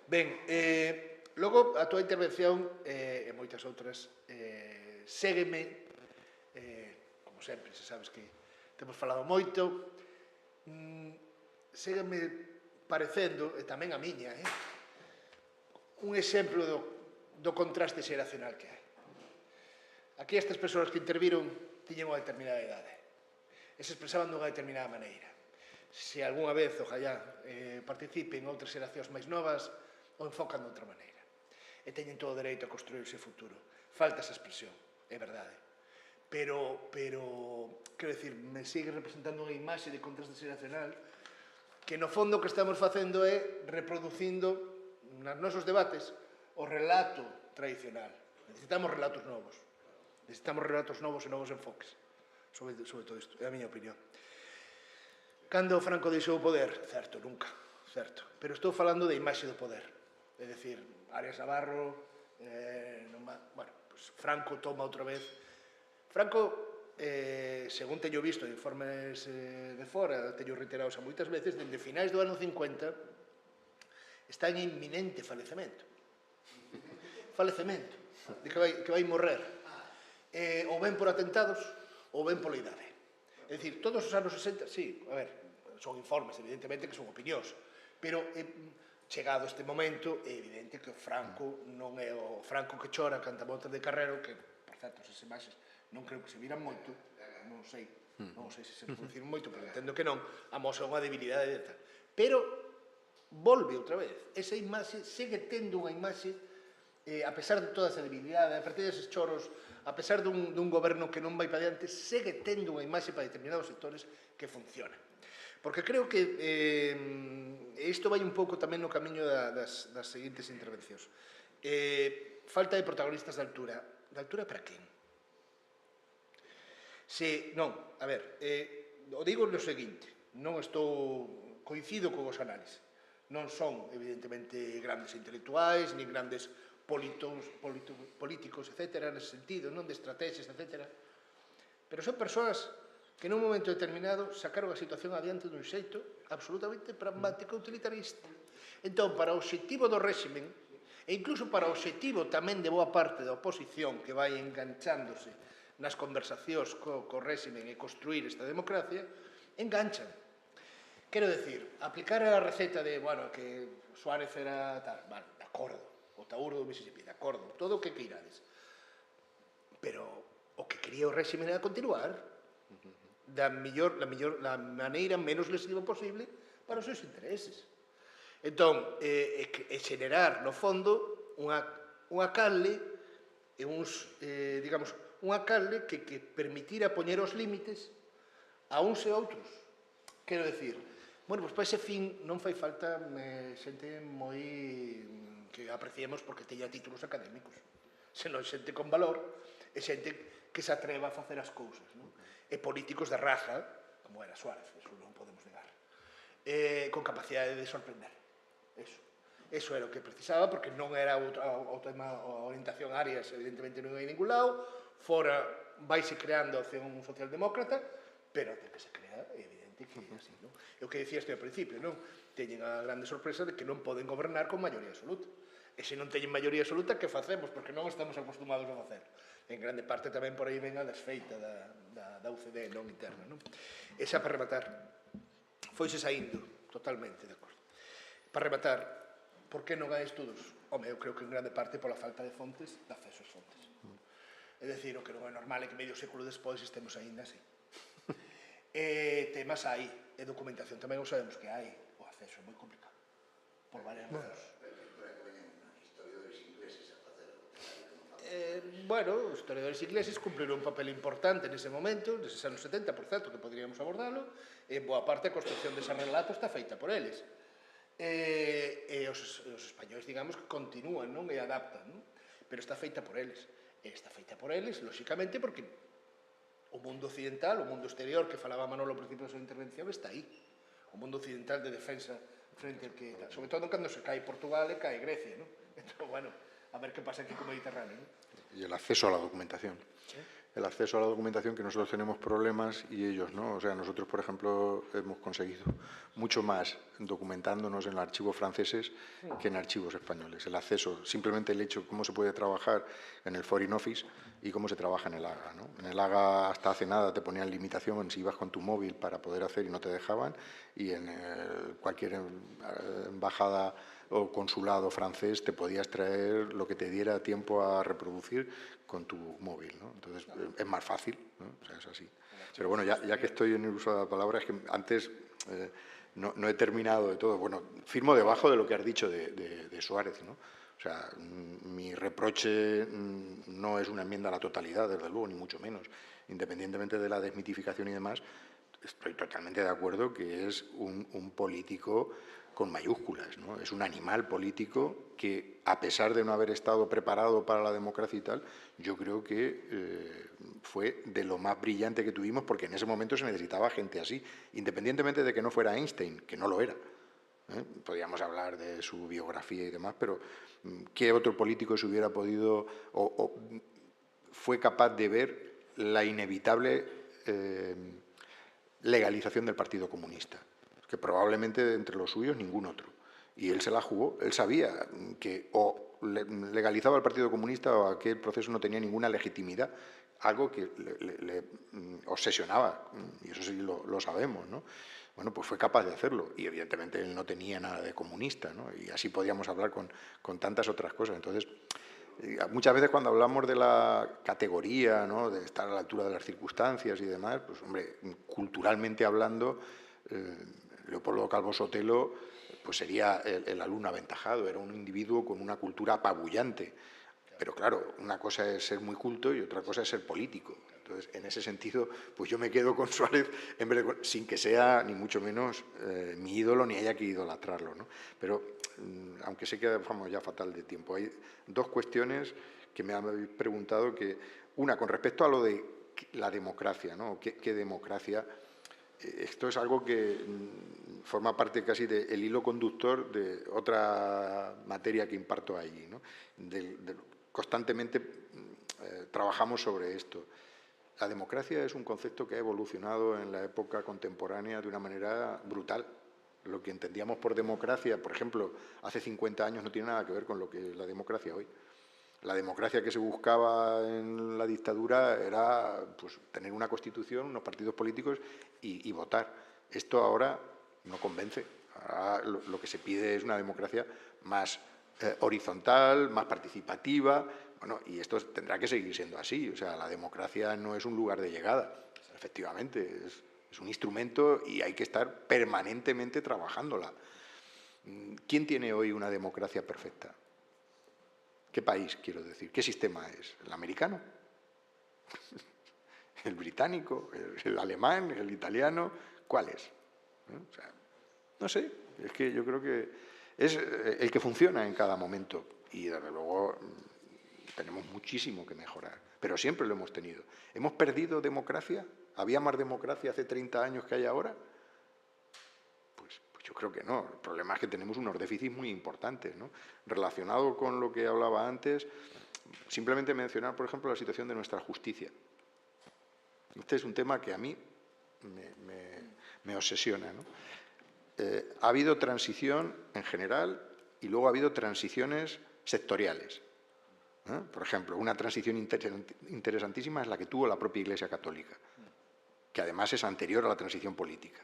Ben, logo, a túa intervención, e moitas outras, ségueme, como sempre, se sabes que temos falado moito, ségueme parecendo, e tamén a miña, un exemplo do contraste xeracional que hai. Aquí estas persoas que interviron tiñen unha determinada idade e se expresaban dunha determinada maneira. Se algunha vez, ojalá, participen outras xeracións máis novas, o enfocan de outra maneira. E teñen todo o dereito a construir o seu futuro. Falta esa expresión, é verdade. Pero, quero dicir, me sigue representando unha imaxe de contraste xeracional que no fondo o que estamos facendo é reproducindo nos nosos debates o relato tradicional. Necesitamos relatos novos. Necesitamos relatos novos e novos enfoques sobre todo isto, é a miña opinión. Cando Franco deixou o poder? Certo, nunca, certo. Pero estou falando de imaxe do poder. É dicir, Arias Navarro, bueno, pues Franco toma outra vez. Franco, según teño visto en informes de fora, teño reiterados a moitas veces, dende finais do ano 50, está en inminente falecemento. Falecemento, de que vai morrer. Ou ben por atentados, ou ben pola idade. É dicir, todos os anos 60, sí, a ver, son informes, evidentemente, que son opinións, pero chegado este momento, é evidente que o Franco non é o Franco que chora canta botas de Carrero, que, por certo, esas imaxes non creo que se viran moito, non sei se se produciron moito, pero entendo que non, amosa unha debilidade de tal. Pero volve outra vez, esa imaxe segue tendo unha imaxe, a pesar de toda esa debilidade, a partir deses choros, a pesar dun goberno que non vai para diante, segue tendo unha imaxe para determinados sectores que funciona. Porque creo que isto vai un pouco tamén no camiño das seguintes intervencións. Falta de protagonistas de altura. De altura para quen? Non, a ver, o digo no seguinte, non estou coincido con os análises. Non son, evidentemente, grandes intelectuais, nin grandes políticos, etc., nese sentido, non de estrategias, etc. Pero son persoas que nun momento determinado sacaron a situación adiante dun xeito absolutamente pragmático e utilitarista. Entón, para o obxectivo do réximen, e incluso para o obxectivo tamén de boa parte da oposición que vai enganchándose nas conversacións co réximen e construir esta democracia, enganchan. Quero decir, aplicar a receta de, bueno, que Suárez era tal, vale, de acordo, o Tauro do Mississippi, de acordo, todo o que queirades. Pero o que quería o réximen era continuar da maneira menos lesiva posible para os seus intereses. Entón, xenerar, no fondo, unha calde e digamos, unha calde que permitira poñer os límites a uns e outros. Quero decir, bueno, pois para ese fin non fai falta xente moi que apreciemos porque teña títulos académicos, senón xente con valor e xente que se atreva a facer as cousas, non? E políticos de raza, como era Suárez, eso non podemos negar, con capacidade de sorprender. Eso era o que precisaba, porque non era o tema, a orientación Arias, evidentemente non hai ningún lado, fora vaise creando a opción socialdemócrata, pero até que se crea, é evidente que é así, non? É o que dicías ao principio, non? Teñen a grande sorpresa de que non poden gobernar con maioría absoluta. E se non teñen maioría absoluta, que facemos? Porque non estamos acostumados a facer. En grande parte tamén por aí ven a desfeita da UCD non interna, non? Esa para rematar. Foise saindo, totalmente, de acordo. Para rematar, por que non hai estudos? Home, eu creo que en grande parte pola falta de fontes, de acceso ás fontes. É dicir, o que non é normal é que medio século despois estemos aínda así. Temas hai, e documentación tamén o sabemos que hai. O acceso é moi complicado, por varias razóns. Bueno, os historiadores ingleses cumpliron un papel importante nese momento, neses anos 70, por certo, que poderíamos abordalo, e boa parte a construcción dese relato está feita por eles. E os españoles, digamos, que continúan, non? E adaptan, non? Pero está feita por eles. E está feita por eles, lóxicamente, porque o mundo occidental, o mundo exterior, que falaba Manolo ao principio da súa intervención, está aí. O mundo occidental de defensa frente ao que... Sobre todo cando se cae Portugal e cae Grecia, non? Entón, bueno, a ver qué pasa aquí con Mediterráneo, ¿no? Y el acceso a la documentación. ¿Sí? El acceso a la documentación, que nosotros tenemos problemas y ellos no. O sea, nosotros, por ejemplo, hemos conseguido mucho más documentándonos en archivos franceses que en archivos españoles. El acceso, simplemente el hecho, cómo se puede trabajar en el Foreign Office y cómo se trabaja en el Haga, ¿no? En el Haga hasta hace nada te ponían limitación en si ibas con tu móvil para poder hacer y no te dejaban, y en cualquier embajada o consulado francés te podías traer lo que te diera tiempo a reproducir con tu móvil, ¿no? Entonces es más fácil, ¿no? O sea, es así. Pero bueno, ya que estoy en el uso de la palabra, es que antes no he terminado de todo. Bueno, firmo debajo de lo que has dicho de Suárez, ¿no? O sea, mi reproche no es una enmienda a la totalidad, desde luego, ni mucho menos. Independientemente de la desmitificación y demás, estoy totalmente de acuerdo que es un político con mayúsculas, ¿no? Es un animal político que, a pesar de no haber estado preparado para la democracia y tal, yo creo que fue de lo más brillante que tuvimos, porque en ese momento se necesitaba gente así, independientemente de que no fuera Einstein, que no lo era. Podríamos hablar de su biografía y demás, pero ¿qué otro político se hubiera podido o fue capaz de ver la inevitable legalización del Partido Comunista? Que probablemente entre los suyos ningún otro. Y él se la jugó, él sabía que o legalizaba el Partido Comunista o aquel proceso no tenía ninguna legitimidad, algo que le obsesionaba, y eso sí lo sabemos, ¿no? Bueno, pues fue capaz de hacerlo, y evidentemente él no tenía nada de comunista, ¿no? Y así podíamos hablar con tantas otras cosas. Entonces, muchas veces cuando hablamos de la categoría, ¿no?, de estar a la altura de las circunstancias y demás, pues hombre, culturalmente hablando, Leopoldo Calvo Sotelo pues sería el alumno aventajado, era un individuo con una cultura apabullante. Pero claro, una cosa es ser muy culto y otra cosa es ser político. Entonces, en ese sentido, pues yo me quedo con Suárez, en vez de, sin que sea ni mucho menos mi ídolo, ni haya que idolatrarlo, ¿no? Pero, aunque sé que vamos ya fatal de tiempo, hay dos cuestiones que me habéis preguntado, que una, con respecto a lo de la democracia, ¿no? ¿Qué democracia? Esto es algo que forma parte casi del hilo conductor de otra materia que imparto allí, ¿no? Constantemente trabajamos sobre esto. La democracia es un concepto que ha evolucionado en la época contemporánea de una manera brutal. Lo que entendíamos por democracia, por ejemplo, hace 50 años no tiene nada que ver con lo que es la democracia hoy. La democracia que se buscaba en la dictadura era pues, tener una constitución, unos partidos políticos y votar. Esto ahora no convence. Ahora lo que se pide es una democracia más horizontal, más participativa. Bueno, y esto tendrá que seguir siendo así. O sea, la democracia no es un lugar de llegada. Efectivamente, es un instrumento y hay que estar permanentemente trabajándola. ¿Quién tiene hoy una democracia perfecta? ¿Qué país, quiero decir? ¿Qué sistema es? ¿El americano? ¿El británico? ¿El alemán? ¿El italiano? ¿Cuál es? O sea, no sé, es que yo creo que es el que funciona en cada momento y desde luego tenemos muchísimo que mejorar, pero siempre lo hemos tenido. ¿Hemos perdido democracia? ¿Había más democracia hace 30 años que hay ahora? Pues yo creo que no. El problema es que tenemos unos déficits muy importantes, ¿no? Relacionado con lo que hablaba antes, simplemente mencionar, por ejemplo, la situación de nuestra justicia. Este es un tema que a mí me obsesiona, ¿no? Ha habido transición en general y luego ha habido transiciones sectoriales. Por ejemplo, una transición interesantísima es la que tuvo la propia Iglesia Católica, que además es anterior a la transición política.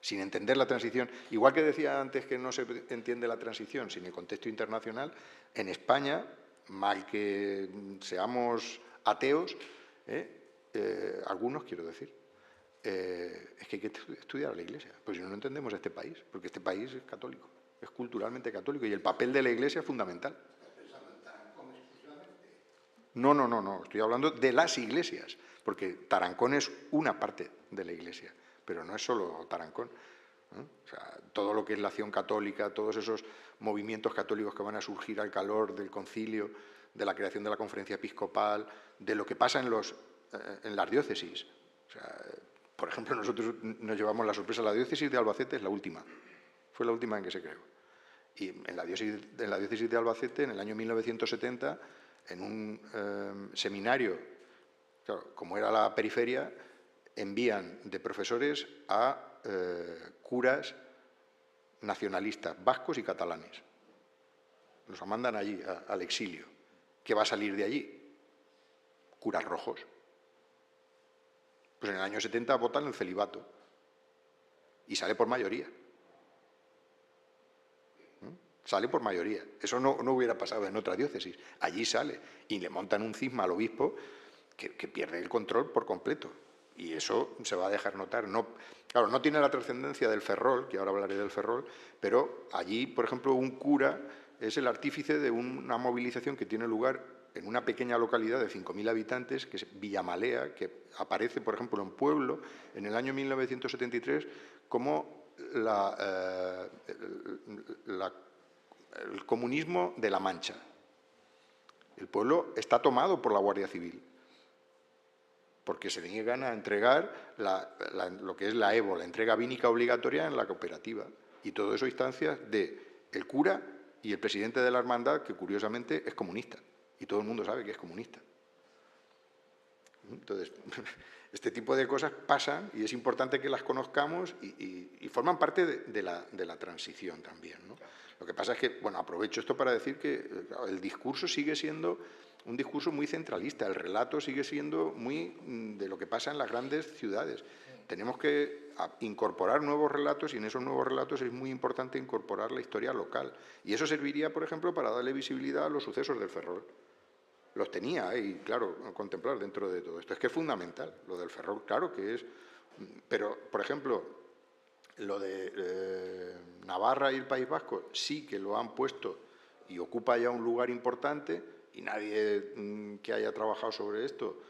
Sin entender la transición, igual que decía antes que no se entiende la transición sin el contexto internacional, en España, mal que seamos ateos, algunos quiero decir, es que hay que estudiar a la Iglesia, pues si no, no entendemos este país, porque este país es católico, es culturalmente católico y el papel de la Iglesia es fundamental. No, estoy hablando de las iglesias, porque Tarancón es una parte de la Iglesia, pero no es solo Tarancón. O sea, todo lo que es la acción católica, todos esos movimientos católicos que van a surgir al calor del concilio, de la creación de la conferencia episcopal, de lo que pasa en las diócesis. O sea, por ejemplo, nosotros nos llevamos la sorpresa, la diócesis de Albacete es la última, fue la última en que se creó. Y en la diócesis de Albacete, en el año 1970, en un seminario, claro, como era la periferia, envían de profesores a curas nacionalistas, vascos y catalanes. Los mandan allí, al exilio. ¿Qué va a salir de allí? Curas rojos. Pues en el año 70 votan el celibato y sale por mayoría. Sale por mayoría. Eso no hubiera pasado en otra diócesis. Allí sale y le montan un cisma al obispo que pierde el control por completo. Y eso se va a dejar notar. Claro, no tiene la trascendencia del Ferrol, que ahora hablaré del Ferrol, pero allí, por ejemplo, un cura es el artífice de una movilización que tiene lugar en una pequeña localidad de 5.000 habitantes, que es Villamalea, que aparece, por ejemplo, en Pueblo, en el año 1973, como el comunismo de la Mancha. El pueblo está tomado por la Guardia Civil, porque se niegan a entregar lo que es la EVO, la entrega vínica obligatoria en la cooperativa. Y todo eso a instancias del cura y el presidente de la hermandad, que curiosamente es comunista. Y todo el mundo sabe que es comunista. Entonces, este tipo de cosas pasan y es importante que las conozcamos y forman parte de la transición también, ¿no? Lo que pasa es que, bueno, aprovecho esto para decir que el discurso sigue siendo un discurso muy centralista, el relato sigue siendo muy de lo que pasa en las grandes ciudades. Tenemos que incorporar nuevos relatos y en esos nuevos relatos es muy importante incorporar la historia local. Y eso serviría, por ejemplo, para darle visibilidad a los sucesos del Ferrol. Los tenía ahí, claro, contemplar dentro de todo esto. Es que es fundamental, lo del Ferrol, claro que es. Pero, por ejemplo, lo de Navarra y el País Vasco sí que lo han puesto y ocupa ya un lugar importante y nadie que haya trabajado sobre esto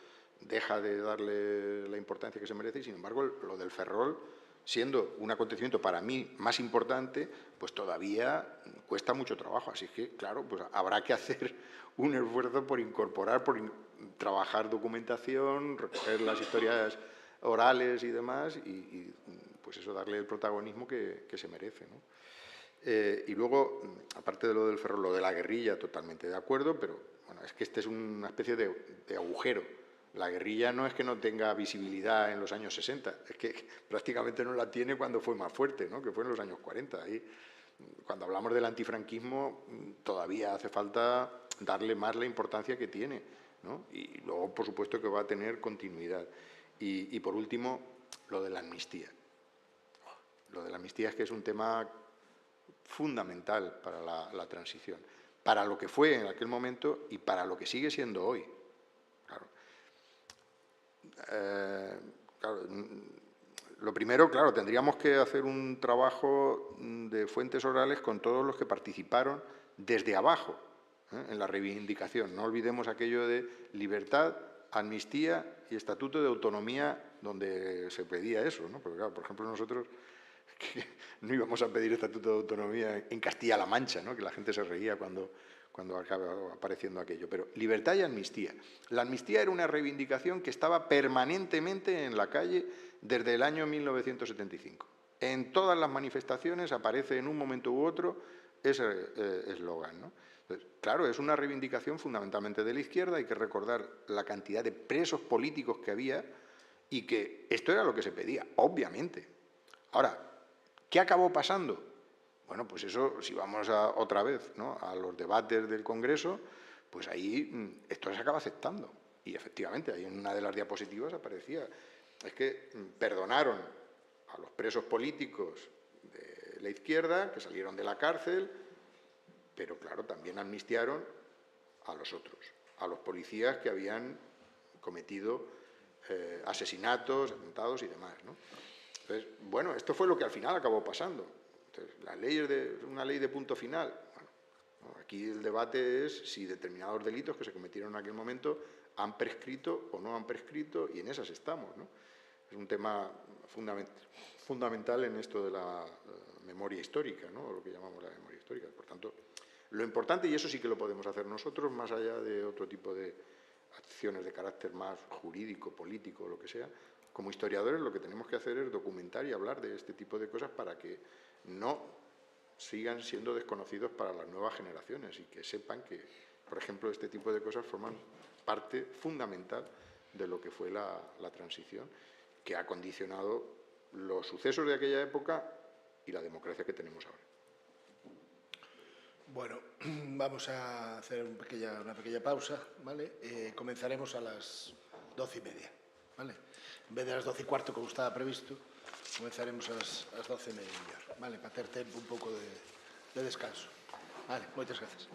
deja de darle la importancia que se merece y, sin embargo, lo del Ferrol, siendo un acontecimiento para mí más importante, pues todavía cuesta mucho trabajo. Así que, claro, pues habrá que hacer un esfuerzo por incorporar, trabajar documentación, recoger las historias orales y demás y pues eso, darle el protagonismo que se merece, ¿no? Y luego, aparte de lo del Ferrol, lo de la guerrilla, totalmente de acuerdo, pero bueno, es que este es una especie de agujero. La guerrilla no es que no tenga visibilidad en los años 60, es que prácticamente no la tiene cuando fue más fuerte, ¿no? Que fue en los años 40. Ahí, cuando hablamos del antifranquismo, todavía hace falta darle más la importancia que tiene, ¿no? Y luego, por supuesto, que va a tener continuidad. Y por último, lo de la amnistía. Lo de la amnistía es que es un tema fundamental para la transición, para lo que fue en aquel momento y para lo que sigue siendo hoy. Claro, lo primero, claro, tendríamos que hacer un trabajo de fuentes orales con todos los que participaron desde abajo, en la reivindicación. No olvidemos aquello de libertad, amnistía y estatuto de autonomía, donde se pedía eso, ¿no? Porque, claro, por ejemplo, nosotros no íbamos a pedir estatuto de autonomía en Castilla-La Mancha, ¿no? Que la gente se reía cuando acaba apareciendo aquello. Pero libertad y amnistía. La amnistía era una reivindicación que estaba permanentemente en la calle desde el año 1975. En todas las manifestaciones aparece en un momento u otro ese eslogan, ¿no? Entonces, claro, es una reivindicación fundamentalmente de la izquierda, hay que recordar la cantidad de presos políticos que había y que esto era lo que se pedía, obviamente. Ahora, ¿qué acabó pasando? Bueno, pues eso, si vamos otra vez, ¿no?, a los debates del Congreso, pues ahí esto se acaba aceptando. Y efectivamente, ahí en una de las diapositivas aparecía, es que perdonaron a los presos políticos de la izquierda, que salieron de la cárcel, pero claro, también amnistiaron a los otros, a los policías que habían cometido asesinatos, atentados y demás, ¿no? Entonces, bueno, esto fue lo que al final acabó pasando. Entonces, las leyes una ley de punto final. Bueno, aquí el debate es si determinados delitos que se cometieron en aquel momento han prescrito o no han prescrito, y en esas estamos, ¿no? Es un tema fundamental en esto de la memoria histórica, ¿no?, o lo que llamamos la memoria histórica. Por tanto, lo importante, y eso sí que lo podemos hacer nosotros, más allá de otro tipo de acciones de carácter más jurídico, político, lo que sea, como historiadores lo que tenemos que hacer es documentar y hablar de este tipo de cosas para que no sigan siendo desconocidos para las nuevas generaciones y que sepan que, por ejemplo, este tipo de cosas forman parte fundamental de lo que fue la transición, que ha condicionado los sucesos de aquella época y la democracia que tenemos ahora. Bueno, vamos a hacer una pequeña pausa, ¿vale? Comenzaremos a las 12:30, ¿vale? En vez de las 12:15, como estaba previsto, comenzaremos a las 12:30, ¿vale? Para ter tempo un pouco de descanso. Vale, moitas gracias.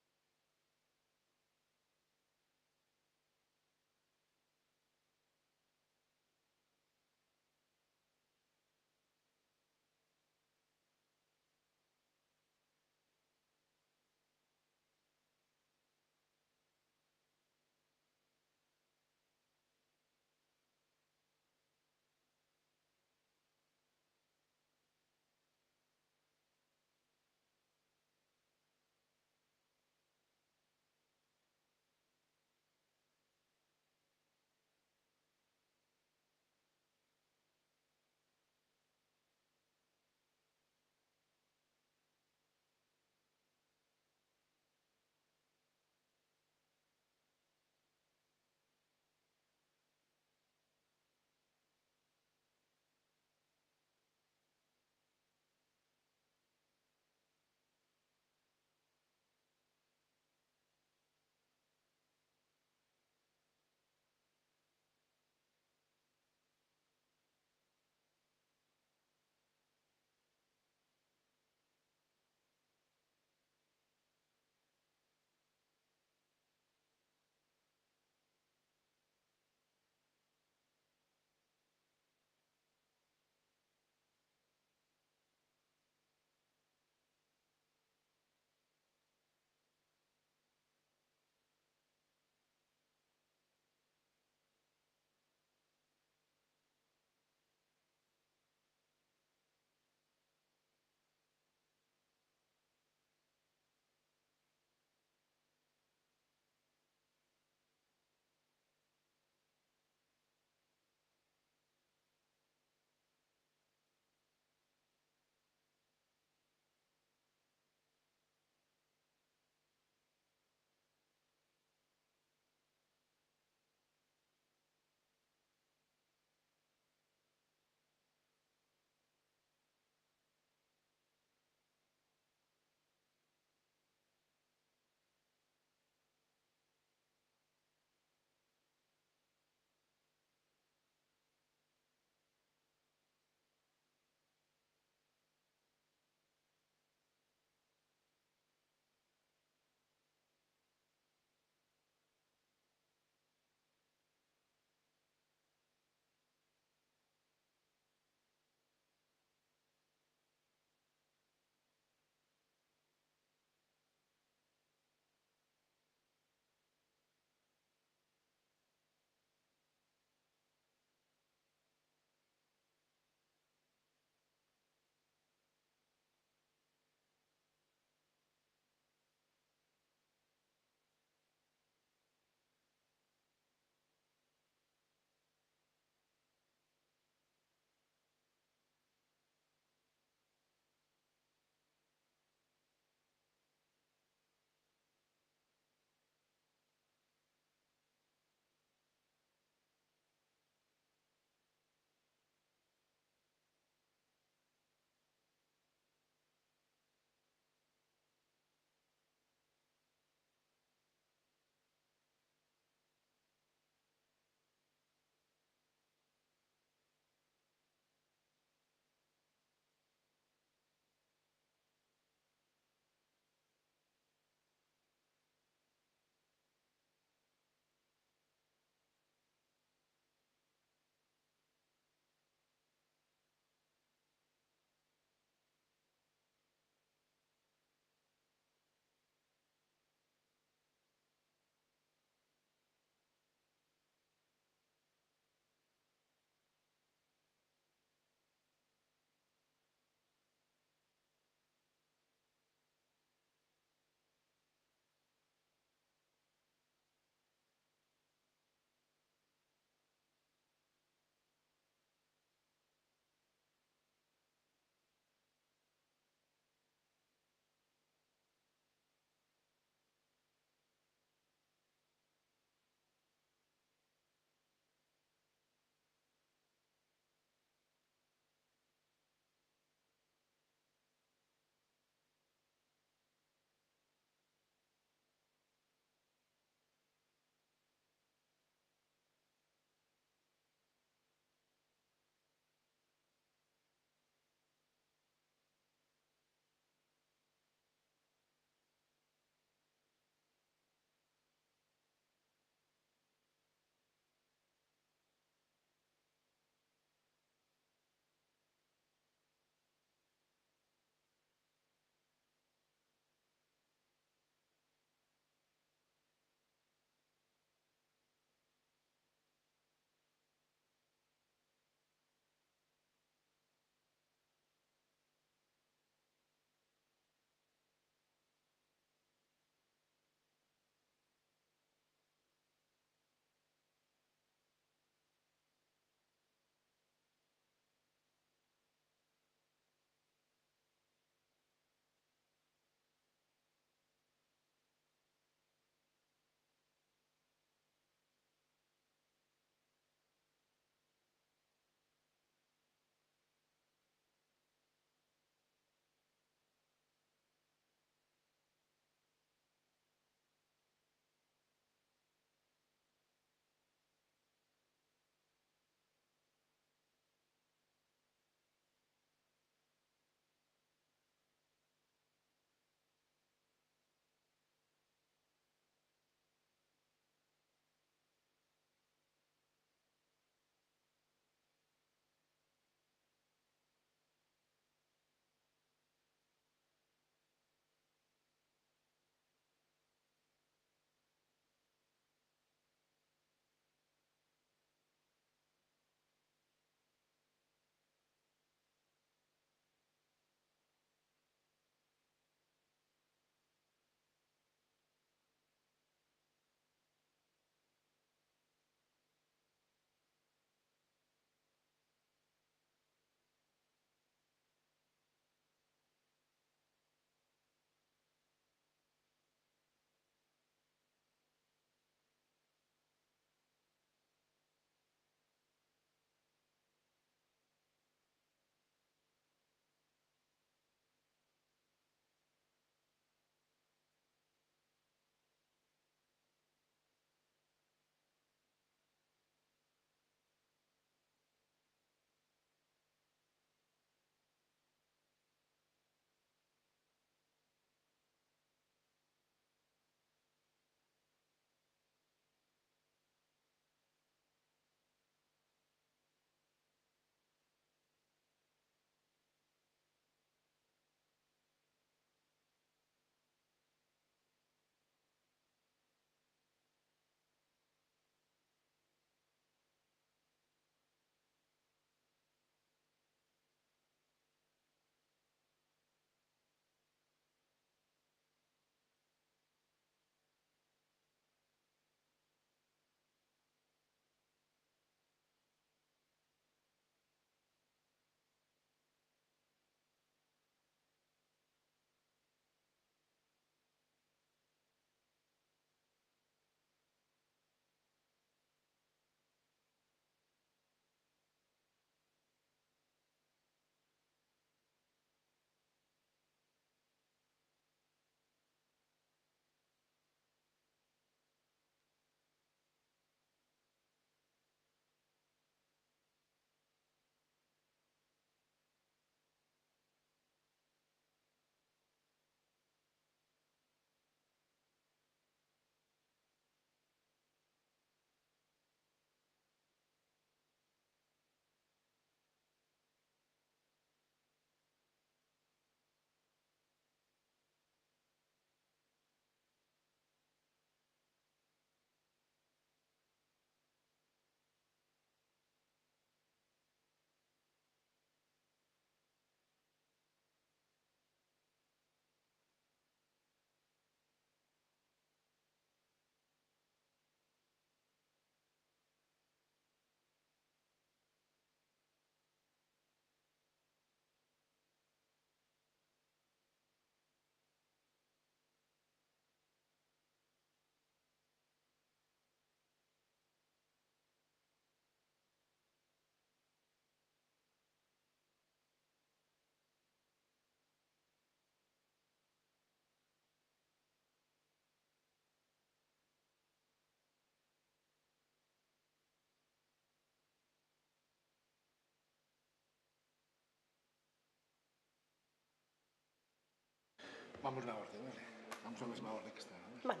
Vamos na orde, vale? Vamos na mesma orde que está, Vale.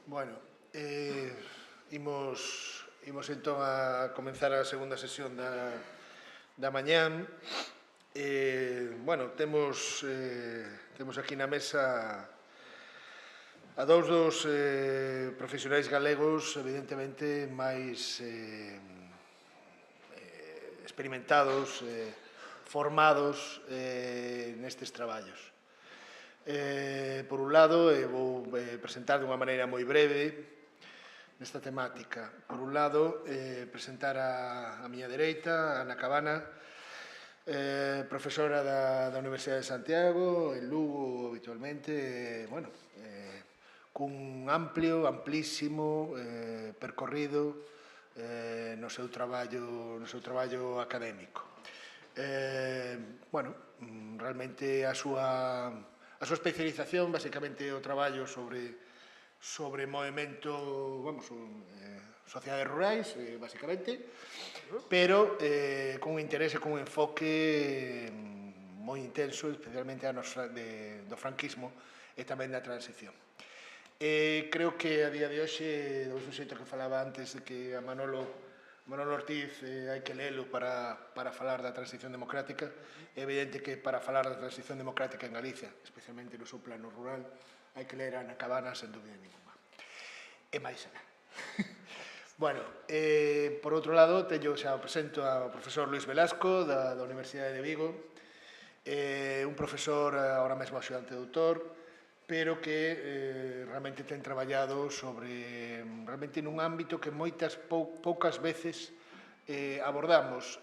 Bueno, imos entón a comenzar a segunda sesión da mañán. Bueno, temos aquí na mesa a dous dos profesionais galegos evidentemente máis experimentados, formados nestes traballos. Por un lado, vou presentar dunha maneira moi breve nesta temática. Por un lado, presentar a miña dereita, Ana Cabana, profesora da Universidade de Santiago, en Lugo habitualmente, bueno, cun amplísimo percorrido no seu traballo académico. Bueno, realmente a súa especialización, basicamente, é o traballo sobre movimento, vamos, sociedades rurais, basicamente, pero con un interés e con un enfoque moi intenso, especialmente do franquismo e tamén da transición. Creo que a día de hoxe, do mesmo xeito que falaba antes de que a Manolo Ortiz hai que lelo para falar da transición democrática, é evidente que para falar da transición democrática en Galicia, especialmente no seu plano rural, hai que ler a Ana Cabana sen dúbida ninguna. E máis Ana. Bueno, por outro lado, xa presento ao profesor Luis Velasco da Universidade de Vigo, un profesor ahora mesmo axudante doutor, pero que realmente ten traballado realmente nun ámbito que poucas veces abordamos.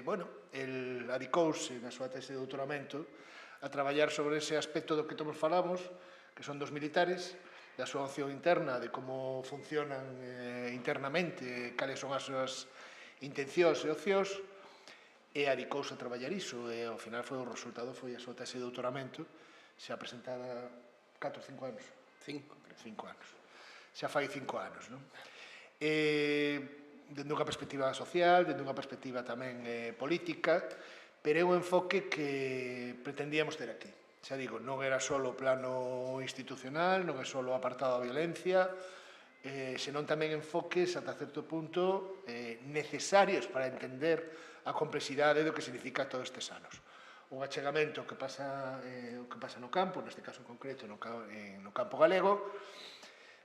Bueno, el adicouse na súa tese de doutoramento a traballar sobre ese aspecto do que todos falamos, que son dos militares, da súa opción interna, de como funcionan internamente, cales son as súas intencións e opcións, e adicouse a traballar iso, e ao final o resultado foi a súa tese de doutoramento, xa presentada 4 ou 5 anos. 5 anos. Xa fai 5 anos, non? Dende unha perspectiva social, dende unha perspectiva tamén política, pero é un enfoque que pretendíamos ter aquí. Xa digo, non era só o plano institucional, non é só o apartado da violencia, senón tamén enfoques ata certo punto necesarios para entender a complexidade do que significa todos estes anos. Un achegamento que pasa no campo, neste caso en concreto no campo galego,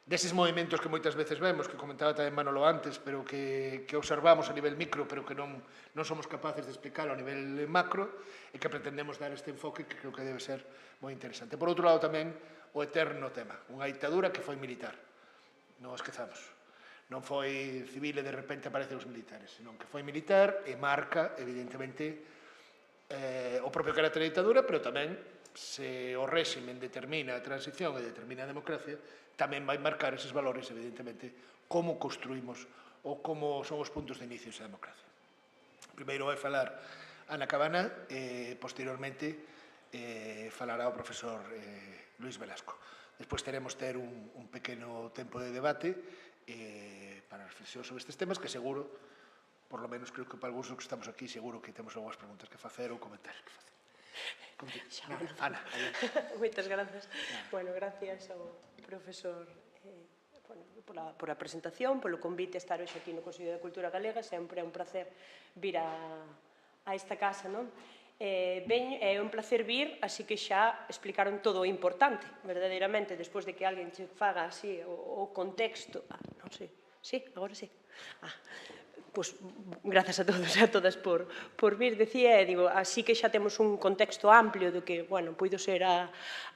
deses movimentos que moitas veces vemos, que comentaba tamén Manolo antes, pero que observamos a nivel micro, pero que non somos capaces de explicar a nivel macro, e que pretendemos dar este enfoque que creo que debe ser moi interesante. Por outro lado tamén o eterno tema, unha ditadura que foi militar, non o esquezamos. Non foi civil e de repente aparecen os militares, senón que foi militar e marca, evidentemente, o propio carácter da ditadura, pero tamén, se o réximen determina a transición e determina a democracia, tamén vai marcar eses valores, evidentemente, como construímos ou como son os puntos de inicio da democracia. Primeiro vai falar Ana Cabana e, posteriormente, falará o profesor Luis Velasco. Despois teremos un pequeno tempo de debate para reflexión sobre estes temas que seguro, por lo menos creo que para algúns que estamos aquí, seguro que temos algunhas preguntas que facer ou comentarios que facer. Ana. Moitas grazas. Bueno, gracias ao profesor por a presentación, polo convite a estar hoxe aquí no Consello de Cultura Galega. Sempre é un placer vir a esta casa, non? É un placer vir, así que xa explicaron todo o importante, verdadeiramente, despois de que alguén che faga así o contexto. Non sei. Sí, agora sí. Pois, grazas a todos e a todas por vir, decía, e digo, así que xa temos un contexto amplio do que, bueno, puido ser a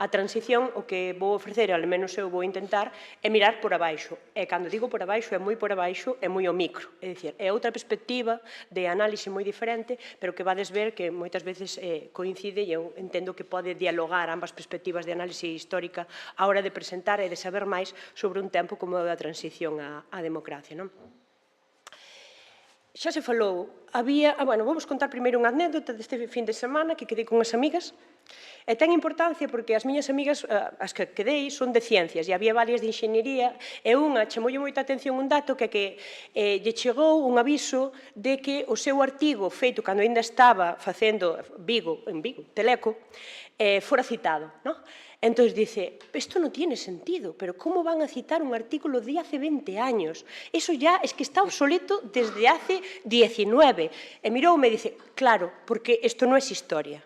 transición, o que vou ofrecer, ao menos eu vou intentar, é mirar por abaixo. E cando digo por abaixo, é moi por abaixo, é moi o micro. É dicir, é outra perspectiva de análise moi diferente, pero que vades ver que moitas veces coincide e eu entendo que pode dialogar ambas perspectivas de análise histórica a hora de presentar e de saber máis sobre un tempo como a transición á democracia, non? Xa se falou, vamos contar primeiro unha anécdota deste fin de semana que quedei con as amigas E ten importancia porque as miñas amigas, as que quedei, son de ciencias, e había varias de enxeñería, e unha chamoulle moita atención un dato que lle chegou un aviso de que o seu artigo feito cando ainda estaba facendo en Vigo, Teleco, fora citado, non? Entón dice, isto non tiene sentido, pero como van a citar un artículo de hace 20 años? Eso ya es que está obsoleto desde hace 19. E miroume e dice, claro, porque isto non é historia.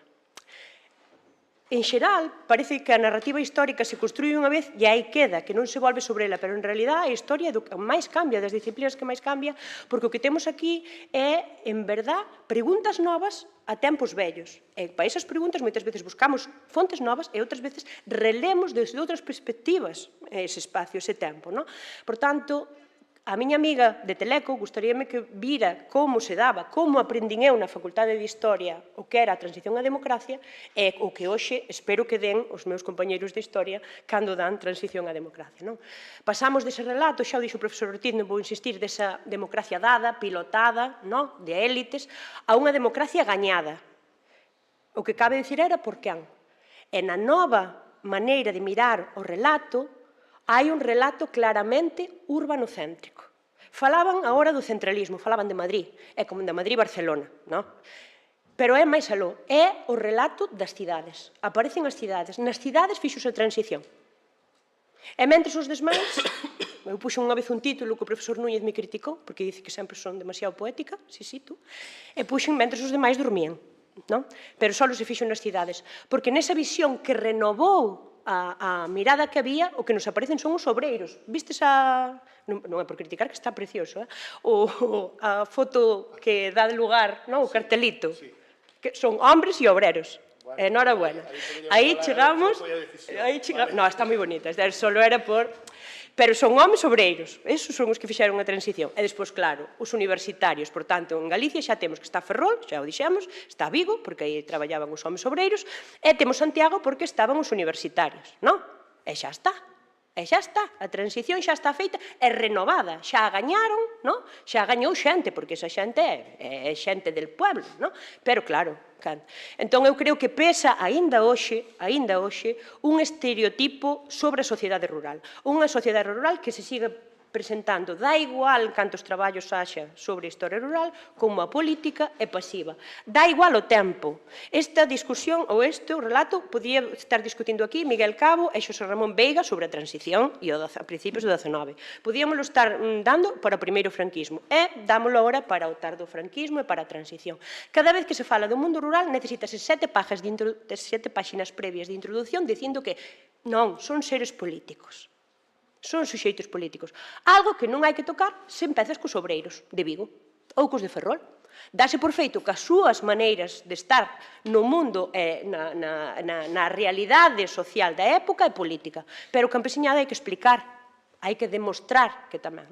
En xeral, parece que a narrativa histórica se construye unha vez e aí queda, que non se volve sobre ela, pero en realidad a historia é do que máis cambia, das disciplinas que máis cambia, porque o que temos aquí é, en verdad, preguntas novas a tempos vellos. E para esas preguntas moitas veces buscamos fontes novas e outras veces relemos desde outras perspectivas ese espacio, ese tempo. Por tanto, a miña amiga de Teleco gustaríame que vira como se daba, como aprendín eu na Facultade de Historia o que era a transición á democracia e o que hoxe espero que den os meus compañeiros de Historia cando dan transición á democracia. Pasamos dese relato, xa o dixo o profesor Ortiz, non vou insistir, desa democracia dada, pilotada, de élites, a unha democracia gañada. O que cabe dicir era por quen. E na nova maneira de mirar o relato, hai un relato claramente urbanocéntrico. Falaban agora do centralismo, falaban de Madrid, é como de Madrid-Barcelona, pero é máis aló, é o relato das cidades. Aparecen as cidades, nas cidades fixose a transición. E mentres os demais, eu puxo unha vez un título que o profesor Núñez me criticou, porque dice que sempre son demasiado poética, si, tú, e puxen mentres os demais dormían, pero só se fixo nas cidades, porque nesa visión que renovou a mirada que había, o que nos aparecen son os obreiros. Vistes non é por criticar, que está precioso, a foto que dá lugar, o cartelito, que son hombres e obreros. Enhorabuena. Aí chegamos... Non, está moi bonita, solo era por... Pero son homes obreiros, esos son os que fixeron a transición. E despois, claro, os universitarios, por tanto, en Galicia xa temos que está Ferrol, xa o dixemos, está Vigo, porque aí traballaban os homes obreiros, e temos Santiago porque estaban os universitarios, E xa está. E xa está, a transición xa está feita, é renovada, xa a gañaron, xa gañou xente, porque esa xente é xente del pueblo, pero claro, entón eu creo que pesa aínda hoxe un estereotipo sobre a sociedade rural, unha sociedade rural que se sigue presentando, dá igual cantos traballos haxa sobre a historia rural, como a política é pasiva. Dá igual o tempo. Esta discusión, ou este relato, podía estar discutindo aquí Miguel Cabo e Xosé Ramón Veiga sobre a transición e a principios do 19. Podíamoslo estar dando para o primeiro franquismo e dámoslo agora para o tardo franquismo e para a transición. Cada vez que se fala do mundo rural necesitase 7 páxinas previas de introducción dicindo que non, son seres políticos. Son suxeitos políticos. Algo que non hai que tocar se empezas cos obreiros de Vigo ou cos de Ferrol. Dase por feito que as súas maneiras de estar no mundo na realidade social da época é política. Pero o campesiñado hai que explicar, hai que demostrar que tamén,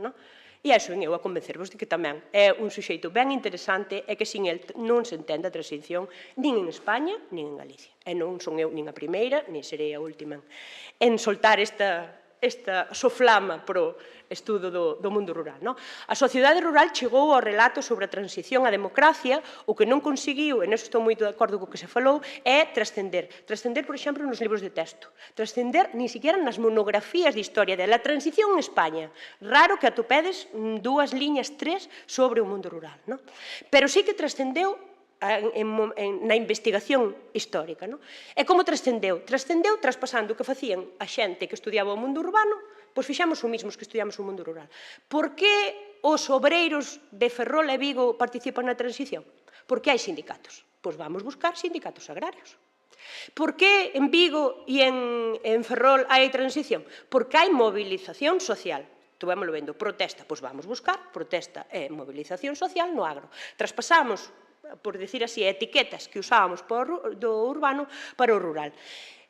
E iso eu a convencervos de que tamén é un suxeito ben interesante e que sin el non se entende a transición nin en España nin en Galicia. E non son eu nin a primeira, nin serei a última en soltar esta soflama pro estudo do mundo rural. A sociedade rural chegou ao relato sobre a transición á democracia, o que non conseguiu, e neso estou moi de acordo co que se falou, é trascender. Trascender, por exemplo, nos libros de texto. Trascender, nin siquiera nas monografías de historia dela. A transición en España. Raro que atopedes 2 liñas, 3, sobre o mundo rural. Pero sí que trascendeu na investigación histórica. E como trascendeu? Trascendeu traspasando o que facían a xente que estudiaba o mundo urbano, pois fixamos o mismo que estudiamos o mundo rural. Por que os obreiros de Ferrol e Vigo participan na transición? Porque hai sindicatos. Pois vamos buscar sindicatos agrarios. Por que en Vigo e en Ferrol hai transición? Porque hai movilización social. Estuvémoslo vendo, protesta, pois vamos buscar protesta e movilización social no agro. Traspasamos, por decir así, etiquetas que usábamos do urbano para o rural.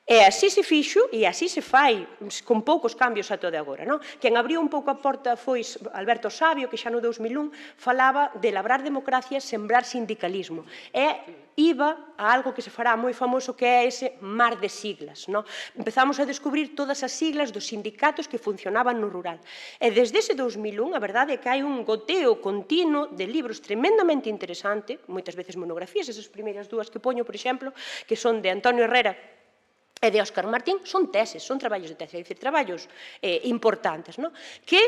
E así se fixo e así se fai, con poucos cambios ata de agora. Quen abriu un pouco a porta foi Alberto Sabio, que xa no 2001 falaba de labrar democracia, sembrar sindicalismo. E iba a algo que se fará moi famoso, que é ese mar de siglas. Empezamos a descubrir todas as siglas dos sindicatos que funcionaban no rural. E desde ese 2001, a verdade é que hai un goteo continuo de libros tremendamente interesante, moitas veces monografías, esas primeiras 2 que poño, por exemplo, que son de Antonio Herrera, e de Óscar Martín son teses, son traballos de tese, é dicir, traballos importantes, que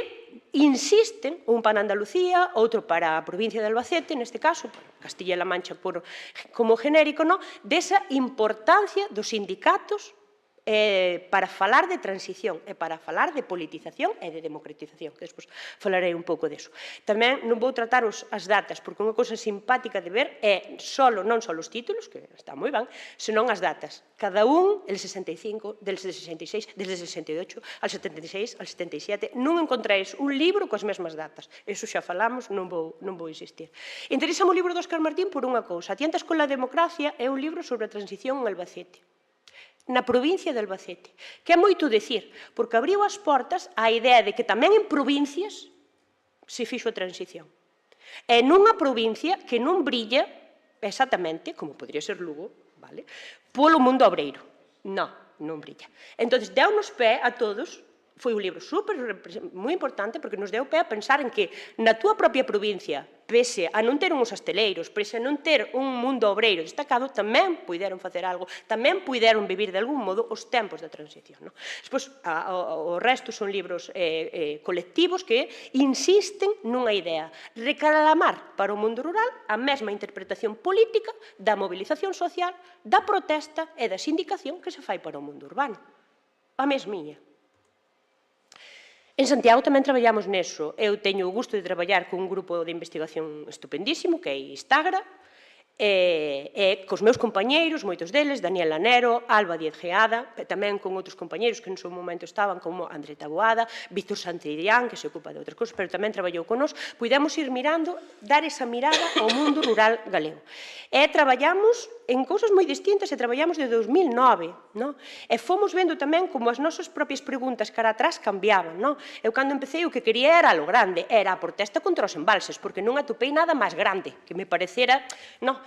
insisten, un para Andalucía, outro para a provincia de Albacete, neste caso, Castilla-La Mancha como genérico, desa importancia dos sindicatos para falar de transición e para falar de politización e de democratización, que despois falarei un pouco deso. Tamén non vou tratar as datas, porque unha cousa simpática de ver é non só os títulos, que está moi ben, senón as datas. Cada un, el 65, del 66, desde 68, al 76, al 77, non encontráis un libro coas mesmas datas. Eso xa falamos, non vou insistir. Interésame o libro de Óscar Martín por unha cousa. A tientas con la democracia é un libro sobre a transición en Albacete, na provincia de Albacete, que é moito dicir, porque abriu as portas á idea de que tamén en provincias se fixo a transición. E nunha provincia que non brilla exactamente, como podría ser Lugo, polo mundo obreiro. Non brilla. Entón, deu-nos pé a todos, foi un libro moi importante, porque nos deu pé a pensar en que na túa propia provincia, pese a non ter uns hosteleiros, pese a non ter un mundo obreiro destacado, tamén puideron facer algo, tamén puideron vivir de algún modo os tempos da transición. Despois, o resto son libros colectivos que insisten nunha idea, reclamar para o mundo rural a mesma interpretación política da movilización social, da protesta e da sindicación que se fai para o mundo urbano. A mesmiña. En Santiago tamén traballamos neso. Eu teño o gusto de traballar con un grupo de investigación estupendísimo, que é Istagra, e cos meus compañeiros, moitos deles, Daniel Lanero, Alba Díaz Geada, tamén con outros compañeiros que en seu momento estaban, como André Taboada, Víctor Santillán, que se ocupa de outras cousas, pero tamén traballou con nós, puidemos ir mirando, dar esa mirada ao mundo rural galego. E traballamos en cousas moi distintas e traballamos de 2009, e fomos vendo tamén como as nosas propias preguntas cara atrás cambiaban. Eu, cando empecé, o que quería era lo grande, era a protesta contra os embalses, porque non atopei nada máis grande, que me parecera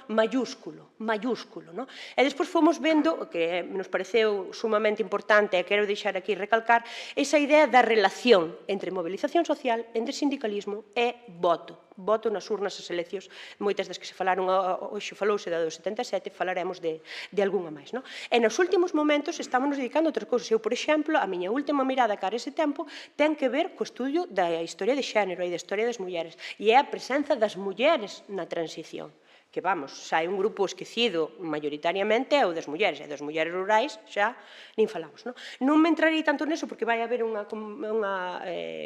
mayúsculo. E despois fomos vendo, que nos pareceu sumamente importante, e quero deixar aquí recalcar, esa idea da relación entre movilización social, entre sindicalismo e voto nas urnas as eleccións, moitas das que se falaron hoxe, falouse da do 77, falaremos de algunha máis. E nos últimos momentos estamos dedicando a outras cousas. Eu, por exemplo, a miña última mirada cara a ese tempo ten que ver co estudio da historia de xénero e da historia das mulleres, e é a presenza das mulleres na transición. Que, xa hai un grupo esquecido maioritariamente é o das mulleres, e das mulleres rurais xa nin falamos. Non me entrarei tanto neso porque vai haber unha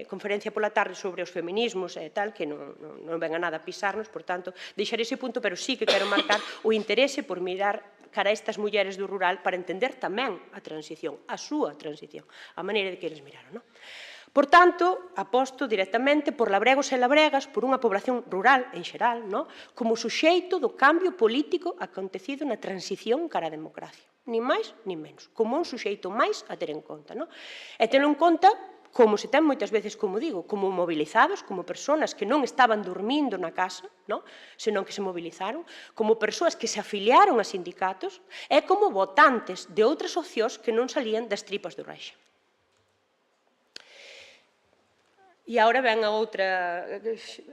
conferencia pola tarde sobre os feminismos e tal, que non ven a nada pisarnos, por tanto, deixarei ese punto, pero sí que quero marcar o interese por mirar cara a estas mulleres do rural para entender tamén a transición, a súa transición, a maneira de que eles miraron. Por tanto, aposto directamente por labregos e labregas, por unha población rural en xeral, como suxeito do cambio político acontecido na transición cara á democracia. Nin máis, nin menos. Como un suxeito máis a ter en conta. E telo en conta, como se ten moitas veces, como digo, como movilizados, como persoas que non estaban dormindo na casa, senón que se movilizaron, como persoas que se afiliaron a sindicatos, e como votantes de outras opcións que non salían das tripas do réxime. E agora ven a outra,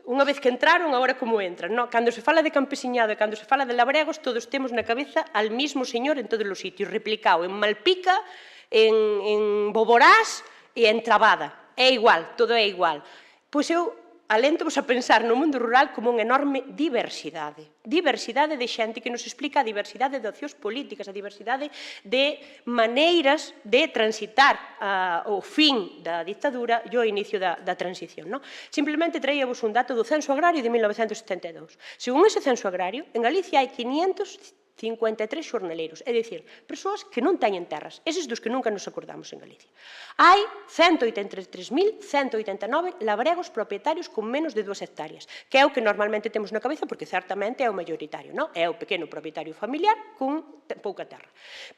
unha vez que entraron, agora como entran. Cando se fala de campesiñado e cando se fala de labregos, todos temos na cabeza al mismo señor en todos os sitios, replicado en Malpica, en Boborás e en Trabada. É igual, todo é igual. Pois eu alento-vos a pensar no mundo rural como unha enorme diversidade de xente que nos explica a diversidade de opcións políticas, a diversidade de maneiras de transitar o fin da dictadura e o inicio da transición. Simplemente traíavos un dato do Censo Agrario de 1972. Según ese Censo Agrario, en Galicia hai 553 xornaleiros, é dicir, persoas que non teñen terras, eses dos que nunca nos acordamos en Galicia. Hai 183.189 labregos propietarios con menos de 2 hectáreas, que é o que normalmente temos na cabeza, porque certamente é o maioritario, é o pequeno propietario familiar con pouca terra.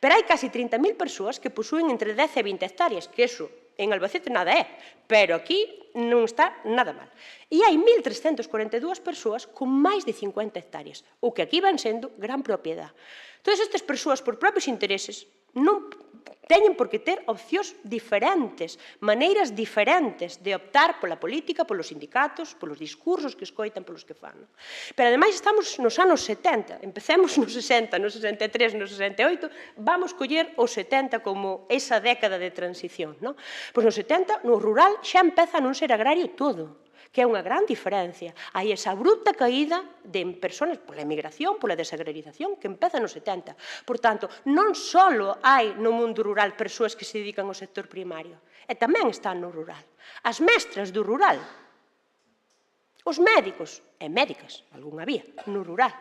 Pero hai casi 30.000 persoas que posúen entre 10 e 20 hectáreas, que eso en Albacete nada é, pero aquí non está nada mal. E hai 1.342 persoas con máis de 50 hectáreas, o que aquí van sendo gran propiedade. Todas estas persoas, por propios intereses, non teñen por que ter opcións diferentes, maneiras diferentes de optar pola política, polos sindicatos, polos discursos que escoitan, polos que fan. Pero, ademais, estamos nos anos 70, empecemos nos 60, nos 63, nos 68, vamos coller os 70 como esa década de transición. Pois nos 70, no rural, xa empeza a non ser agrario todo, que é unha gran diferencia. Hai esa abrupta caída de persoas pola emigración, pola desagrarización, que empeza nos 70. Por tanto, non só hai no mundo rural persoas que se dedican ao sector primario, e tamén están no rural. As mestras do rural, os médicos e médicas, algún había, no rural.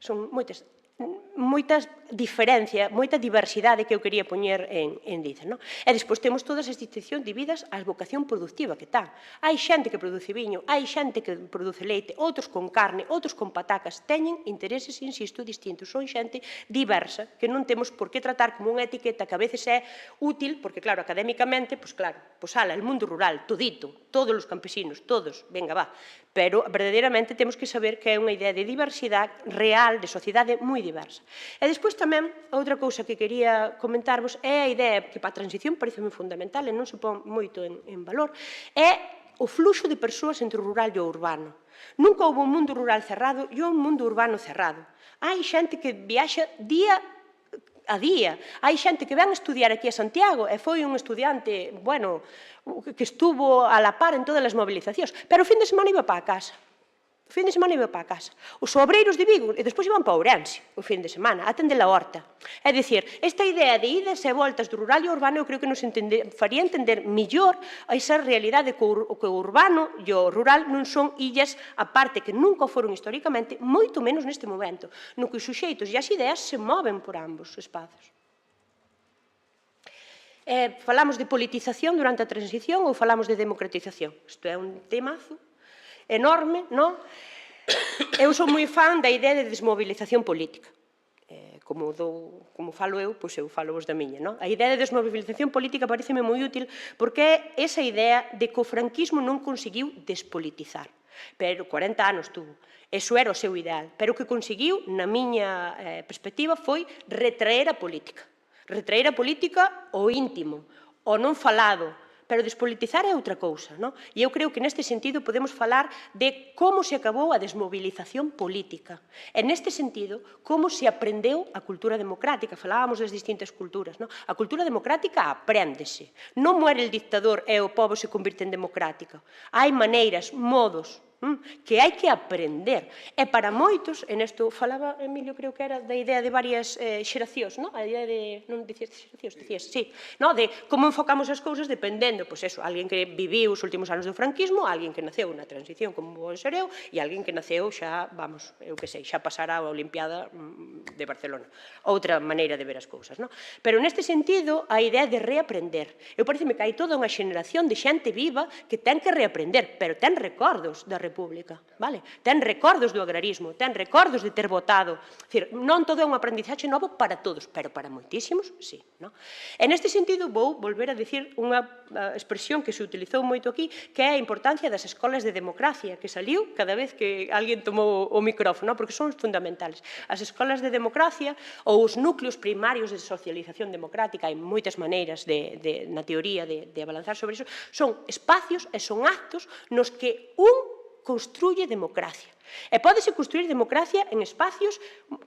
Son moitas diferencias, moita diversidade que eu quería poñer en liza. E despois temos todas as distincións debidas á vocación productiva que ten. Hai xente que produce viño, hai xente que produce leite, outros con carne, outros con patacas. Teñen intereses, insisto, distintos. Son xente diversa, que non temos por que tratar como unha etiqueta que a veces é útil, porque, claro, académicamente, pois claro, pois ala, el mundo rural, todito, todos os campesinos, todos, venga, va. Pero, verdadeiramente, temos que saber que é unha idea de diversidade real, de sociedade moi diversa. E despois tamén, outra cousa que quería comentarvos é a idea que para a transición parece moi fundamental e non se pon moito en valor, é o fluxo de persoas entre o rural e o urbano. Nunca houve un mundo rural cerrado e un mundo urbano cerrado. Hai xente que viaxa día a día. Hai xente que ven estudiar aquí a Santiago e foi un estudiante, bueno, que estuvo a la par en todas as movilizacións, pero o fin de semana iba para a casa. O fin de semana iba para a casa. Os obreiros de Vigo, e despois iban para Ourense, o fin de semana, a atender a horta. É dicir, esta idea de idas e voltas do rural e urbano, eu creo que nos faría entender mellor a esa realidade que o urbano e o rural non son illas aparte que nunca foron históricamente, moito menos neste momento, no que os suxeitos e as ideas se moven por ambos espazos. Falamos de politización durante a transición ou falamos de democratización? Isto é un temazo enorme, non? Eu sou moi fan da idea de desmobilización política. Como falo eu, pois eu falo vos da miña, non? A idea de desmobilización política pareceme moi útil porque é esa idea de que o franquismo non conseguiu despolitizar. Pero 40 anos tuvo. Eso era o seu ideal. Pero o que conseguiu, na miña perspectiva, foi retraer a política. Retraer a política ao íntimo, ao non falado. Pero despolitizar é outra cousa, non? E eu creo que neste sentido podemos falar de como se acabou a desmobilización política. E neste sentido, como se aprendeu a cultura democrática. Falábamos das distintas culturas, non? A cultura democrática apréndese. Non muere el dictador e o pobo se convirte en democrática. Hai maneiras, modos, que hai que aprender. E para moitos, en isto falaba Emilio, creo que era da idea de varias xeracións, non? A idea de, non dicías xeracións, dicías, sí, non? De como enfocamos as cousas dependendo, pois eso, alguén que viviu os últimos anos do franquismo, alguén que naceu na transición como vou ser eu, e alguén que naceu xa, vamos, eu que sei, xa pasara a Olimpiada de Barcelona. Outra maneira de ver as cousas, non? Pero neste sentido, a idea de reaprender. Eu pareceme que hai toda unha xeneración de xente viva que ten que reaprender, pero ten recordos da República, vale? Ten recordos do agrarismo, ten recordos de ter votado. Dicir, non todo é un aprendizaxe novo para todos, pero para moitísimos, sí. Non? E neste sentido, vou volver a dicir unha expresión que se utilizou moito aquí, que é a importancia das escolas de democracia, que saliu cada vez que alguén tomou o micrófono, porque son fundamentales. As escolas de democracia ou os núcleos primarios de socialización democrática, hai moitas maneiras na teoría de abalanzar sobre iso, son espacios e son actos nos que un construye democracia. E pódese construir democracia en espacios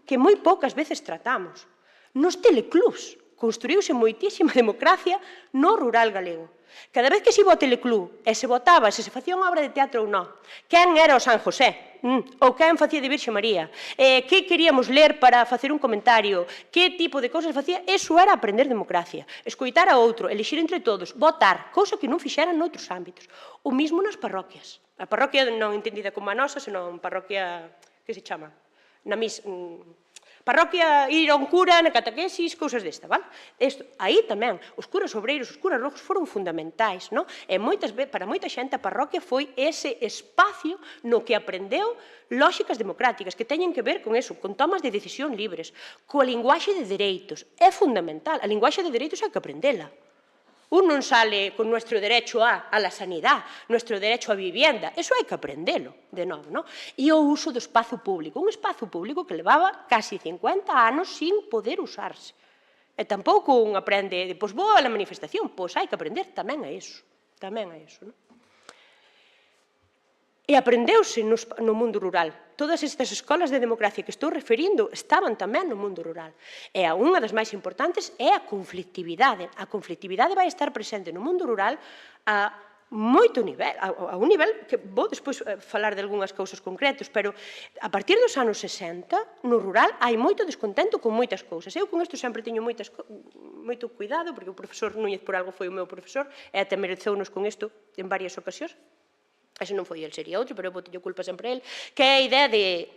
que moi poucas veces tratamos. Nos teleclubs construíuse moitísima democracia no rural galego. Cada vez que se iba ao teleclub e se votaba se facía unha obra de teatro ou non, quen era o San José, ou quen facía de Virxe María, que queríamos ler para facer un comentario, que tipo de cousas facía, eso era aprender democracia. Escoitar a outro, elixir entre todos, votar, cousa que non fixeran noutros ámbitos. O mismo nas parroquias. A parroquia non entendida como a nosa, senón parroquia, que se chama? Na misa... Parroquia, ir a un cura, na catequesis, cousas desta, vale? Aí tamén, os curas obreiros, os curas rojos foron fundamentais, non? E para moita xente a parroquia foi ese espacio no que aprendeu lóxicas democráticas que teñen que ver con eso, con tomas de decisión libres, coa linguaxe de dereitos. É fundamental, a linguaxe de dereitos hai que aprendela. Un non sale con nuestro derecho a la sanidad, nuestro derecho a vivienda. Eso hai que aprendelo, de novo, non? E o uso do espazo público. Un espazo público que levaba casi 50 anos sin poder usarse. E tampouco un aprende, pois vou a la manifestación, pois hai que aprender tamén a iso, non? E aprendeuse no mundo rural. Todas estas escolas de democracia que estou referindo estaban tamén no mundo rural. E unha das máis importantes é a conflictividade. A conflictividade vai estar presente no mundo rural a moito nivel, a un nivel que vou despois falar de algunhas cousas concretas, pero a partir dos anos 60, no rural, hai moito descontento con moitas cousas. Eu con isto sempre teño moito cuidado, porque o profesor Núñez por algo foi o meu profesor, e até merezounos con isto en varias ocasións. Ese non foi el, sería outro, pero eu teño culpa sempre a el, que é a idea de,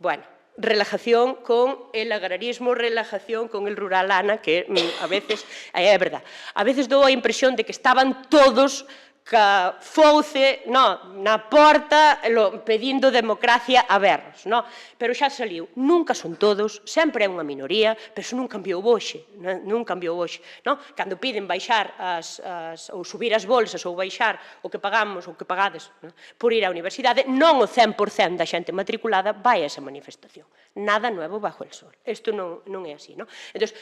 bueno, relajación con el agrarismo, relajación con el rural, Ana, que a veces, é verdad, a veces dou a impresión de que estaban todos ca fouce na porta pedindo democracia a berros, pero xa saliu, nunca son todos, sempre é unha minoría, pero iso non cambiou hoxe, non cambiou hoxe. Cando piden baixar ou subir as bolsas ou baixar o que pagamos ou que pagades por ir á universidade, non o 100% da xente matriculada vai a esa manifestación. Nada nuevo bajo el sol. Isto non é así. Entón,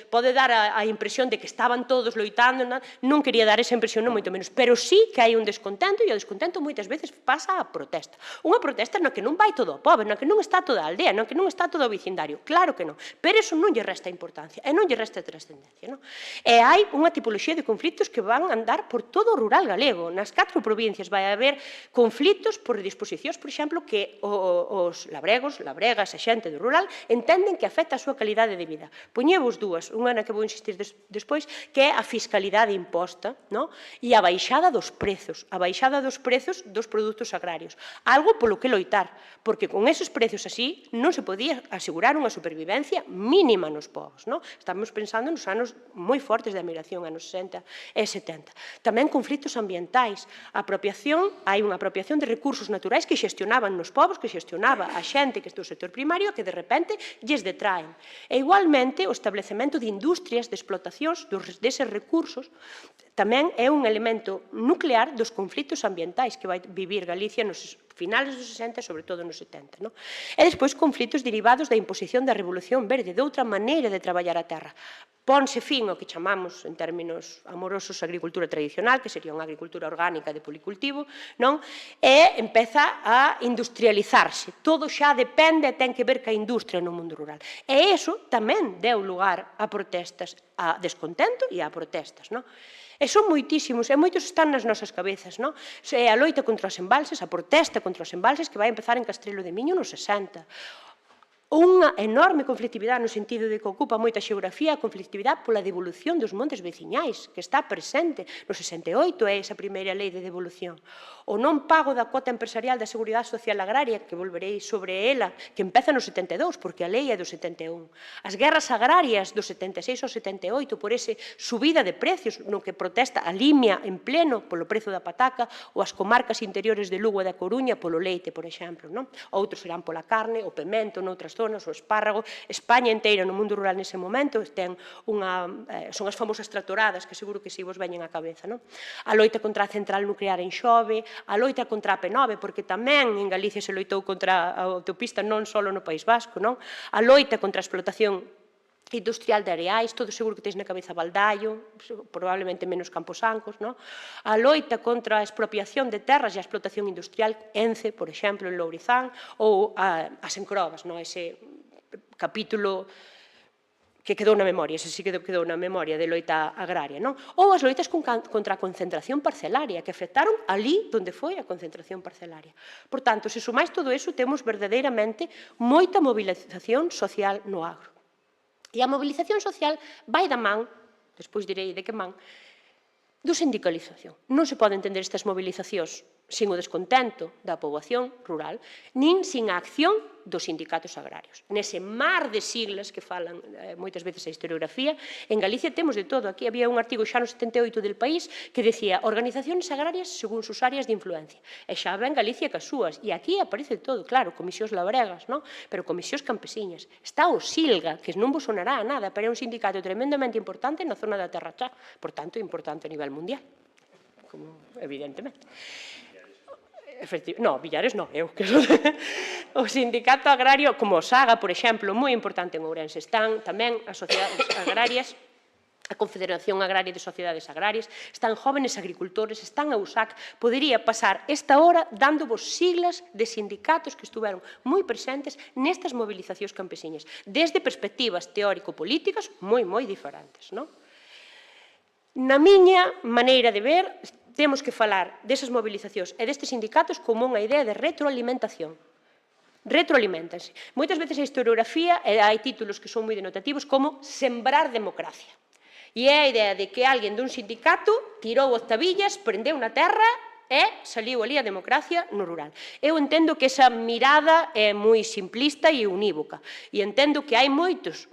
pode dar a impresión de que estaban todos loitando, non quería dar esa impresión, non moito menos, pero sí que hai un descontento, e o descontento moitas veces pasa a protesta. Unha protesta na que non vai todo o pobo, na que non está toda a aldea, na que non está todo o vecindario. Claro que non, pero iso non lle resta importancia e non lle resta trascendencia. E hai unha tipoloxía de conflitos que van andar por todo o rural galego. Nas 4 provincias vai haber conflitos por disposicións, por exemplo, que os labregos, labregas, a xente do rural entenden que afecta a súa calidade de vida. Poñevos dúas, unha na que vou insistir despois, que é a fiscalidade imposta e a baixada dos prezos dos produtos agrarios. Algo polo que loitar, porque con esos prezos así non se podía asegurar unha supervivencia mínima nos povos. Estamos pensando nos anos moi fortes da migración, anos 60 e 70. Tamén conflitos ambientais. Hai unha apropiación de recursos naturais que xestionaban nos povos, que xestionaba a xente que está do sector primario, que de repente lles detraen. E igualmente o establecemento de industrias, de explotacións deses recursos, tamén é un elemento nuclear dos conflitos ambientais que vai vivir Galicia nos finales dos 60 e sobre todo nos 70. E despois conflitos derivados da imposición da Revolución Verde, de outra maneira de traballar a terra. Ponse fin ao que chamamos, en términos amorosos, agricultura tradicional, que sería unha agricultura orgánica de policultivo, e empeza a industrializarse. Todo xa depende e ten que ver ca industria no mundo rural. E iso tamén deu lugar a protestas, a descontento e a protestas. E son moitísimos, e moitos están nas nosas cabezas. É a loita contra os embalses, a protesta contra os embalses que vai empezar en Castrelo de Miño nos 60. Unha enorme conflictividade no sentido de que ocupa moita xeografía, a conflictividade pola devolución dos montes veciñais, que está presente no 68, é esa primeira lei de devolución. O non pago da cuota empresarial da Seguridade Social Agraria, que volverei sobre ela, que empeza no 72, porque a lei é do 71. As guerras agrarias do 76 ao 78, por ese subida de precios, no que protesta a Limia en pleno polo prezo da pataca, ou as comarcas interiores de Lugo e da Coruña polo leite, por exemplo. Outros serán pola carne, o pemento, noutras zonas, o espárrago. España inteira no mundo rural nese momento son as famosas tratoradas, que seguro que si vos veñen á cabeza. A loita contra a central nuclear en Xove, a loita contra a P9, porque tamén en Galicia se loitou contra a autopista non só no País Vasco, a loita contra a explotación industrial de areais, todo seguro que teis na cabeza Valdallo, probablemente menos Camposancos, a loita contra a expropiación de terras e a explotación industrial, Ence, por exemplo, en Lourizán, ou as encrobas, ese capítulo que quedou na memoria, ese sí que quedou na memoria de loita agraria, ou as loitas contra a concentración parcelaria, que afectaron ali onde foi a concentración parcelaria. Por tanto, se sumáis todo iso, temos verdadeiramente moita mobilización social no agro. E a mobilización social vai da man, despois direi de que man, do sindicalización. Non se pode entender estas mobilizacións sin o descontento da poboación rural, nin sin a acción dos sindicatos agrarios. Nese mar de siglas que falan moitas veces a historiografía, en Galicia temos de todo. Aquí había un artigo xa no 78 del País que decía organizacións agrarias según sus áreas de influencia. E xa ven Galicia cas súas. E aquí aparece todo, claro, comisións labregas, pero comisións campesiñas. Está o SILGA, que non vos sonará a nada, pero é un sindicato tremendamente importante na zona da Terra Chá, por tanto, importante a nivel mundial, evidentemente. No, Villares non, eu que son... O sindicato agrario, como o SAGA, por exemplo, moi importante en Ourense, están tamén as sociedades agrarias a Confederación Agraria de Sociedades Agrarias, están jóvenes agricultores, están a USAC. Podería pasar esta hora dándovos siglas de sindicatos que estuveron moi presentes nestas movilizacións campesiñas, desde perspectivas teórico-políticas moi diferentes. Na miña maneira de ver, temos que falar desas movilizacións e destes sindicatos como unha idea de retroalimentación. Retroalimentanse. Moitas veces a historiografía, hai títulos que son moi denotativos, como sembrar democracia. E é a idea de que alguén dun sindicato tirou octavillas, prendeu na terra e saliu ali a democracia no rural. Eu entendo que esa mirada é moi simplista e unívoca. E entendo que hai moitos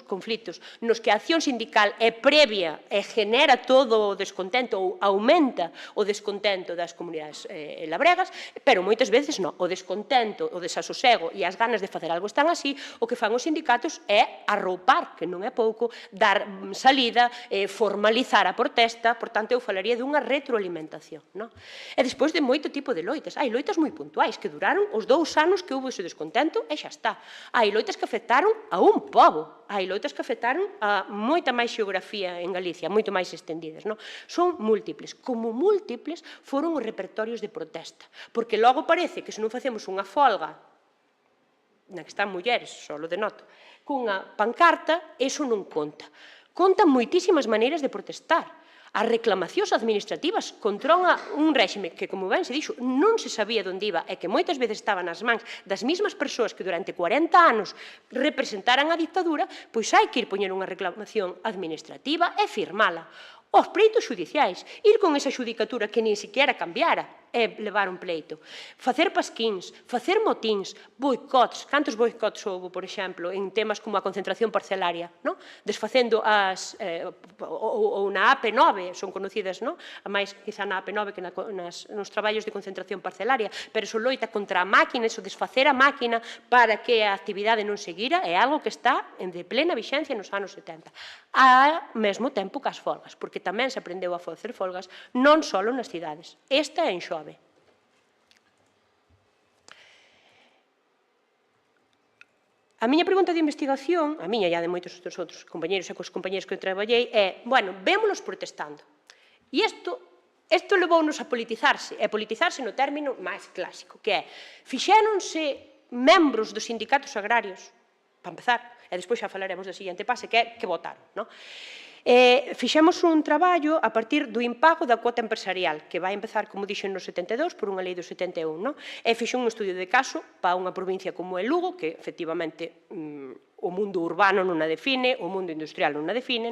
conflitos nos que a acción sindical é previa e genera todo o descontento ou aumenta o descontento das comunidades labregas, pero moitas veces non. O descontento, o desasosego e as ganas de facer algo están así, o que fan os sindicatos é arroupar, que non é pouco, dar salida, formalizar a protesta, por tanto eu falaría dunha retroalimentación. E despois de moito tipo de loitas. Hai loitas moi puntuais que duraron os 2 anos que houve ese descontento e xa está. Hai loitas que afectaron a un pobo. Hai loitas que afectaron a moita máis xeografía en Galicia, moito máis extendidas. Son múltiples. Como múltiples foron os repertorios de protesta. Porque logo parece que se non facemos unha folga na que están mulleres, só lo denoto, cunha pancarta, eso non conta. Contan moitísimas maneiras de protestar. As reclamacións administrativas contra un réxime que, como ben se dixo, non se sabía onde iba e que moitas veces estaba nas mans das mesmas persoas que durante 40 anos representaran a dictadura, pois hai que ir poñer unha reclamación administrativa e firmala. Os pleitos xudiciais, ir con esa xudicatura que nin siquiera cambiara e levar un pleito. Facer pasquíns, facer motíns, boicots. Cantos boicots houve, por exemplo, en temas como a concentración parcelaria, desfacendo ou na AP9, son conocidas, a máis quizá na AP9 que nos traballos de concentración parcelaria, pero eso loita contra a máquina, eso desfacer a máquina para que a actividade non seguira, é algo que está de plena vixencia nos anos 70. Ao mesmo tempo que as folgas, porque tamén se aprendeu a facer folgas non só nas cidades. Esta é en Xove. A miña pregunta de investigación, a miña e a de moitos outros compañeros e cos compañeros que eu traballei, é, vémolos protestando. E isto levounos a politizarse, e politizarse no término máis clásico, que é, fixéronse membros dos sindicatos agrarios, para empezar, e despois xa falaremos do seguinte pase, que é que votaron. Fixemos un traballo a partir do impago da cuota empresarial, que vai empezar, como dixen, no 72, por unha lei do 71, e fixen un estudio de caso para unha provincia como é Lugo, que, efectivamente, o mundo urbano non a define, o mundo industrial non a define,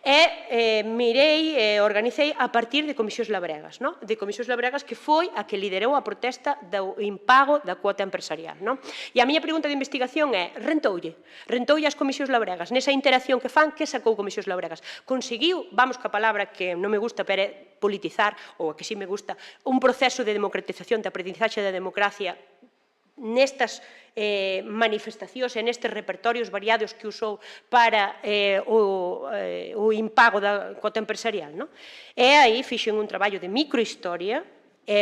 e mirei e organicei a partir de comisións labregas, de comisións labregas que foi a que liderou a protesta do impago da cuota empresarial. E a miña pregunta de investigación é, rentoulle as comisións labregas, nesa interacción que fan, que sacou comisións labregas? Conseguiu, vamos ca palabra que non me gusta, pero é politizar, ou a que sí me gusta, un proceso de democratización, de aprendizaxe da democracia nestas manifestacións e nestes repertorios variados que usou para o impago da cota empresarial. E aí fixen un traballo de microhistoria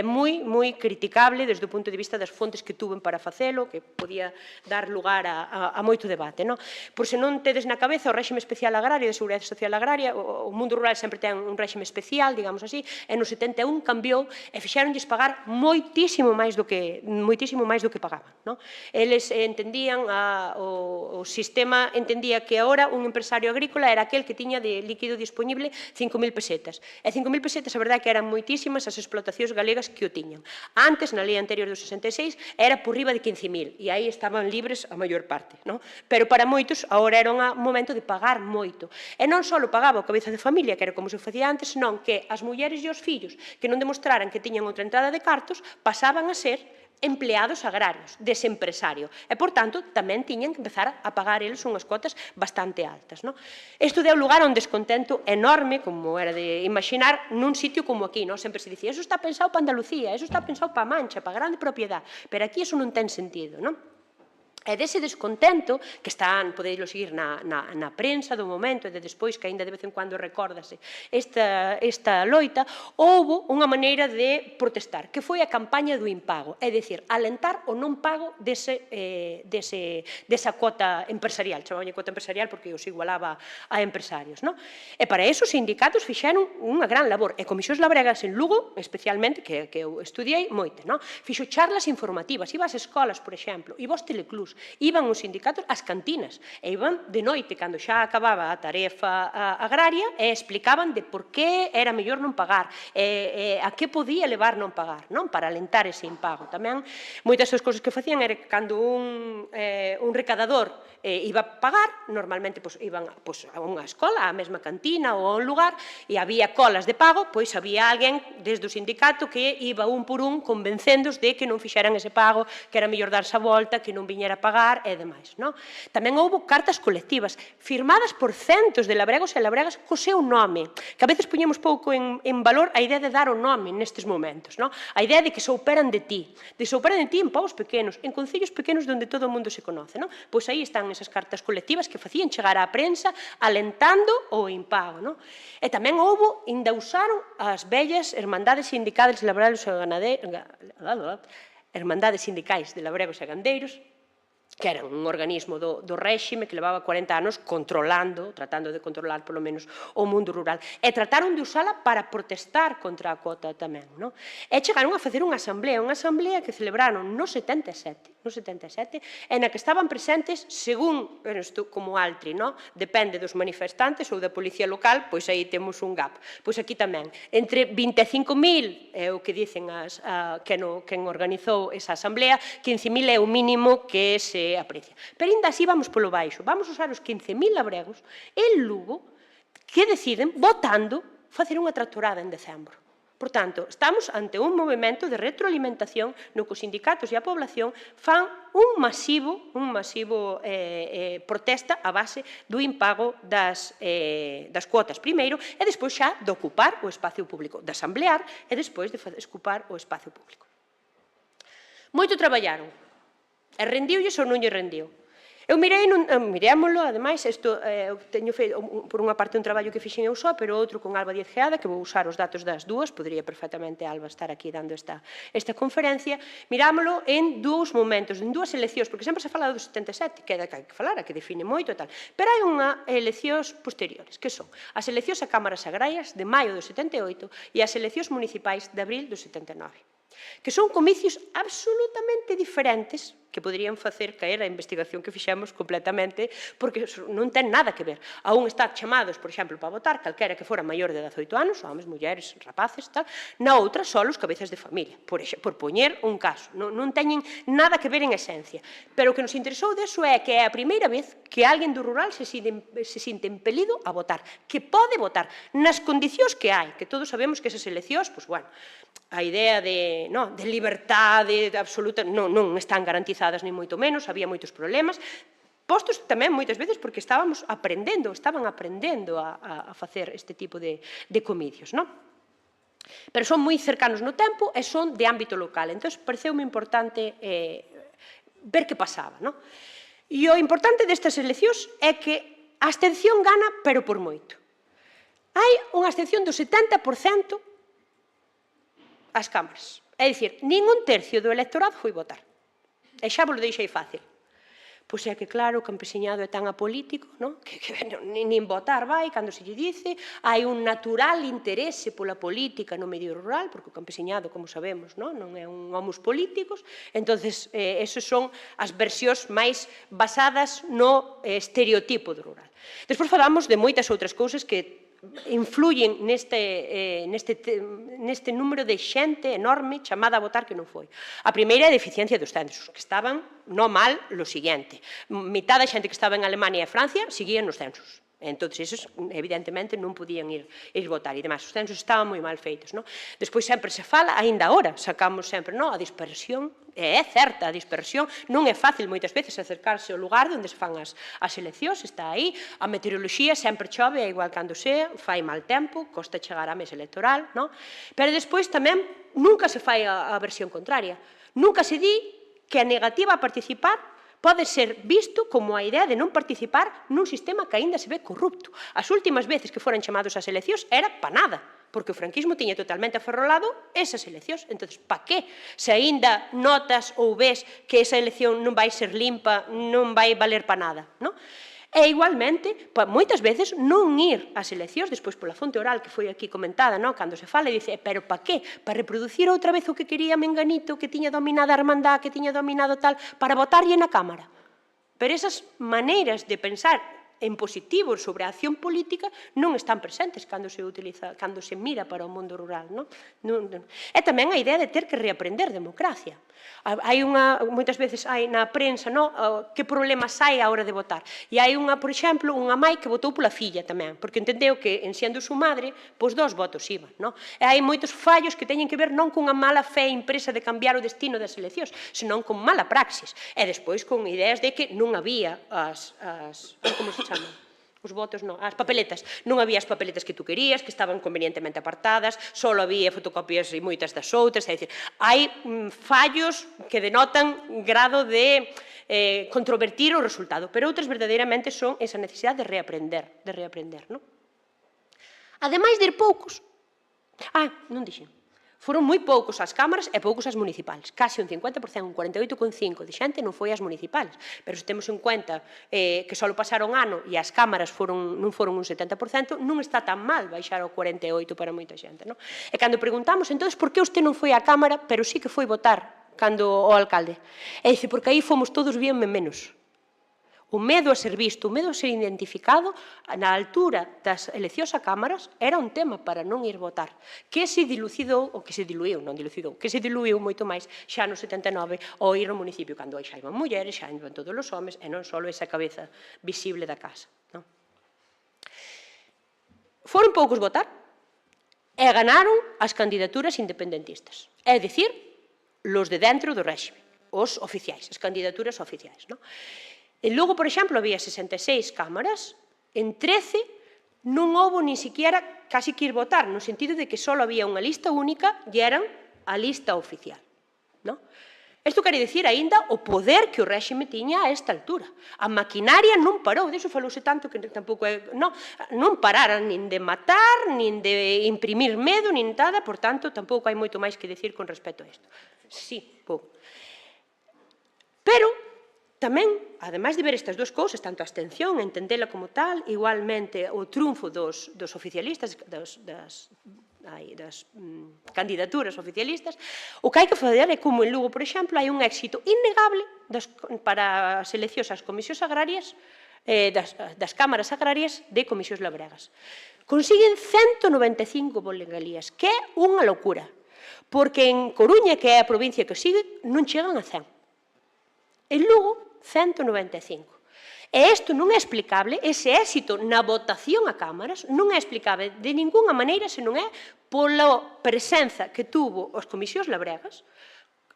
moi criticable desde o punto de vista das fontes que tuven para facelo, que podía dar lugar a moito debate. Por se non tedes na cabeza o réxime especial agrario, de seguridade social agraria, o mundo rural sempre ten un réxime especial, digamos así, e no 71 cambiou e fixeronlles pagar moitísimo máis do que pagaban. Eles entendían, o sistema entendía que agora un empresario agrícola era aquel que tiña de líquido disponible 5.000 pesetas. E 5.000 pesetas, a verdade, que eran moitísimas as explotacións galegas que o tiñan. Antes, na lei anterior do 66, era por riba de 15.000 e aí estaban libres a maior parte. Pero para moitos, agora era un momento de pagar moito. E non só pagaba o cabeza de familia, que era como se facía antes, senón que as mulleres e os fillos que non demostraran que tiñan outra entrada de cartos pasaban a ser empleados agrarios, desempresario. E, por tanto, tamén tiñan que empezar a pagar eles unhas cuotas bastante altas. Isto deu lugar a un descontento enorme, como era de imaginar, nun sitio como aquí. Sempre se dicía, eso está pensado para Andalucía, eso está pensado para Mancha, para a grande propiedade, pero aquí eso non ten sentido. E dese descontento, que están, podeislo seguir na prensa do momento e de despois, que aínda de vez en cuando recórdase esta loita, houbo unha maneira de protestar, que foi a campaña do impago, é dicir, alentar o non pago desa cuota empresarial, chamaban cuota empresarial porque os igualaba a empresarios. E para eso os sindicatos fixeron unha gran labor, e Comisións Labregas en Lugo, especialmente, que eu estudiei moito, fixo charlas informativas, iba ás escolas, por exemplo, iba aos teleclús, iban os sindicatos ás cantinas e iban de noite, cando xa acababa a tarefa agraria, e explicaban de por que era mellor non pagar, a que podía levar non pagar, para alentar ese impago. Tamén, moitas das cousas que facían era que cando un recadador iba a pagar, normalmente iban a unha escola, á mesma cantina ou a un lugar, e había colas de pago, pois había alguén desde o sindicato que iba un por un convencendos de que non fixeran ese pago, que era mellor darse a volta, que non viñera a pagar e demais. Tamén houve cartas colectivas firmadas por centos de labregos e labregas co seu nome, que a veces poñemos pouco en valor a idea de dar o nome nestes momentos, a idea de que se operan de ti en povos pequenos, en concellos pequenos onde todo o mundo se conoce. Pois aí están esas cartas colectivas que facían chegar á prensa alentando o impago. E tamén houve, ainda usaron as vellas hermandades sindicais de labregos e gandeiros, hermandades sindicais de labregos e gandeiros, que eran un organismo do réxime que levaba 40 anos tratando de controlar polo menos o mundo rural. E trataron de usala para protestar contra a cuota tamén. E chegaron a facer unha asamblea que celebraron no 77, e na que estaban presentes, según, como Altri, depende dos manifestantes ou da policía local, pois aí temos un gap. Pois aquí tamén, entre 25.000, é o que dicen quen organizou esa asamblea, 15.000 é o mínimo que se aprecia. Pero ainda así vamos polo baixo. Vamos usar os 15.000 labregos en Lugo que deciden, votando, facer unha tractorada en decembro. Por tanto, estamos ante un movimento de retroalimentación no que os sindicatos e a población fan un masivo protesta a base do impago das cuotas primeiro e despois xa de ocupar o espacio público, de asamblear e despois de ocupar o espacio público. Moito traballaron. E rendiulles ou non lle rendiu? Eu mirémolo, ademais, teño feito, por unha parte, un traballo que fixen eu só, pero outro con Alba Díaz Geada, que vou usar os datos das dúas, podría perfectamente Alba estar aquí dando esta conferencia, mirámolo en dous momentos, en dúas eleccións, porque sempre se fala do 77, que hai que falar, que define moito e tal, pero hai unha eleccións posteriores, que son as eleccións a cámaras agrarias de maio do 78 e as eleccións municipais de abril do 79. Que son comicios absolutamente diferentes que poderían facer caer a investigación que fixemos completamente, porque non ten nada que ver. A un está chamados, por exemplo, para votar, calquera que fora maior de 18 anos, homes, mulleres, rapaces, tal, na outra só os cabezas de familia, por poñer un caso. Non teñen nada que ver en esencia. Pero o que nos interesou deso é que é a primeira vez que alguén do rural se sinte impelido a votar, que pode votar nas condicións que hai, que todos sabemos que esas eleccións, pois, bueno, a idea de libertade absoluta non están garantizadas ni moito menos, había moitos problemas, postos tamén moitas veces porque estaban aprendendo a facer este tipo de comicios, pero son moi cercanos no tempo e son de ámbito local, entón pareceume importante ver que pasaba. E o importante destas eleccións é que a abstención gana, pero por moito. Hai unha abstención do 70% ás cámaras. É dicir, nin un tercio do electorado foi votar. E xa vos lo deixei fácil. Pois é que, claro, o campesiñado é tan apolítico, que nin votar vai, cando se lle dice, hai un natural interese pola política no medio rural, porque o campesiñado, como sabemos, non é un homos políticos, entonces, esos son as versións máis basadas no estereotipo do rural. Despois falamos de moitas outras cousas que influyen neste número de xente enorme chamada a votar que non foi. A primeira é a deficiencia dos censos, que estaban no mal lo siguiente. Mitad da xente que estaba en Alemania e Francia seguían nos censos. Entón, esos, evidentemente, non podían ir votar e demais. Os censos estaban moi mal feitos. Despois sempre se fala, aínda agora, sacamos sempre a dispersión, e é certa a dispersión, non é fácil moitas veces acercarse ao lugar onde se fan as eleccións, está aí, a meteoroloxía sempre chove, é igual cando sea, fai mal tempo, costa chegar á mesa electoral, pero despois tamén nunca se fai a versión contraria, nunca se di que a negativa a participar pode ser visto como a idea de non participar nun sistema que aínda se ve corrupto. As últimas veces que foran chamados ás eleccións era pa nada, porque o franquismo tiña totalmente aferrolado esas eleccións. Entón, pa que? Se aínda notas ou ves que esa elección non vai ser limpa, non vai valer pa nada, non? E, igualmente, moitas veces non ir ás eleccións, despois pola fonte oral que foi aquí comentada, cando se fala, e dice, pero pa que? Para reproducir outra vez o que quería Menganito, que tiña dominado a Hermandad, que tiña dominado tal, para votarlle na Cámara. Pero esas maneiras de pensar en positivo sobre a acción política non están presentes cando se utiliza, cando se mira para o mundo rural, non? É tamén a idea de ter que reaprender democracia. Hai moitas veces hai na prensa, que problemas hai a hora de votar. E hai por exemplo, unha mãe que votou pola filla tamén, porque entendeu que, en sendo su madre, pois 2 votos iban, non? E hai moitos fallos que teñen que ver non cunha mala fe impresa de cambiar o destino das eleccións, senón con mala praxis. E despois con ideas de que non había como se chama? Os votos, non, as papeletas. Non había as papeletas que tú querías, que estaban convenientemente apartadas, só había fotocopias e moitas das outras, é dicir, hai fallos que denotan grado de controvertir o resultado, pero outras verdadeiramente son esa necesidade de reaprender, non? Ademais de ir poucos, non dixen, foron moi poucos as cámaras e poucos as municipales. Casi un 50%, un 48,5% de xente non foi ás municipales. Pero se temos en cuenta que só pasaron ano e as cámaras non foron un 70%, non está tan mal baixar ao 48% para moita xente. E cando preguntamos, entón, por que usted non foi á cámara, pero sí que foi votar cando o alcalde? E dice, porque aí fomos todos bien menos. O medo a ser visto, o medo a ser identificado na altura das eleccións a cámaras era un tema para non ir votar, que se dilucidou, ou que se diluiu, non dilucidou, que se diluiu moito máis xa no 79 ao ir ao municipio, cando xa iban mulleres, xa iban todos os homes, e non só esa cabeza visible da casa. Foron poucos votar e ganaron as candidaturas independentistas, é dicir, los de dentro do réxime, os oficiais, as candidaturas oficiais, non? En Lugo, por exemplo, había 66 cámaras, en 13 non houve ni siquiera casi que ir votar, no sentido de que só había unha lista única e eran a lista oficial. Isto quere dicir aínda o poder que o réxime tiña a esta altura. A maquinaria non parou, deso falouse tanto que tampouco non pararan nin de matar, nin de imprimir medo, nin nada, por tanto, tampouco hai moito máis que decir con respecto a isto. Sí, pouco. Pero tamén, ademais de ver estas dúas cousas, tanto a abstención, entendela como tal, igualmente o triunfo dos oficialistas, das candidaturas oficialistas, o que hai que fazer é como en Lugo, por exemplo, hai un éxito innegable para as eleccións ás comisións agrarias, das cámaras agrarias de comisións labregas. Consiguen 195 volegalías, que é unha loucura, porque en Coruña, que é a provincia que sigue, non chegan a 100. En Lugo, 195. E isto non é explicable, ese éxito na votación a cámaras non é explicable de ningunha maneira se non é pola presenza que tuvo as comisións labregas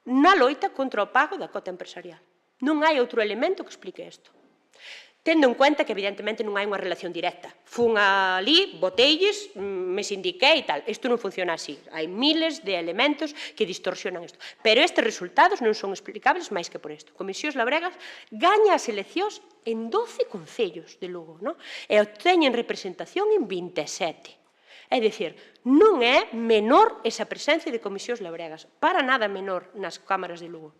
na loita contra o pago da cota empresarial. Non hai outro elemento que explique isto. Tendo en cuenta que, evidentemente, non hai unha relación directa. Fun ali, boteilles, me sindiquei e tal. Isto non funciona así. Hai miles de elementos que distorsionan isto. Pero estes resultados non son explicables máis que por isto. Comisións Labregas gaña as eleccións en 12 concellos de Lugo, e obteñen representación en 27. É dicir, non é menor esa presencia de comisións labregas, para nada menor nas cámaras de Lugo.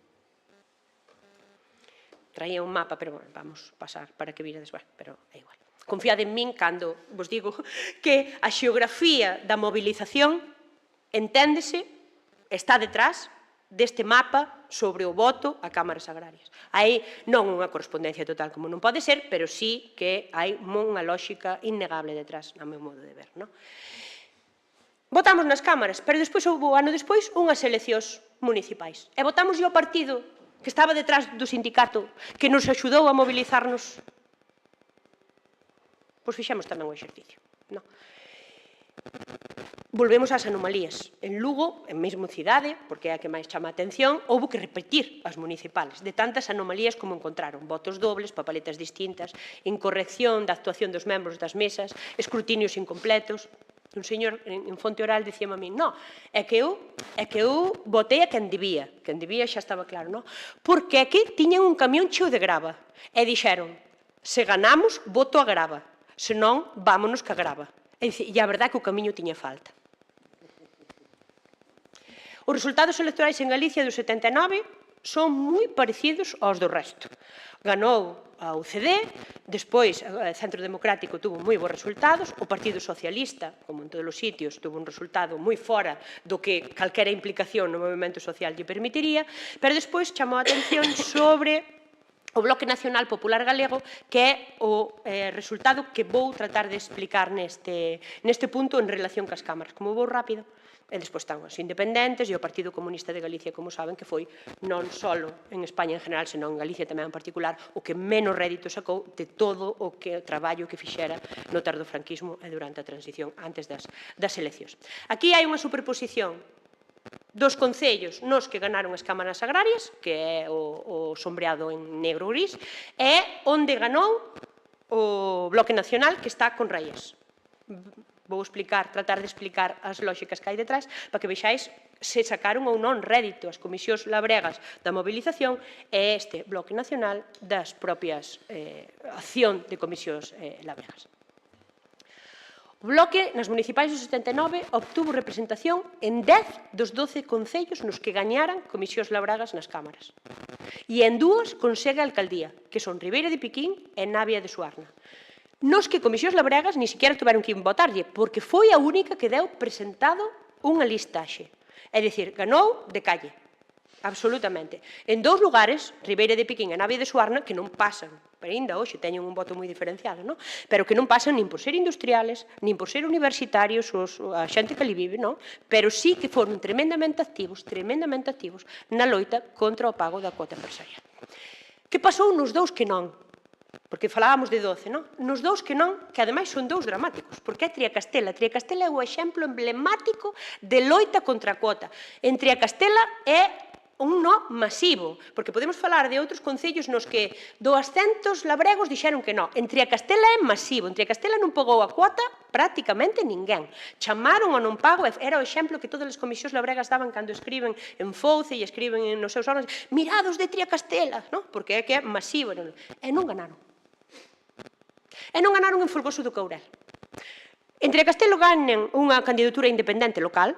Traía un mapa, pero vamos pasar para que virades, pero é igual. Confiad en min cando vos digo que a xeografía da movilización enténdese, está detrás deste mapa sobre o voto a cámaras agrarias. Hai non unha correspondencia total como non pode ser, pero sí que hai unha lógica innegable detrás, no meu modo de ver. Votamos nas cámaras, pero despois houve, ano despois, unhas eleccións municipais. E votamos o partido que estaba detrás do sindicato, que nos axudou a mobilizarnos. Pois fixemos tamén o exercicio. Volvemos ás anomalías. En Lugo, en mesmo cidade, porque é a que máis chama a atención, houve que repetir as municipales, de tantas anomalías como encontraron. Votos dobles, papeletas distintas, incorrección da actuación dos membros das mesas, escrutinios incompletos. Un señor en Fonte Oral dicíame a mí, no, é que eu votei a quen debía xa estaba claro, non? Porque aquí tiñan un camión cheo de grava, e dixeron, se ganamos, voto a grava, se non, vámonos ca grava. E a verdade é que o camiño tiña falta. Os resultados electorais en Galicia do 79 son moi parecidos aos do resto. Ganou a UCD, despois o Centro Democrático tuvo moi bons resultados, o Partido Socialista, como en todos os sitios, tuvo un resultado moi fora do que calquera implicación no movimento social lle permitiría, pero despois chamou a atención sobre o Bloque Nacional Popular Galego, que é o resultado que vou tratar de explicar neste punto en relación cas cámaras. Como vou rápido, e despois están os independentes e o Partido Comunista de Galicia, como saben, que foi non só en España en general, senón en Galicia tamén en particular, o que menos rédito sacou de todo o traballo que fixera no tardofranquismo e durante a transición antes das eleccións. Aquí hai unha superposición dos concellos nos que ganaron as cámaras agrarias, que é o sombreado en negro-gris, e onde ganou o Bloque Nacional, que está con raíz. Vou tratar de explicar as lóxicas que hai detrás para que vexáis se sacaron ou non rédito as comisións labregas da movilización e este Bloque Nacional das propias acción de comisións labregas. O Bloque, nas municipais do 79, obtuvo representación en 10 dos 12 concellos nos que gañaran comisións labregas nas cámaras. E en 2 consegue a alcaldía, que son Ribeira de Piquín e Navia de Suarna. Nos que comisións labregas ni siquiera tuveron que votarlle, porque foi a única que deu presentado unha listaxe. É dicir, ganou de calle, absolutamente. En 2 lugares, Ribeira de Piquín e Navia de Suarna, que non pasan, pero ainda hoxe teñen un voto moi diferenciado, non? Pero que non pasan nin por ser industriales, nin por ser universitarios, a xente que ali vive, non? Pero sí que foron tremendamente activos na loita contra o pago da cuota empresarial. Que pasou nos 2 que non? Porque falábamos de 12, non? Nos 2 que non, que ademais son 2 dramáticos, porque é Triacastela. Triacastela é o exemplo emblemático de loita contra a cuota. En Triacastela é un no masivo, porque podemos falar de outros concellos nos que 200 labregos dixeron que non. En Triacastela é masivo, en Triacastela non pagou a cuota prácticamente ninguén. Chamaron ao non pago, era o exemplo que todas as comisións labregas daban cando escriben en Fouce e escriben nos seus órganos, mirados de Triacastela, non? Porque é que é masivo, e non ganaron. E non ganaron en Folgoso do Courel. En Triacastela ganan unha candidatura independente local,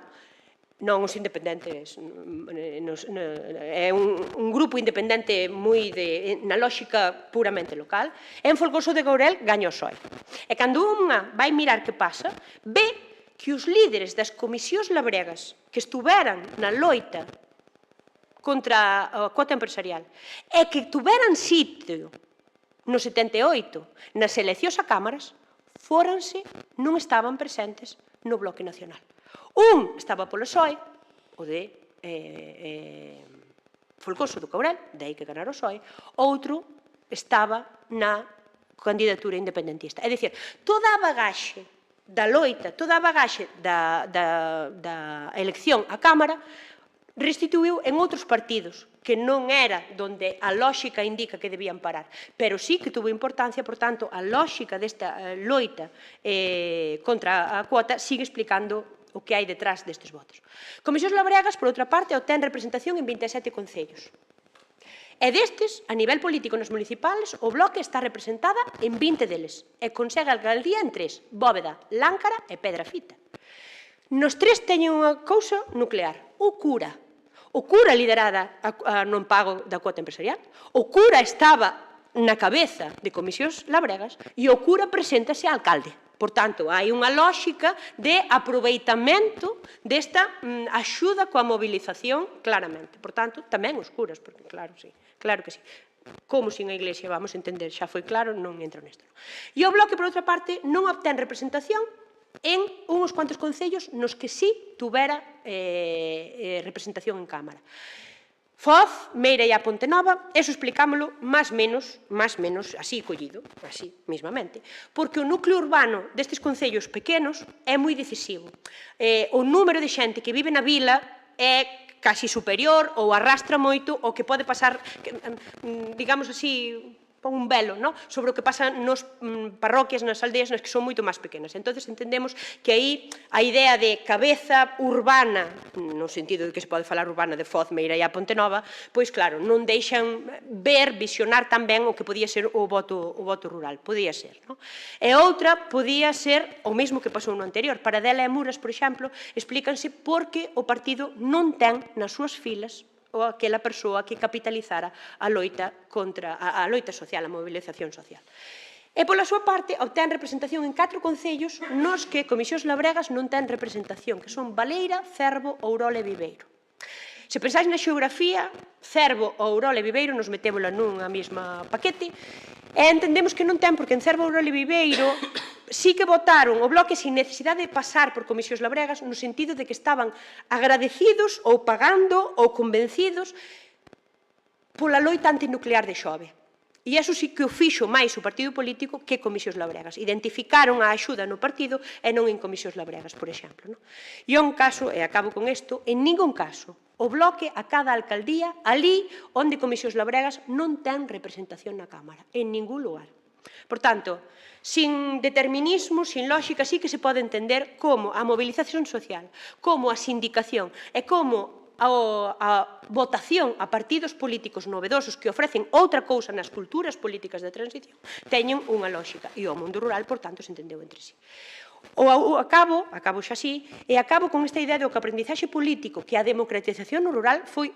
non os independentes, é un grupo independente moi na lógica puramente local, e en Folgoso de Courel gaña o PSOE. E cando unha vai mirar que pasa, ve que os líderes das comisións labregas que estuveran na loita contra a cuota empresarial e que tuveran sitio no 78, nas eleccións a cámaras, non estaban presentes no Bloque Nacional. Un estaba polo PSOE, o de Folgoso do Courel, de aí que ganara o PSOE, outro estaba na candidatura independentista. É dicir, toda a bagaxe da loita, toda a bagaxe da elección á Cámara restituiu en outros partidos, que non era donde a lóxica indica que debían parar, pero sí que tuvo importancia, por tanto, a lóxica desta loita contra a cuota sigue explicando o que hai detrás destes votos. Comisións labregas, por outra parte, obtén representación en 27 concellos. E destes, a nivel político nos municipales, o Bloque está representada en 20 deles e consegue a alcaldía en 3, Bóveda, Láncara e Pedrafita. Nos 3 teñen unha cousa nuclear, o cura. O cura liderada a non pago da cuota empresarial, o cura estaba na cabeza de comisións labregas e o cura preséntase a alcalde. Por tanto, hai unha lóxica de aproveitamento desta axuda coa mobilización claramente. Por tanto, tamén os curas, porque claro que sí. Como sin a Iglesia, vamos a entender, xa foi claro, non entro nesto. E o Bloque, por outra parte, non obtén representación en uns cuantos concellos nos que sí tuvera representación en Cámara. Foz, Meira e a Pontenova, eso explicámoslo máis menos, así collido, así mismamente, porque o núcleo urbano destes concellos pequenos é moi decisivo. O número de xente que vive na vila é casi superior ou arrastra moito o que pode pasar, digamos así, pon un velo, no? Sobre o que pasa nas parroquias, nas aldeas, nas que son moito máis pequenas. Entón, entendemos que aí a idea de cabeza urbana, no sentido de que se pode falar urbana de Foz, Meira e a Pontenova, pois claro, non deixan ver, visionar tan ben o que podía ser o voto rural, podía ser, no? E outra podía ser o mesmo que pasou no anterior. Paradela e Muras, por exemplo, explícanse porque o partido non ten nas súas filas ou aquela persoa que capitalizara a loita social, a mobilización social. E, pola súa parte, obtén representación en 4 concellos nos que Comisións Labregas non ten representación, que son Baleira, Cervo, Ourol e Viveiro. Se pensáis na xeografía, Cervo, Ourol e Viveiro nos metémola nunha mesma paquete e entendemos que non ten, porque en Cervo, Ourol e Viveiro sí que votaron o Bloque sin necesidade de pasar por Comisións Labregas no sentido de que estaban agradecidos ou pagando ou convencidos pola loita antinuclear de Xove. E iso sí que o fixo máis o partido político que Comisións Labregas. Identificaron a axuda no partido e non en Comisións Labregas, por exemplo. E un caso, e acabo con isto, en ningún caso o Bloque a cada alcaldía, ali onde Comisións Labregas non ten representación na Cámara, en ningún lugar. Por tanto, sin determinismo, sin lógica, sí que se pode entender como a movilización social, como a sindicación e como a votación a partidos políticos novedosos que ofrecen outra cousa nas culturas políticas de transición teñen unha lógica e o mundo rural, por tanto, se entendeu entre sí. Acabo xa así, e acabo con esta idea de que o aprendizaxe político, que a democratización no rural foi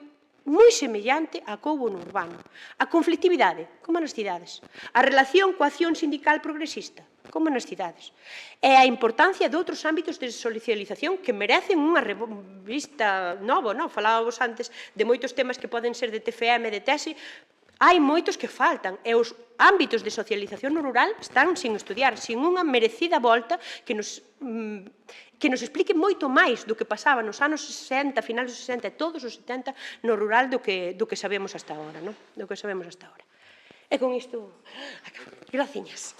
moi semellante a que houbo no urbano. A conflictividade, como nas cidades. A relación coa acción sindical progresista, como nas cidades. E a importancia de outros ámbitos de socialización que merecen unha revista nova, non? Falábamos antes de moitos temas que poden ser de TFM, de tese, hai moitos que faltan, e os ámbitos de socialización no rural están sin estudiar, sin unha merecida volta que nos explique moito máis do que pasaba nos anos 60, finais dos 60 e todos os 70 no rural do que sabemos hasta agora, non? Do que sabemos hasta agora. E con isto, graciñas.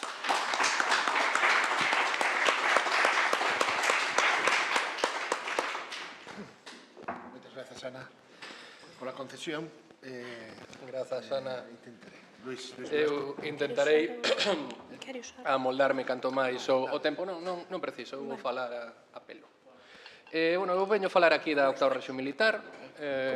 Moitas grazas, Ana, pola concesión. Grazas, Ana. Luís, eu intentarei amoldarme canto máis o tempo. Non preciso, eu vou falar a pelo. Eu veño falar aquí da octava rexión militar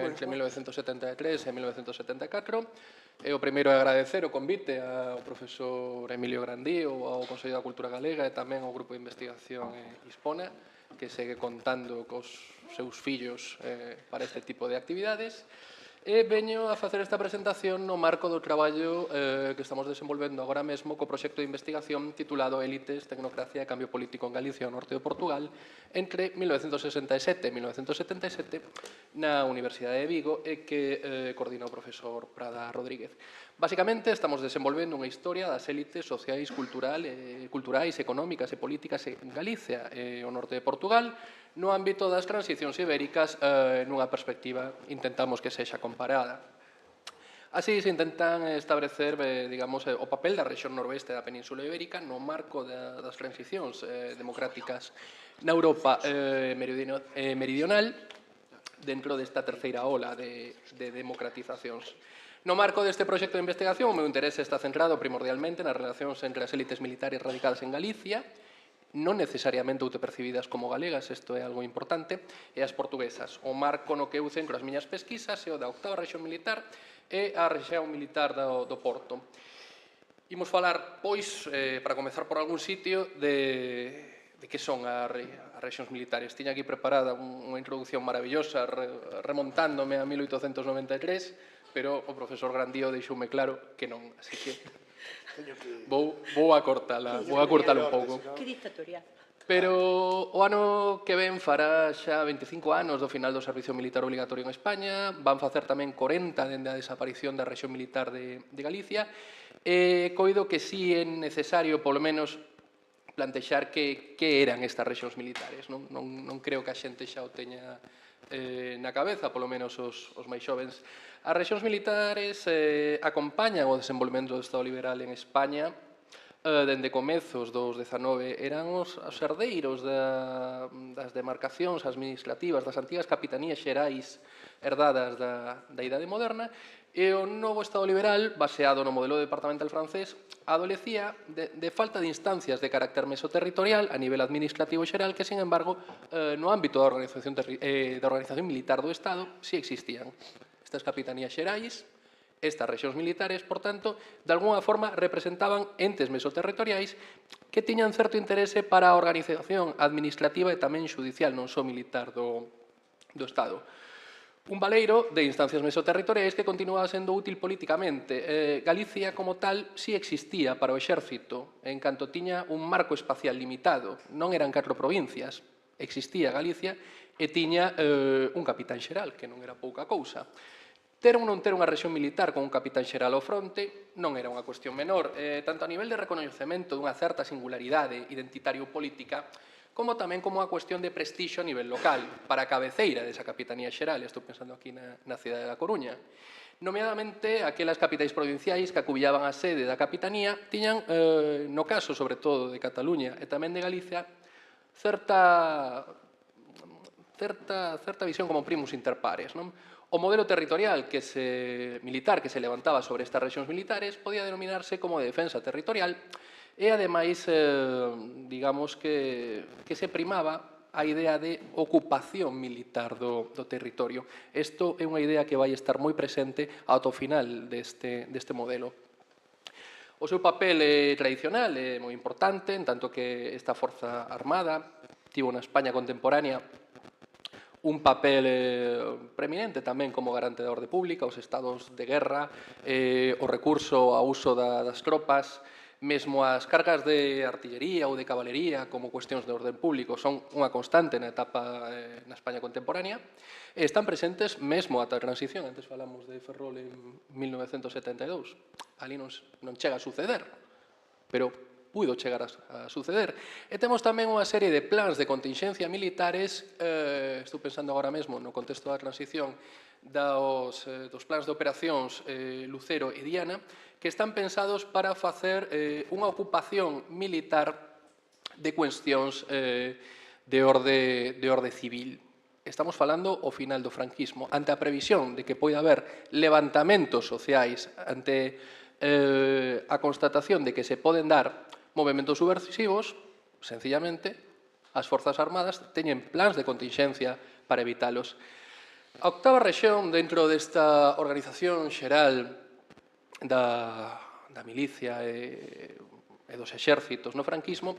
entre 1973 e 1974. O primeiro é agradecer o convite ao profesor Emilio Grandío, ao Consello da Cultura Galega e tamén ao Grupo de Investigación Hispona, que segue contando cos seus fillos para este tipo de actividades. E veño a facer esta presentación no marco do traballo que estamos desenvolvendo agora mesmo co proxecto de investigación titulado Élites, Tecnocracia e Cambio Político en Galicia e o Norte de Portugal entre 1967 e 1977 na Universidade de Vigo e que coordina o profesor Prada Rodríguez. Basicamente, estamos desenvolvendo unha historia das élites sociais, culturais, económicas e políticas en Galicia e o norte de Portugal no ámbito das transicións ibéricas nunha perspectiva, intentamos que sexa comparada. Así se intentan establecer, digamos, o papel da rexión noroeste da Península Ibérica no marco das transicións democráticas na Europa meridional dentro desta terceira ola de democratizacións. No marco deste proxecto de investigación, o meu interese está centrado primordialmente nas relacións entre as élites militares radicadas en Galicia, non necesariamente autopercibidas como galegas, isto é algo importante, e as portuguesas. O marco no que eu centro as miñas pesquisas é o da octava rexión militar e a rexión militar do Porto. Imos falar, pois, para comezar por algún sitio, de que son as rexións militares. Tiña aquí preparada unha introducción maravillosa remontándome a 1893, pero o profesor Grandío deixoume claro que non, así que vou a cortala un pouco. Que dictatorial. Pero o ano que ven fará xa 25 anos do final do servicio militar obligatorio en España, van facer tamén 40 dende a desaparición da rexión militar de Galicia, e coido que si é necesario, polo menos, plantexar que eran estas rexións militares. Non creo que a xente xa o teña na cabeza, polo menos os máis xovens. As rexións militares acompañan o desenvolvemento do Estado liberal en España dende comezos dos 19 eran os herdeiros das demarcacións administrativas das antigas capitanías xerais herdadas da Idade Moderna, e o novo Estado liberal, baseado no modelo departamental francés, adolecía de falta de instancias de carácter mesoterritorial a nivel administrativo xeral que, sin embargo, no ámbito da organización militar do Estado sí existían. Estas capitanías xerais, estas rexións militares, por tanto, de alguna forma representaban entes mesoterritoriais que tiñan certo interese para a organización administrativa e tamén xudicial, non só militar do Estado. Un baleiro de instancias mesoterritoriais que continuaba sendo útil políticamente. Galicia, como tal, sí existía para o exército, en canto tiña un marco espacial limitado. Non eran 4 provincias, existía Galicia e tiña un capitán xeral, que non era pouca cousa. Ter ou non ter unha rexión militar con un capitán xeral ao fronte non era unha cuestión menor, tanto a nivel de recoñecemento dunha certa singularidade identitario-política, como tamén como unha cuestión de prestixio a nivel local, para a cabeceira desa capitanía xeral, estou pensando aquí na cidade da Coruña. Nomeadamente, aquelas capitais provinciais que acubillaban a sede da capitanía tiñan, no caso, sobre todo, de Cataluña e tamén de Galicia, certa visión como primus inter pares, non? O modelo territorial militar que se levantaba sobre estas rexións militares podía denominarse como de defensa territorial e, ademais, digamos que se primaba a idea de ocupación militar do territorio. Isto é unha idea que vai estar moi presente ata o final deste modelo. O seu papel tradicional é moi importante, en tanto que esta forza armada tivo na España contemporánea un papel preeminente tamén como garante da orde pública, os estados de guerra, o recurso ao uso das tropas, mesmo as cargas de artillería ou de cabalería como cuestións de orden público son unha constante na etapa na España contemporánea e están presentes mesmo ata a transición. Antes falamos de Ferrol en 1972. Ali non chega a suceder, pero puido chegar a suceder. E temos tamén unha serie de plans de contingencia militares, estou pensando agora mesmo no contexto da transición, dos plans de operacións Lucero e Diana, que están pensados para facer unha ocupación militar de cuestións de orde civil. Estamos falando ao final do franquismo, ante a previsión de que poida haber levantamentos sociais, ante a constatación de que se poden dar movementos subversivos, sencillamente, as forzas armadas teñen plans de contingencia para evitalos. A 8ª rexión, dentro desta organización xeral da milicia e dos exércitos no franquismo,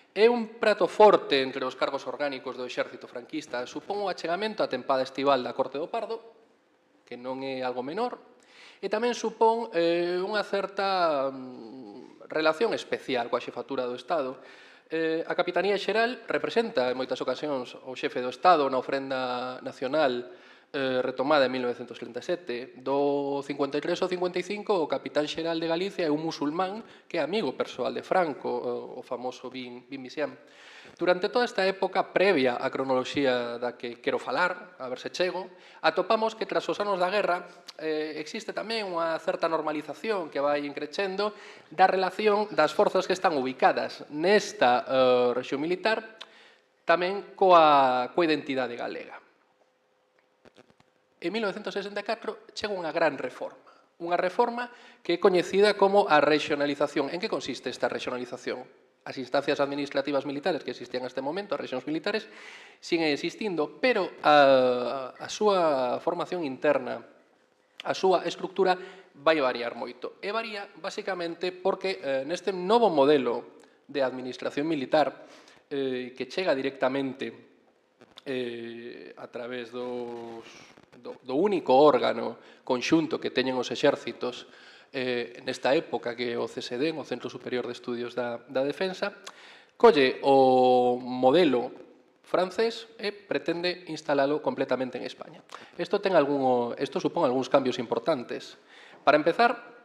é un prato forte entre os cargos orgánicos do exército franquista. Supón o achegamento á tempada estival da Corte do Pardo, que non é algo menor, e tamén supón unha certa relación especial coa xefatura do Estado. A Capitanía Xeral representa en moitas ocasións o xefe do Estado na ofrenda nacional retomada en 1937. Do 53 ao 55, o capitán xeral de Galicia é un musulmán que é amigo persoal de Franco, o famoso Bin Misiam. Durante toda esta época, previa á cronoloxía da que quero falar, a ver se chego, atopamos que tras os anos da guerra existe tamén unha certa normalización que vai increcendo da relación das forzas que están ubicadas nesta rexión militar tamén coa identidade galega. En 1964 chega unha gran reforma que é coñecida como a regionalización. En que consiste esta regionalización? As instancias administrativas militares que existían neste momento, as rexións militares, siguen existindo, pero a súa formación interna, a súa estructura vai variar moito. E varía, basicamente, porque neste novo modelo de administración militar que chega directamente a través do único órgano conxunto que teñen os exércitos nesta época, que é o CSD, o Centro Superior de Estudios da Defensa, colle o modelo francés e pretende instalalo completamente en España. Isto supón algúns cambios importantes. Para empezar,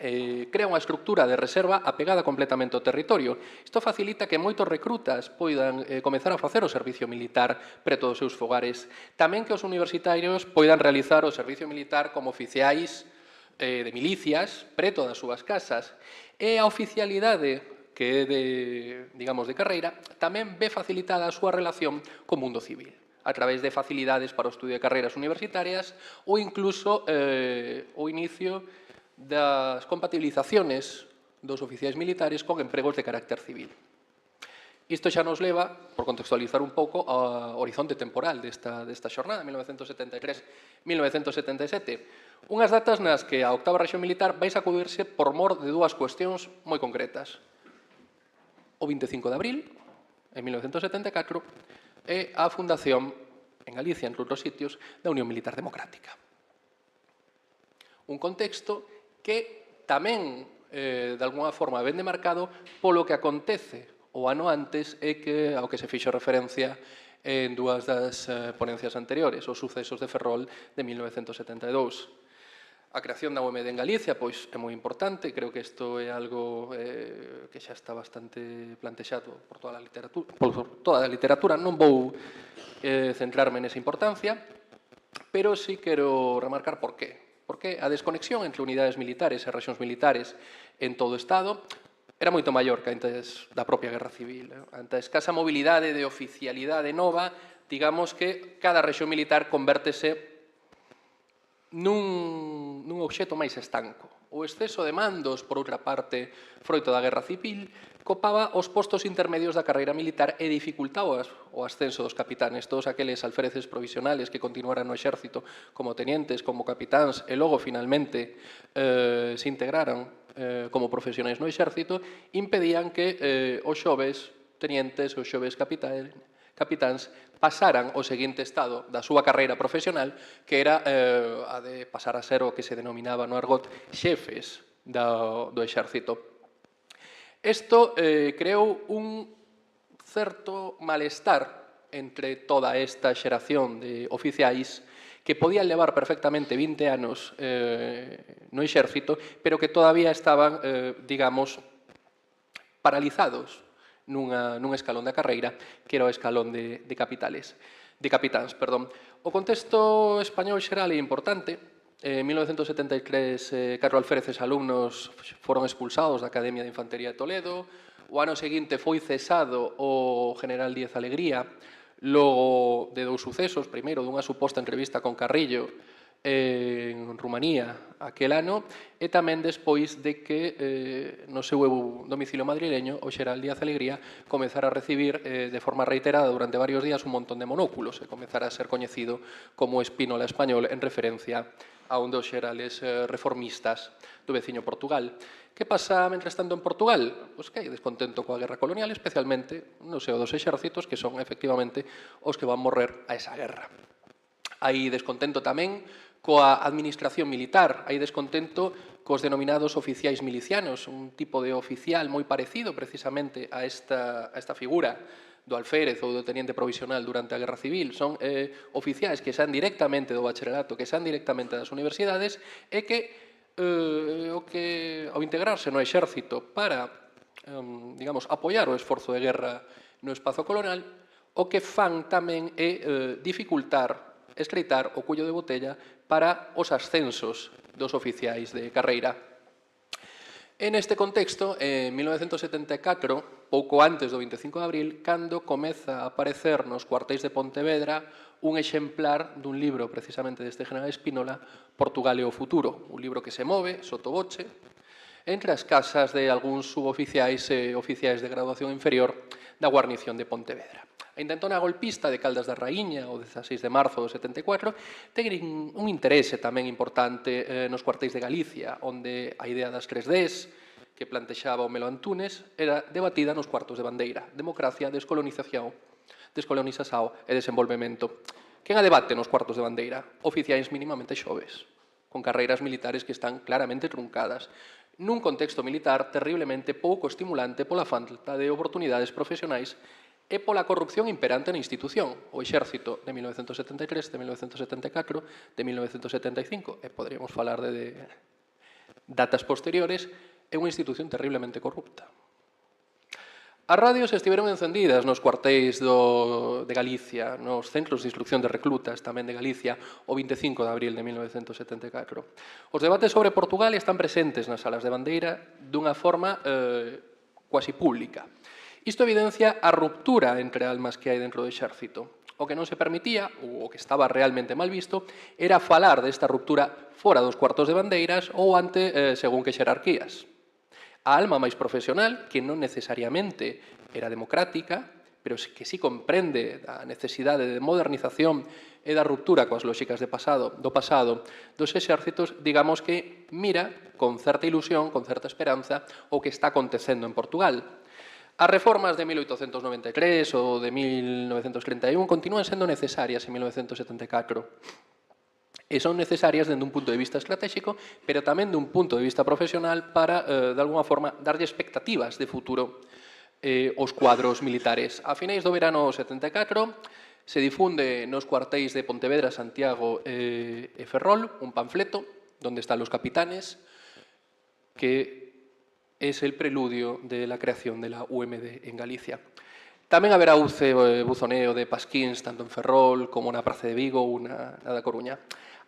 crea unha estructura de reserva apegada completamente ao territorio. Isto facilita que moitos recrutas poidan comezar a facer o servicio militar preto dos seus fogares. Tamén que os universitarios poidan realizar o servicio militar como oficiais de milicias preto das súas casas, e a oficialidade que é digamos, de carreira, tamén ve facilitada a súa relación co mundo civil, a través de facilidades para o estudio de carreiras universitarias ou incluso o inicio das compatibilizaciones dos oficiais militares con empregos de carácter civil. Isto xa nos leva, por contextualizar un pouco, ao horizonte temporal desta xornada, 1973-1977. Unhas datas nas que a octava rexión militar vai sacudirse por mor de dúas cuestións moi concretas. O 25 de abril, en 1974, e a fundación, en Galicia, entre outros sitios, da Unión Militar Democrática. Un contexto que tamén, de alguna forma, ven demarcado polo que acontece o ano antes e ao que se fixo referencia en dúas das ponencias anteriores, os sucesos de Ferrol de 1972. A creación da UMD en Galicia pois é moi importante, creo que isto é algo que xa está bastante plantexado por toda a literatura, non vou centrarme nesa importancia, pero sí quero remarcar por qué. Porque a desconexión entre unidades militares e rexións militares en todo o Estado era moito maior que antes da propia Guerra Civil. Ante a escasa mobilidade de oficialidade nova, digamos que cada rexión militar convértese nun obxecto máis estanco. O exceso de mandos, por outra parte, froito da Guerra Civil, copaba os postos intermedios da carreira militar e dificultaba o ascenso dos capitanes. Todos aqueles alféreces provisionales que continuaran no exército como tenientes, como capitáns, e logo, finalmente, se integraran como profesionais no exército, impedían que os xoves tenientes, os xoves capitáns, pasaran ao seguinte estado da súa carreira profesional, que era a de pasar a ser o que se denominaba no argot xefes do exército. Isto creou un certo malestar entre toda esta xeración de oficiais que podían levar perfectamente 20 anos no exército, pero que todavía estaban, digamos, paralizados nun escalón da carreira, que era o escalón de capitáns. O contexto español xeral é importante. En 1973, 4 alféreces alumnos foron expulsados da Academia de Infantería de Toledo. O ano seguinte foi cesado o general Díaz Alegría, logo de dous sucesos, primeiro dunha suposta entrevista con Carrillo en Rumanía aquel ano, e tamén despois de que no seu domicilio madrileño o xeral Díaz Alegría comezara a recibir de forma reiterada durante varios días un montón de monóculos e comezara a ser coñecido como Espínola español en referencia a un dos xerales reformistas do veciño Portugal. Que pasa, mentres tanto, en Portugal? Pois que hai descontento coa guerra colonial, especialmente no seo dos exércitos, que son, efectivamente, os que van morrer a esa guerra. Hai descontento tamén coa administración militar, hai descontento cos denominados oficiais milicianos, un tipo de oficial moi parecido precisamente a esta figura do alférez ou do teniente provisional durante a Guerra Civil. Son oficiais que saen directamente do bacharelato, que saen directamente das universidades e que ao integrarse no exército para, digamos, apoiar o esforzo de guerra no espazo colonial, o que fan tamén é dificultar, estreitar o cullo de botella para os ascensos dos oficiais de carreira. En este contexto, en 1974, pouco antes do 25 de abril, cando comeza a aparecer nos cuartéis de Pontevedra un exemplar dun libro precisamente deste general Espínola, Portugal e o futuro, un libro que se move, sotoboche, entre as casas de algúns suboficiais e oficiais de graduación inferior da guarnición de Pontevedra. A intentona golpista de Caldas da Raíña, o 16 de marzo do 74, ten un interese tamén importante nos cuartéis de Galicia, onde a idea das 3Ds, que plantexaba o Melo Antúnez, era debatida nos cuartos de bandeira: democracia, descolonización e desenvolvemento. Quen a debate nos cuartos de bandeira? Oficiais mínimamente xoves, con carreiras militares que están claramente truncadas, nun contexto militar terriblemente pouco estimulante pola falta de oportunidades profesionais e pola corrupción imperante na institución. O exército de 1973, de 1974, de 1975, e poderíamos falar de datas posteriores, é unha institución terriblemente corrupta. As radios estiveron encendidas nos cuartéis de Galicia, nos centros de instrucción de reclutas tamén de Galicia, o 25 de abril de 1974. Os debates sobre Portugal están presentes nas salas de bandeira dunha forma quasi pública. Isto evidencia a ruptura entre almas que hai dentro do exército. O que non se permitía, ou o que estaba realmente mal visto, era falar desta ruptura fora dos cuartos de bandeiras ou ante según que xerarquías. A alma máis profesional, que non necesariamente era democrática, pero que sí comprende a necesidade de modernización e da ruptura coas lóxicas do pasado dos exércitos, digamos que mira con certa ilusión, con certa esperanza, o que está acontecendo en Portugal. As reformas de 1893 ou de 1931 continúan sendo necesarias en 1974. E son necesarias dende un punto de vista estratégico, pero tamén dun punto de vista profesional para, de alguna forma, darlle expectativas de futuro aos cuadros militares. A finais do verano 74 se difunde nos cuartéis de Pontevedra, Santiago e Ferrol un panfleto donde están los capitanes, que es el preludio de la creación de la UMD en Galicia. Tamén haberá buzoneo de pasquíns tanto en Ferrol como na Praza de Vigo ou na da Coruña.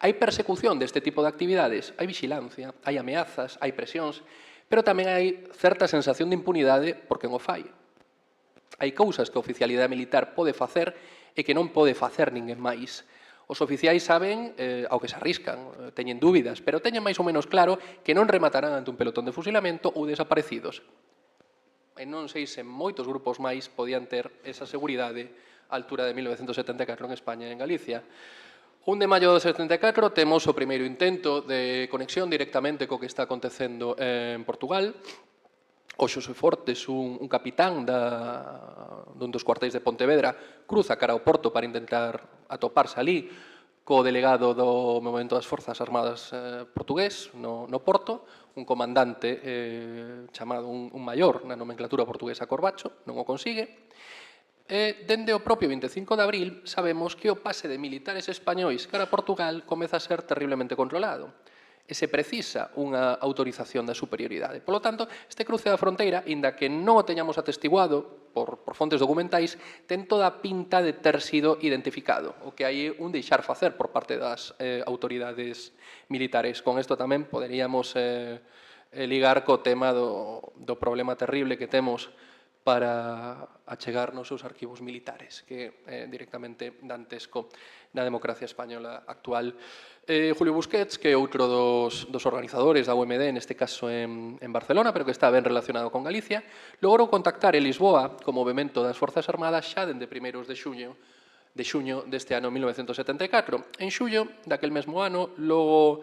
Hai persecución deste tipo de actividades, hai vixilancia, hai ameazas, hai presións, pero tamén hai certa sensación de impunidade por quen o fai. Hai cousas que a oficialidade militar pode facer e que non pode facer ninguén máis. Os oficiais saben ao que se arriscan, teñen dúbidas, pero teñen máis ou menos claro que non rematarán ante un pelotón de fusilamento ou desaparecidos. E non sei se moitos grupos máis podían ter esa seguridade á altura de 1974 en España e en Galicia. 1 de maio de 74 temos o primeiro intento de conexión directamente co que está acontecendo en Portugal. O Xosé Fortes, un capitán dun dos cuartéis de Pontevedra, cruza cara ao Porto para intentar atoparse ali co delegado do Movemento das Forzas Armadas portugués no Porto, un comandante chamado un maior na nomenclatura portuguesa Corbacho, non o consigue. E, dende o propio 25 de abril, sabemos que o pase de militares españois cara a Portugal comeza a ser terriblemente controlado e se precisa unha autorización da superioridade. Polo tanto, este cruce da fronteira, inda que non o teñamos atestiguado por fontes documentais, ten toda a pinta de ter sido identificado, o que hai un deixar facer por parte das autoridades militares. Con isto tamén poderíamos ligar co tema do problema terrible que temos para achegar nos seus arquivos militares, que é directamente dantesco na democracia española actual. Julio Busquets, que é outro dos organizadores da UMD, neste caso en Barcelona, pero que está ben relacionado con Galicia, logrou contactar en Lisboa co movemento das Forzas Armadas xa dende primeiros de xuño deste ano 1974. En xullo daquel mesmo ano, logo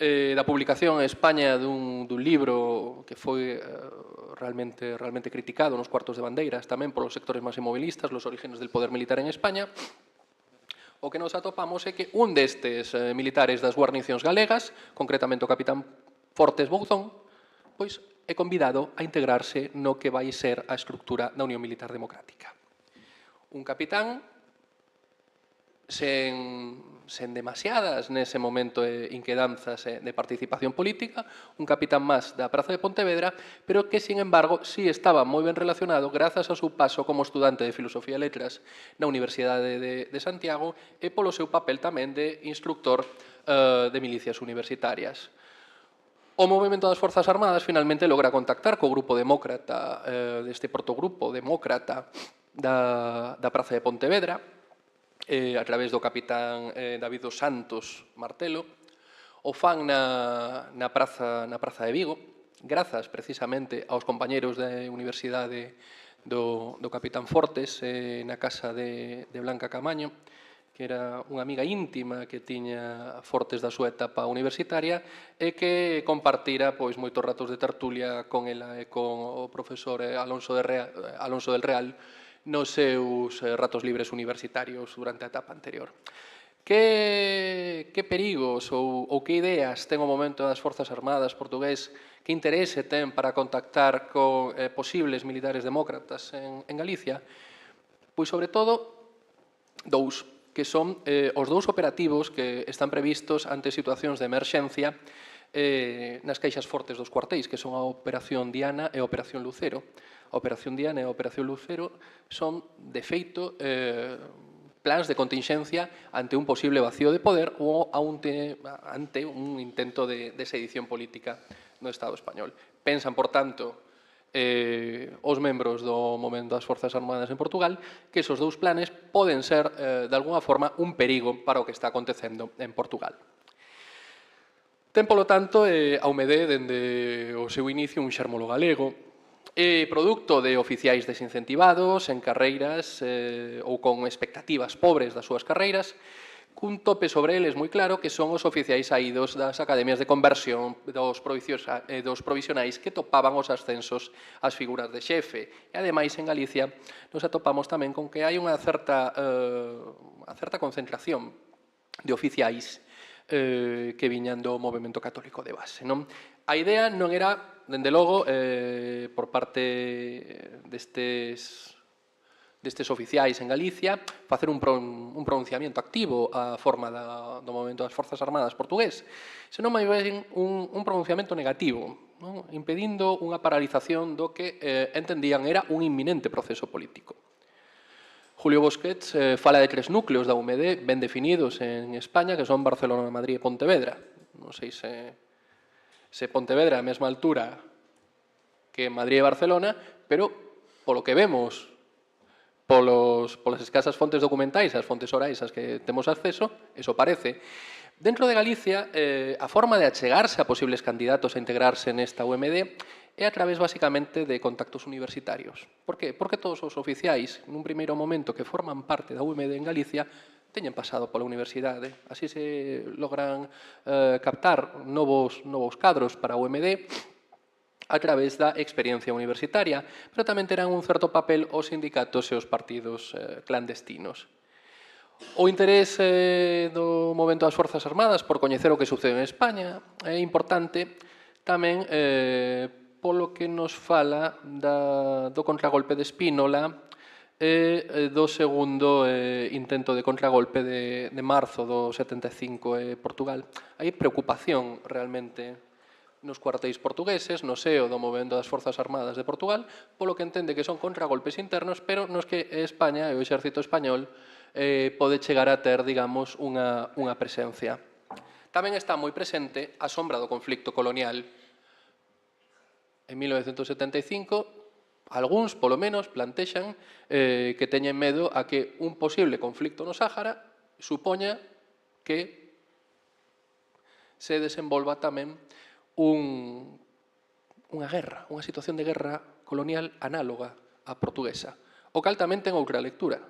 da publicación en España dun libro que foi realmente criticado nos cuartos de bandeiras, tamén polos sectores máis imobilistas, los orígenes del poder militar en España, o que nos atopamos é que un destes militares das guarnicións galegas, concretamente o capitán Fortes Bouzón, pois é convidado a integrarse no que vai ser a estructura da Unión Militar Democrática. Un capitán sen demasiadas nese momento inquedanzas de participación política, un capitán máis da Praza de Pontevedra, pero que, sin embargo, sí estaba moi ben relacionado grazas ao seu paso como estudante de Filosofía e Letras na Universidade de Santiago e polo seu papel tamén de instructor de milicias universitarias. O movemento das Forzas Armadas finalmente logra contactar co grupo demócrata, deste protogrupo demócrata da Praza de Pontevedra, a través do capitán David dos Santos Martelo, o fan na Praza de Vigo, grazas precisamente aos compañeros da Universidade do capitán Fortes na casa de Blanca Camaño, que era unha amiga íntima que tiña Fortes da súa etapa universitaria e que compartira moitos ratos de tertulia con ela e con o profesor Alonso del Real nos seus ratos libres universitarios durante a etapa anterior. Que perigos ou que ideas ten o momento das Forzas Armadas portugués, que interese ten para contactar con posibles militares demócratas en Galicia? Pois, sobre todo, dous, que son os dous operativos que están previstos ante situacións de emerxencia nas caixas fortes dos cuartéis, que son a Operación Diana e a Operación Lucero. A Operación Diana e a Operación Lucero son, de feito, plans de contingencia ante un posible vacío de poder ou ante un intento de sedición política no Estado español. Pensan, por tanto, os membros do momento das Forzas Armadas en Portugal que esos dous planes poden ser, de alguna forma, un perigo para o que está acontecendo en Portugal. Ten, polo tanto, a UMD, dende o seu inicio, un xermolo galego, produto de oficiais desincentivados en carreiras ou con expectativas pobres das súas carreiras, cun tope sobre eles moi claro que son os oficiais saídos das academias de conversión dos provisionais que topaban os ascensos ás figuras de xefe. E, ademais, en Galicia nos atopamos tamén con que hai unha certa concentración de oficiais que viñan do movemento católico de base. A idea non era, dende logo, por parte destes oficiais en Galicia, facer un pronunciamento activo á forma do movemento das Forzas Armadas portugués, senón máis ben un pronunciamento negativo, impedindo unha paralización do que entendían era un inminente proceso político. Julio Busquets fala de 3 núcleos da UMD ben definidos en España, que son Barcelona, Madrid e Pontevedra. Non sei se Pontevedra é a mesma altura que Madrid e Barcelona, pero, polo que vemos, polas escasas fontes documentais, as fontes orais as que temos acceso, eso parece. Dentro de Galicia, a forma de achegarse a posibles candidatos a integrarse nesta UMD é a través, basicamente, de contactos universitarios. Por que? Porque todos os oficiais, nun primeiro momento, que forman parte da UMD en Galicia, teñen pasado pola universidade. Así se logran captar novos cadros para a UMD a través da experiencia universitaria, pero tamén terán un certo papel os sindicatos e os partidos clandestinos. O interese do movemento das Forzas Armadas por coñecer o que sucede en España é importante tamén polo que nos fala do contragolpe de Spínola e do segundo intento de contragolpe de marzo do 75 en Portugal. Hai preocupación realmente nos cuartéis portugueses, no seo do movemento das Forzas Armadas de Portugal, polo que entende que son contragolpes internos, pero nos que España e o exército español pode chegar a ter, digamos, unha presencia. Tamén está moi presente a sombra do conflicto colonial. En 1975, algúns, polo menos, plantexan que teñen medo a que un posible conflicto no Sáhara supoña que se desenvolva tamén unha guerra, unha situación de guerra colonial análoga á portuguesa. O cal tamén ten outra lectura,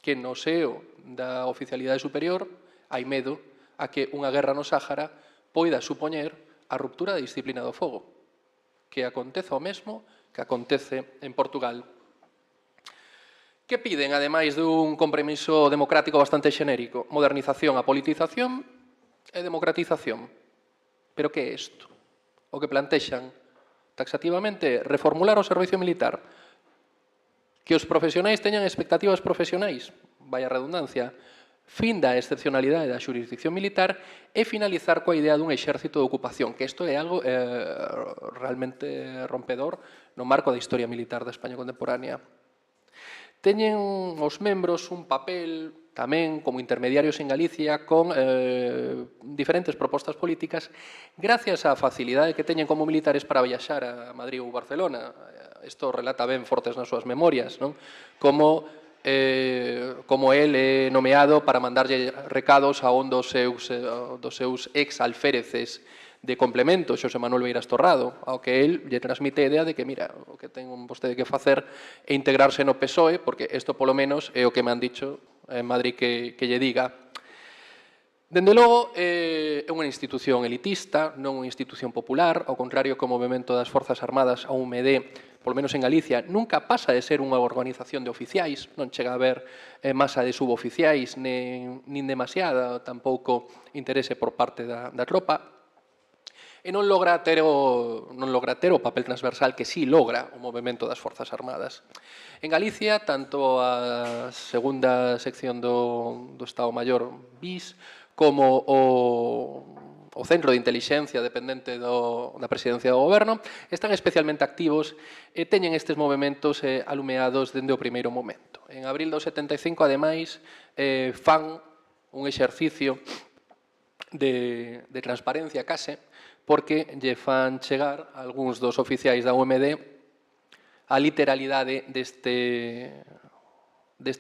que no seo da oficialidade superior hai medo a que unha guerra no Sáhara poida supoñer a ruptura da disciplina do fogo, que acontece o mesmo que acontece en Portugal. Que piden, ademais dun compromiso democrático bastante xenérico? Modernización, apolitización e democratización. Pero que é isto? O que plantexan taxativamente reformular o servicio militar, que os profesionais teñan expectativas profesionais, vai a redundancia, fin da excepcionalidade da xurisdicción militar e finalizar coa idea dun exército de ocupación, que isto é algo realmente rompedor no marco da historia militar da España contemporánea. Teñen os membros un papel tamén como intermediarios en Galicia con diferentes propostas políticas gracias á facilidade que teñen como militares para viaxar a Madrid ou Barcelona. Isto relata ben Fortes nas súas memorias, non? Como el é nomeado para mandarlle recados a un dos seus ex-alféreces de complemento, Xosé Manuel Beiras Torrado, ao que el lle transmite a idea de que, mira, o que ten vostede que facer é integrarse no PSOE, porque isto polo menos é o que me han dicho en Madrid que lle diga. Dende logo, é unha institución elitista, non unha institución popular, ao contrario que o movemento das Forzas Armadas, a UMD, polo menos en Galicia, nunca pasa de ser unha organización de oficiais, non chega a haber masa de suboficiais, nin demasiada, tampouco interese por parte da tropa, e non logra ter o papel transversal que sí logra o movemento das Forzas Armadas. En Galicia, tanto a segunda sección do Estado Maior BIS como o Centro de Intelixencia dependente da Presidencia do Goberno, están especialmente activos e teñen estes movimentos alumeados dende o primeiro momento. En abril do 75, ademais, fan un exercicio de transparencia case, porque lle fan chegar algúns dos oficiais da UMD a literalidade deste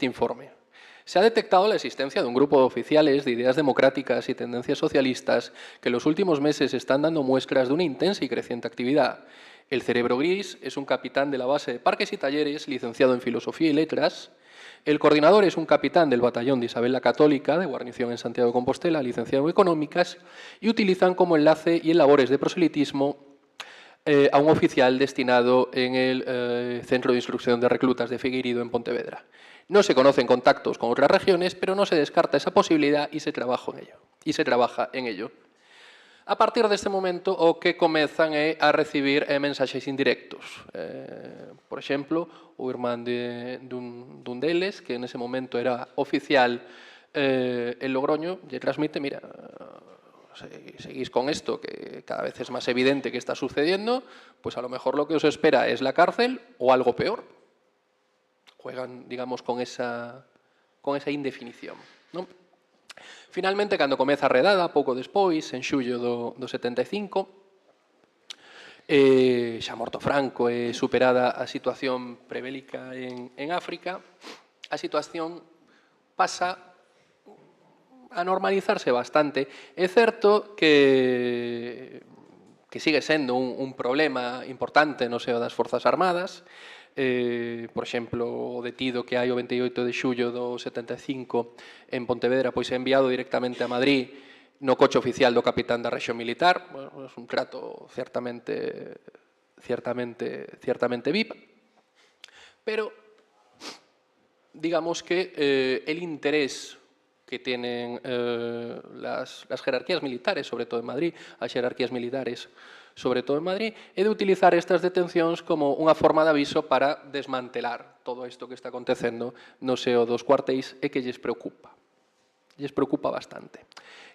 informe. Se ha detectado la existencia de un grupo de oficiales de ideas democráticas y tendencias socialistas que en los últimos meses están dando muestras de una intensa y creciente actividad. El cerebro gris es un capitán de la base de Parques y Talleres, licenciado en Filosofía y Letras. El coordinador es un capitán del batallón de Isabel la Católica, de guarnición en Santiago de Compostela, licenciado en Económicas, y utilizan como enlace y en labores de proselitismo a un oficial destinado en el Centro de Instrucción de Reclutas de Figueiredo, en Pontevedra. No se conocen contactos con otras regiones, pero no se descarta esa posibilidad y se trabaja en ello. A partir deste momento, o que comezan é a recibir mensaxes indirectos. Por exemplo, o irmán dun deles, que nese momento era oficial en Logroño, lle transmite, mira, seguís con esto, que cada vez es más evidente que está sucediendo, pues a lo mejor lo que os espera es la cárcel o algo peor. Juegan, digamos, con esa indefinición, non? Finalmente, cando comeza a redada, pouco despois, en xullo do 75, xa morto Franco e superada a situación prebélica en África, a situación pasa a normalizarse bastante. É certo que sigue sendo un problema importante no seo das Forzas Armadas. Por exemplo, o detido que hai o 28 de xullo do 75 en Pontevedra, pois é enviado directamente a Madrid no coche oficial do capitán da rexión militar. Bueno, é un trato ciertamente VIP, pero digamos que el interés que tienen las jerarquías militares, sobre todo en Madrid, as jerarquías militares, sobre todo en Madrid, é de utilizar estas detencións como unha forma de aviso para desmantelar todo isto que está acontecendo no seo dos cuartéis e que lles preocupa bastante.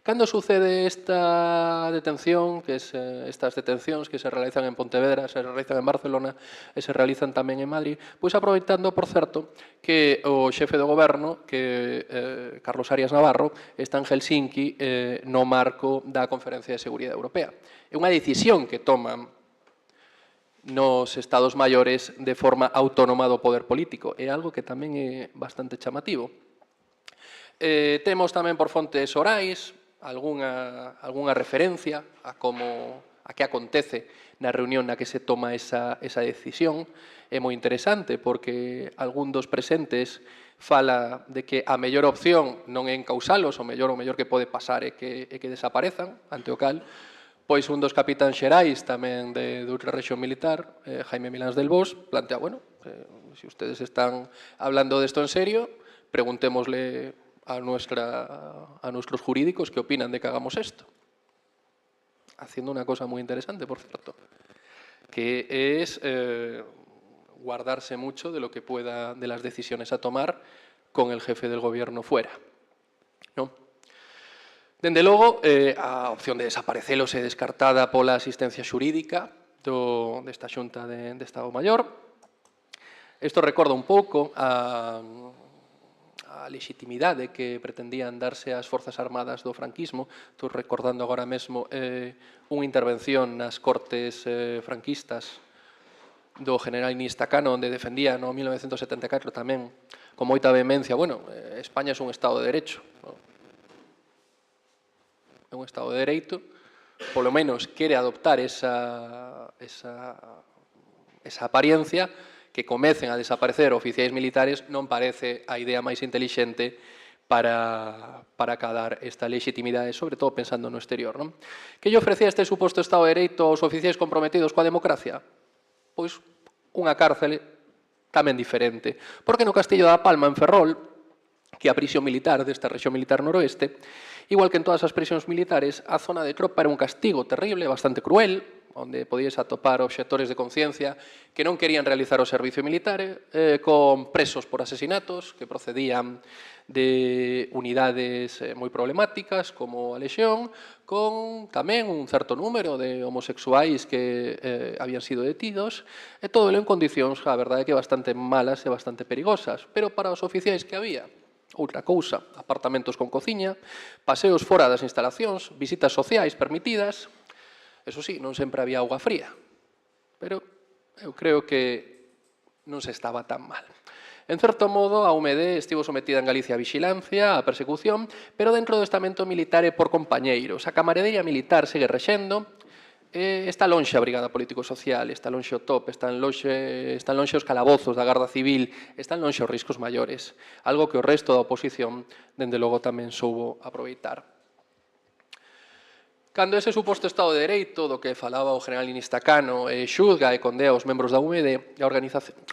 Cando sucede esta detención, estas detencións que se realizan en Pontevedra, se realizan en Barcelona e se realizan tamén en Madrid, pois aproveitando, por certo, que o xefe do goberno, que Carlos Arias Navarro, está en Helsinki no marco da Conferencia de Seguridade Europea. É unha decisión que toman nos Estados maiores de forma autónoma do poder político. É algo que tamén é bastante chamativo. Temos tamén por fontes orais algunha referencia a que acontece na reunión na que se toma esa decisión. É moi interesante porque algún dos presentes fala de que a mellor opción non é encausalos, o mellor que pode pasar é que desaparezan, ante o cal, pois un dos capitáns xerais tamén de outra rexión militar, Jaime Milans del Bosch, plantea, bueno, se ustedes están hablando de esto en serio, preguntémosle a nuestros jurídicos qué opinan de que hagamos esto. Haciendo una cosa muy interesante, por cierto, que es guardarse mucho de lo que pueda, de las decisiones a tomar con el jefe del gobierno fuera, ¿no? Dende logo, a opción de desaparecelo é descartada pola asistencia xurídica desta xunta de Estado Maior. Isto recorda un pouco a legitimidade que pretendían darse ás Forzas Armadas do franquismo. Estou recordando agora mesmo unha intervención nas Cortes franquistas do general Iniesta Cano, onde defendía no 1974 tamén con moita vehemencia, bueno, España é un Estado de Derecho, é un Estado de Dereito, polo menos quere adoptar esa apariencia. Que comecen a desaparecer oficiais militares non parece a idea máis intelixente para acadar esta legitimidade, sobre todo pensando no exterior, non? Que lle ofrecía este suposto Estado de Dereito aos oficiais comprometidos coa democracia? Pois unha cárcel tamén diferente, porque no Castillo da Palma, en Ferrol, que é a prisión militar desta rexión militar noroeste, igual que en todas as prisións militares, a zona de tropa era un castigo terrible, bastante cruel, onde podías atopar obxectores de conciencia que non querían realizar o servicio militar, con presos por asesinatos que procedían de unidades moi problemáticas como a Lexión, con tamén un certo número de homosexuais que habían sido detidos, e todo en condicións, a verdade, que bastante malas e bastante perigosas. Pero para os oficiais que había, outra cousa, apartamentos con cociña, paseos fora das instalacións, visitas sociais permitidas. Eso sí, non sempre había auga fría, pero eu creo que non se estaba tan mal. En certo modo, a UMD estivo sometida en Galicia a vixilancia, a persecución, pero dentro do estamento militar e por compañeiros. A camaradería militar segue rexendo, está lonxe a Brigada Político-Social, está lonxe o TOP, están lonxe os calabozos da Garda Civil, están lonxe os riscos maiores, algo que o resto da oposición, dende logo, tamén soubo aproveitar. Cando ese suposto Estado de Dereito, do que falaba o general Inistacano, xulga e condea os membros da UMD, a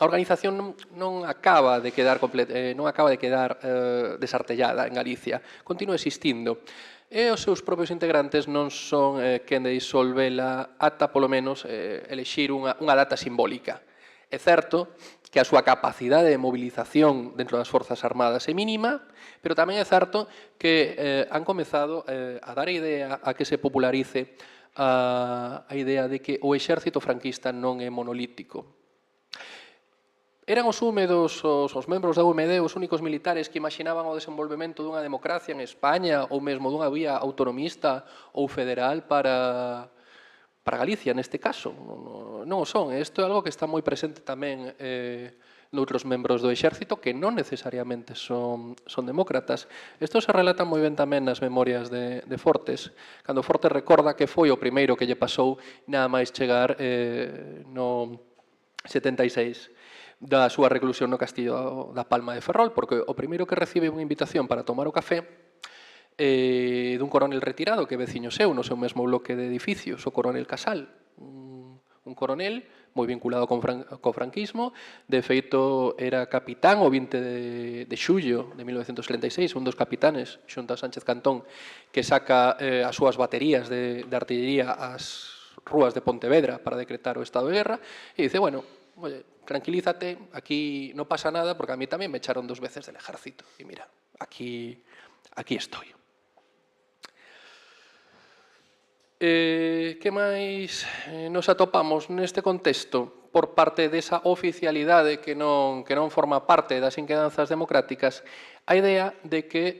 organización non acaba de quedar desartellada en Galicia, continúa existindo. E os seus propios integrantes non son quen de disolvela ata, polo menos, elexir unha data simbólica. É certo que a súa capacidade de movilización dentro das Forzas Armadas é mínima, pero tamén é certo que han comezado a dar a idea a que se popularice a idea de que o exército franquista non é monolítico. Eran os húmedos, os membros da UMD, os únicos militares que imaginaban o desenvolvemento dunha democracia en España ou mesmo dunha vía autonomista ou federal para Galicia, neste caso. Non o son. Isto é algo que está moi presente tamén noutros membros do exército que non necesariamente son demócratas. Isto se relata moi ben tamén nas memorias de Fortes, cando Fortes recorda que foi o primeiro que lle pasou nada máis chegar no 76 da súa reclusión no Castillo da Palma de Ferrol, porque o primeiro que recibe unha invitación para tomar o café dun coronel retirado que é veciño seu, no seu mesmo bloque de edificios, o coronel Casal, un coronel moi vinculado co franquismo, de feito era capitán o 20 de xullo de 1936, un dos capitanes, xunto a Sánchez Cantón, que saca as súas baterías de artillería ás rúas de Pontevedra para decretar o estado de guerra, e dice, bueno, oye, tranquilízate, aquí non pasa nada, porque a mí tamén me echaron 2 veces del ejército, e mira, aquí estoy. Que máis nos atopamos neste contexto por parte desa oficialidade que non forma parte das inquedanzas democráticas, a idea de que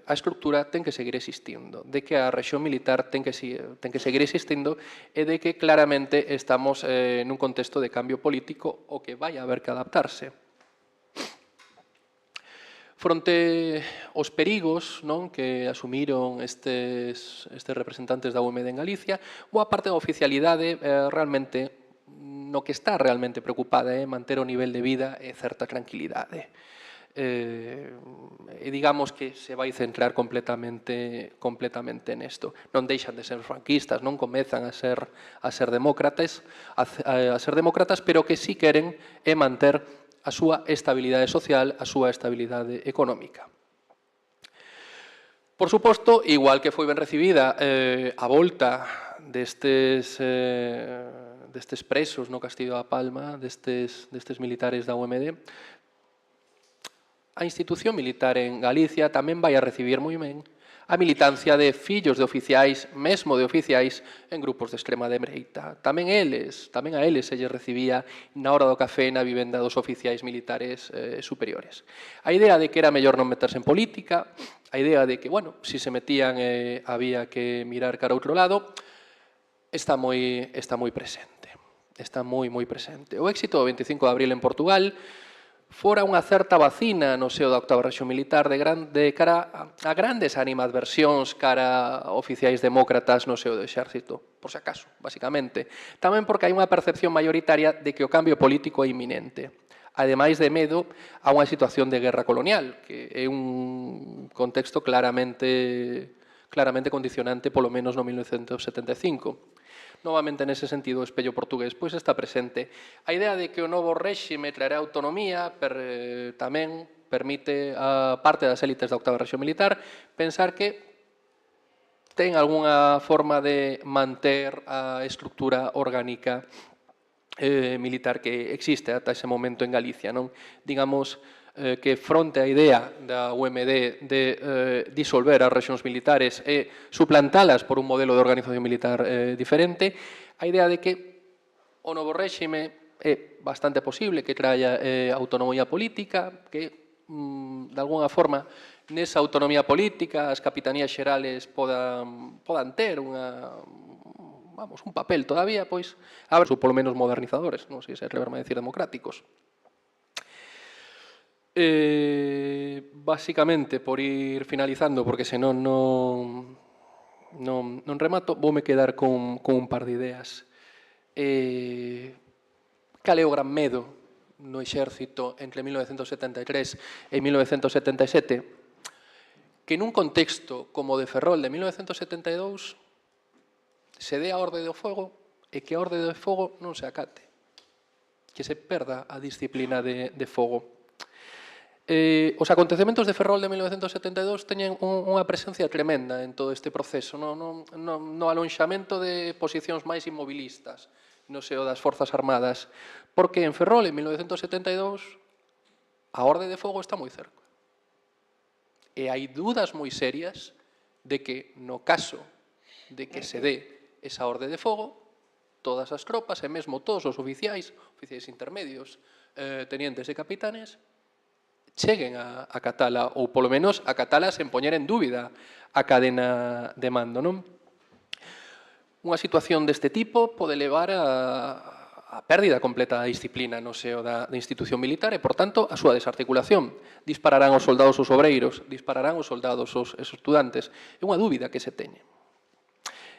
a estructura ten que seguir existindo, de que a rexión militar ten que seguir existindo e de que claramente estamos nun contexto de cambio político o que vai haber que adaptarse. Fronte aos perigos que asumiron estes representantes da UMD en Galicia, boa parte da oficialidade realmente no que está realmente preocupada é manter o nivel de vida e certa tranquilidade. E digamos que se vai centrar completamente nesto. Non deixan de ser franquistas, non comezan a ser demócratas, pero que sí queren é manter a súa estabilidade social, a súa estabilidade económica. Por suposto, igual que foi ben recibida a volta destes presos no Castillo da Palma, destes militares da UMD, a institución militar en Galicia tamén vai a recibir moi ben a militancia de fillos de oficiais, mesmo de oficiais, en grupos de extrema dereita. Tamén a eles se lles recibía na hora do café na vivenda dos oficiais militares superiores. A idea de que era mellor non meterse en política, a idea de que, bueno, se se metían había que mirar cara a outro lado, está moi presente. Está moi presente. O éxito do 25 de abril en Portugal fora unha certa vacina no seo da 8ª Rexión Militar de cara a grandes animadversións cara a oficiais demócratas no seo do exército, por se acaso, basicamente. Tamén porque hai unha percepción mayoritaria de que o cambio político é inminente, ademais de medo a unha situación de guerra colonial, que é un contexto claramente condicionante, polo menos no 1975. Novamente, nese sentido, o espello portugués pois está presente. A idea de que o novo réxime traerá autonomía tamén permite a parte das élites da 8ª Rexión Militar pensar que ten algunha forma de manter a estructura orgánica militar que existe ata ese momento en Galicia, non? Digamos que fronte á idea da UMD de disolver as rexións militares e suplantalas por un modelo de organización militar diferente, a idea de que o novo réxime é bastante posible que traia autonomía política, que de alguna forma nesa autonomía política as capitanías xerales podan ter un papel todavía, pois, ou polo menos modernizadores, non sei se atreverme a decir democráticos. Básicamente, por ir finalizando, porque senón non remato, voume quedar con un par de ideas. Cal é o gran medo no exército entre 1973 e 1977? Que nun contexto como o de Ferrol de 1972 se dé a orde do fogo e que a orde do fogo non se acate, que se perda a disciplina de fogo. Os acontecementos de Ferrol de 1972 teñen unha presencia tremenda en todo este proceso, no alonxamento de posicións máis inmobilistas no seo das Forzas Armadas, porque en Ferrol, en 1972, a orde de fogo está moi cerca. E hai dúdas moi serias de que, no caso de que se dé esa orde de fogo, todas as tropas, e mesmo todos os oficiais intermedios, tenientes e capitanes, cheguen a acatala, ou polo menos acatala sen poñer en dúbida a cadena de mando, non? Unha situación deste tipo pode levar a pérdida completa da disciplina no seo da institución militar e, por tanto, a súa desarticulación. Dispararán os soldados os obreiros, dispararán os soldados os estudantes. É unha dúbida que se teñe.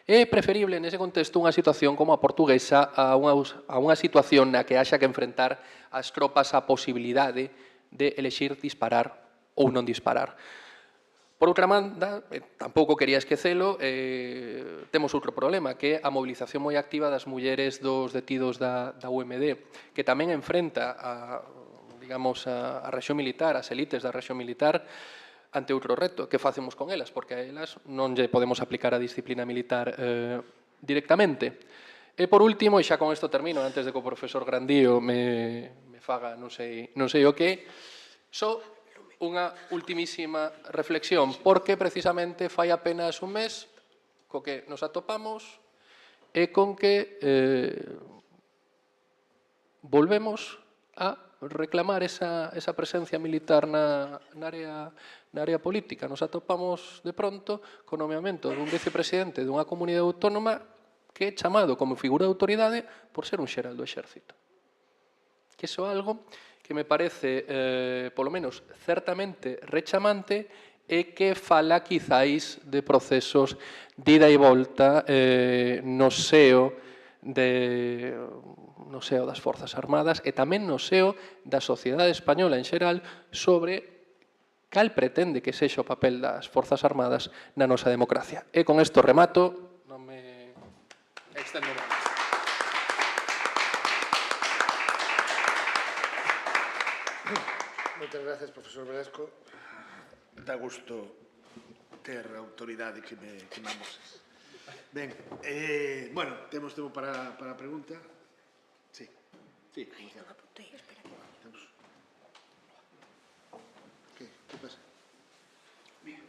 É preferible, nese contexto, unha situación como a portuguesa a unha situación na que haxa que enfrentar as tropas a posibilidade de elexir disparar ou non disparar. Por outra banda, tampouco quería esquecelo, temos outro problema, que é a movilización moi activa das mulleres dos detidos da UMD, que tamén enfrenta a rexión militar, as elites da rexión militar, ante outro reto. Que facemos con elas? Porque a elas non lle podemos aplicar a disciplina militar directamente. E por último, e xa con isto termino, antes de que o profesor Grandío me faga non sei o que, só unha ultimísima reflexión, porque precisamente fai apenas un mes co que nos atopamos e con que volvemos a reclamar esa presencia militar na área política. Nos atopamos de pronto co nomeamento dun vicepresidente dunha comunidade autónoma que é chamado como figura de autoridade por ser un xeral do exército. Que iso é algo que me parece, polo menos, certamente rechamante e que fala, quizáis, de procesos de ida e volta no seo das Forzas Armadas e tamén no seo da sociedade española en xeral sobre cal pretende que sexa o papel das Forzas Armadas na nosa democracia. E con isto remato, non me extendo máis. Moitas gracias, profesor Velasco. Dá gusto ter a autoridade que me amoses. Ben, bueno, temos tempo para a pregunta. Sí. Non apuntei, espera. Que pasa? Bien.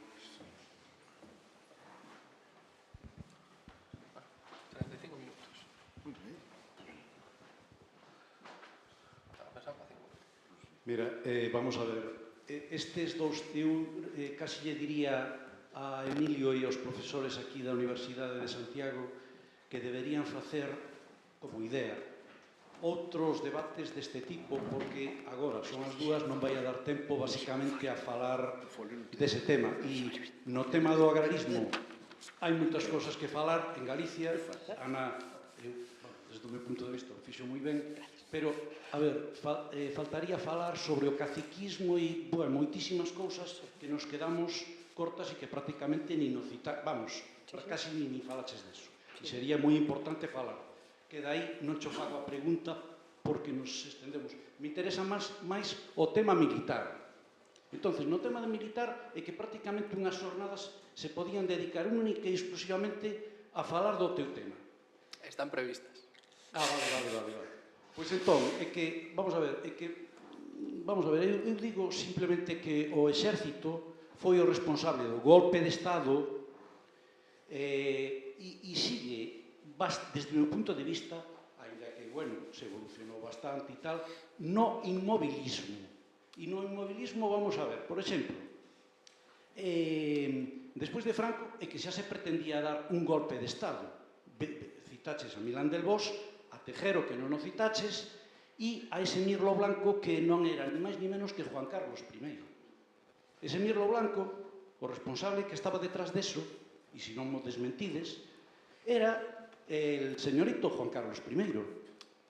35 minutos. Muy bien. Mira, vamos a ver, estes dous, eu casi lle diría a Emilio e aos profesores aquí da Universidade de Santiago que deberían facer, como idea, outros debates deste tipo, porque agora son as dúas, non vai a dar tempo basicamente a falar dese tema. E no tema do agrarismo hai moitas cousas que falar en Galicia. Ana, desde o meu punto de vista, o fixo moi ben, pero, a ver, faltaría falar sobre o caciquismo e, bueno, moitísimas cousas que nos quedamos cortas e que prácticamente ni nos citar, vamos, casi ni falaches deso. E sería moi importante falar. Que dai non cho fago a pregunta porque nos estendemos. Me interesa máis o tema militar. Entón, no tema de militar é que prácticamente unhas xornadas se podían dedicar única e exclusivamente a falar do teu tema. Están previstas. Vale. Pois entón, é que, vamos a ver, eu digo simplemente que o exército foi o responsable do golpe de Estado e sigue, desde o meu punto de vista, ainda que, bueno, se evolucionou bastante e tal, no inmobilismo. E no inmobilismo, vamos a ver, por exemplo, despois de Franco é que xa se pretendía dar un golpe de Estado. Citaches a Milán del Bosch, a Tejero, que non o citaches, e a ese Mirlo Blanco, que non era ni máis ni menos que Juan Carlos I. Ese Mirlo Blanco, o responsable que estaba detrás deso, e se non mo desmentides, era el señorito Juan Carlos I.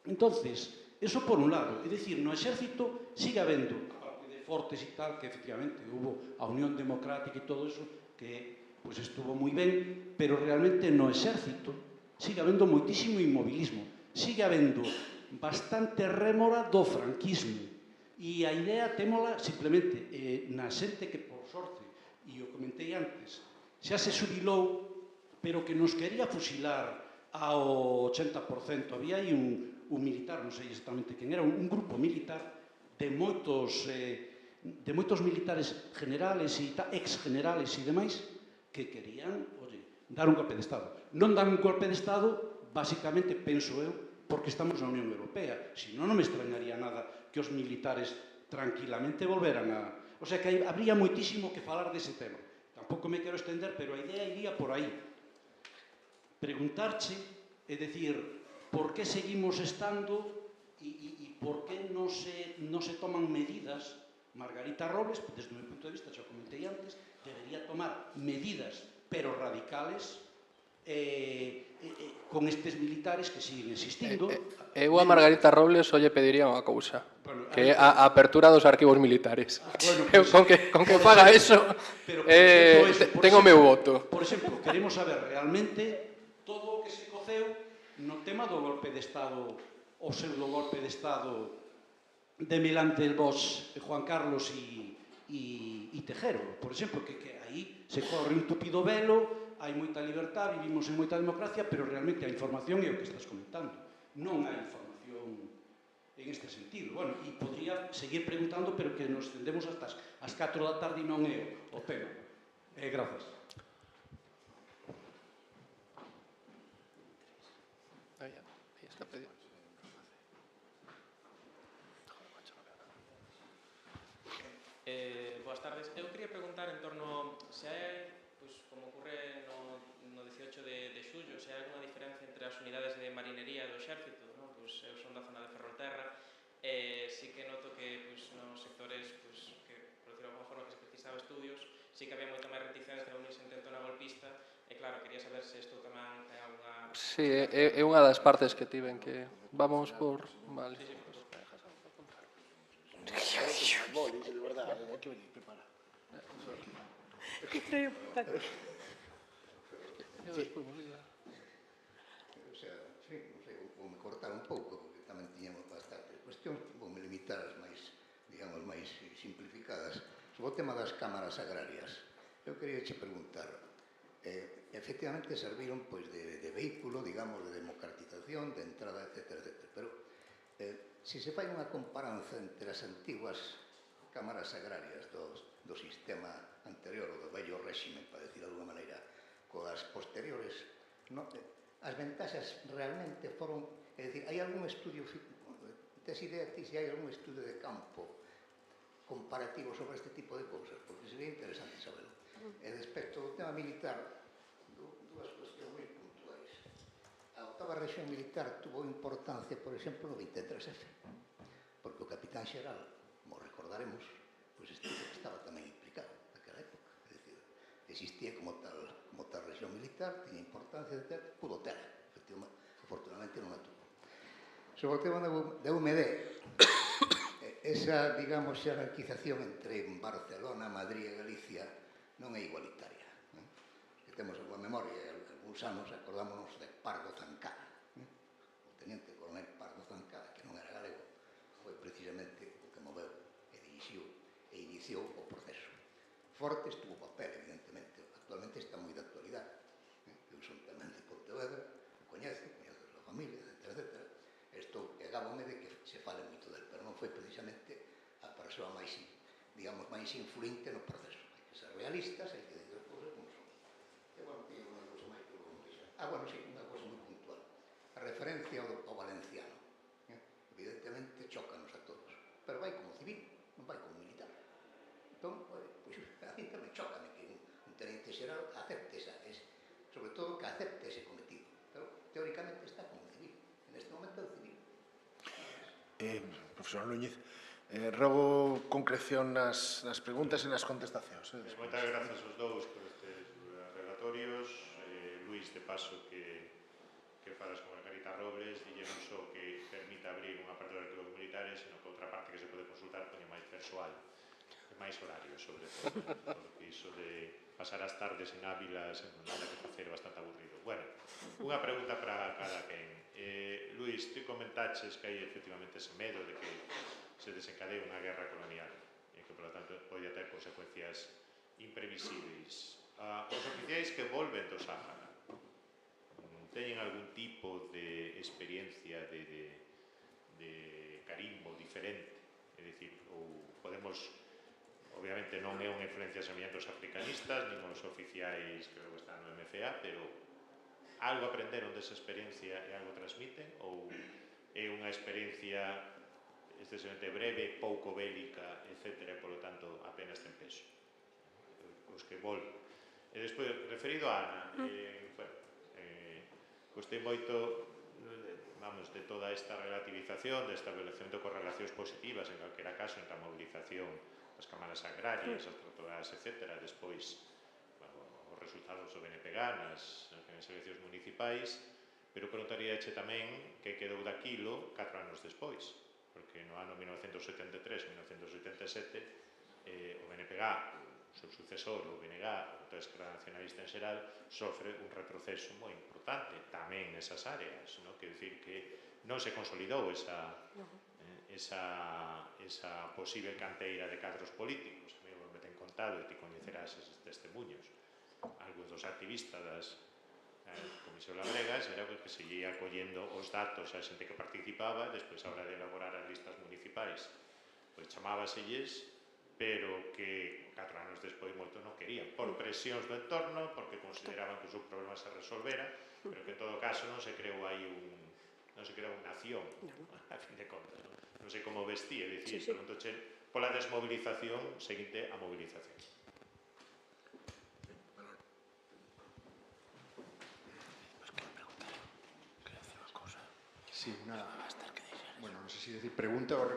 Entonces, eso por un lado, é dicir, no exército sigue habendo, aparte de fortes e tal, que efectivamente hubo a Unión Democrática e todo eso, que pues estuvo moi ben, pero realmente no exército sigue habendo moitísimo inmobilismo, sigue habendo bastante rémora do franquismo, e a idea témola simplemente na xente que, por sorte, e o comentei antes, xa se subilou, pero que nos quería fusilar ao 80%. Había aí un militar, non sei exactamente quen era, un grupo militar de moitos militares generales e ex-generales e demais que querían, dar un golpe de Estado. Non dan un golpe de Estado, basicamente, penso eu, porque estamos na Unión Europea. Si non, non me extrañaría nada que os militares tranquilamente volveran a... O sea, que habría moitísimo que falar dese tema. Tampouco me quero estender, pero a idea iría por aí. Preguntarche, é dicir, por que seguimos estando e por que non se toman medidas. Margarita Robles, desde o meu punto de vista, xa comentei antes, debería tomar medidas, pero radicales, con estes militares que siguen existindo. Eu a Margarita Robles só lle pediría unha cousa, que é a apertura dos arquivos militares. Con que faga eso, ten o meu voto. Por exemplo, queremos saber realmente todo o que se coceu no tema do golpe de Estado, o pseudo golpe de Estado de Milán del Bosch, Juan Carlos e Tejero, por exemplo, que aí se corre un tupido velo, hai moita libertad, vivimos en moita democracia, pero realmente a información é o que estás comentando. Non hai información en este sentido. Bueno, e podría seguir preguntando, pero que nos tendemos hasta as 4 da tarde e non é o tema. Grazas. Aí está pedido. Boas tardes. Eu quería preguntar en torno se hai, como ocurre no 18 de xullo, se hai alguna diferencia entre as unidades de marinería do exército, non? Eu son da zona de Ferrolterra, sí que noto que nos sectores que, por decirlo de alguma forma, que se precisaba estudios, sí que había moita máis reticencia a unirse intento na golpista, e claro, quería saber se isto tamén ten alguna... Sí, é unha das partes que tiven que... Vamos por... Vale. Que traio para... Vou me cortar un pouco, porque tamén tiñamos bastantes cuestións, vou me limitar as máis, digamos, máis simplificadas. Sobre o tema das cámaras agrarias, eu queria che preguntar, efectivamente serviron de vehículo, digamos, de democratización, de entrada, etc. Pero se se fai unha comparanza entre as antiguas cámaras agrarias do sistema anterior, ou do vello réxime, para decir de alguna maneira, coas posteriores, as ventaxas realmente foron... É dicir, hai algún estudio, tes idea ti se hai algún estudio de campo comparativo sobre este tipo de cousas? Porque sería interesante saberlo. E respecto do tema militar, dúas cuestións moi puntuais. A 8ª rexión militar tuvo importancia, por exemplo, no 23F, porque o capitán xeral, como recordaremos, estaba tamén implicado naquela época. É dicir, existía como tal rexión militar, tiña importancia, etc. Pudo ter, efectivamente, afortunadamente non a tuvo. Sobre o tema da UMD, esa, digamos, xerarquización entre Barcelona, Madrid e Galicia non é igualitaria. Que temos a boa memoria, algúns anos acordámonos de Pardo Zancada. O teniente coronel Pardo Zancada, que non era galego, foi precisamente o que moveu e dirixiu e iniciou o Fortes tuvo papel, evidentemente. Actualmente está moi de actualidade. Eu son tamén de Pontevedra, coñezo a familia, etcétera. Estou pegábame de que se fale moito del, pero non foi precisamente a persoa máis, digamos, máis influente no proceso. Hai que ser realistas, hai que decir as cousas como son. E, bueno, tiene unha cousa máis que vou deixar. Bueno, sí, unha cousa moi puntual. A referencia ao valenciano. Evidentemente, chócanos a todos. Pero vai como civil, non vai como militar. Entón, pois, a mí tamén chócame que un teniente xeral acepte sobre todo que acepte ese cometido. Pero, teóricamente, está como civil. En este momento é o civil. Profesor Núñez, rogo concreción nas preguntas e nas contestacións. Moitas grazas aos dous por estes relatorios. Luís, de paso, que falas con Margarita Robles, dille non só que permite abrir unha parte dos arquivos militares, sino que outra parte que se pode consultar poñe máis persoal e máis horario, sobre todo. Porque iso de pasar as tardes en Ávila sen nada que facer bastante aburrido. Bueno, unha pregunta para cada quen. Luís, ti comentaches que hai efectivamente ese medo de que se desencadee unha guerra colonial e que, por lo tanto, pode ter consecuencias imprevisibles. Os oficiais que volven do Sáhara teñen algún tipo de experiencia de carimbo diferente? É dicir, ou podemos, obviamente non é unha influencia semellante aos africanistas, nin os oficiais que logo están no MFA, pero algo aprenderon desa experiencia e algo transmiten? Ou é unha experiencia excesivamente breve, pouco bélica, etc., e, polo tanto, apenas ten peso? Os que volven. E despois, referido a Ana, gostei moito, vamos, de toda esta relativización, de establecemento con relacións positivas, en calquera caso, entre a movilización das cámaras agrarias, as tractoradas, etc., despois, os resultados do BNPG nas eleccións municipais, pero preguntaríache tamén que quedou daquilo 4 anos despois, porque no ano 1973-1977 o BNPG, o seu sucesor, o BNG, o Esquerda Nacionalista en xeral, sofre un retroceso moi importante tamén nesas áreas, que decir que non se consolidou esa posible canteira de cadros políticos. A mí me ten contado e ti coñecerás eses testemunhos. Algúns dos activistas das Comisión Labregas era que se ia collendo os datos a xente que participaba, despois a hora de elaborar as listas municipais, pois chamábaselles, pero que 4 anos despois moito non querían, por presións do entorno, porque consideraban que o seu problema se resolvera, pero que en todo caso non se creou aí non se creou unha nación, a fin de contas. Non sei como vestí, é dicir, preguntoche pola desmovilización seguinte a movilización. Sí, bueno, non sei se decir pregunta ou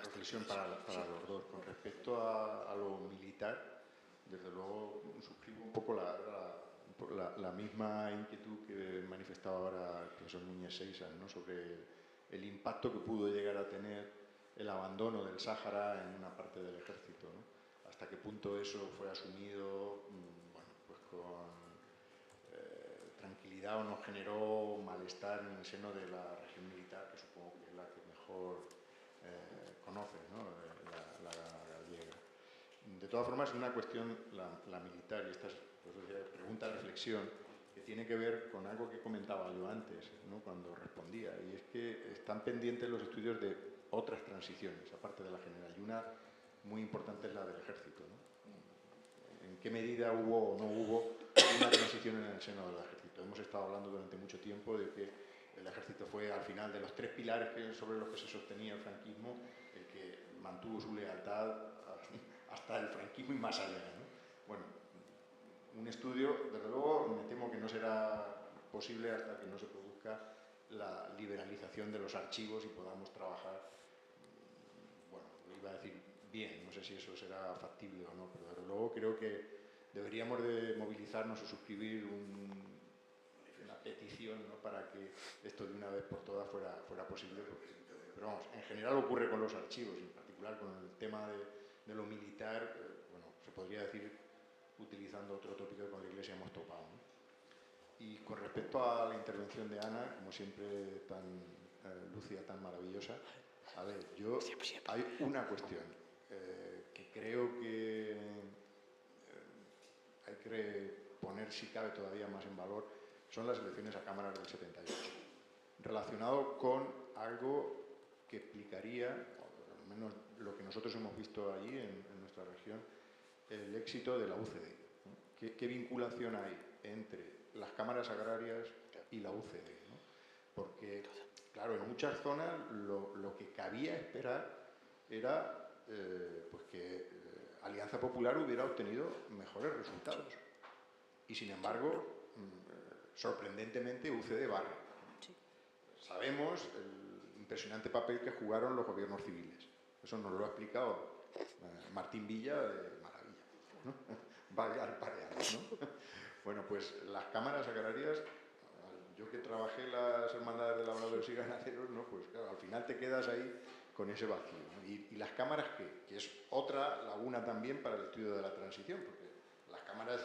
reflexión para los dos. Con respecto a lo militar, desde luego suscribo un poco la misma inquietud que manifestaba ahora el profesor Núñez Seixas, ¿no?, sobre el impacto que pudo llegar a tener el abandono del Sáhara en una parte del ejército, ¿no? Hasta qué punto eso fue asumido, bueno, pues con tranquilidad o no generó malestar en el seno de la región militar, que supongo que es la que mejor conoce, ¿no?, la gallega. De todas formas, es una cuestión, la militar, y esta es pregunta, reflexión, que tiene que ver con algo que comentaba yo antes, ¿no?, cuando respondía, y es que están pendientes los estudios de otras transiciones, aparte de la general, y una muy importante es la del ejército, ¿no? ¿En qué medida hubo o no hubo una transición en el seno del ejército? Hemos estado hablando durante mucho tiempo de que el ejército fue, al final, de los 3 pilares sobre los que se sostenía el franquismo, el que mantuvo su lealtad hasta el franquismo y más allá, ¿no? Bueno, un estudio, desde luego, me temo que no será posible hasta que no se produzca la liberalización de los archivos y podamos trabajar, bueno, iba a decir bien, no sé si eso será factible o no, pero desde luego creo que deberíamos de movilizarnos o suscribir una petición, ¿no?, para que esto de una vez por todas fuera posible, pero vamos, en general ocurre con los archivos, en particular con el tema de lo militar, bueno, se podría decir, utilizando otro tópico que con la Iglesia hemos topado, ¿no? Y con respecto a la intervención de Ana, como siempre tan lúcida, tan maravillosa, a ver, hay una cuestión que creo que hay que poner, si cabe, todavía más en valor, son las elecciones a cámaras del 78, relacionado con algo que explicaría, o al menos lo que nosotros hemos visto allí en nuestra región, el éxito de la UCD. ¿Qué vinculación hay entre las cámaras agrarias y la UCD? ¿No? Porque, claro, en muchas zonas lo que cabía esperar era pues que Alianza Popular hubiera obtenido mejores resultados. Y, sin embargo, sorprendentemente, UCD barre. Sabemos el impresionante papel que jugaron los gobiernos civiles. Eso nos lo ha explicado Martín Villa de maravilla, ¿no? Valga el pareado, ¿no? Bueno, pues las cámaras agrarias, yo que trabajé en las hermandades de labradores y ganaderos, ¿no? Pues claro, al final te quedas ahí con ese vacío, ¿no? Y las cámaras, que es otra laguna también para el estudio de la transición, porque las cámaras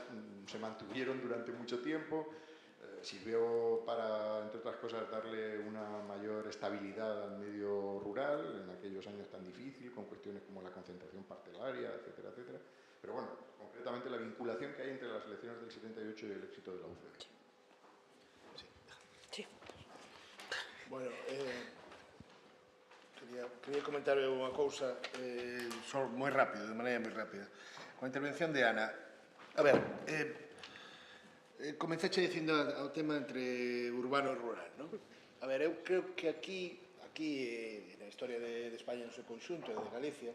se mantuvieron durante mucho tiempo, sirvió para, entre otras cosas, darle una mayor estabilidad al medio rural en aquellos años tan difíciles, con cuestiones como la concentración parcelaria, etcétera, etcétera. Pero bueno, concretamente la vinculación que hay entre las elecciones del 78 y el éxito de la UCD. Sí. Bueno, quería comentar unha cousa moi rápido, de maneira moi rápida. Con a intervención de Ana. A ver, comenzache dicindo o tema entre urbano e rural, non? A ver, eu creo que aquí na historia de España no seu conxunto e de Galicia,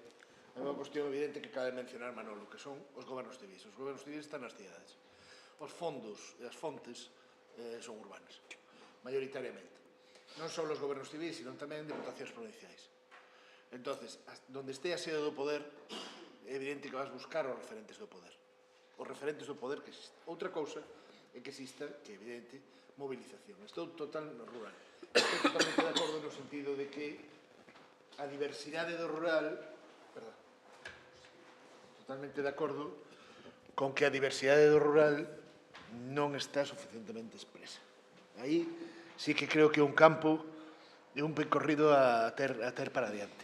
é unha cuestión evidente que cabe mencionar, Manolo, que son os gobernos civis. Os gobernos civis están nas cidades. Os fondos e as fontes son urbanas, maioritariamente. Non só os gobernos civis, sino tamén diputacións provinciais. Entonces, donde este a sede do poder, é evidente que vas buscar os referentes do poder. Os referentes do poder que existen. Outra cousa é que exista, que é evidente, movilización. Estou total no rural. Estou totalmente de acordo no sentido de que a diversidade do rural... Totalmente de acordo con que a diversidade do rural non está suficientemente expresa. Aí sí que creo que é un campo e un percorrido a ter para adiante.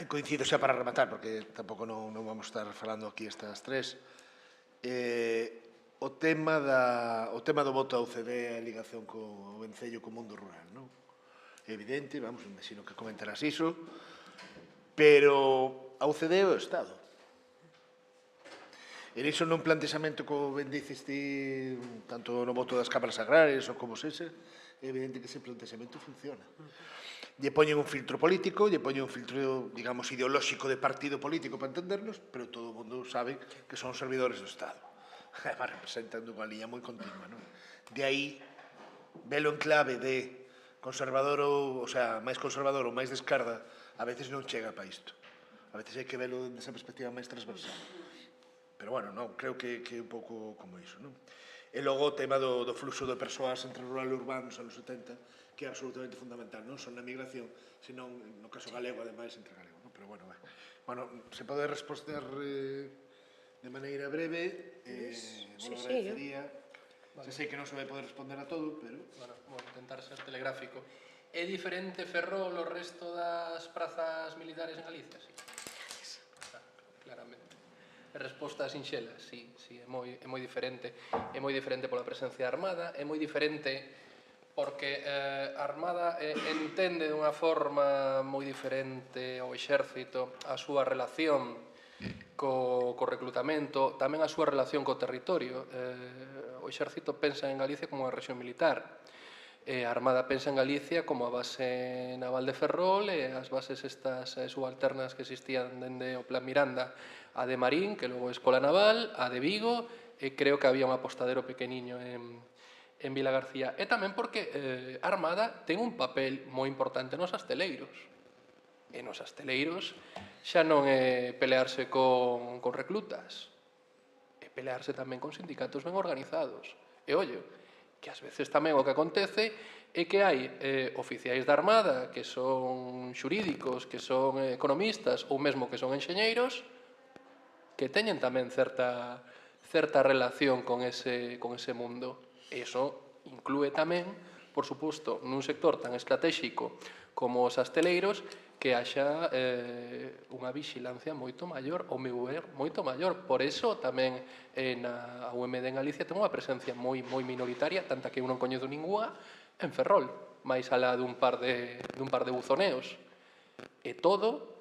Coincido xa para rematar, porque tampouco non vamos estar falando aquí estas tres. O tema do voto a UCD, a ligación co vencello co mundo rural, non? É evidente, vamos, imagino que comentarás iso, pero a UCD é o Estado. E iso non plantexamento como ben dices ti, tanto no voto das cámaras agrarias ou como sexa, é evidente que ese plantexamento funciona. Lle poñen un filtro político, lle poñen un filtro, digamos, ideolóxico de partido político para entendernos, pero todo o mundo sabe que son servidores do Estado. Además, representan unha liña moi continua, non? De aí, velo en clave de conservador ou sea, máis conservador ou máis de esquerda, a veces non chega para isto. A veces hai que velo desa perspectiva máis transversal. Pero, bueno, non, creo que é un pouco como iso, non? E logo o tema do fluxo de persoas entre rural e urbano nos anos 70, que é absolutamente fundamental, non só na migración, senón, no caso galego, ademais, entre galego, non? Pero, bueno, se pode responder de maneira breve, vos agradecería. Se sei que non se vai poder responder a todo, pero... Bueno, vou intentar ser telegráfico. É diferente Ferrol o resto das prazas militares en Galicia? Sí. Claramente. Resposta sinxela, sí, é moi diferente. É moi diferente pola presencia armada, é moi diferente porque a Armada entende dunha forma moi diferente ao exército a súa relación co reclutamento, tamén a súa relación co territorio. O exército pensa en Galicia como unha rexión militar, a Armada pensa en Galicia como a base naval de Ferrol e as bases estas subalternas que existían dende o Plan Miranda, a de Marín, que logo é Escola Naval, a de Vigo, e creo que había un apostadero pequeniño en Vilagarcía. E tamén porque a Armada ten un papel moi importante nos asteleiros. E nos asteleiros xa non é pelearse con reclutas, é pelearse tamén con sindicatos ben organizados. E, ollo, que ás veces tamén o que acontece é que hai oficiais da Armada que son xurídicos, que son economistas ou mesmo que son enxeñeiros que teñen tamén certa relación con ese mundo. E iso inclúe tamén, por suposto, nun sector tan estratégico como os asteleiros, que haxa unha vixilancia moito maior, ao meu ver, moito maior. Por eso tamén a UMD en Galicia ten unha presencia moi minoritaria, tanta que eu non coñezo ninguna, en Ferrol, máis alá dun par de buzoneos. E todo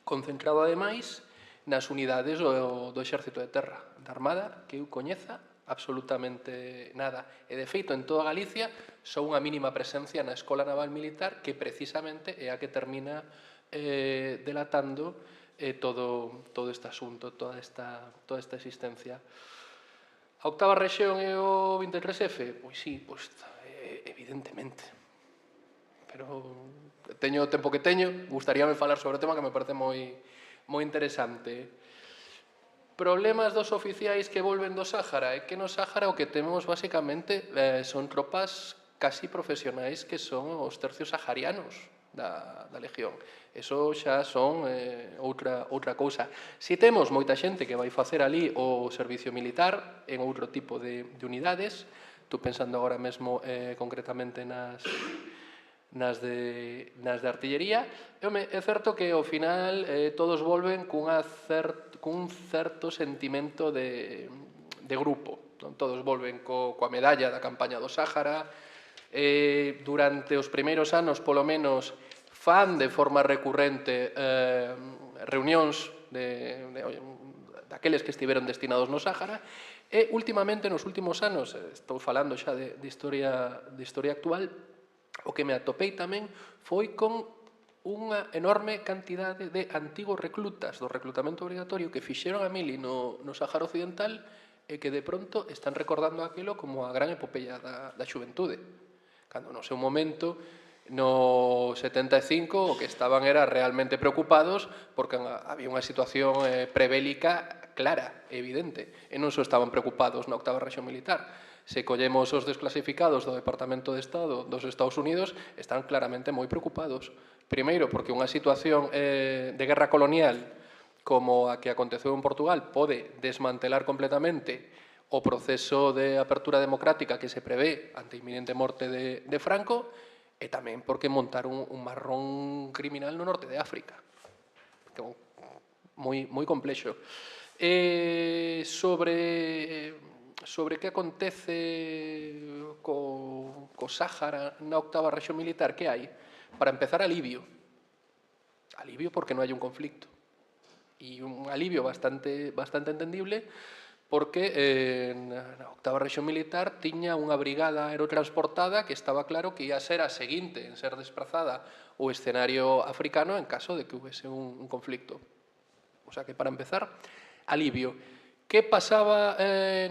concentrado ademais nas unidades do Exército de Terra, da Armada, que eu coñeza absolutamente nada. E, de feito, en toda Galicia só unha mínima presencia na Escola Naval Militar, que precisamente é a que termina delatando todo este asunto, toda esta existencia. A octava rexión e o 23F? Pois sí, evidentemente. Pero teño o tempo que teño, gustaríame falar sobre o tema que me parece moi interesante. Problemas dos oficiais que volven do Sáhara. É que no Sáhara o que temos basicamente son tropas casi profesionais que son os tercios saharianos da Legión. Eso xa son outra cousa. Si temos moita xente que vai facer ali o servicio militar en outro tipo de unidades, estou pensando agora mesmo concretamente nas de artillería, é certo que ao final todos volven cun certo sentimento de grupo. Todos volven coa medalla da campaña do Sáhara. Durante os primeiros anos, polo menos, fan de forma recurrente reunións daqueles que estiveron destinados no Sáhara, e últimamente, nos últimos anos, estou falando xa de historia actual, o que me atopei tamén foi con unha enorme cantidade de antigos reclutas do reclutamento obrigatorio que fixeron a mili no Sáhara Occidental e que de pronto están recordando aquilo como a gran epopeya da xuventude. Cando no seu momento, no 75, o que estaban era realmente preocupados porque había unha situación prebélica clara, evidente, e non só estaban preocupados na octava rexión militar. Se collemos os desclasificados do Departamento de Estado dos Estados Unidos, están claramente moi preocupados. Primeiro, porque unha situación de guerra colonial como a que aconteceu en Portugal pode desmantelar completamente o proceso de apertura democrática que se prevé ante a inminente morte de Franco, e tamén porque montaron un marrón criminal no norte de África. Moi complexo. Sobre que acontece co Sáhara na octava rexión militar, que hai? Para empezar, alivio. Alivio porque non hai un conflicto. E un alivio bastante entendible porque na octava rexión militar tiña unha brigada aerotransportada que estaba claro que ia ser a seguinte en ser desplazada ao escenario africano en caso de que houvese un conflicto. O sea que, para empezar, alivio. Que pasaba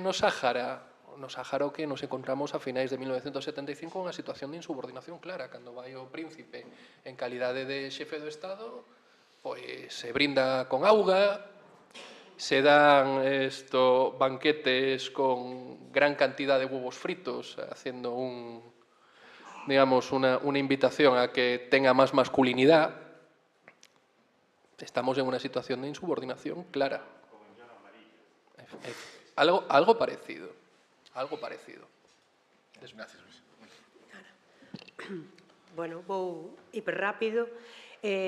no Sáhara? No Sáhara o que nos encontramos a finais de 1975 unha situación de insubordinación clara. Cando vai o príncipe en calidade de xefe do Estado, pois se brinda con auga, se dan banquetes con gran cantidad de huevos fritos, haciendo digamos, una invitación a que tenga más masculinidad. Estamos en una situación de insubordinación clara. Algo parecido. Algo parecido. Gracias, Luis. Bueno, vou hiperrápido.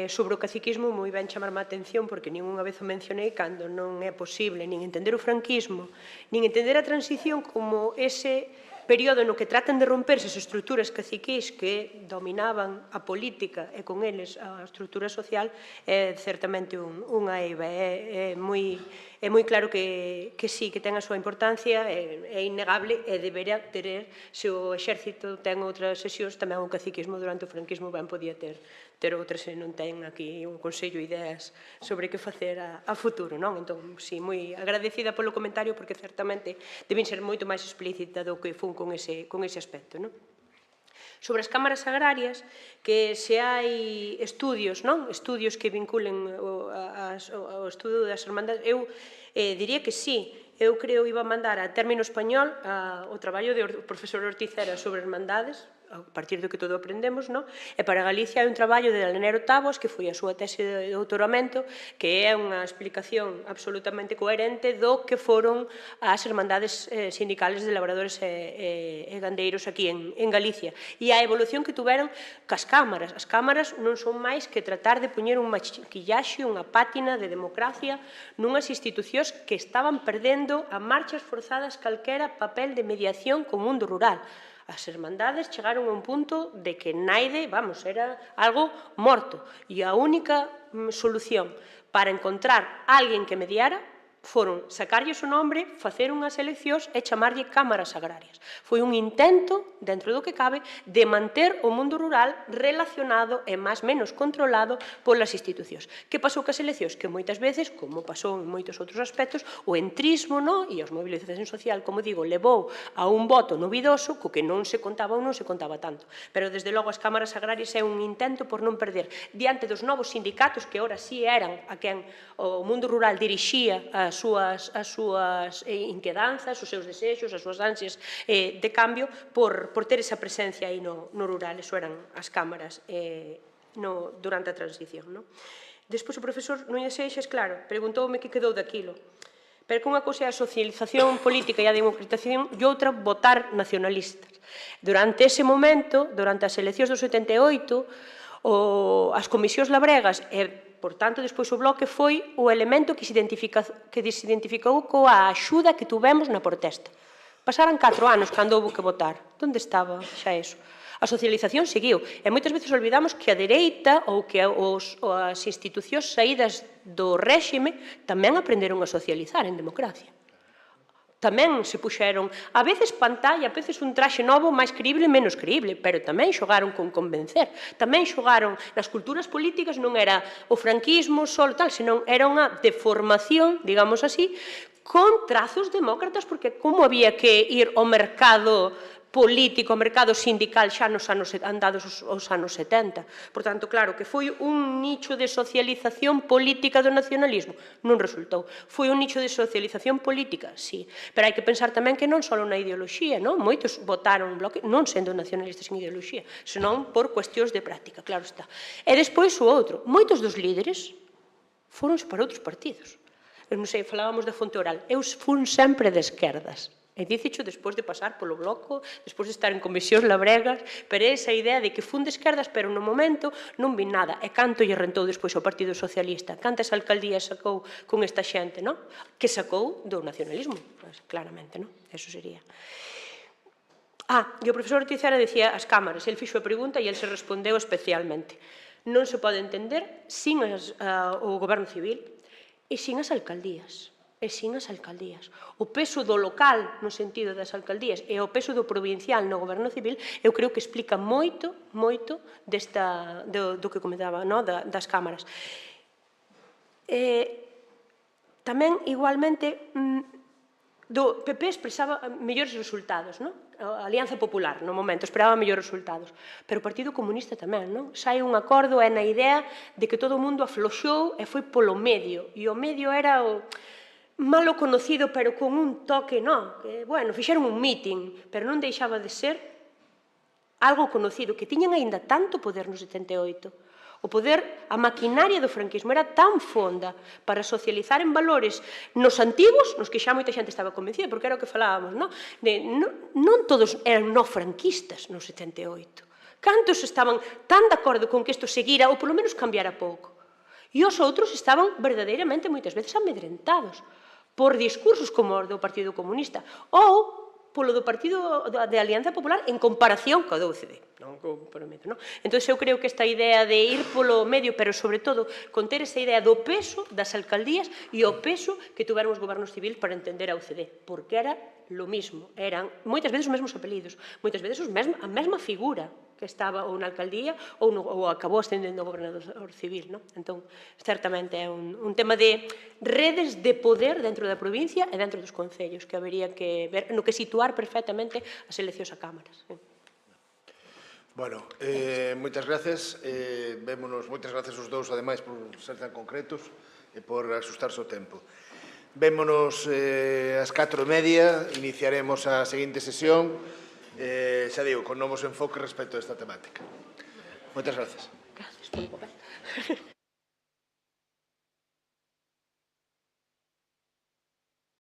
Sobre o caciquismo, moi ben chamarme a atención porque ningunha vez o mencionei cando non é posible nin entender o franquismo, nin entender a transición como ese período no que tratan de romperse as estruturas caciquís que dominaban a política e con eles a estrutura social, é certamente unha eiva. É moi claro que sí, que ten a súa importancia, é innegable e debería ter, se o exército ten outras sesións, tamén o caciquismo durante o franquismo ben podía ter outras, se non ten aquí un consello ideas sobre que facer a futuro, non? Entón, sí, moi agradecida polo comentario porque certamente deben ser moito máis explícita do que fun con ese aspecto, non? Sobre as cámaras agrarias, que se hai estudios, non? Estudios que vinculen ao estudo das hermandades, eu diría que sí. Eu creo iba a mandar a término español o traballo do profesor Orticera sobre hermandades, a partir do que todo aprendemos, non? E para Galicia hai un traballo de Alenero Tavos, que foi a súa tese de doutoramento, que é unha explicación absolutamente coherente do que foron as hermandades sindicales de labradores e gandeiros aquí en Galicia. E a evolución que tuveron cas cámaras. As cámaras non son máis que tratar de poñer un maquillaxe, unha pátina de democracia nunhas institucións que estaban perdendo a marchas forzadas calquera papel de mediación co mundo rural. As hermandades chegaron a un punto de que naide, vamos, era algo morto. E a única solución para encontrar alguén que mediara foron sacarlles o nombre, facer unhas eleccións e chamarlle cámaras agrarias. Foi un intento, dentro do que cabe, de manter o mundo rural relacionado e máis menos controlado polas institucións. Que pasou cas eleccións? Que moitas veces, como pasou en moitos outros aspectos, o entrismo e a mobilización social, como digo, levou a un voto novidoso co que non se contaba ou non se contaba tanto. Pero, desde logo, as cámaras agrarias é un intento por non perder diante dos novos sindicatos que ora sí eran a quen o mundo rural dirixía as súas inquedanzas, os seus desexos, as súas ansias de cambio por ter esa presencia aí no rural. Eso eran as cámaras durante a transición. Despois o profesor Núñez Seixas, claro, preguntoume que quedou daquilo. Pero que unha cousa é a socialización política e a democratización e outra votar nacionalistas. Durante ese momento, durante as eleccións do 78, as comisións labregas e, por tanto, despois o Bloque foi o elemento que se identificou coa axuda que tuvemos na protesta. Pasaran 4 anos cando houve que votar. Onde estaba xa eso? A socialización seguiu. E moitas veces olvidamos que a dereita ou que as institucións saídas do réxime tamén aprenderon a socializar en democracia. Tamén se puxeron, a veces pantalla, a veces un traxe novo máis creíble e menos creíble, pero tamén xogaron con convencer. Tamén xogaron, nas culturas políticas non era o franquismo só tal, senón era unha deformación, digamos así, con trazos demócratas, porque como había que ir ao mercado político, ao mercado sindical xa nos anos andados os anos 70. Por tanto, claro, que foi un nicho de socialización política do nacionalismo. Non resultou. Foi un nicho de socialización política, sí. Pero hai que pensar tamén que non só na ideoloxía, non? Moitos votaron Bloque, non sendo nacionalistas en ideoloxía, senón por cuestións de práctica, claro está. E despois o outro. Moitos dos líderes foronse para outros partidos. Eu non sei, falábamos da fonte oral. Eu fun sempre de esquerdas. E dixecho despois de pasar polo Bloco, despois de estar en comisións labregas, pero esa idea de que fun de esquerdas, pero no momento non vi nada. E canto lle rentou despois ao Partido Socialista? Cantas alcaldías sacou con esta xente, non? Que sacou do nacionalismo, claramente, non? Eso sería. E o profesor Orticera decía as cámaras, el fixo a pregunta e el se respondeu especialmente. Non se pode entender sin o goberno civil e sin as alcaldías. E sin as alcaldías. O peso do local, no sentido das alcaldías, e o peso do provincial no goberno civil, eu creo que explica moito, moito do que comentaba, das cámaras. Tamén, igualmente, do PP expresaba mellores resultados, non? A Alianza Popular, no momento, esperaba mellores resultados. Pero o Partido Comunista tamén, non? Sai un acordo na idea de que todo o mundo afloxou e foi polo medio. E o medio era o malo conocido, pero con un toque, non? Bueno, fixeron un meeting, pero non deixaba de ser algo conocido, que tiñan aínda tanto poder no 78. O poder, a maquinaria do franquismo era tan fonda para socializar en valores nos antigos, nos que xa moita xente estaba convencida, porque era o que falábamos, non? Non todos eran no franquistas no 78. Cantos estaban tan de acordo con que isto seguira, ou polo menos cambiara pouco? E os outros estaban verdadeiramente moitas veces amedrentados por discursos como o do Partido Comunista ou polo do Partido de Alianza Popular en comparación co do UCD. Entón, eu creo que esta idea de ir polo medio, pero sobre todo con ter esa idea do peso das alcaldías e o peso que tuveron os gobernos civiles para entender a UCD, porque era lo mismo, eran moitas veces os mesmos apelidos, moitas veces a mesma figura que estaba ou na alcaldía ou acabou ascendendo ao gobernador civil. Entón, certamente é un tema de redes de poder dentro da provincia e dentro dos concellos que habería que ver, no que situar perfectamente as eleccións a cámaras. Bueno, moitas gracias. Vémonos, moitas gracias os dous, ademais, por ser tan concretos e por asustarse o tempo. Vémonos ás 4:30, iniciaremos a seguinte sesión, xa digo, con novos enfoques respecto a esta temática. Moitas gracias. Gracias polo papel.